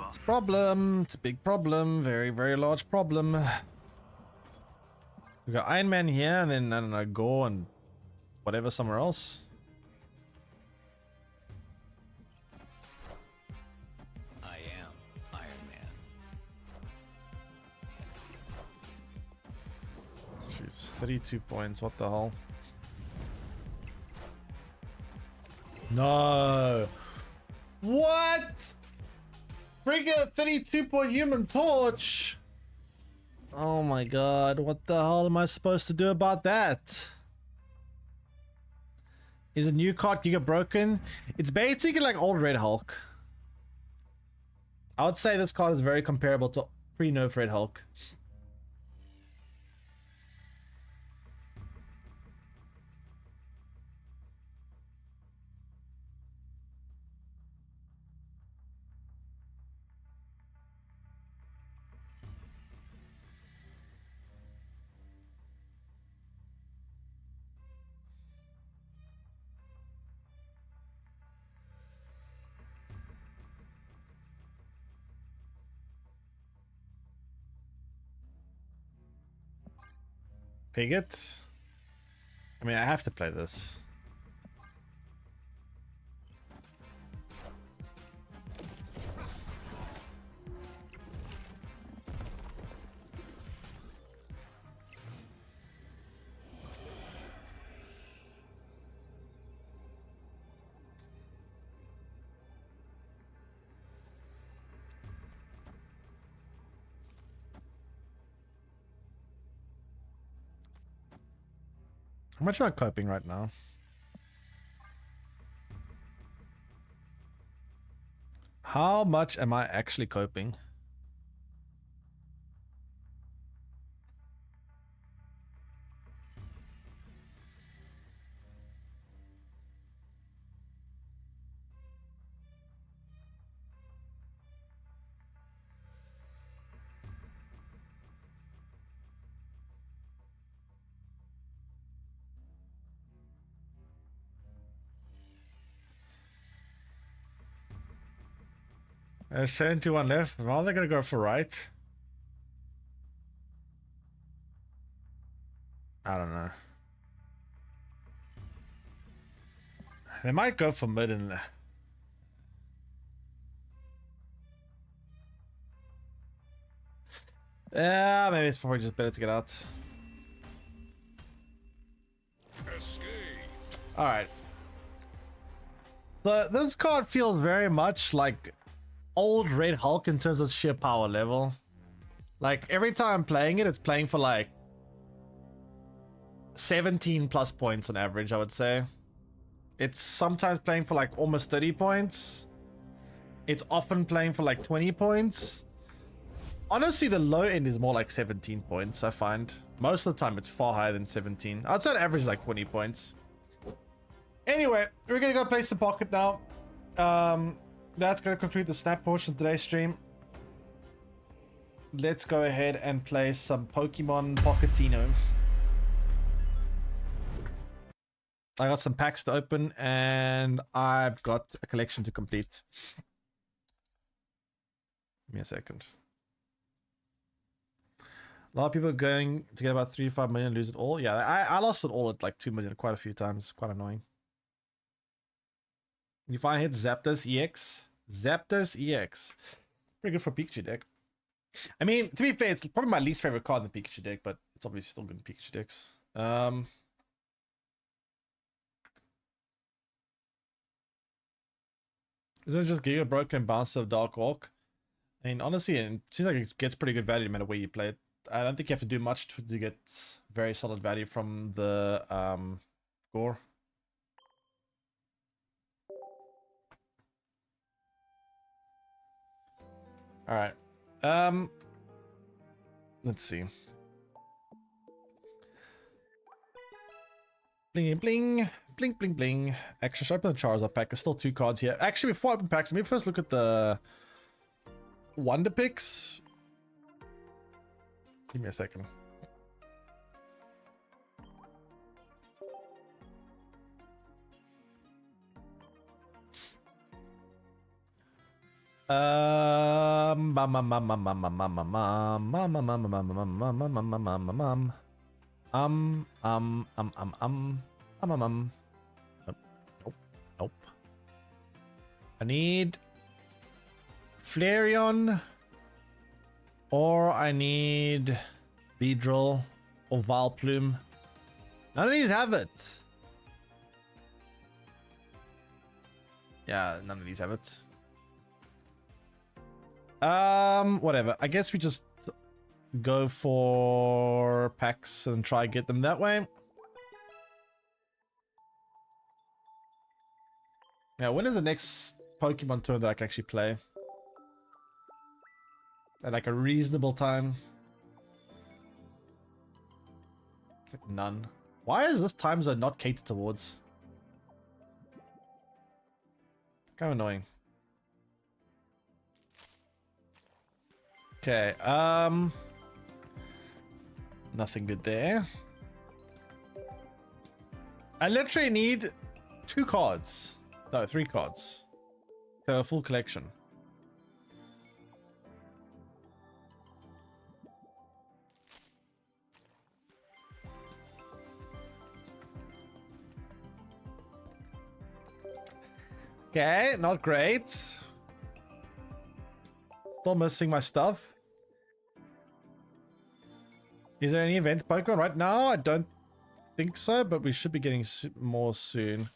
It's a problem. It's a big problem. Very, very large problem. We got Iron Man here, and then, I don't know, Go and whatever somewhere else. I am Iron Man. 32 points. What the hell? No. What? Friggin' 32-point Human Torch. Oh my god. What the hell am I supposed to do about that? Is a new card Giga broken? It's basically like old Red Hulk. I would say this card is very comparable to pre-nerf Red Hulk. Pig it. I mean, I have to play this. How much am I coping right now? How much am I actually coping? There's 71 left. Well, they're gonna go for right. I don't know. They might go for mid and... Yeah, maybe it's probably just better to get out. Escape. Alright. So this card feels very much like old Red Hulk in terms of sheer power level. Like every time I'm playing it, it's playing for like 17 plus points on average, I would say. It's sometimes playing for like almost 30 points. It's often playing for like 20 points. Honestly, the low end is more like 17 points, I find. Most of the time, it's far higher than 17. I'd say on average like 20 points. Anyway, we're gonna go place the pocket now. That's gonna conclude the snap portion of today's stream. Let's go ahead and play some Pokemon Pochettino. I got some packs to open and I've got a collection to complete. Give me a second. A lot of people are going to get about 3 to 5 million, lose it all. Yeah, I lost it all at like 2 million quite a few times. Quite annoying. You finally hit Zapdos EX. Zapdos EX. Pretty good for Pikachu deck. I mean, to be fair, it's probably my least favorite card in the Pikachu deck, but it's obviously still good in Pikachu decks. Isn't it just Giga Broken and Bounce of Dark Walk? I mean, honestly, it seems like it gets pretty good value no matter where you play it. I don't think you have to do much to get very solid value from the Gore. Alright. Let's see. Bling bling. Bling bling bling. Actually, should I open the Charizard pack? There's still 2 cards here. Actually, before I open packs, let me first look at the Wonder Picks. Give me a second. Nope. I need Flareon, or I need Beedrill or Vileplume. None of these have it. Yeah, none of these have it. Whatever. I guess we just go for packs and try get them that way. Yeah, when is the next Pokemon tour that I can actually play? At like a reasonable time. It's like none. Why is this time zone not catered towards? Kind of annoying. Okay, nothing good there. I literally need 2 cards. No, 3 cards. So a full collection. Okay, not great. Still missing my stuff. Is there any event Pokemon right now? I don't think so, but we should be getting more soon.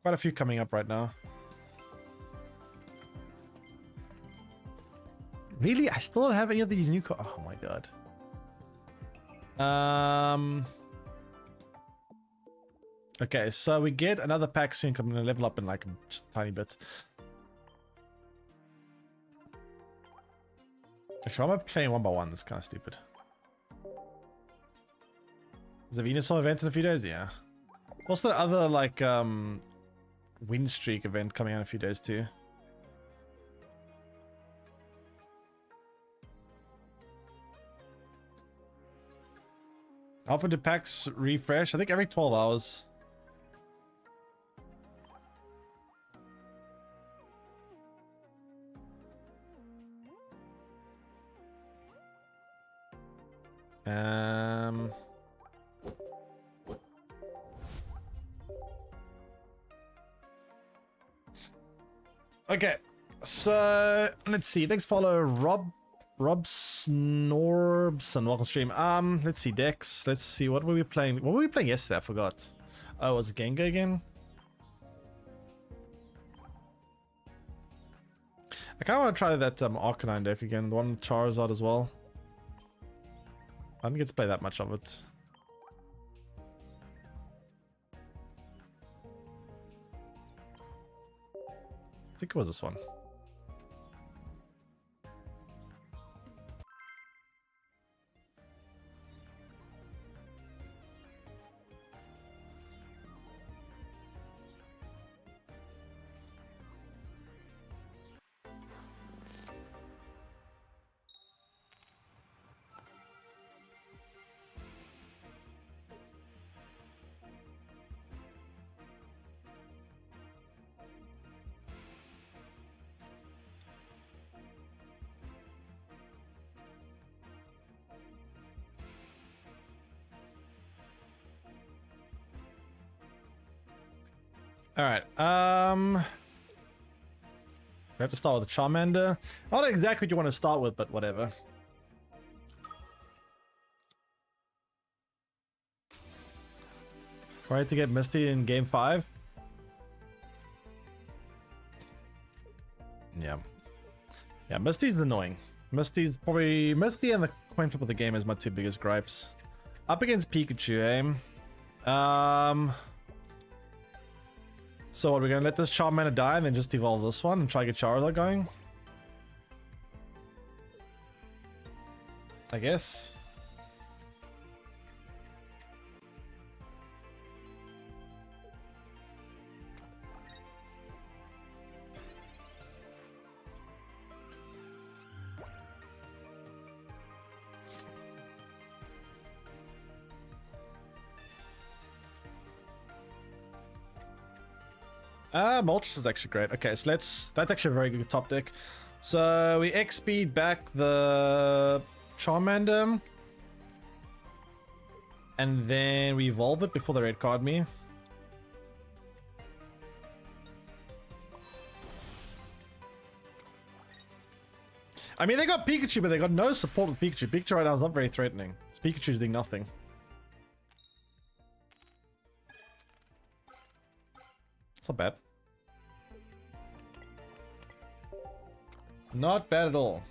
Quite a few coming up right now. Really? I still don't have any of these new cards. Oh my god. Okay, so we get another pack soon. I'm gonna level up in like just a tiny bit. Actually, why am I playing 1 by 1? That's kind of stupid. Is the Venusaur event in a few days? Yeah. What's the other like win streak event coming out in a few days too? How often do packs refresh? I think every 12 hours. Okay, so let's see. Thanks, follow Rob Snorbson. Welcome stream. Let's see decks. Let's see what were we playing. What were we playing yesterday? I forgot. Oh, it was Gengar again. I kind of want to try that Arcanine deck again. The one with Charizard as well. I didn't get to play that much of it. I think it was this one. All right. We have to start with the Charmander. Not exactly what you want to start with, but whatever. Right to get Misty in game 5. Yeah. Yeah, Misty's annoying. Misty and the coin flip of the game is my 2 biggest gripes. Up against Pikachu, eh? So what, we're gonna let this Charmander die and then just evolve this one and try to get Charizard going? I guess. Moltres is actually great. Okay, so that's actually a very good top deck. So we X-speed back the Charmander. And then we evolve it before they red card me. I mean, they got Pikachu, but they got no support with Pikachu. Pikachu right now is not very threatening. Pikachu's doing nothing. It's not bad. Not bad at all.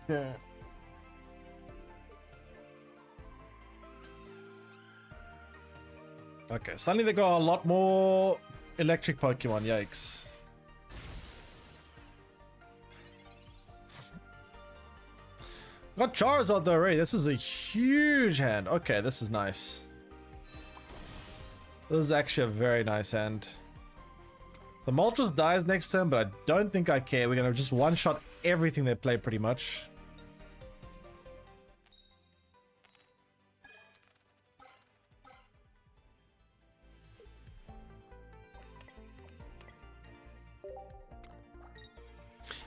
Yeah. Okay, suddenly they got a lot more electric Pokemon, yikes. Got Charizard though, right? This is a huge hand. Okay, this is nice. This is actually a very nice hand. The Moltres dies next turn, but I don't think I care. We're gonna just one-shot everything they play pretty much.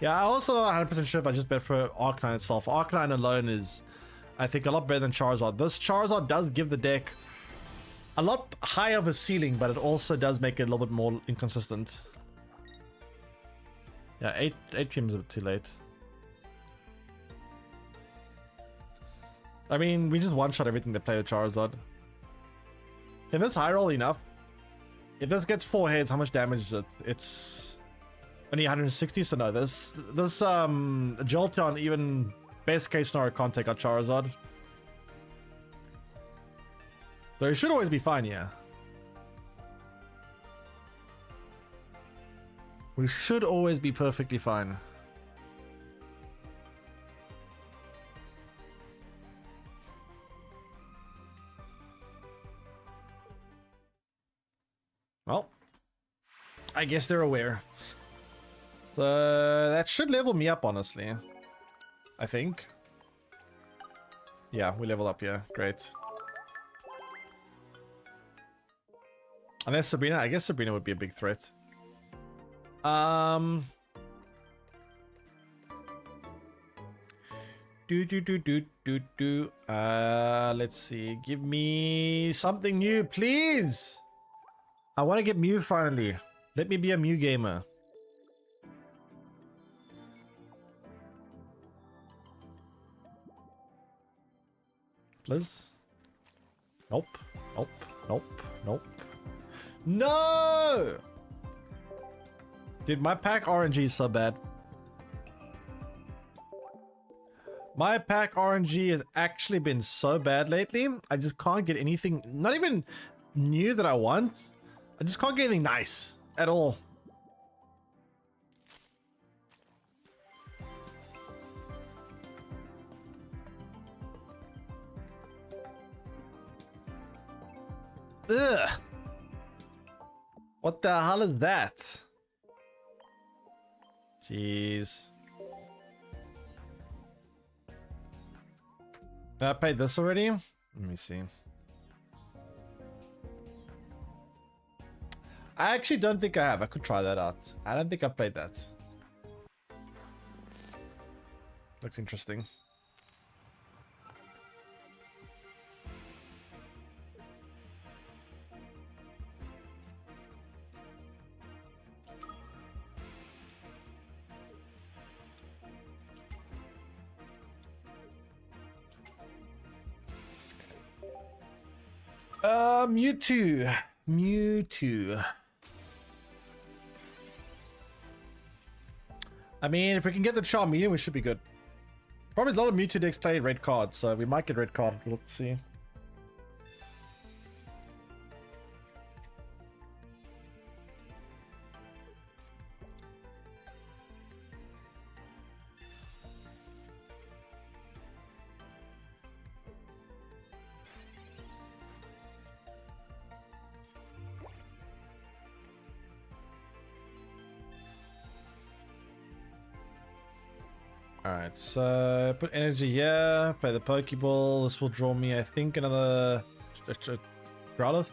Yeah, I also not 100% sure if I just bet for Arcanine itself. Arcanine alone is, I think, a lot better than Charizard. This Charizard does give the deck a lot higher of a ceiling, but it also does make it a little bit more inconsistent. Yeah, 8 PM is a bit too late. I mean, we just one-shot everything they play with Charizard. Can this high roll enough? If this gets 4 heads, how much damage is it? It's only 160, so no, this Jolteon, even best case scenario, can't take out Charizard. So it should always be fine, yeah. We should always be perfectly fine. Well, I guess they're aware. That should level me up, honestly. I think. Yeah, we level up, yeah. Great. Unless Sabrina, I guess Sabrina would be a big threat. Let's see. Give me something new, please. I want to get Mew finally. Let me be a Mew gamer. Please. Nope. Nope. Nope. Nope. No! Dude, my pack RNG is so bad. My pack RNG has actually been so bad lately. I just can't get anything, not even new that I want. I just can't get anything nice at all. Ugh. What the hell is that? Jeez. I paid this already? Let me see. I actually don't think I have. I could try that out. I don't think I played that. Looks interesting. Mewtwo. Mewtwo. I mean, if we can get the Charmeleon, we should be good. Probably a lot of Mewtwo decks play red cards, so we might get red card. Let's see. Alright, so put energy here, play the Pokeball. This will draw me, I think, another Growlithe.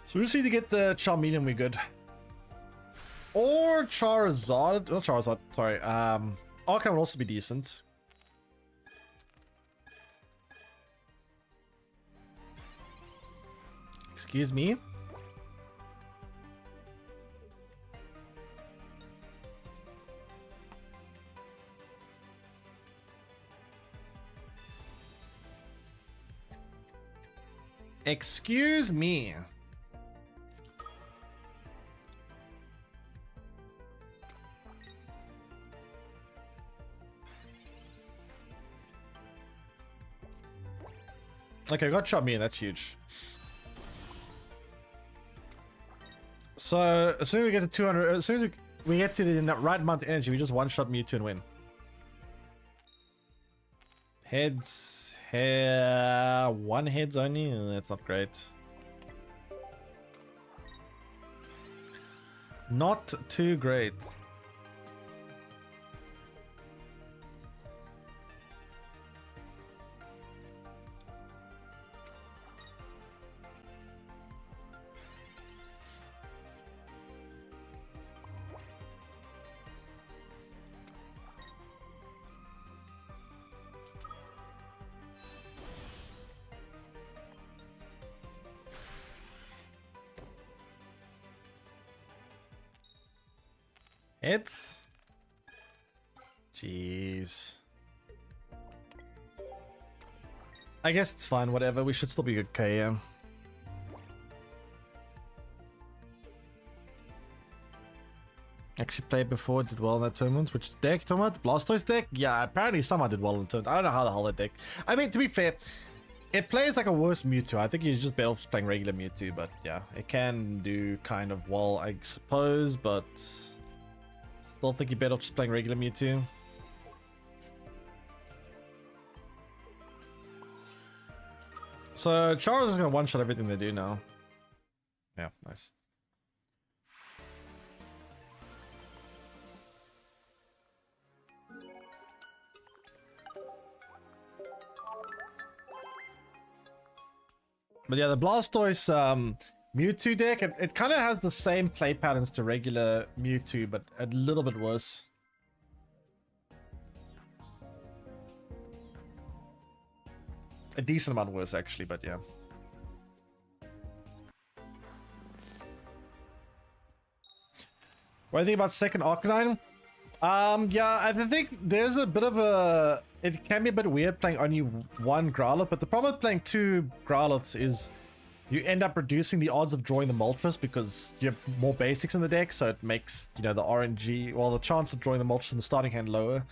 So we just need to get the Charmeleon, we're good. Or Charizard. Not Charizard, sorry. Arcanine would also be decent. Excuse me. Excuse me. Okay, got shot me, and that's huge. So as soon as we get to 200, as soon as we get to the right amount of energy, we just one-shot Mewtwo and win. Heads, one heads only. That's not great. Not too great. It's... Jeez. I guess it's fine, whatever. We should still be okay, yeah. Actually played before, did well in that tournament. Which deck? Tournament? Blastoise deck? Yeah, apparently someone did well in the tournament. I don't know how the hell that deck... I mean, to be fair, it plays like a worse Mewtwo. I think you're just better off playing regular Mewtwo, but yeah. It can do kind of well, I suppose, but... Still think you're better off just playing regular Mewtwo. So Charizard's is gonna one-shot everything they do now. Yeah, nice. But yeah, the Blastoise Mewtwo deck, it kind of has the same play patterns to regular Mewtwo, but a little bit worse. A decent amount worse, actually, but yeah. What do you think about second Arcanine? Yeah, I think there's a bit of a... It can be a bit weird playing only one Growlithe, but the problem with playing two Growliths is you end up reducing the odds of drawing the Moltres because you have more basics in the deck, so it makes, you know, the RNG, well, the chance of drawing the Moltres in the starting hand lower.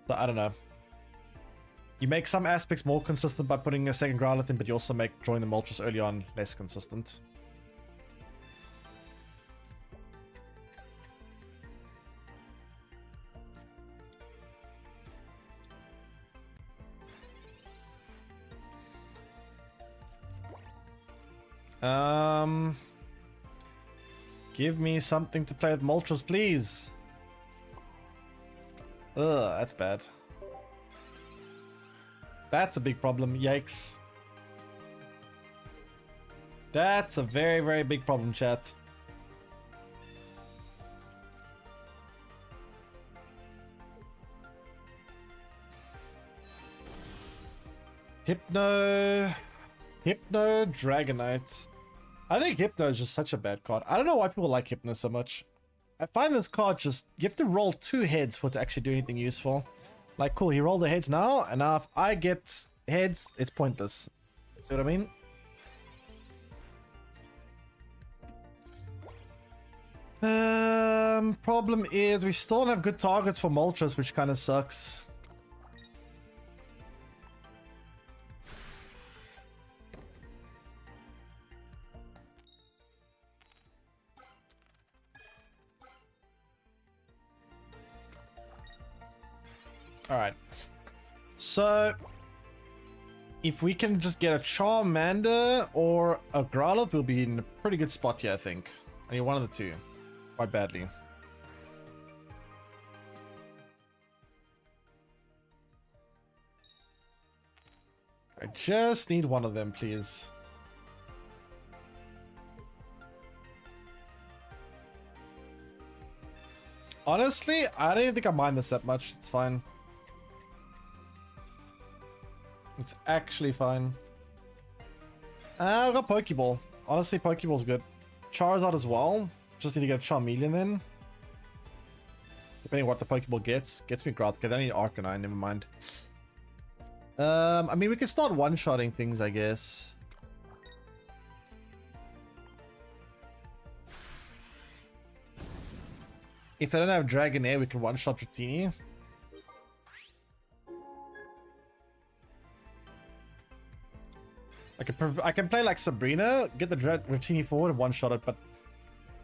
So, I don't know. You make some aspects more consistent by putting a second Growlithe in, but you also make drawing the Moltres early on less consistent. Give me something to play with Moltres, please. Ugh, that's bad. That's a big problem, yikes. That's a very, very big problem, chat. Hypno Dragonite. I think Hypno is just such a bad card. I don't know why people like Hypno so much. I find this card just, you have to roll 2 heads for it to actually do anything useful. Like, cool, he rolled the heads now, and now if I get heads, it's pointless. See what I mean? Problem is, we still don't have good targets for Moltres, which kind of sucks. Alright. So, if we can just get a Charmander or a Growlithe, we'll be in a pretty good spot here, I think. I need one of the two. Quite badly. I just need one of them, please. Honestly, I don't even think I mind this that much. It's fine. It's actually fine. I've got Pokeball. Honestly, Pokeball's good. Charizard as well. Just need to get Charmeleon then. Depending on what the Pokeball gets. Gets me Growl. Okay, then I need Arcanine, never mind. I mean, we can start one-shotting things, I guess. If they don't have Dragonair, we can one-shot Dratini. I can play like Sabrina, get the Dratini forward and one-shot it, but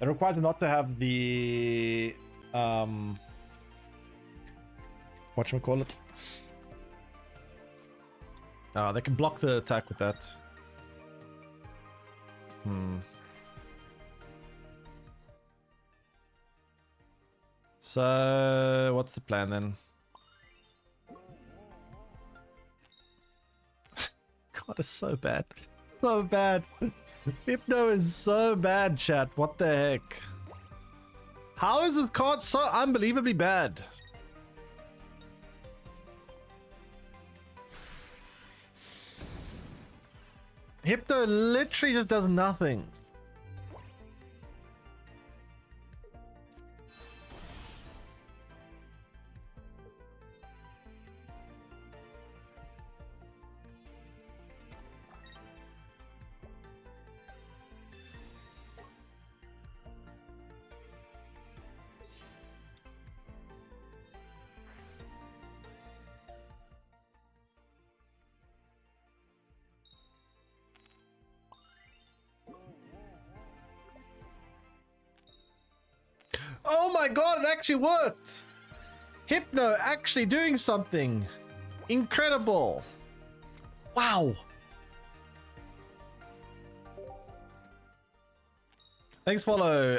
it requires them not to have the whatchamacallit? They can block the attack with that. So, what's the plan then? God, it's so bad. So bad. Hypno is so bad, chat. What the heck? How is this card so unbelievably bad? Hypno literally just does nothing. Oh my god, it actually worked! Hypno actually doing something! Incredible! Wow! Thanks, follow.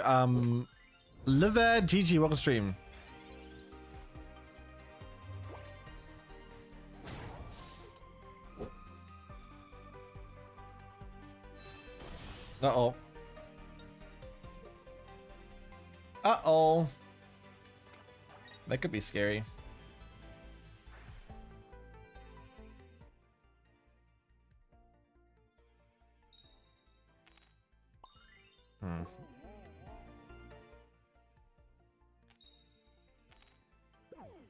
Livad GG, welcome stream. Uh-oh. Uh-oh. That could be scary.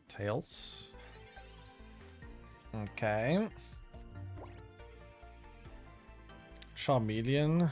Tails. Okay. Charmeleon.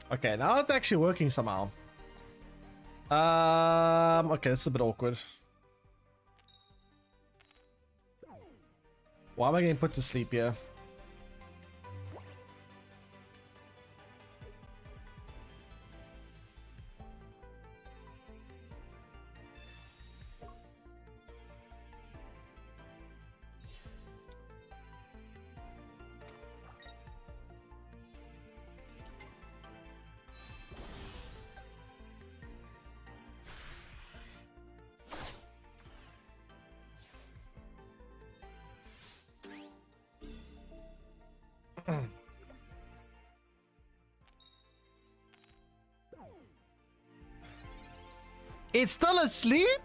Okay, now it's actually working somehow. Okay, this is a bit awkward. Why am I getting put to sleep here? It's still asleep?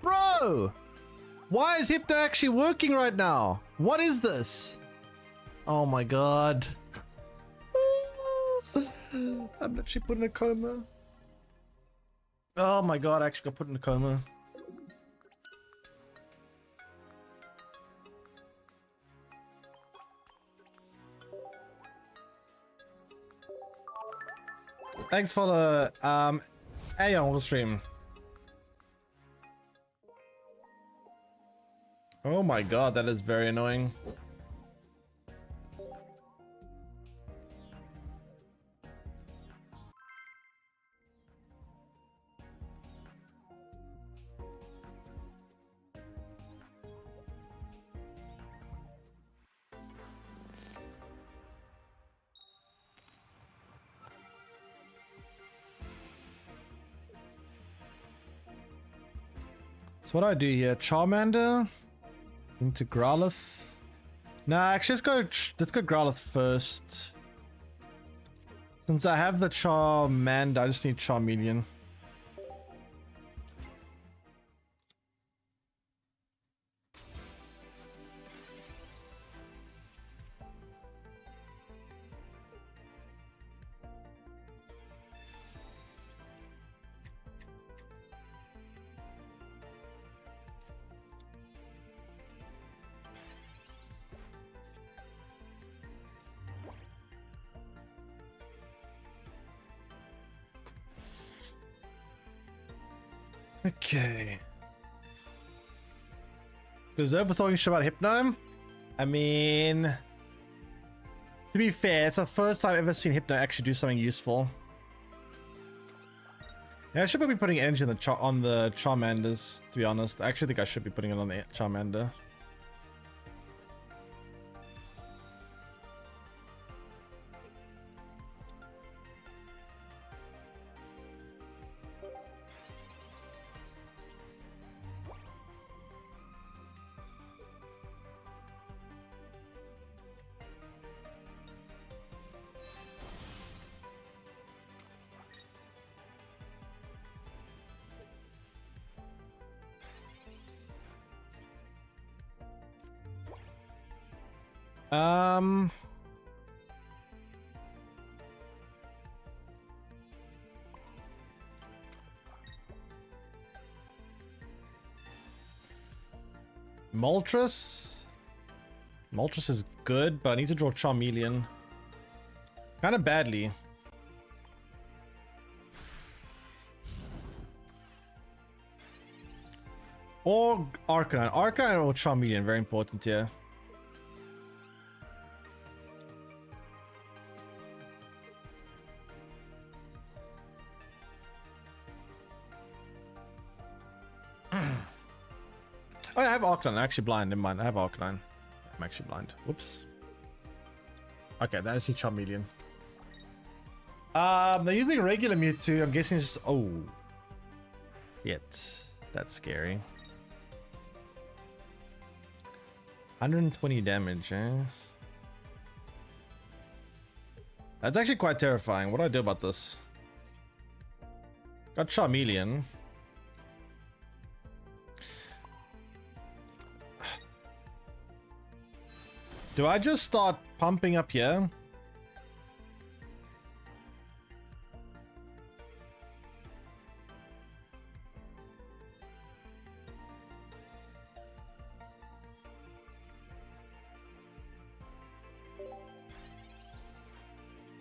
Bro! Why is Hypno actually working right now? What is this? Oh my god. I'm literally put in a coma. Oh my god, I actually got put in a coma. Thanks for the hey on stream. Oh my god, that is very annoying. So what do I do here? Charmander into Growlithe. Nah, actually let's go Growlithe first. Since I have the Charmander, I just need Charmeleon. Okay. Deserve for talking shit about Hypno? I mean, to be fair, it's the first time I've ever seen Hypno actually do something useful. Yeah, I should be putting energy on the Charmanders, to be honest. I actually think I should be putting it on the Charmander. Moltres? Moltres is good, but I need to draw Charmeleon. Kind of badly. Or Arcanine. Arcanine or Charmeleon, very important here. Oh, yeah, I have Arcanine. I'm actually blind. Never mind. I have Arcanine. I'm actually blind. Whoops. Okay, that is the Charmeleon. They're using a regular Mewtwo. I'm guessing it's just... Oh. Yet. That's scary. 120 damage, eh? That's actually quite terrifying. What do I do about this? Got Charmeleon. Do I just start pumping up here?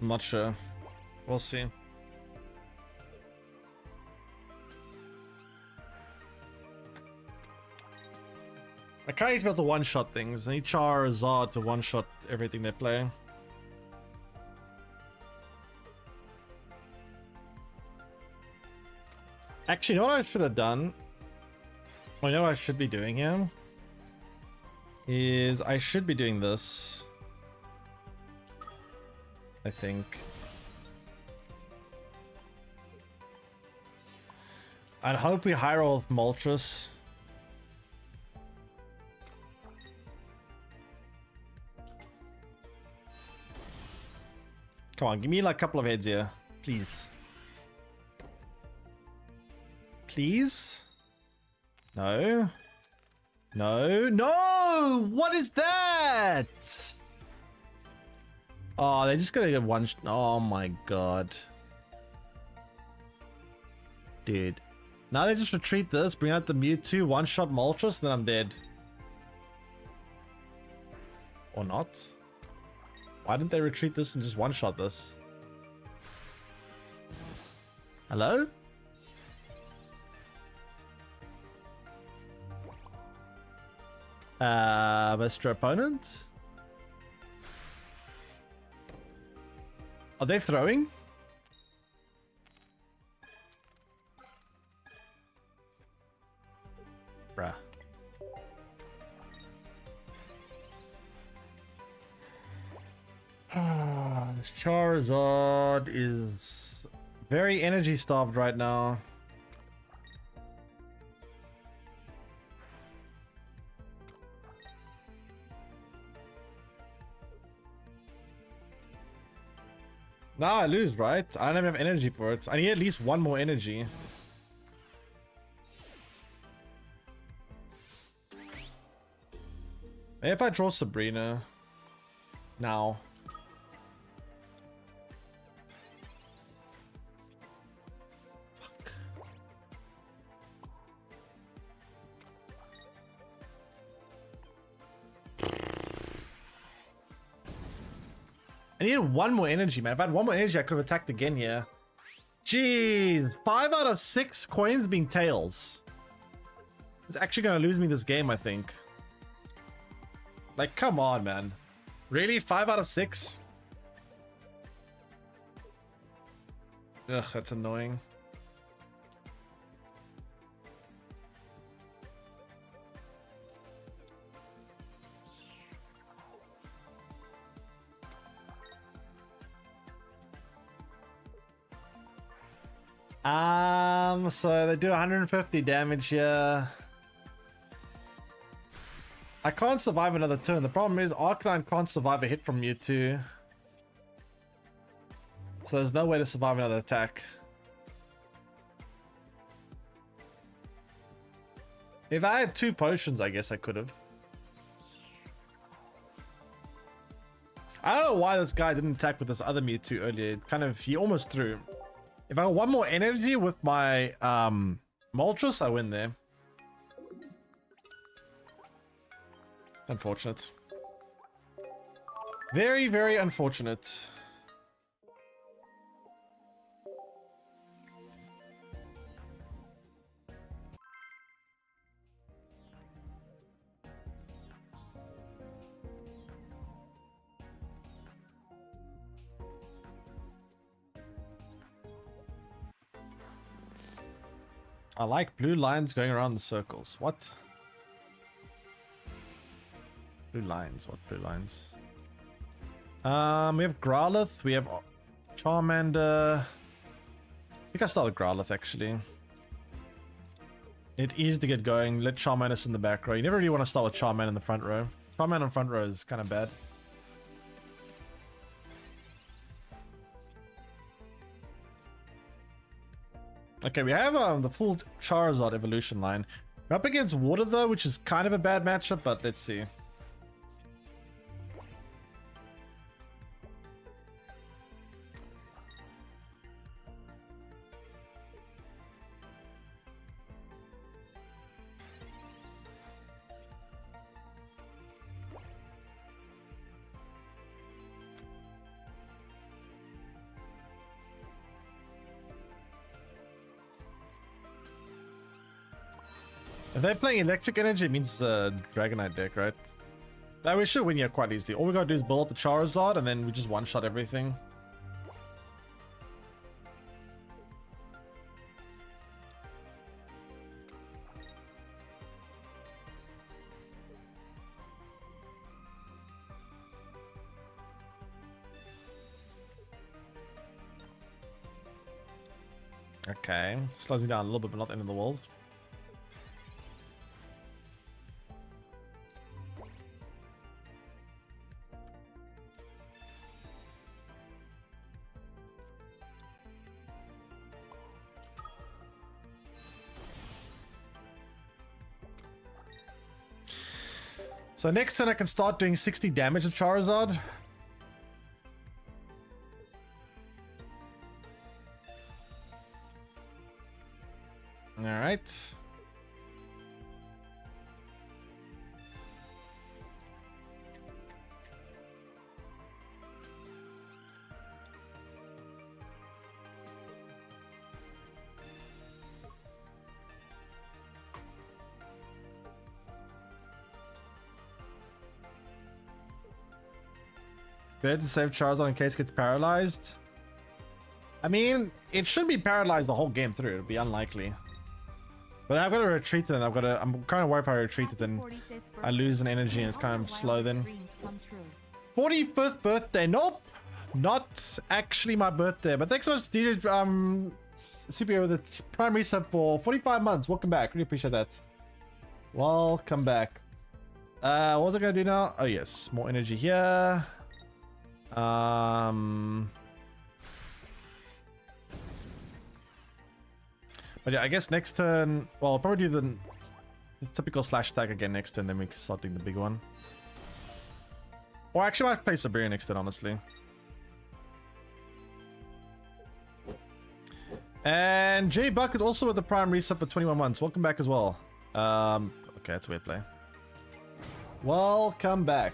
I'm not sure. We'll see. I can't use about the one-shot things. I need Charizard to one-shot everything they play. Actually, you know what I should have done? Well, you know what I should be doing here? Is I should be doing this. I think. I'd hope we high roll with Moltres. Come on, give me like a couple of heads here. Please. Please? No. No. No! What is that? Oh, they're just gonna get one. Oh my god. Dude. Now they just retreat this, bring out the Mewtwo, one-shot Moltres, then I'm dead. Or not. Why didn't they retreat this and just one-shot this? Hello? Mr. Opponent? Are they throwing? Bruh. This Charizard is very energy starved right now. Nah, I lose, right? I don't even have energy for it. I need at least one more energy. Maybe if I draw Sabrina now. Fuck. I needed one more energy, man. If I had one more energy, I could have attacked again here. Jeez. 5 out of 6 coins being tails. It's actually going to lose me this game, I think. Like, come on, man. Really? 5 out of 6? Ugh, that's annoying. So they do 150 damage here. I can't survive another turn. The problem is Arcanine can't survive a hit from Mewtwo. So there's no way to survive another attack. If I had 2 potions, I guess I could have. I don't know why this guy didn't attack with this other Mewtwo earlier. It kind of, he almost threw. If I got one more energy with my Moltres, I win there. Unfortunate. Very, very unfortunate. I like blue lines going around the circles. What? Blue lines. What blue lines? We have Growlithe. We have Charmander. I think I started Growlithe actually. It's easy to get going. Let Charmander in the back row. You never really want to start with Charmander in the front row. Charmander in front row is kind of bad. Okay, we have the full Charizard evolution line. We're up against Water though, which is kind of a bad matchup, but let's see. If they're playing electric energy, it means Dragonite deck, right? Now we should win here quite easily. All we gotta do is build up the Charizard and then we just one-shot everything. Okay, slows me down a little bit, but not the end of the world. So next turn I can start doing 60 damage to Charizard. Alright. Good to save Charizard in case it gets paralyzed. I mean, it should be paralyzed the whole game through. It'd be unlikely. But I've got to retreat it, and I'm kind of worried if I retreat it, then I lose an energy and it's kind of slow then. 45th birthday. Nope. Not actually my birthday. But thanks so much, DJ Superhero, with the primary sub for 45 months. Welcome back. Really appreciate that. Welcome back. What was I going to do now? Oh, yes. More energy here. But yeah, I guess next turn... Well, I'll probably do the typical slash attack again next turn, then we can start doing the big one. Or actually, I might play Siberia next turn, honestly. And J Buck is also with the Prime Reset for 21 months. Welcome back as well. Okay, that's a weird play. Welcome back.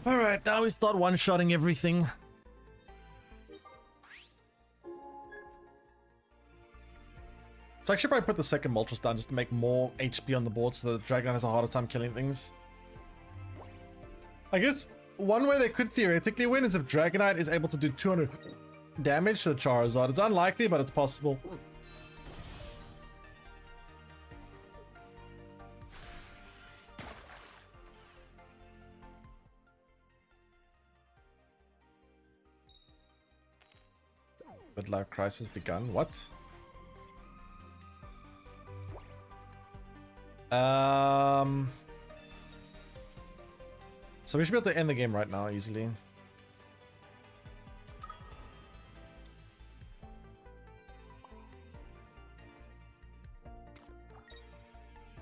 Alright, now we start one-shotting everything. So I should probably put the second Moltres down just to make more HP on the board so the Dragon has a harder time killing things. I guess one way they could theoretically win is if Dragonite is able to do 200 damage to the Charizard. It's unlikely, but it's possible. Midlife crisis begun. What? So we should be able to end the game right now easily.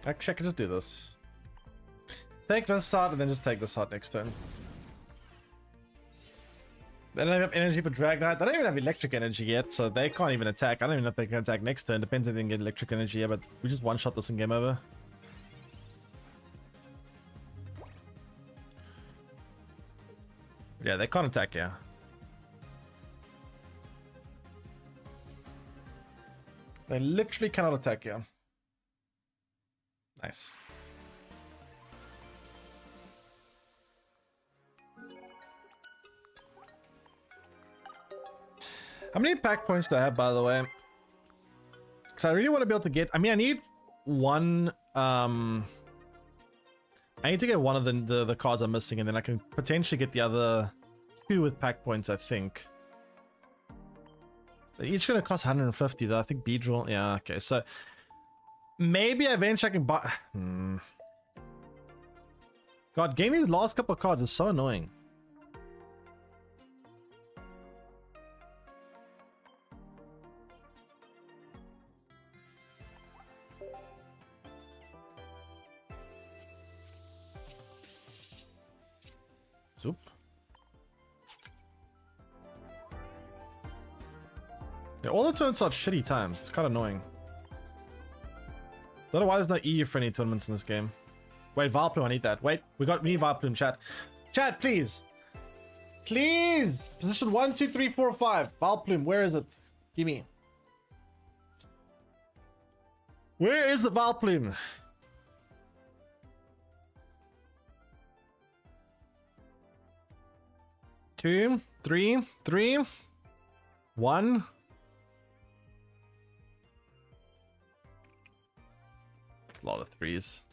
Actually, I can just do this. Take this shot and then just take this shot next turn. They don't have energy for Dragonite. They don't even have electric energy yet, so they can't even attack. I don't even know if they can attack next turn. Depends if they can get electric energy, yeah, but we just one-shot this in game over. Yeah, they can't attack, yeah. They literally cannot attack, yeah. Nice. How many pack points do I have, by the way? Because I really want to be able to get... I mean, I need one... I need to get one of the cards I'm missing, and then I can potentially get the other two with pack points, I think. They're each going to cost 150, though. I think Beedrill... Yeah, okay. So, maybe eventually I can buy... God, getting these last couple of cards is so annoying. Zoop. Yeah, all the turns are at shitty times. It's kind of annoying. Don't know why there's no EU-friendly tournaments in this game. Wait, Vileplume, I need that. Wait, we need Vileplume, chat. Chat, please. Please! Position 1, 2, 3, 4, 5. Vileplume, where is it? Give me. Where is the Vileplume? Two, three, 1. A lot of threes.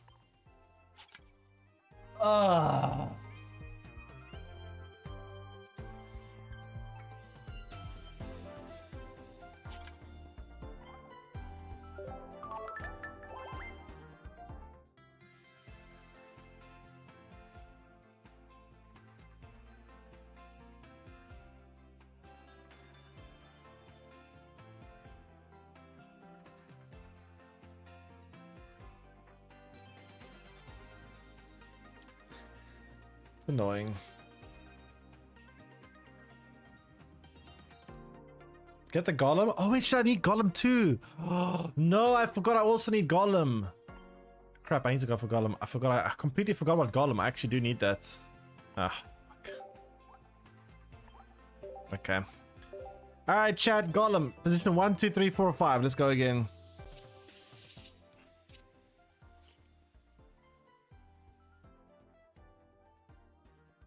Ah. Annoying. Get the Golem? Oh wait, shit, I need Golem too. Oh, no, I forgot I also need Golem. Crap, I need to go for Golem. I completely forgot about Golem. I actually do need that. Ah, fuck. Okay. All right, chat. Gollum. Position 1, 2, 3, 4, 5. Let's go again.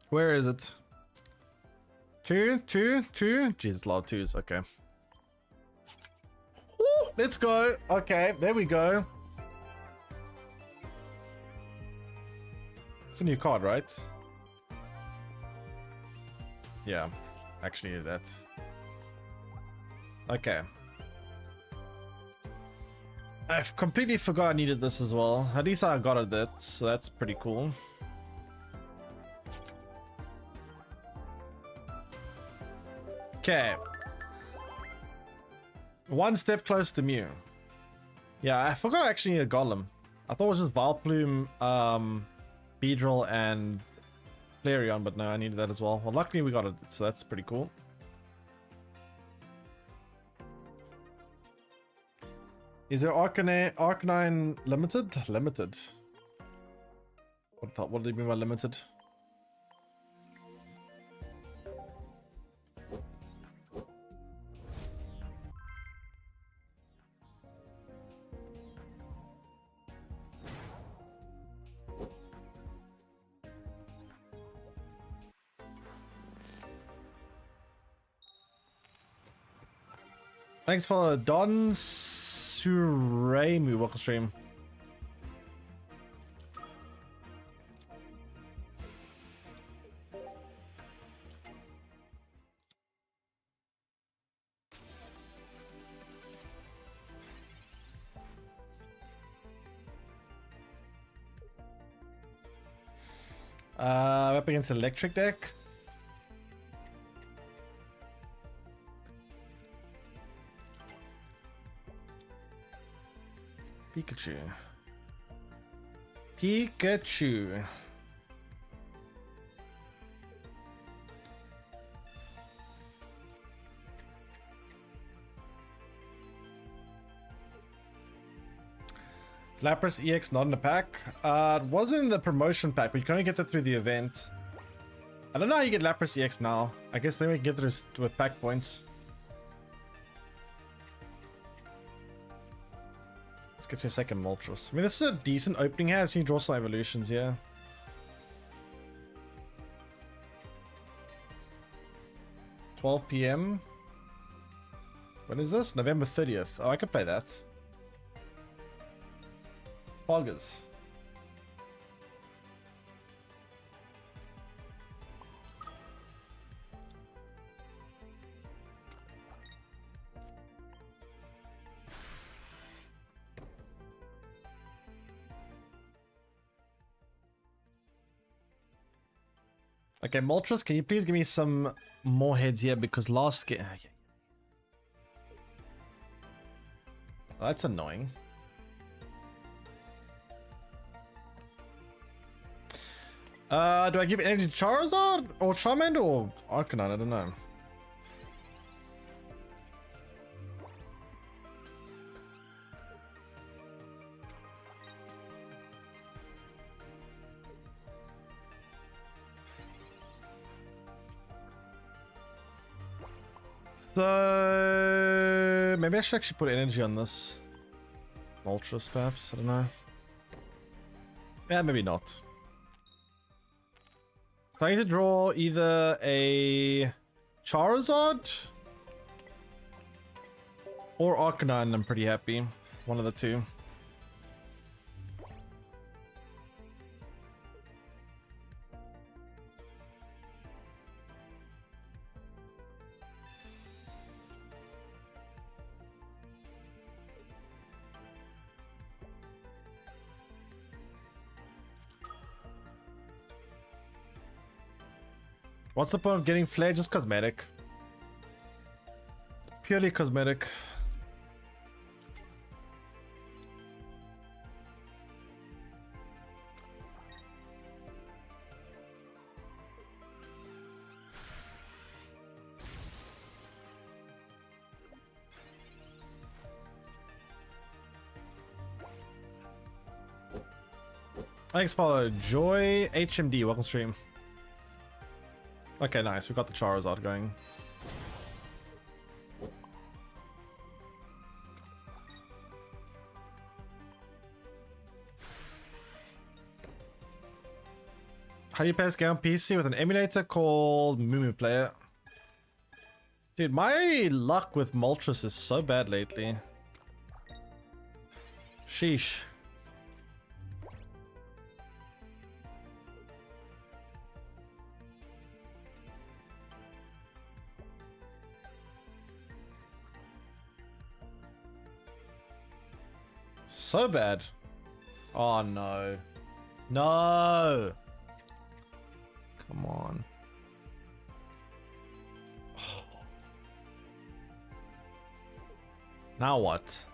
Where is it? 2, 2, 2. Jesus, a lot of twos. Okay. Woo, let's go. Okay, there we go. It's a new card, right? Yeah, actually that. Okay. I've completely forgot I needed this as well. At least I got it, so that's pretty cool. Okay. One step close to Mew. Yeah, I forgot I actually need a Golem. I thought it was just Vileplume, Beedrill, and Flareon, but no, I needed that as well. Well, luckily we got it, so that's pretty cool. Is there Arcanine limited? Limited. What do you mean by limited? Thanks for Don Suremu. Welcome stream. Up against electric deck. Pikachu. Pikachu. Lapras EX not in the pack. It wasn't in the promotion pack, but you can only get that through the event. I don't know how you get Lapras EX now. I guess they might get this with pack points. Let's get to a second Moltres. I mean, this is a decent opening hand. I just need to draw some evolutions, yeah. $12 PM. When is this? November 30th. Oh, I could play that. Poggers. Okay, Moltres, can you please give me some more heads here? Because last game... Oh, that's annoying. Do I give energy to Charizard? Or Charmander? Or Arcanine? I don't know. So maybe I should actually put energy on this. Moltres, perhaps. I don't know. Yeah, maybe not. So I need to draw either a Charizard or Arcanine. I'm pretty happy. One of the two. What's the point of getting Flare? Just cosmetic. Purely cosmetic. Thanks, follow. Joy HMD. Welcome stream. Okay, nice. We got the Charizard going. How do you play this game on PC? With an emulator called Mumu Player. Dude, my luck with Moltres is so bad lately. Sheesh. So bad. Oh no. No. Come on. Now what?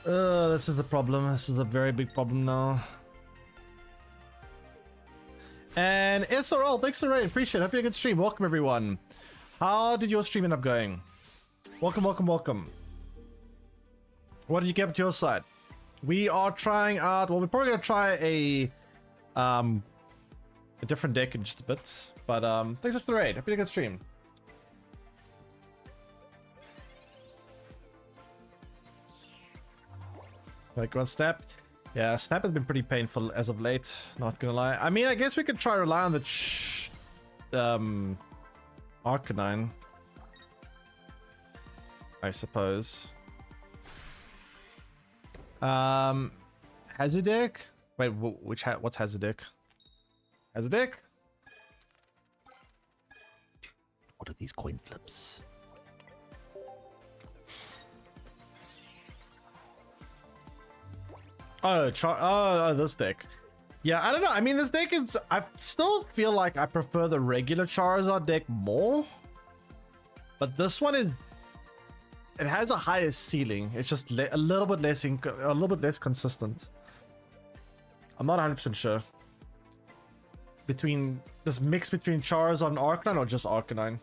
This is a problem. This is a very big problem now. And SRL, thanks for the raid. Appreciate it. Hope you had a good stream. Welcome, everyone. How did your stream end up going? Welcome, welcome, welcome. What did you get up to your side? We are trying out... Well, we're probably going to try a different deck in just a bit. But thanks for the raid. Hope you had a good stream. Like one step. Yeah, Snap has been pretty painful as of late, not gonna lie. I mean, I guess we could try rely on the Arcanine, I suppose. Hazardic? Wait, what's Hazardic? Hazardic? What are these coin flips? Oh, this deck. Yeah, I don't know. I mean, this deck is... I still feel like I prefer the regular Charizard deck more. But this one is... It has a higher ceiling. It's just a little bit less consistent. I'm not 100% sure. Between... This mix between Charizard and Arcanine or just Arcanine?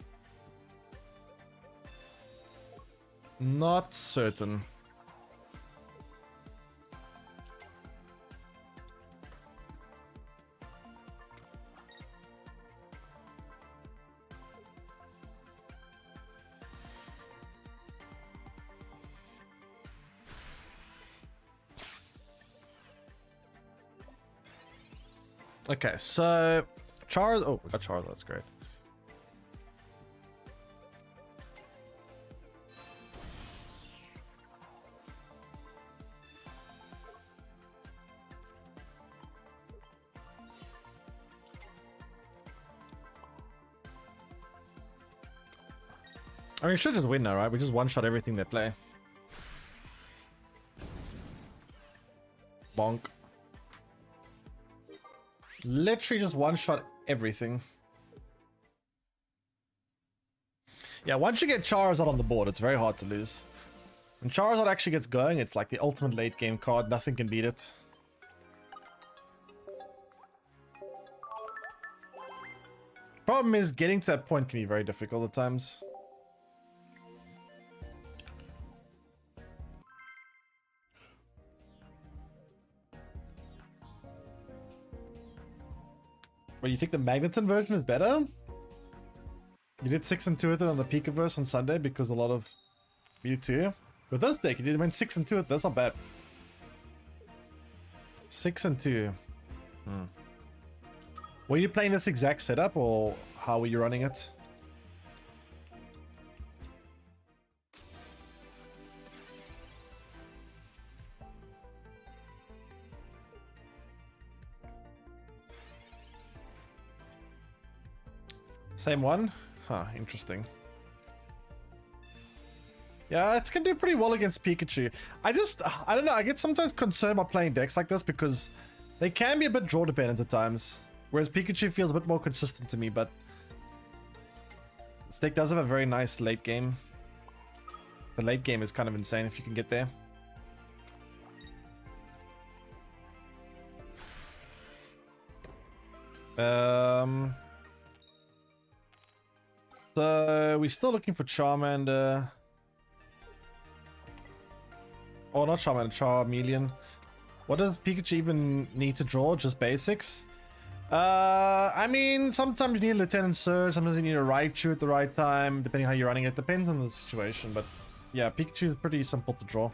Not certain. Okay, so Charizard. Oh, we got Charizard. That's great. I mean, we should just win now, right? We just one-shot everything they play. Bonk. Literally just one-shot everything. Yeah, once you get Charizard on the board, it's very hard to lose. When Charizard actually gets going, it's like the ultimate late game card. Nothing can beat it. Problem is, getting to that point can be very difficult at times. But you think the Magneton version is better? You did 6 and 2 with it on the Pikaverse on Sunday because a lot of Mewtwo. With this deck, you did win 6 and 2 with it. That's not bad. 6 and 2. Were you playing this exact setup or how were you running it? Same one? Huh, interesting. Yeah, it's gonna do pretty well against Pikachu. I don't know, I get sometimes concerned about playing decks like this because they can be a bit draw dependent at times. Whereas Pikachu feels a bit more consistent to me, but this deck does have a very nice late game. The late game is kind of insane if you can get there. So we're still looking for Charmander. Oh, not Charmander, Charmeleon. What does Pikachu even need to draw? Just basics? I mean, sometimes you need a Lieutenant Sir, sometimes you need a Raichu at the right time, depending how you're running it. Depends on the situation, but yeah, Pikachu is pretty simple to draw.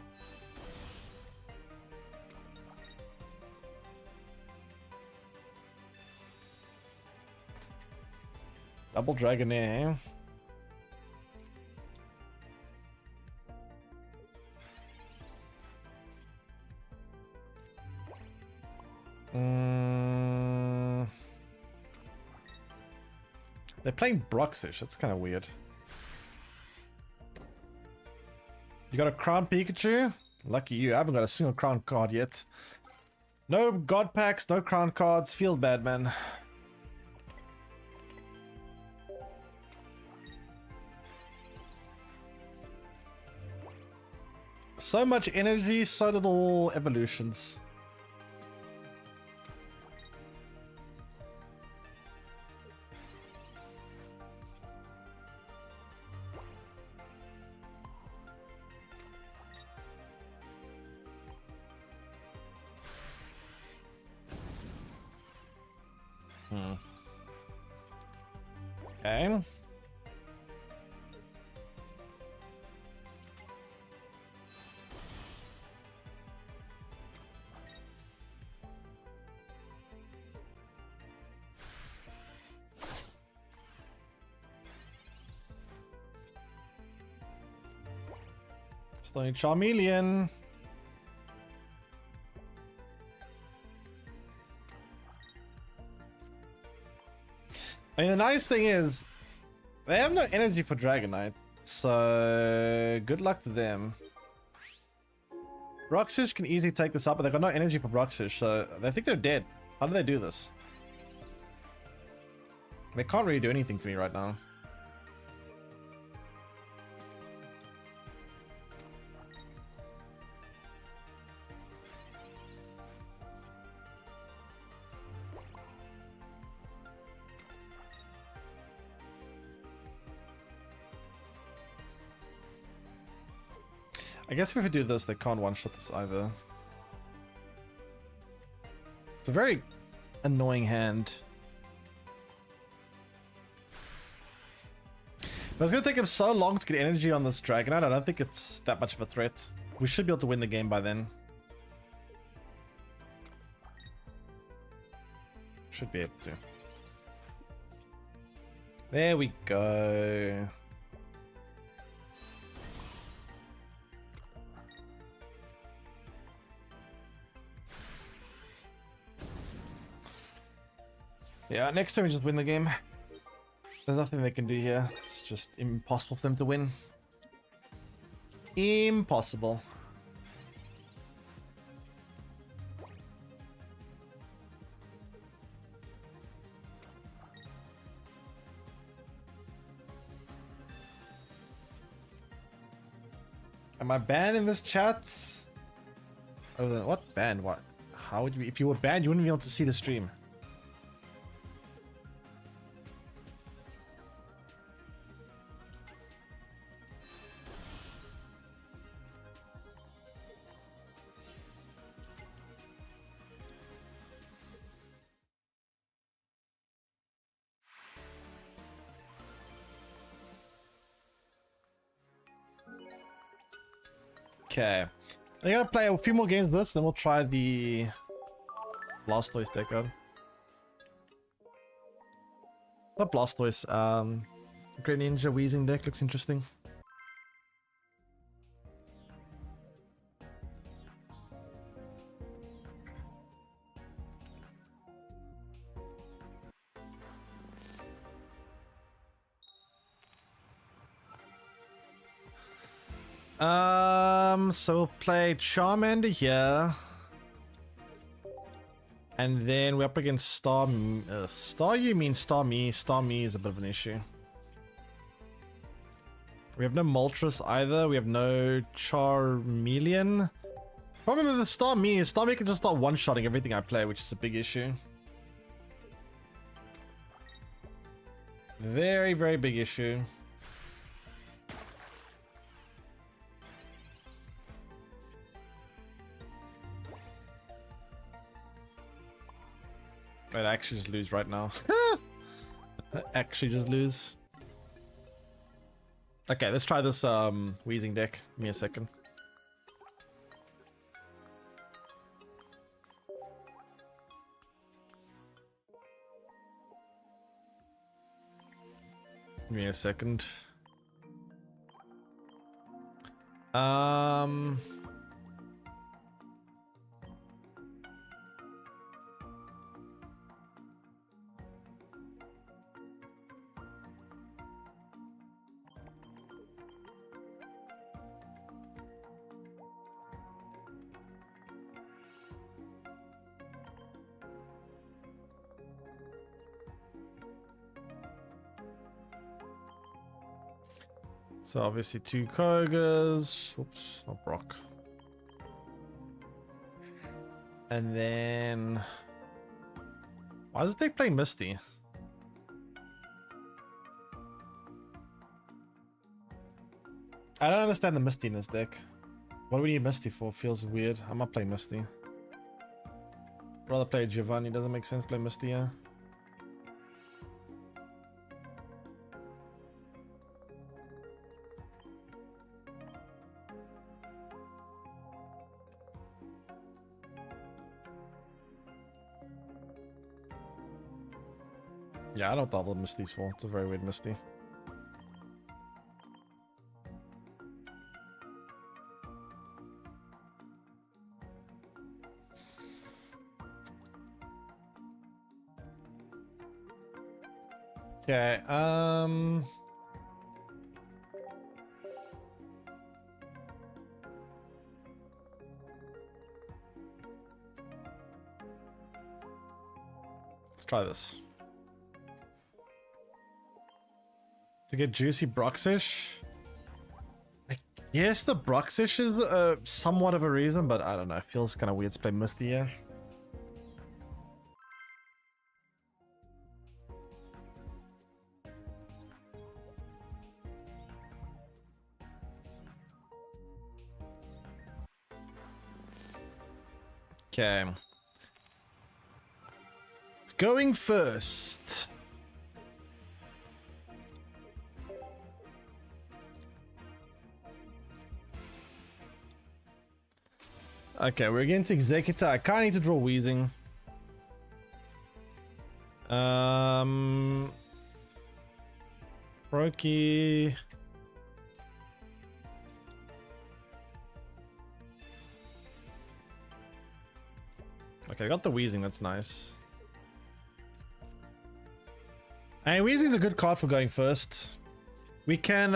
Double Dragonair. They're playing Bruxish. That's kind of weird. You got a Crown Pikachu? Lucky you. I haven't got a single Crown card yet. No God packs, no Crown cards. Feels bad, man. So much energy, so little evolutions. Okay. Still need Charmeleon. I mean, the nice thing is, they have no energy for Dragonite, so good luck to them. Bruxish can easily take this up, but they've got no energy for Bruxish, so they think they're dead. How do they do this? They can't really do anything to me right now. I guess if we do this, they can't one-shot this either. It's a very annoying hand. But it's gonna take him so long to get energy on this Dragonite. I don't think it's that much of a threat. We should be able to win the game by then. Should be able to. There we go. Yeah, next time we just win the game. There's nothing they can do here. It's just impossible for them to win. Impossible. Am I banned in this chat? Oh, then what banned? What? How would you? If you were banned, you wouldn't be able to see the stream. Okay. I'm gonna play a few more games of this, then we'll try the Blastoise deck out. Not Blastoise, Great Ninja Weezing deck looks interesting. So we'll play Charmander here. And then we're up against Star... Star You means Star Me. Star Me is a bit of an issue. We have no Moltres either. We have no Charmeleon. Problem with the Star Me is Star Me can just start one-shotting everything I play, which is a big issue. Very, very big issue. I'd actually just lose right now. I'd actually just lose. Okay, let's try this wheezing deck. Give me a second. Give me a second. So obviously 2 Kogas. Oops, not Brock. And then... Why does it play Misty? I don't understand the Misty in this deck. What do we need Misty for? Feels weird. I'm not playing Misty. I'd rather play Giovanni. Doesn't make sense to play Misty, yeah. Yeah, I don't know what the Misty's for. It's a very weird Misty. Okay, let's try this. To get juicy Broxish? I guess the Broxish is somewhat of a reason, but I don't know. It feels kind of weird to play Misty here. Okay. Going first. Okay, we're against Executor. I kind of need to draw Wheezing. Brokey. Okay, I got the Wheezing. That's nice. And Wheezing's a good card for going first. We can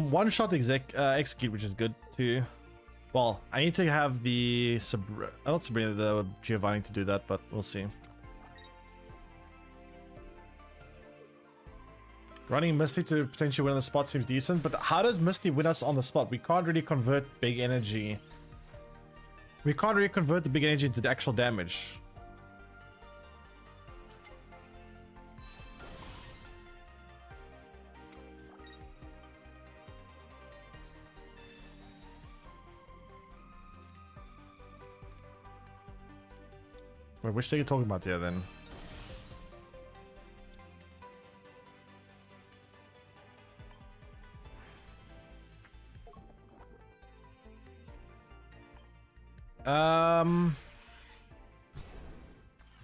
one-shot execute, which is good too. Well, I need to have the not Sabrina, the Giovanni to do that, but we'll see. Running Misty to potentially win on the spot seems decent, but how does Misty win us on the spot? We can't really convert big energy. We can't really convert the big energy into the actual damage. Wait, which thing are you talking about here then?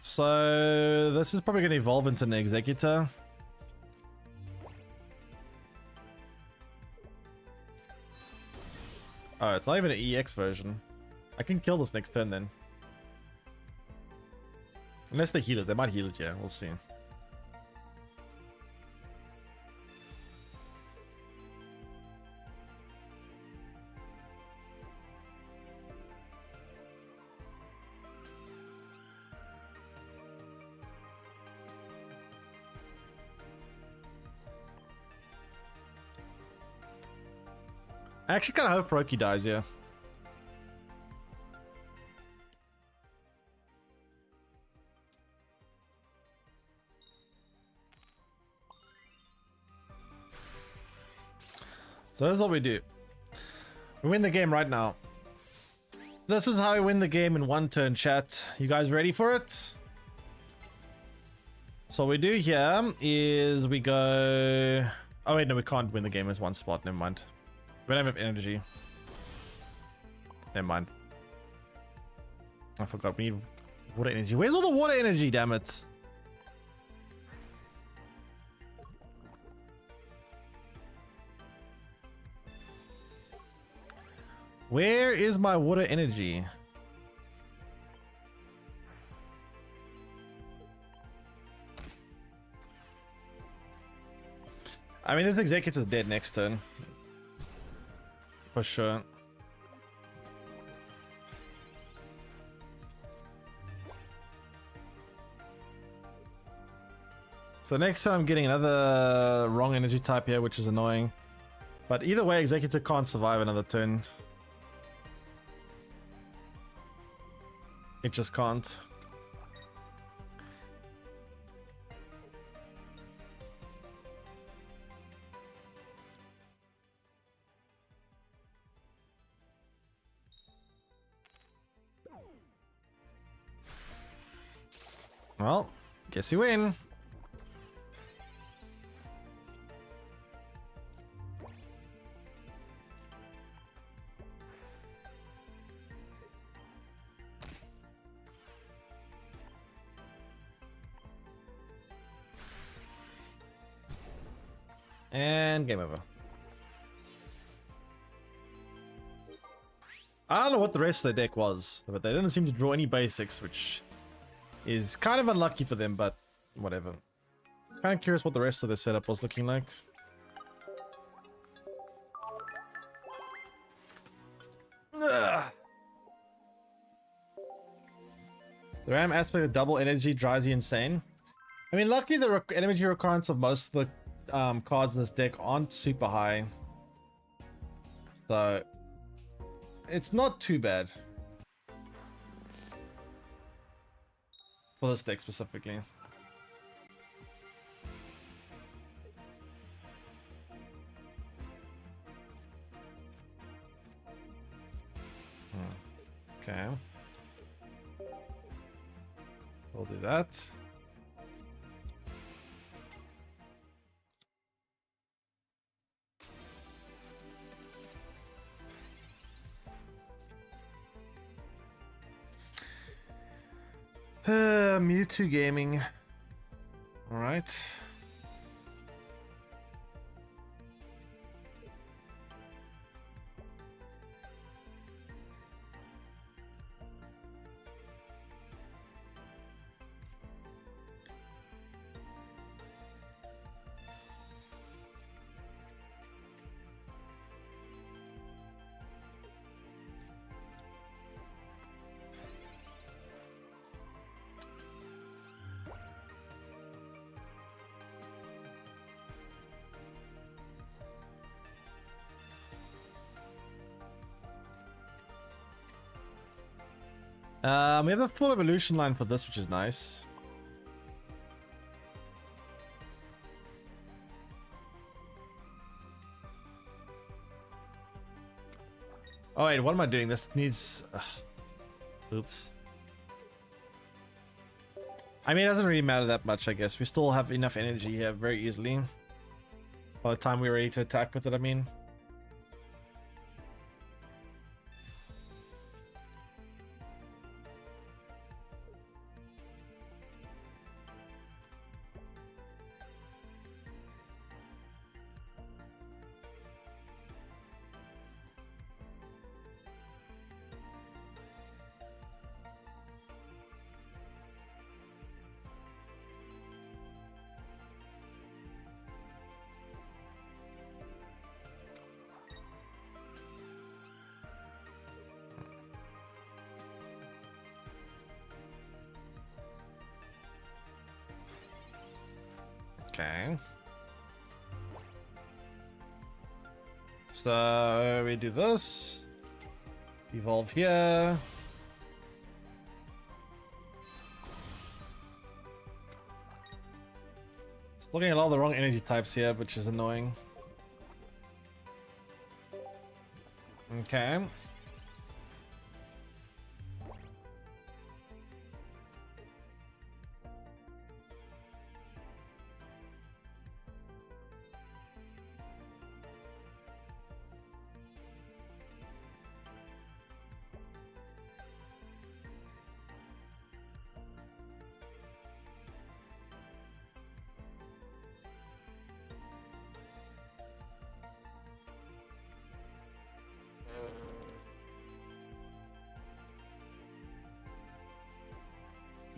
So this is probably going to evolve into an Executor. Oh, it's not even an EX version. I can kill this next turn then. Unless they heal it. They might heal it, yeah. We'll see. I actually kind of hope Roki dies, yeah. So this is what we do. We win the game right now. This is how we win the game in one turn, chat. You guys ready for it? So what we do here is we go... Oh wait, no, we can't win the game as one spot. Never mind. We don't have energy. Never mind. I forgot. We need water energy. Where's all the water energy, damn it? Where is my water energy? I mean, this executor's dead next turn. For sure. So next time I'm getting another wrong energy type here, which is annoying. But either way, executor can't survive another turn. It just can't. Well, guess you win. And game over. I don't know what the rest of the deck was, but they didn't seem to draw any basics, which is kind of unlucky for them, but whatever. Kind of curious what the rest of the setup was looking like. Ugh. The random aspect of double energy drives you insane. I mean, luckily the energy requirements of most of the cards in this deck aren't super high, so it's not too bad for this deck specifically. Okay, we'll do that. Mewtwo Gaming. All right. We have a full evolution line for this, which is nice. Oh wait, what am I doing? This needs... Oops. I mean, it doesn't really matter that much, I guess. We still have enough energy here very easily. By the time we're ready to attack with it, I mean. Okay. So we do this. Evolve here. It's looking at all the wrong energy types here, which is annoying. Okay.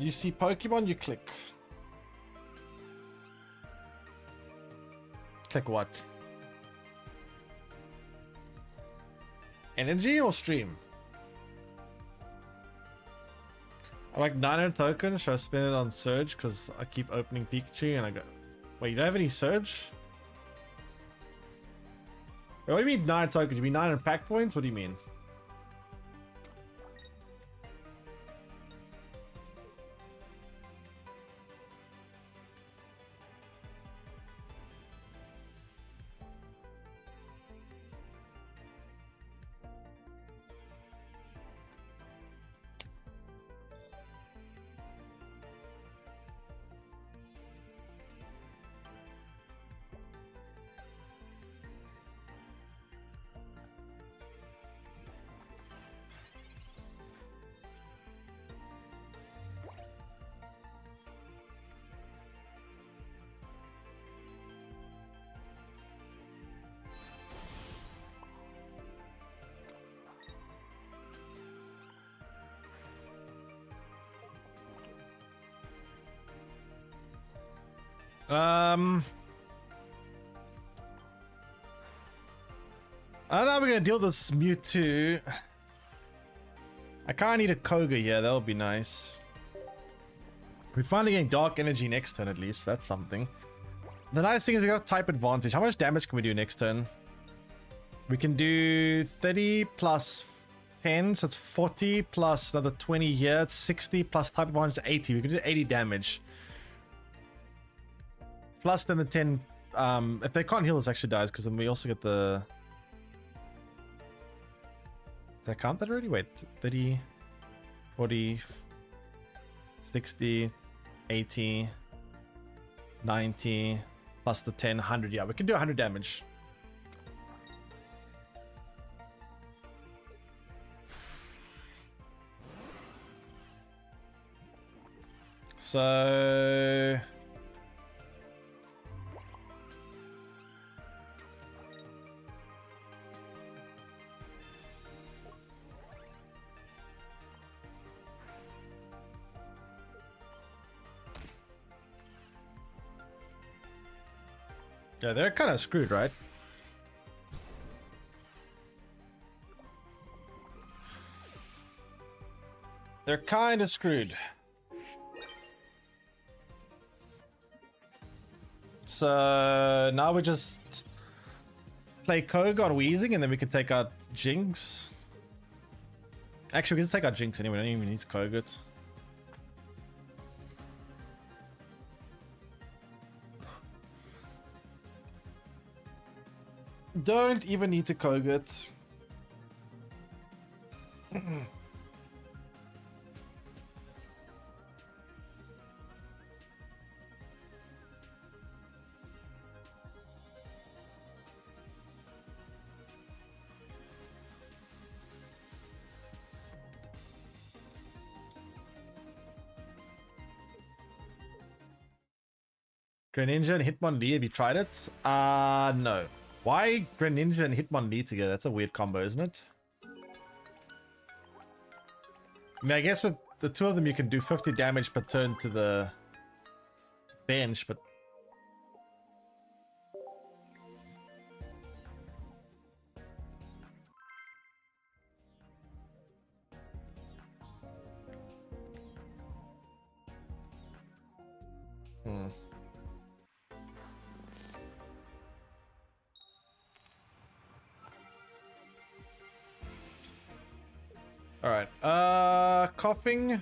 You see Pokemon, you click. Click what? Energy or stream? I like 900 tokens. Should I spend it on Surge? Because I keep opening Pikachu and I go... Wait, you don't have any Surge? Wait, what do you mean 900 tokens? You mean 900 pack points? What do you mean? I don't know how we're gonna deal with this Mewtwo. I kinda need a Koga here, that would be nice. We're finally getting Dark Energy next turn at least, that's something. The nice thing is we got type advantage. How much damage can we do next turn? We can do 30 plus 10, so it's 40 plus another 20 here, it's 60 plus type advantage 80. We can do 80 damage. Plus then the 10, if they can't heal, this actually dies, because then we also get the... Did I count that already? Wait, 30, 40, 60, 80, 90, plus the 10, 100. Yeah, we can do 100 damage. So... Yeah, they're kind of screwed, right? They're kind of screwed. So now we just play Koga on Weezing and then we can take out Jinx. Actually, we can just take out Jinx anyway. We don't even need to Koga it. Don't even need to Koga it. Greninja and Hitmonlee, have you tried it? No. Why Greninja and Hitmonlee together? That's a weird combo, isn't it? I mean, I guess with the two of them you can do 50 damage per turn to the bench, but... Alright, coughing.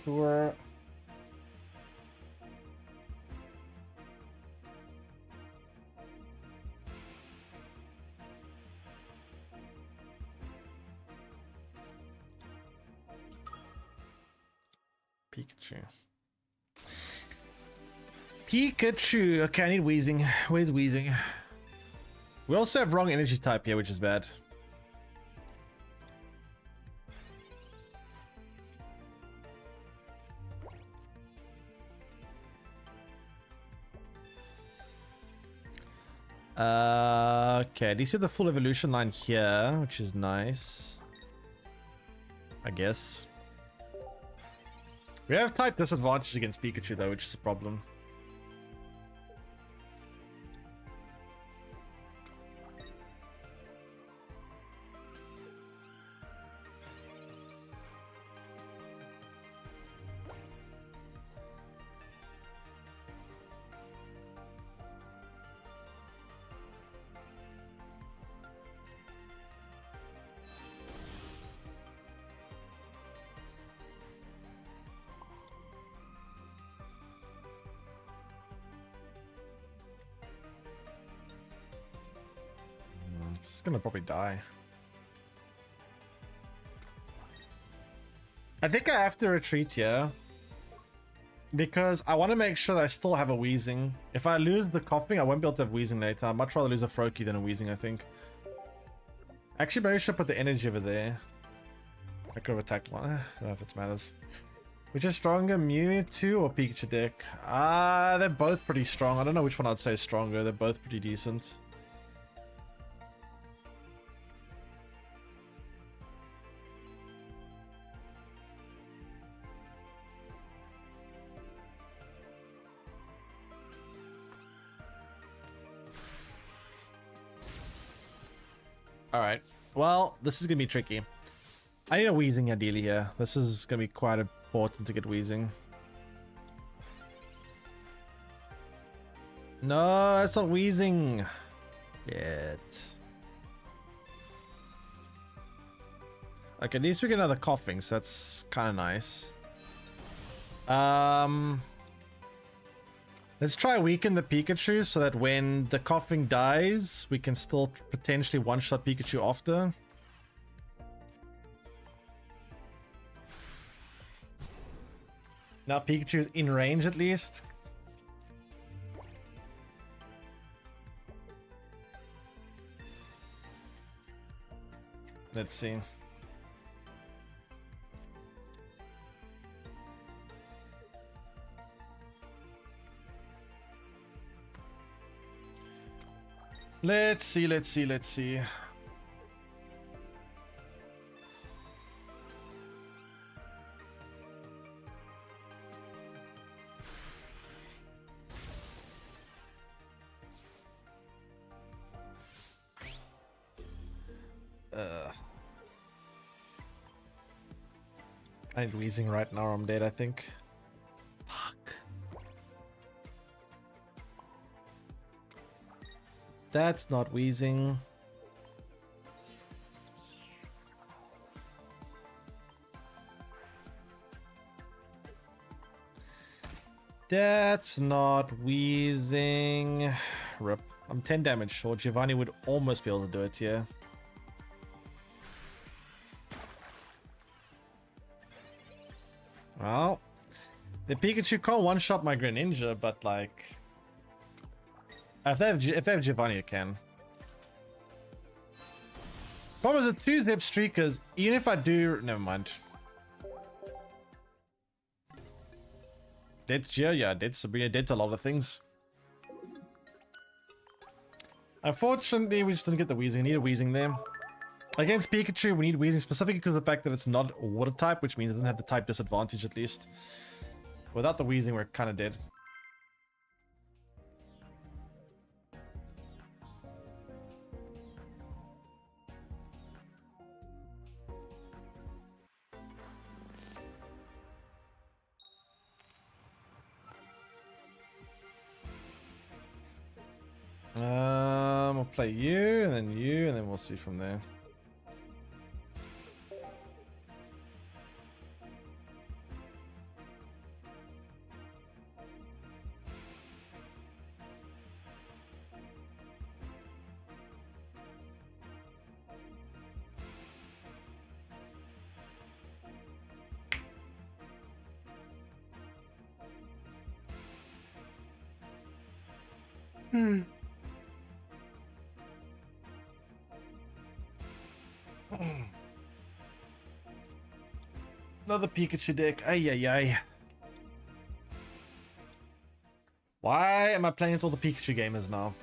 Sure. Pikachu. Pikachu. Okay, I need Wheezing. Where's Wheezing? We also have wrong energy type here, which is bad. Okay, at least we have the full evolution line here, which is nice. I guess. We have type disadvantage against Pikachu though, which is a problem. It's gonna probably die. I think I have to retreat here. Because I want to make sure that I still have a Wheezing. If I lose the coughing, I won't be able to have Wheezing later. I'd much rather lose a Froakie than a Wheezing, I think. Actually, maybe I should put the energy over there. I could have attacked one. I don't know if it matters. Which is stronger, Mewtwo or Pikachu deck? They're both pretty strong. I don't know which one I'd say is stronger. They're both pretty decent. Alright, well, this is going to be tricky. I need a Wheezing ideally here. This is going to be quite important to get Wheezing. No, it's not Wheezing yet. Okay, at least we get another coughing, so that's kind of nice. Let's try weaken the Pikachu so that when the coughing dies, we can still potentially one-shot Pikachu after. Now Pikachu is in range at least. Let's see. Let's see. I need Wheezing right now or I'm dead, I think. Fuck. That's not Wheezing. That's not Wheezing. Rip. I'm 10 damage short. Giovanni would almost be able to do it here. Well, the Pikachu can't one-shot my Greninja, but like, if they have Giovanni, it can. Problem is the 2-zip streakers. Even if I do, never mind. Dead Gio, yeah, dead Sabrina, dead to a lot of things. Unfortunately, we just didn't get the Wheezing. We need a Wheezing there. Against Pikachu, we need Wheezing specifically because of the fact that it's not a water type, which means it doesn't have the type disadvantage at least. Without the Wheezing, we're kind of dead. We'll play you, and then we'll see from there. Another Pikachu deck. Ay, ay, ay. Why am I playing with all the Pikachu gamers now?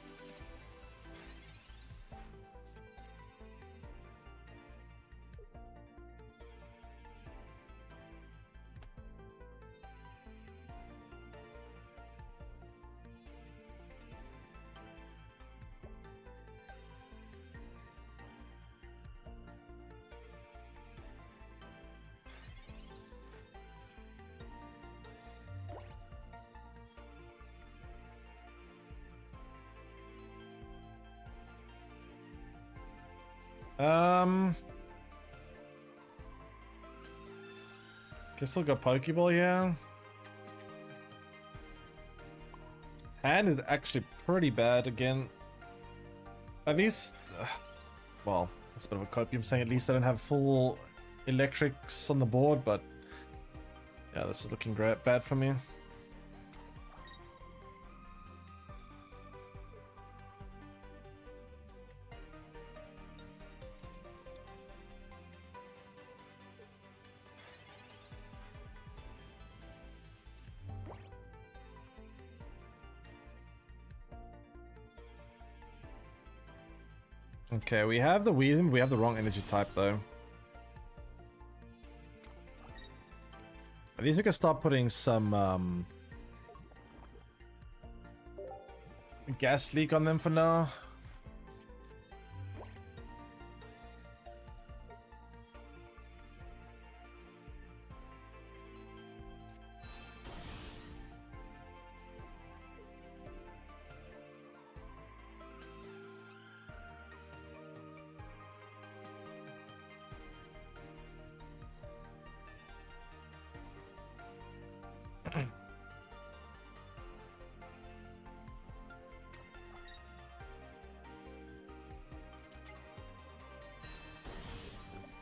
Guess we'll go Pokeball here. His hand is actually pretty bad again. At least, well, that's a bit of a copium saying at least I don't have full electrics on the board, but yeah, this is looking great, bad for me. Okay, we have the Weezing, we have the wrong energy type though. At least we can start putting some gas leak on them for now.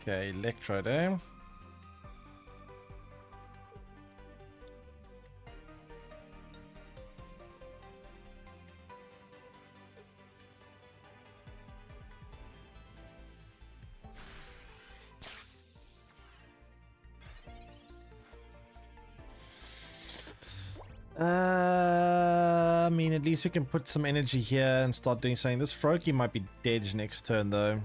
Okay, Electrode, eh? I mean, at least we can put some energy here and start doing something. This Froakie might be dead next turn, though.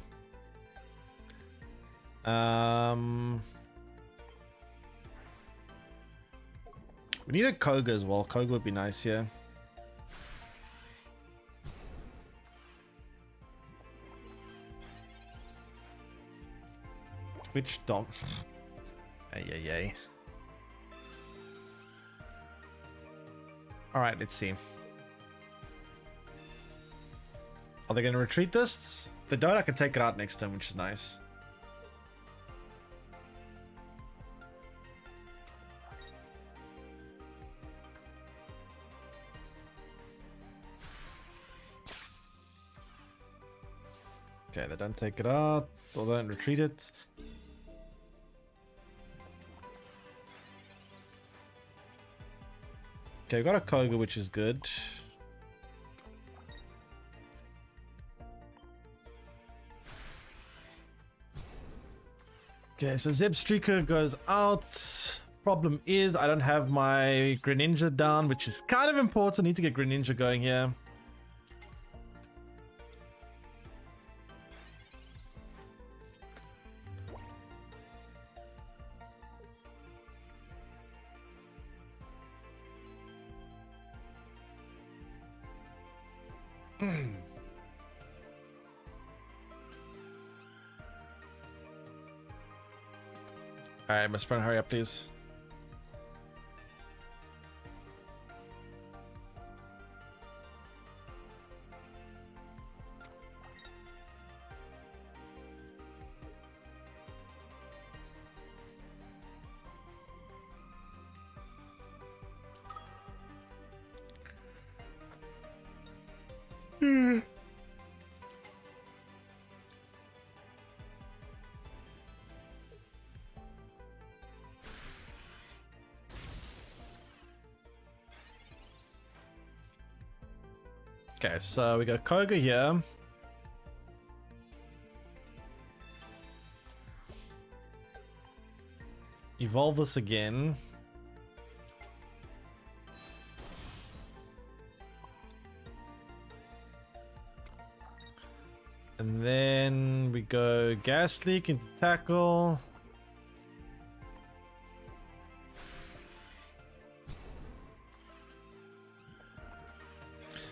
We need a Koga as well. Koga would be nice here. Twitch Dom. Ay. Alright, let's see. Are they going to retreat this? If they don't, I can take it out next turn, which is nice. Okay, they don't take it out, so they don't retreat it. Okay, we got a Koga, which is good. Okay, so Zeb Streaker goes out. Problem is, I don't have my Greninja down, which is kind of important. I need to get Greninja going here. Alright, Mr. Friend, hurry up, please. Okay, so we got Koga here. Evolve this again. And then we go Gas Leak into Tackle.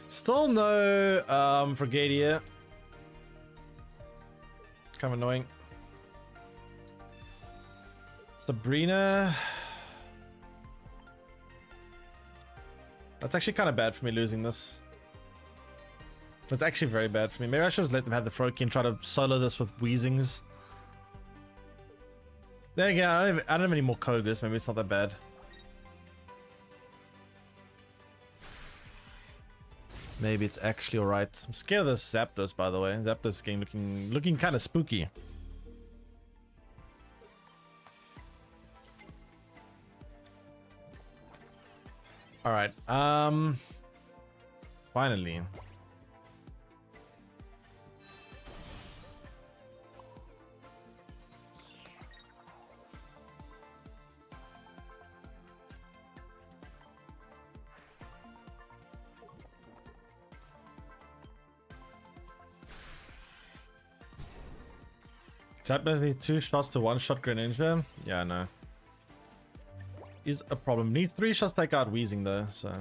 Still no Fragadia. Kind of annoying. Sabrina. That's actually kind of bad for me losing this. That's actually very bad for me. Maybe I should just let them have the Froakie and try to solo this with Weezings. Then again, I don't have any more Kogas. Maybe it's not that bad. Maybe it's actually alright. I'm scared of this Zapdos, by the way. Zapdos game looking kind of spooky. Alright, finally. Zapdos needs 2 shots to 1-shot Greninja? Yeah, no. Is a problem. Needs 3 shots to take out Weezing though, so at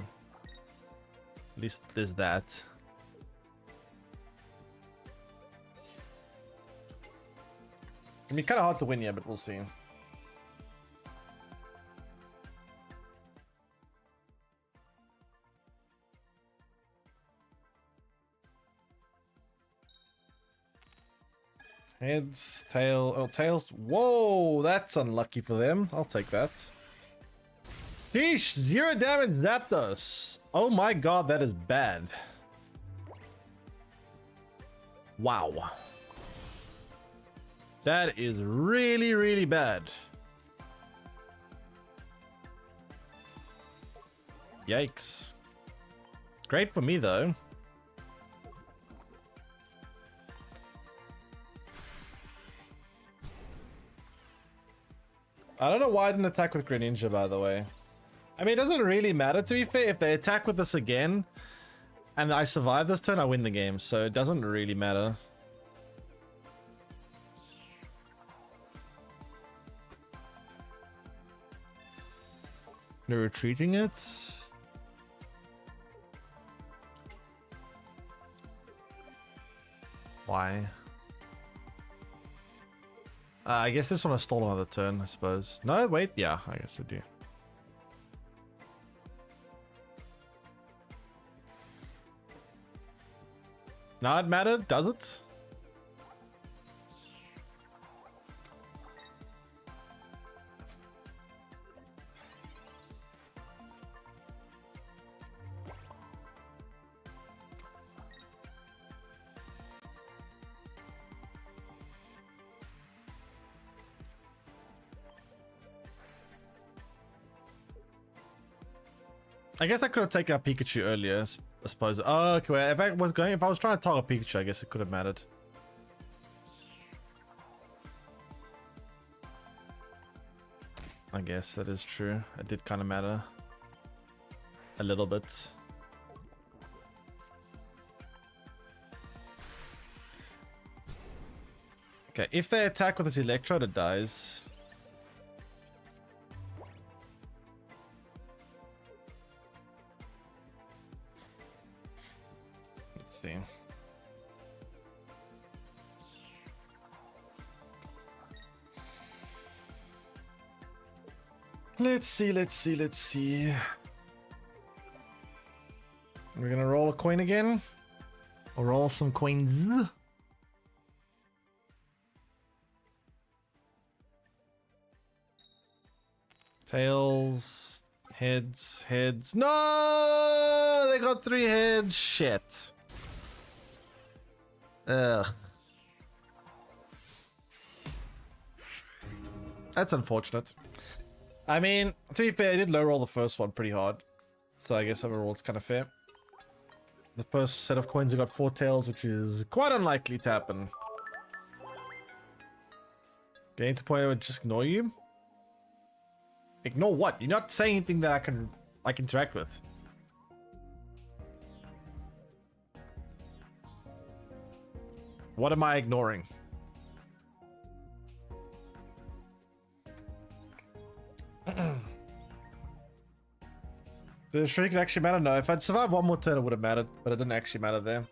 least there's that. I mean, kind of hard to win here, but we'll see. Heads, tail, oh, tails. Whoa, that's unlucky for them. I'll take that. Sheesh, 0 damage Zapdos. Oh my god, that is bad. Wow. That is really, really bad. Yikes. Great for me though. I don't know why I didn't attack with Greninja, by the way. I mean, it doesn't really matter, to be fair. If they attack with this again, and I survive this turn, I win the game. So it doesn't really matter. They're retreating it? Why? I guess this one I stole another turn, I suppose. No, wait, yeah, I guess I do. Now it mattered, does it? I guess I could have taken out Pikachu earlier, I suppose. Oh, okay. Well, if I was trying to target Pikachu, I guess it could have mattered. I guess that is true. It did kind of matter. A little bit. Okay, if they attack with this Electrode, it dies. Let's see. Let's see. We're gonna roll a coin again. Or roll some coins. Tails, heads. No! They got 3 heads. Shit. Ugh. That's unfortunate. I mean, to be fair, I did low roll the first one pretty hard. So I guess overall it's kind of fair. The first set of coins I got 4 tails, which is quite unlikely to happen. Getting to the point where I would just ignore you? Ignore what? You're not saying anything that I can interact with. What am I ignoring? The streak actually matter? No, if I'd survived one more turn it would have mattered, but it didn't actually matter there.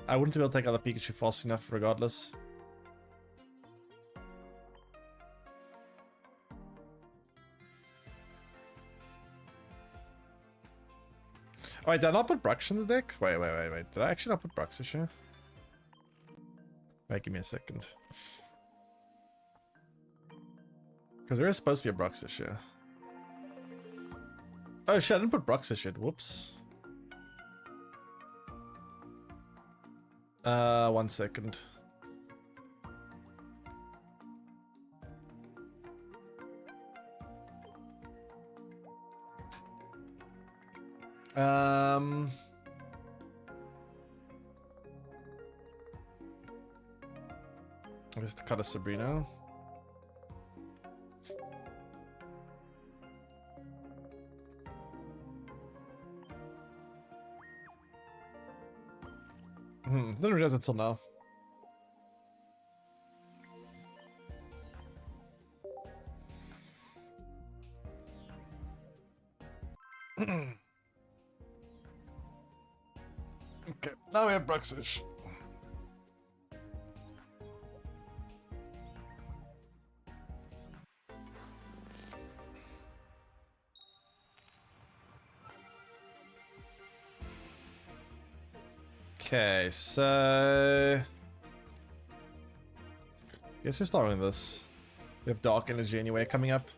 I wouldn't be able to take out the Pikachu fast enough regardless. Oh, wait, did I not put Brux in the deck? Wait. Did I actually not put Brux this year? Wait, give me a second. Because there is supposed to be a Brux this year. Oh shit, I didn't put Brux this shit. Whoops. 1 second. I guess to cut a Sabrina. Didn't realize until now. Okay, now we have Bruxish. Okay, so guess we're starting with this. We have Dark Energy anyway coming up.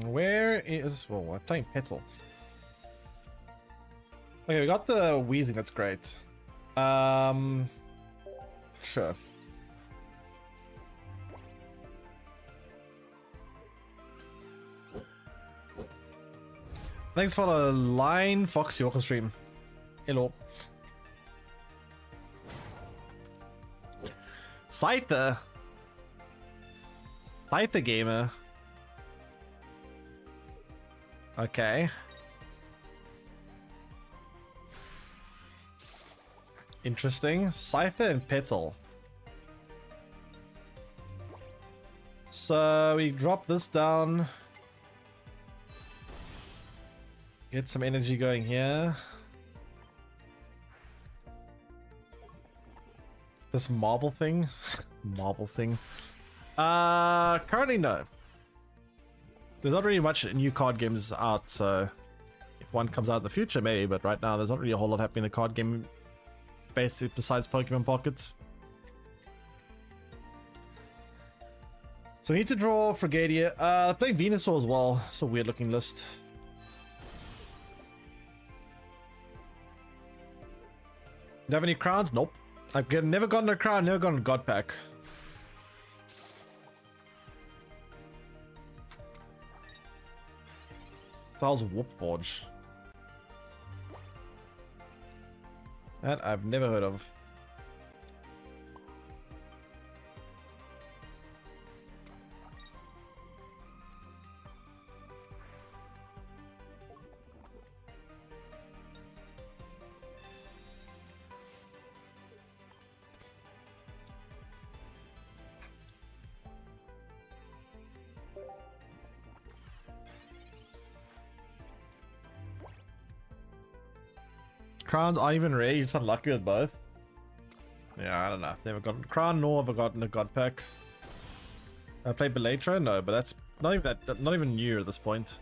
Where is... Well, we're playing Petal. Okay, we got the Wheezing, that's great. Sure. Thanks for the line, Foxy Walker stream. Hello. Scyther. Scyther gamer. Okay. Interesting. Scyther and Petal. So we drop this down. Get some energy going here. This marble thing. Marble thing. Currently no. There's not really much new card games out, so if one comes out in the future, maybe, but right now there's not really a whole lot happening in the card game space besides Pokemon Pocket. So we need to draw Fragadia. Playing Venusaur as well. It's a weird looking list. Do you have any crowns? Nope. I've never gotten a crown, never gotten a God Pack. That was Warpforge. That I've never heard of. Crowns aren't even rare, you're just unlucky with both. Yeah, I don't know. Never gotten a crown, nor have I gotten a God Pack. I played Belatro? No, but that's not even not even new at this point.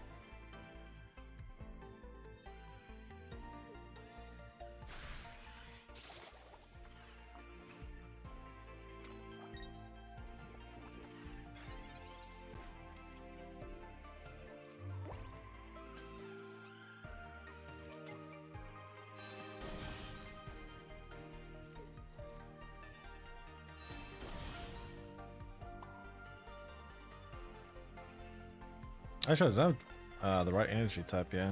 Actually, I don't have the right energy type, yeah.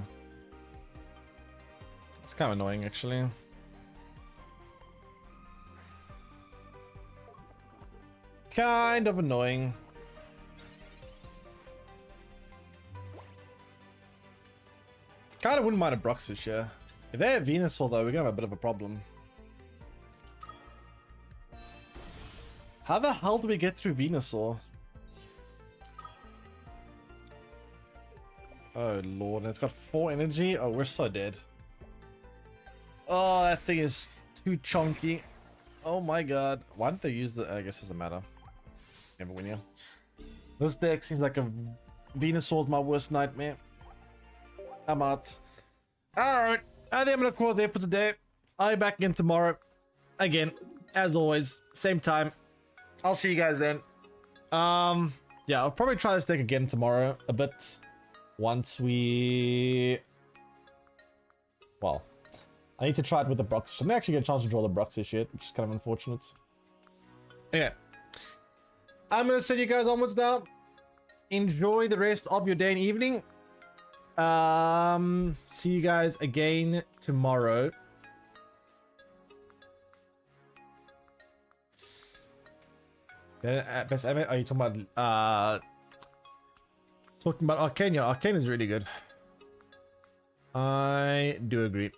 It's kind of annoying, actually. Kind of annoying. Kind of wouldn't mind a Brox this year. If they have Venusaur, though, we're gonna have a bit of a problem. How the hell do we get through Venusaur? Oh lord, and it's got 4 energy. Oh, we're so dead. Oh, that thing is too chunky. Oh my god. Why didn't they use the... I guess it doesn't matter. Never win you. This deck seems like a... Venusaur's my worst nightmare. I'm out. Alright. I think I'm gonna call it there for today. I'll be back again tomorrow. Again, as always, same time. I'll see you guys then. Yeah, I'll probably try this deck again tomorrow a bit. Once we... Well, I need to try it with the Brox. I may actually get a chance to draw the Brox this shit, which is kind of unfortunate. Anyway, I'm gonna send you guys onwards now. Enjoy the rest of your day and evening. See you guys again tomorrow. Best ever? Are you talking about Arcania? Arcania is really good. I do agree.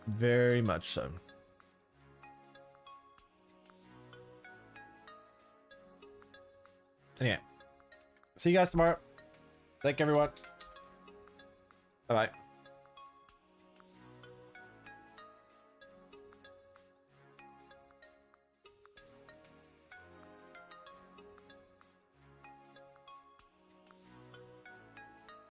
Very much so. Anyway, see you guys tomorrow. Thank you, everyone. Bye bye.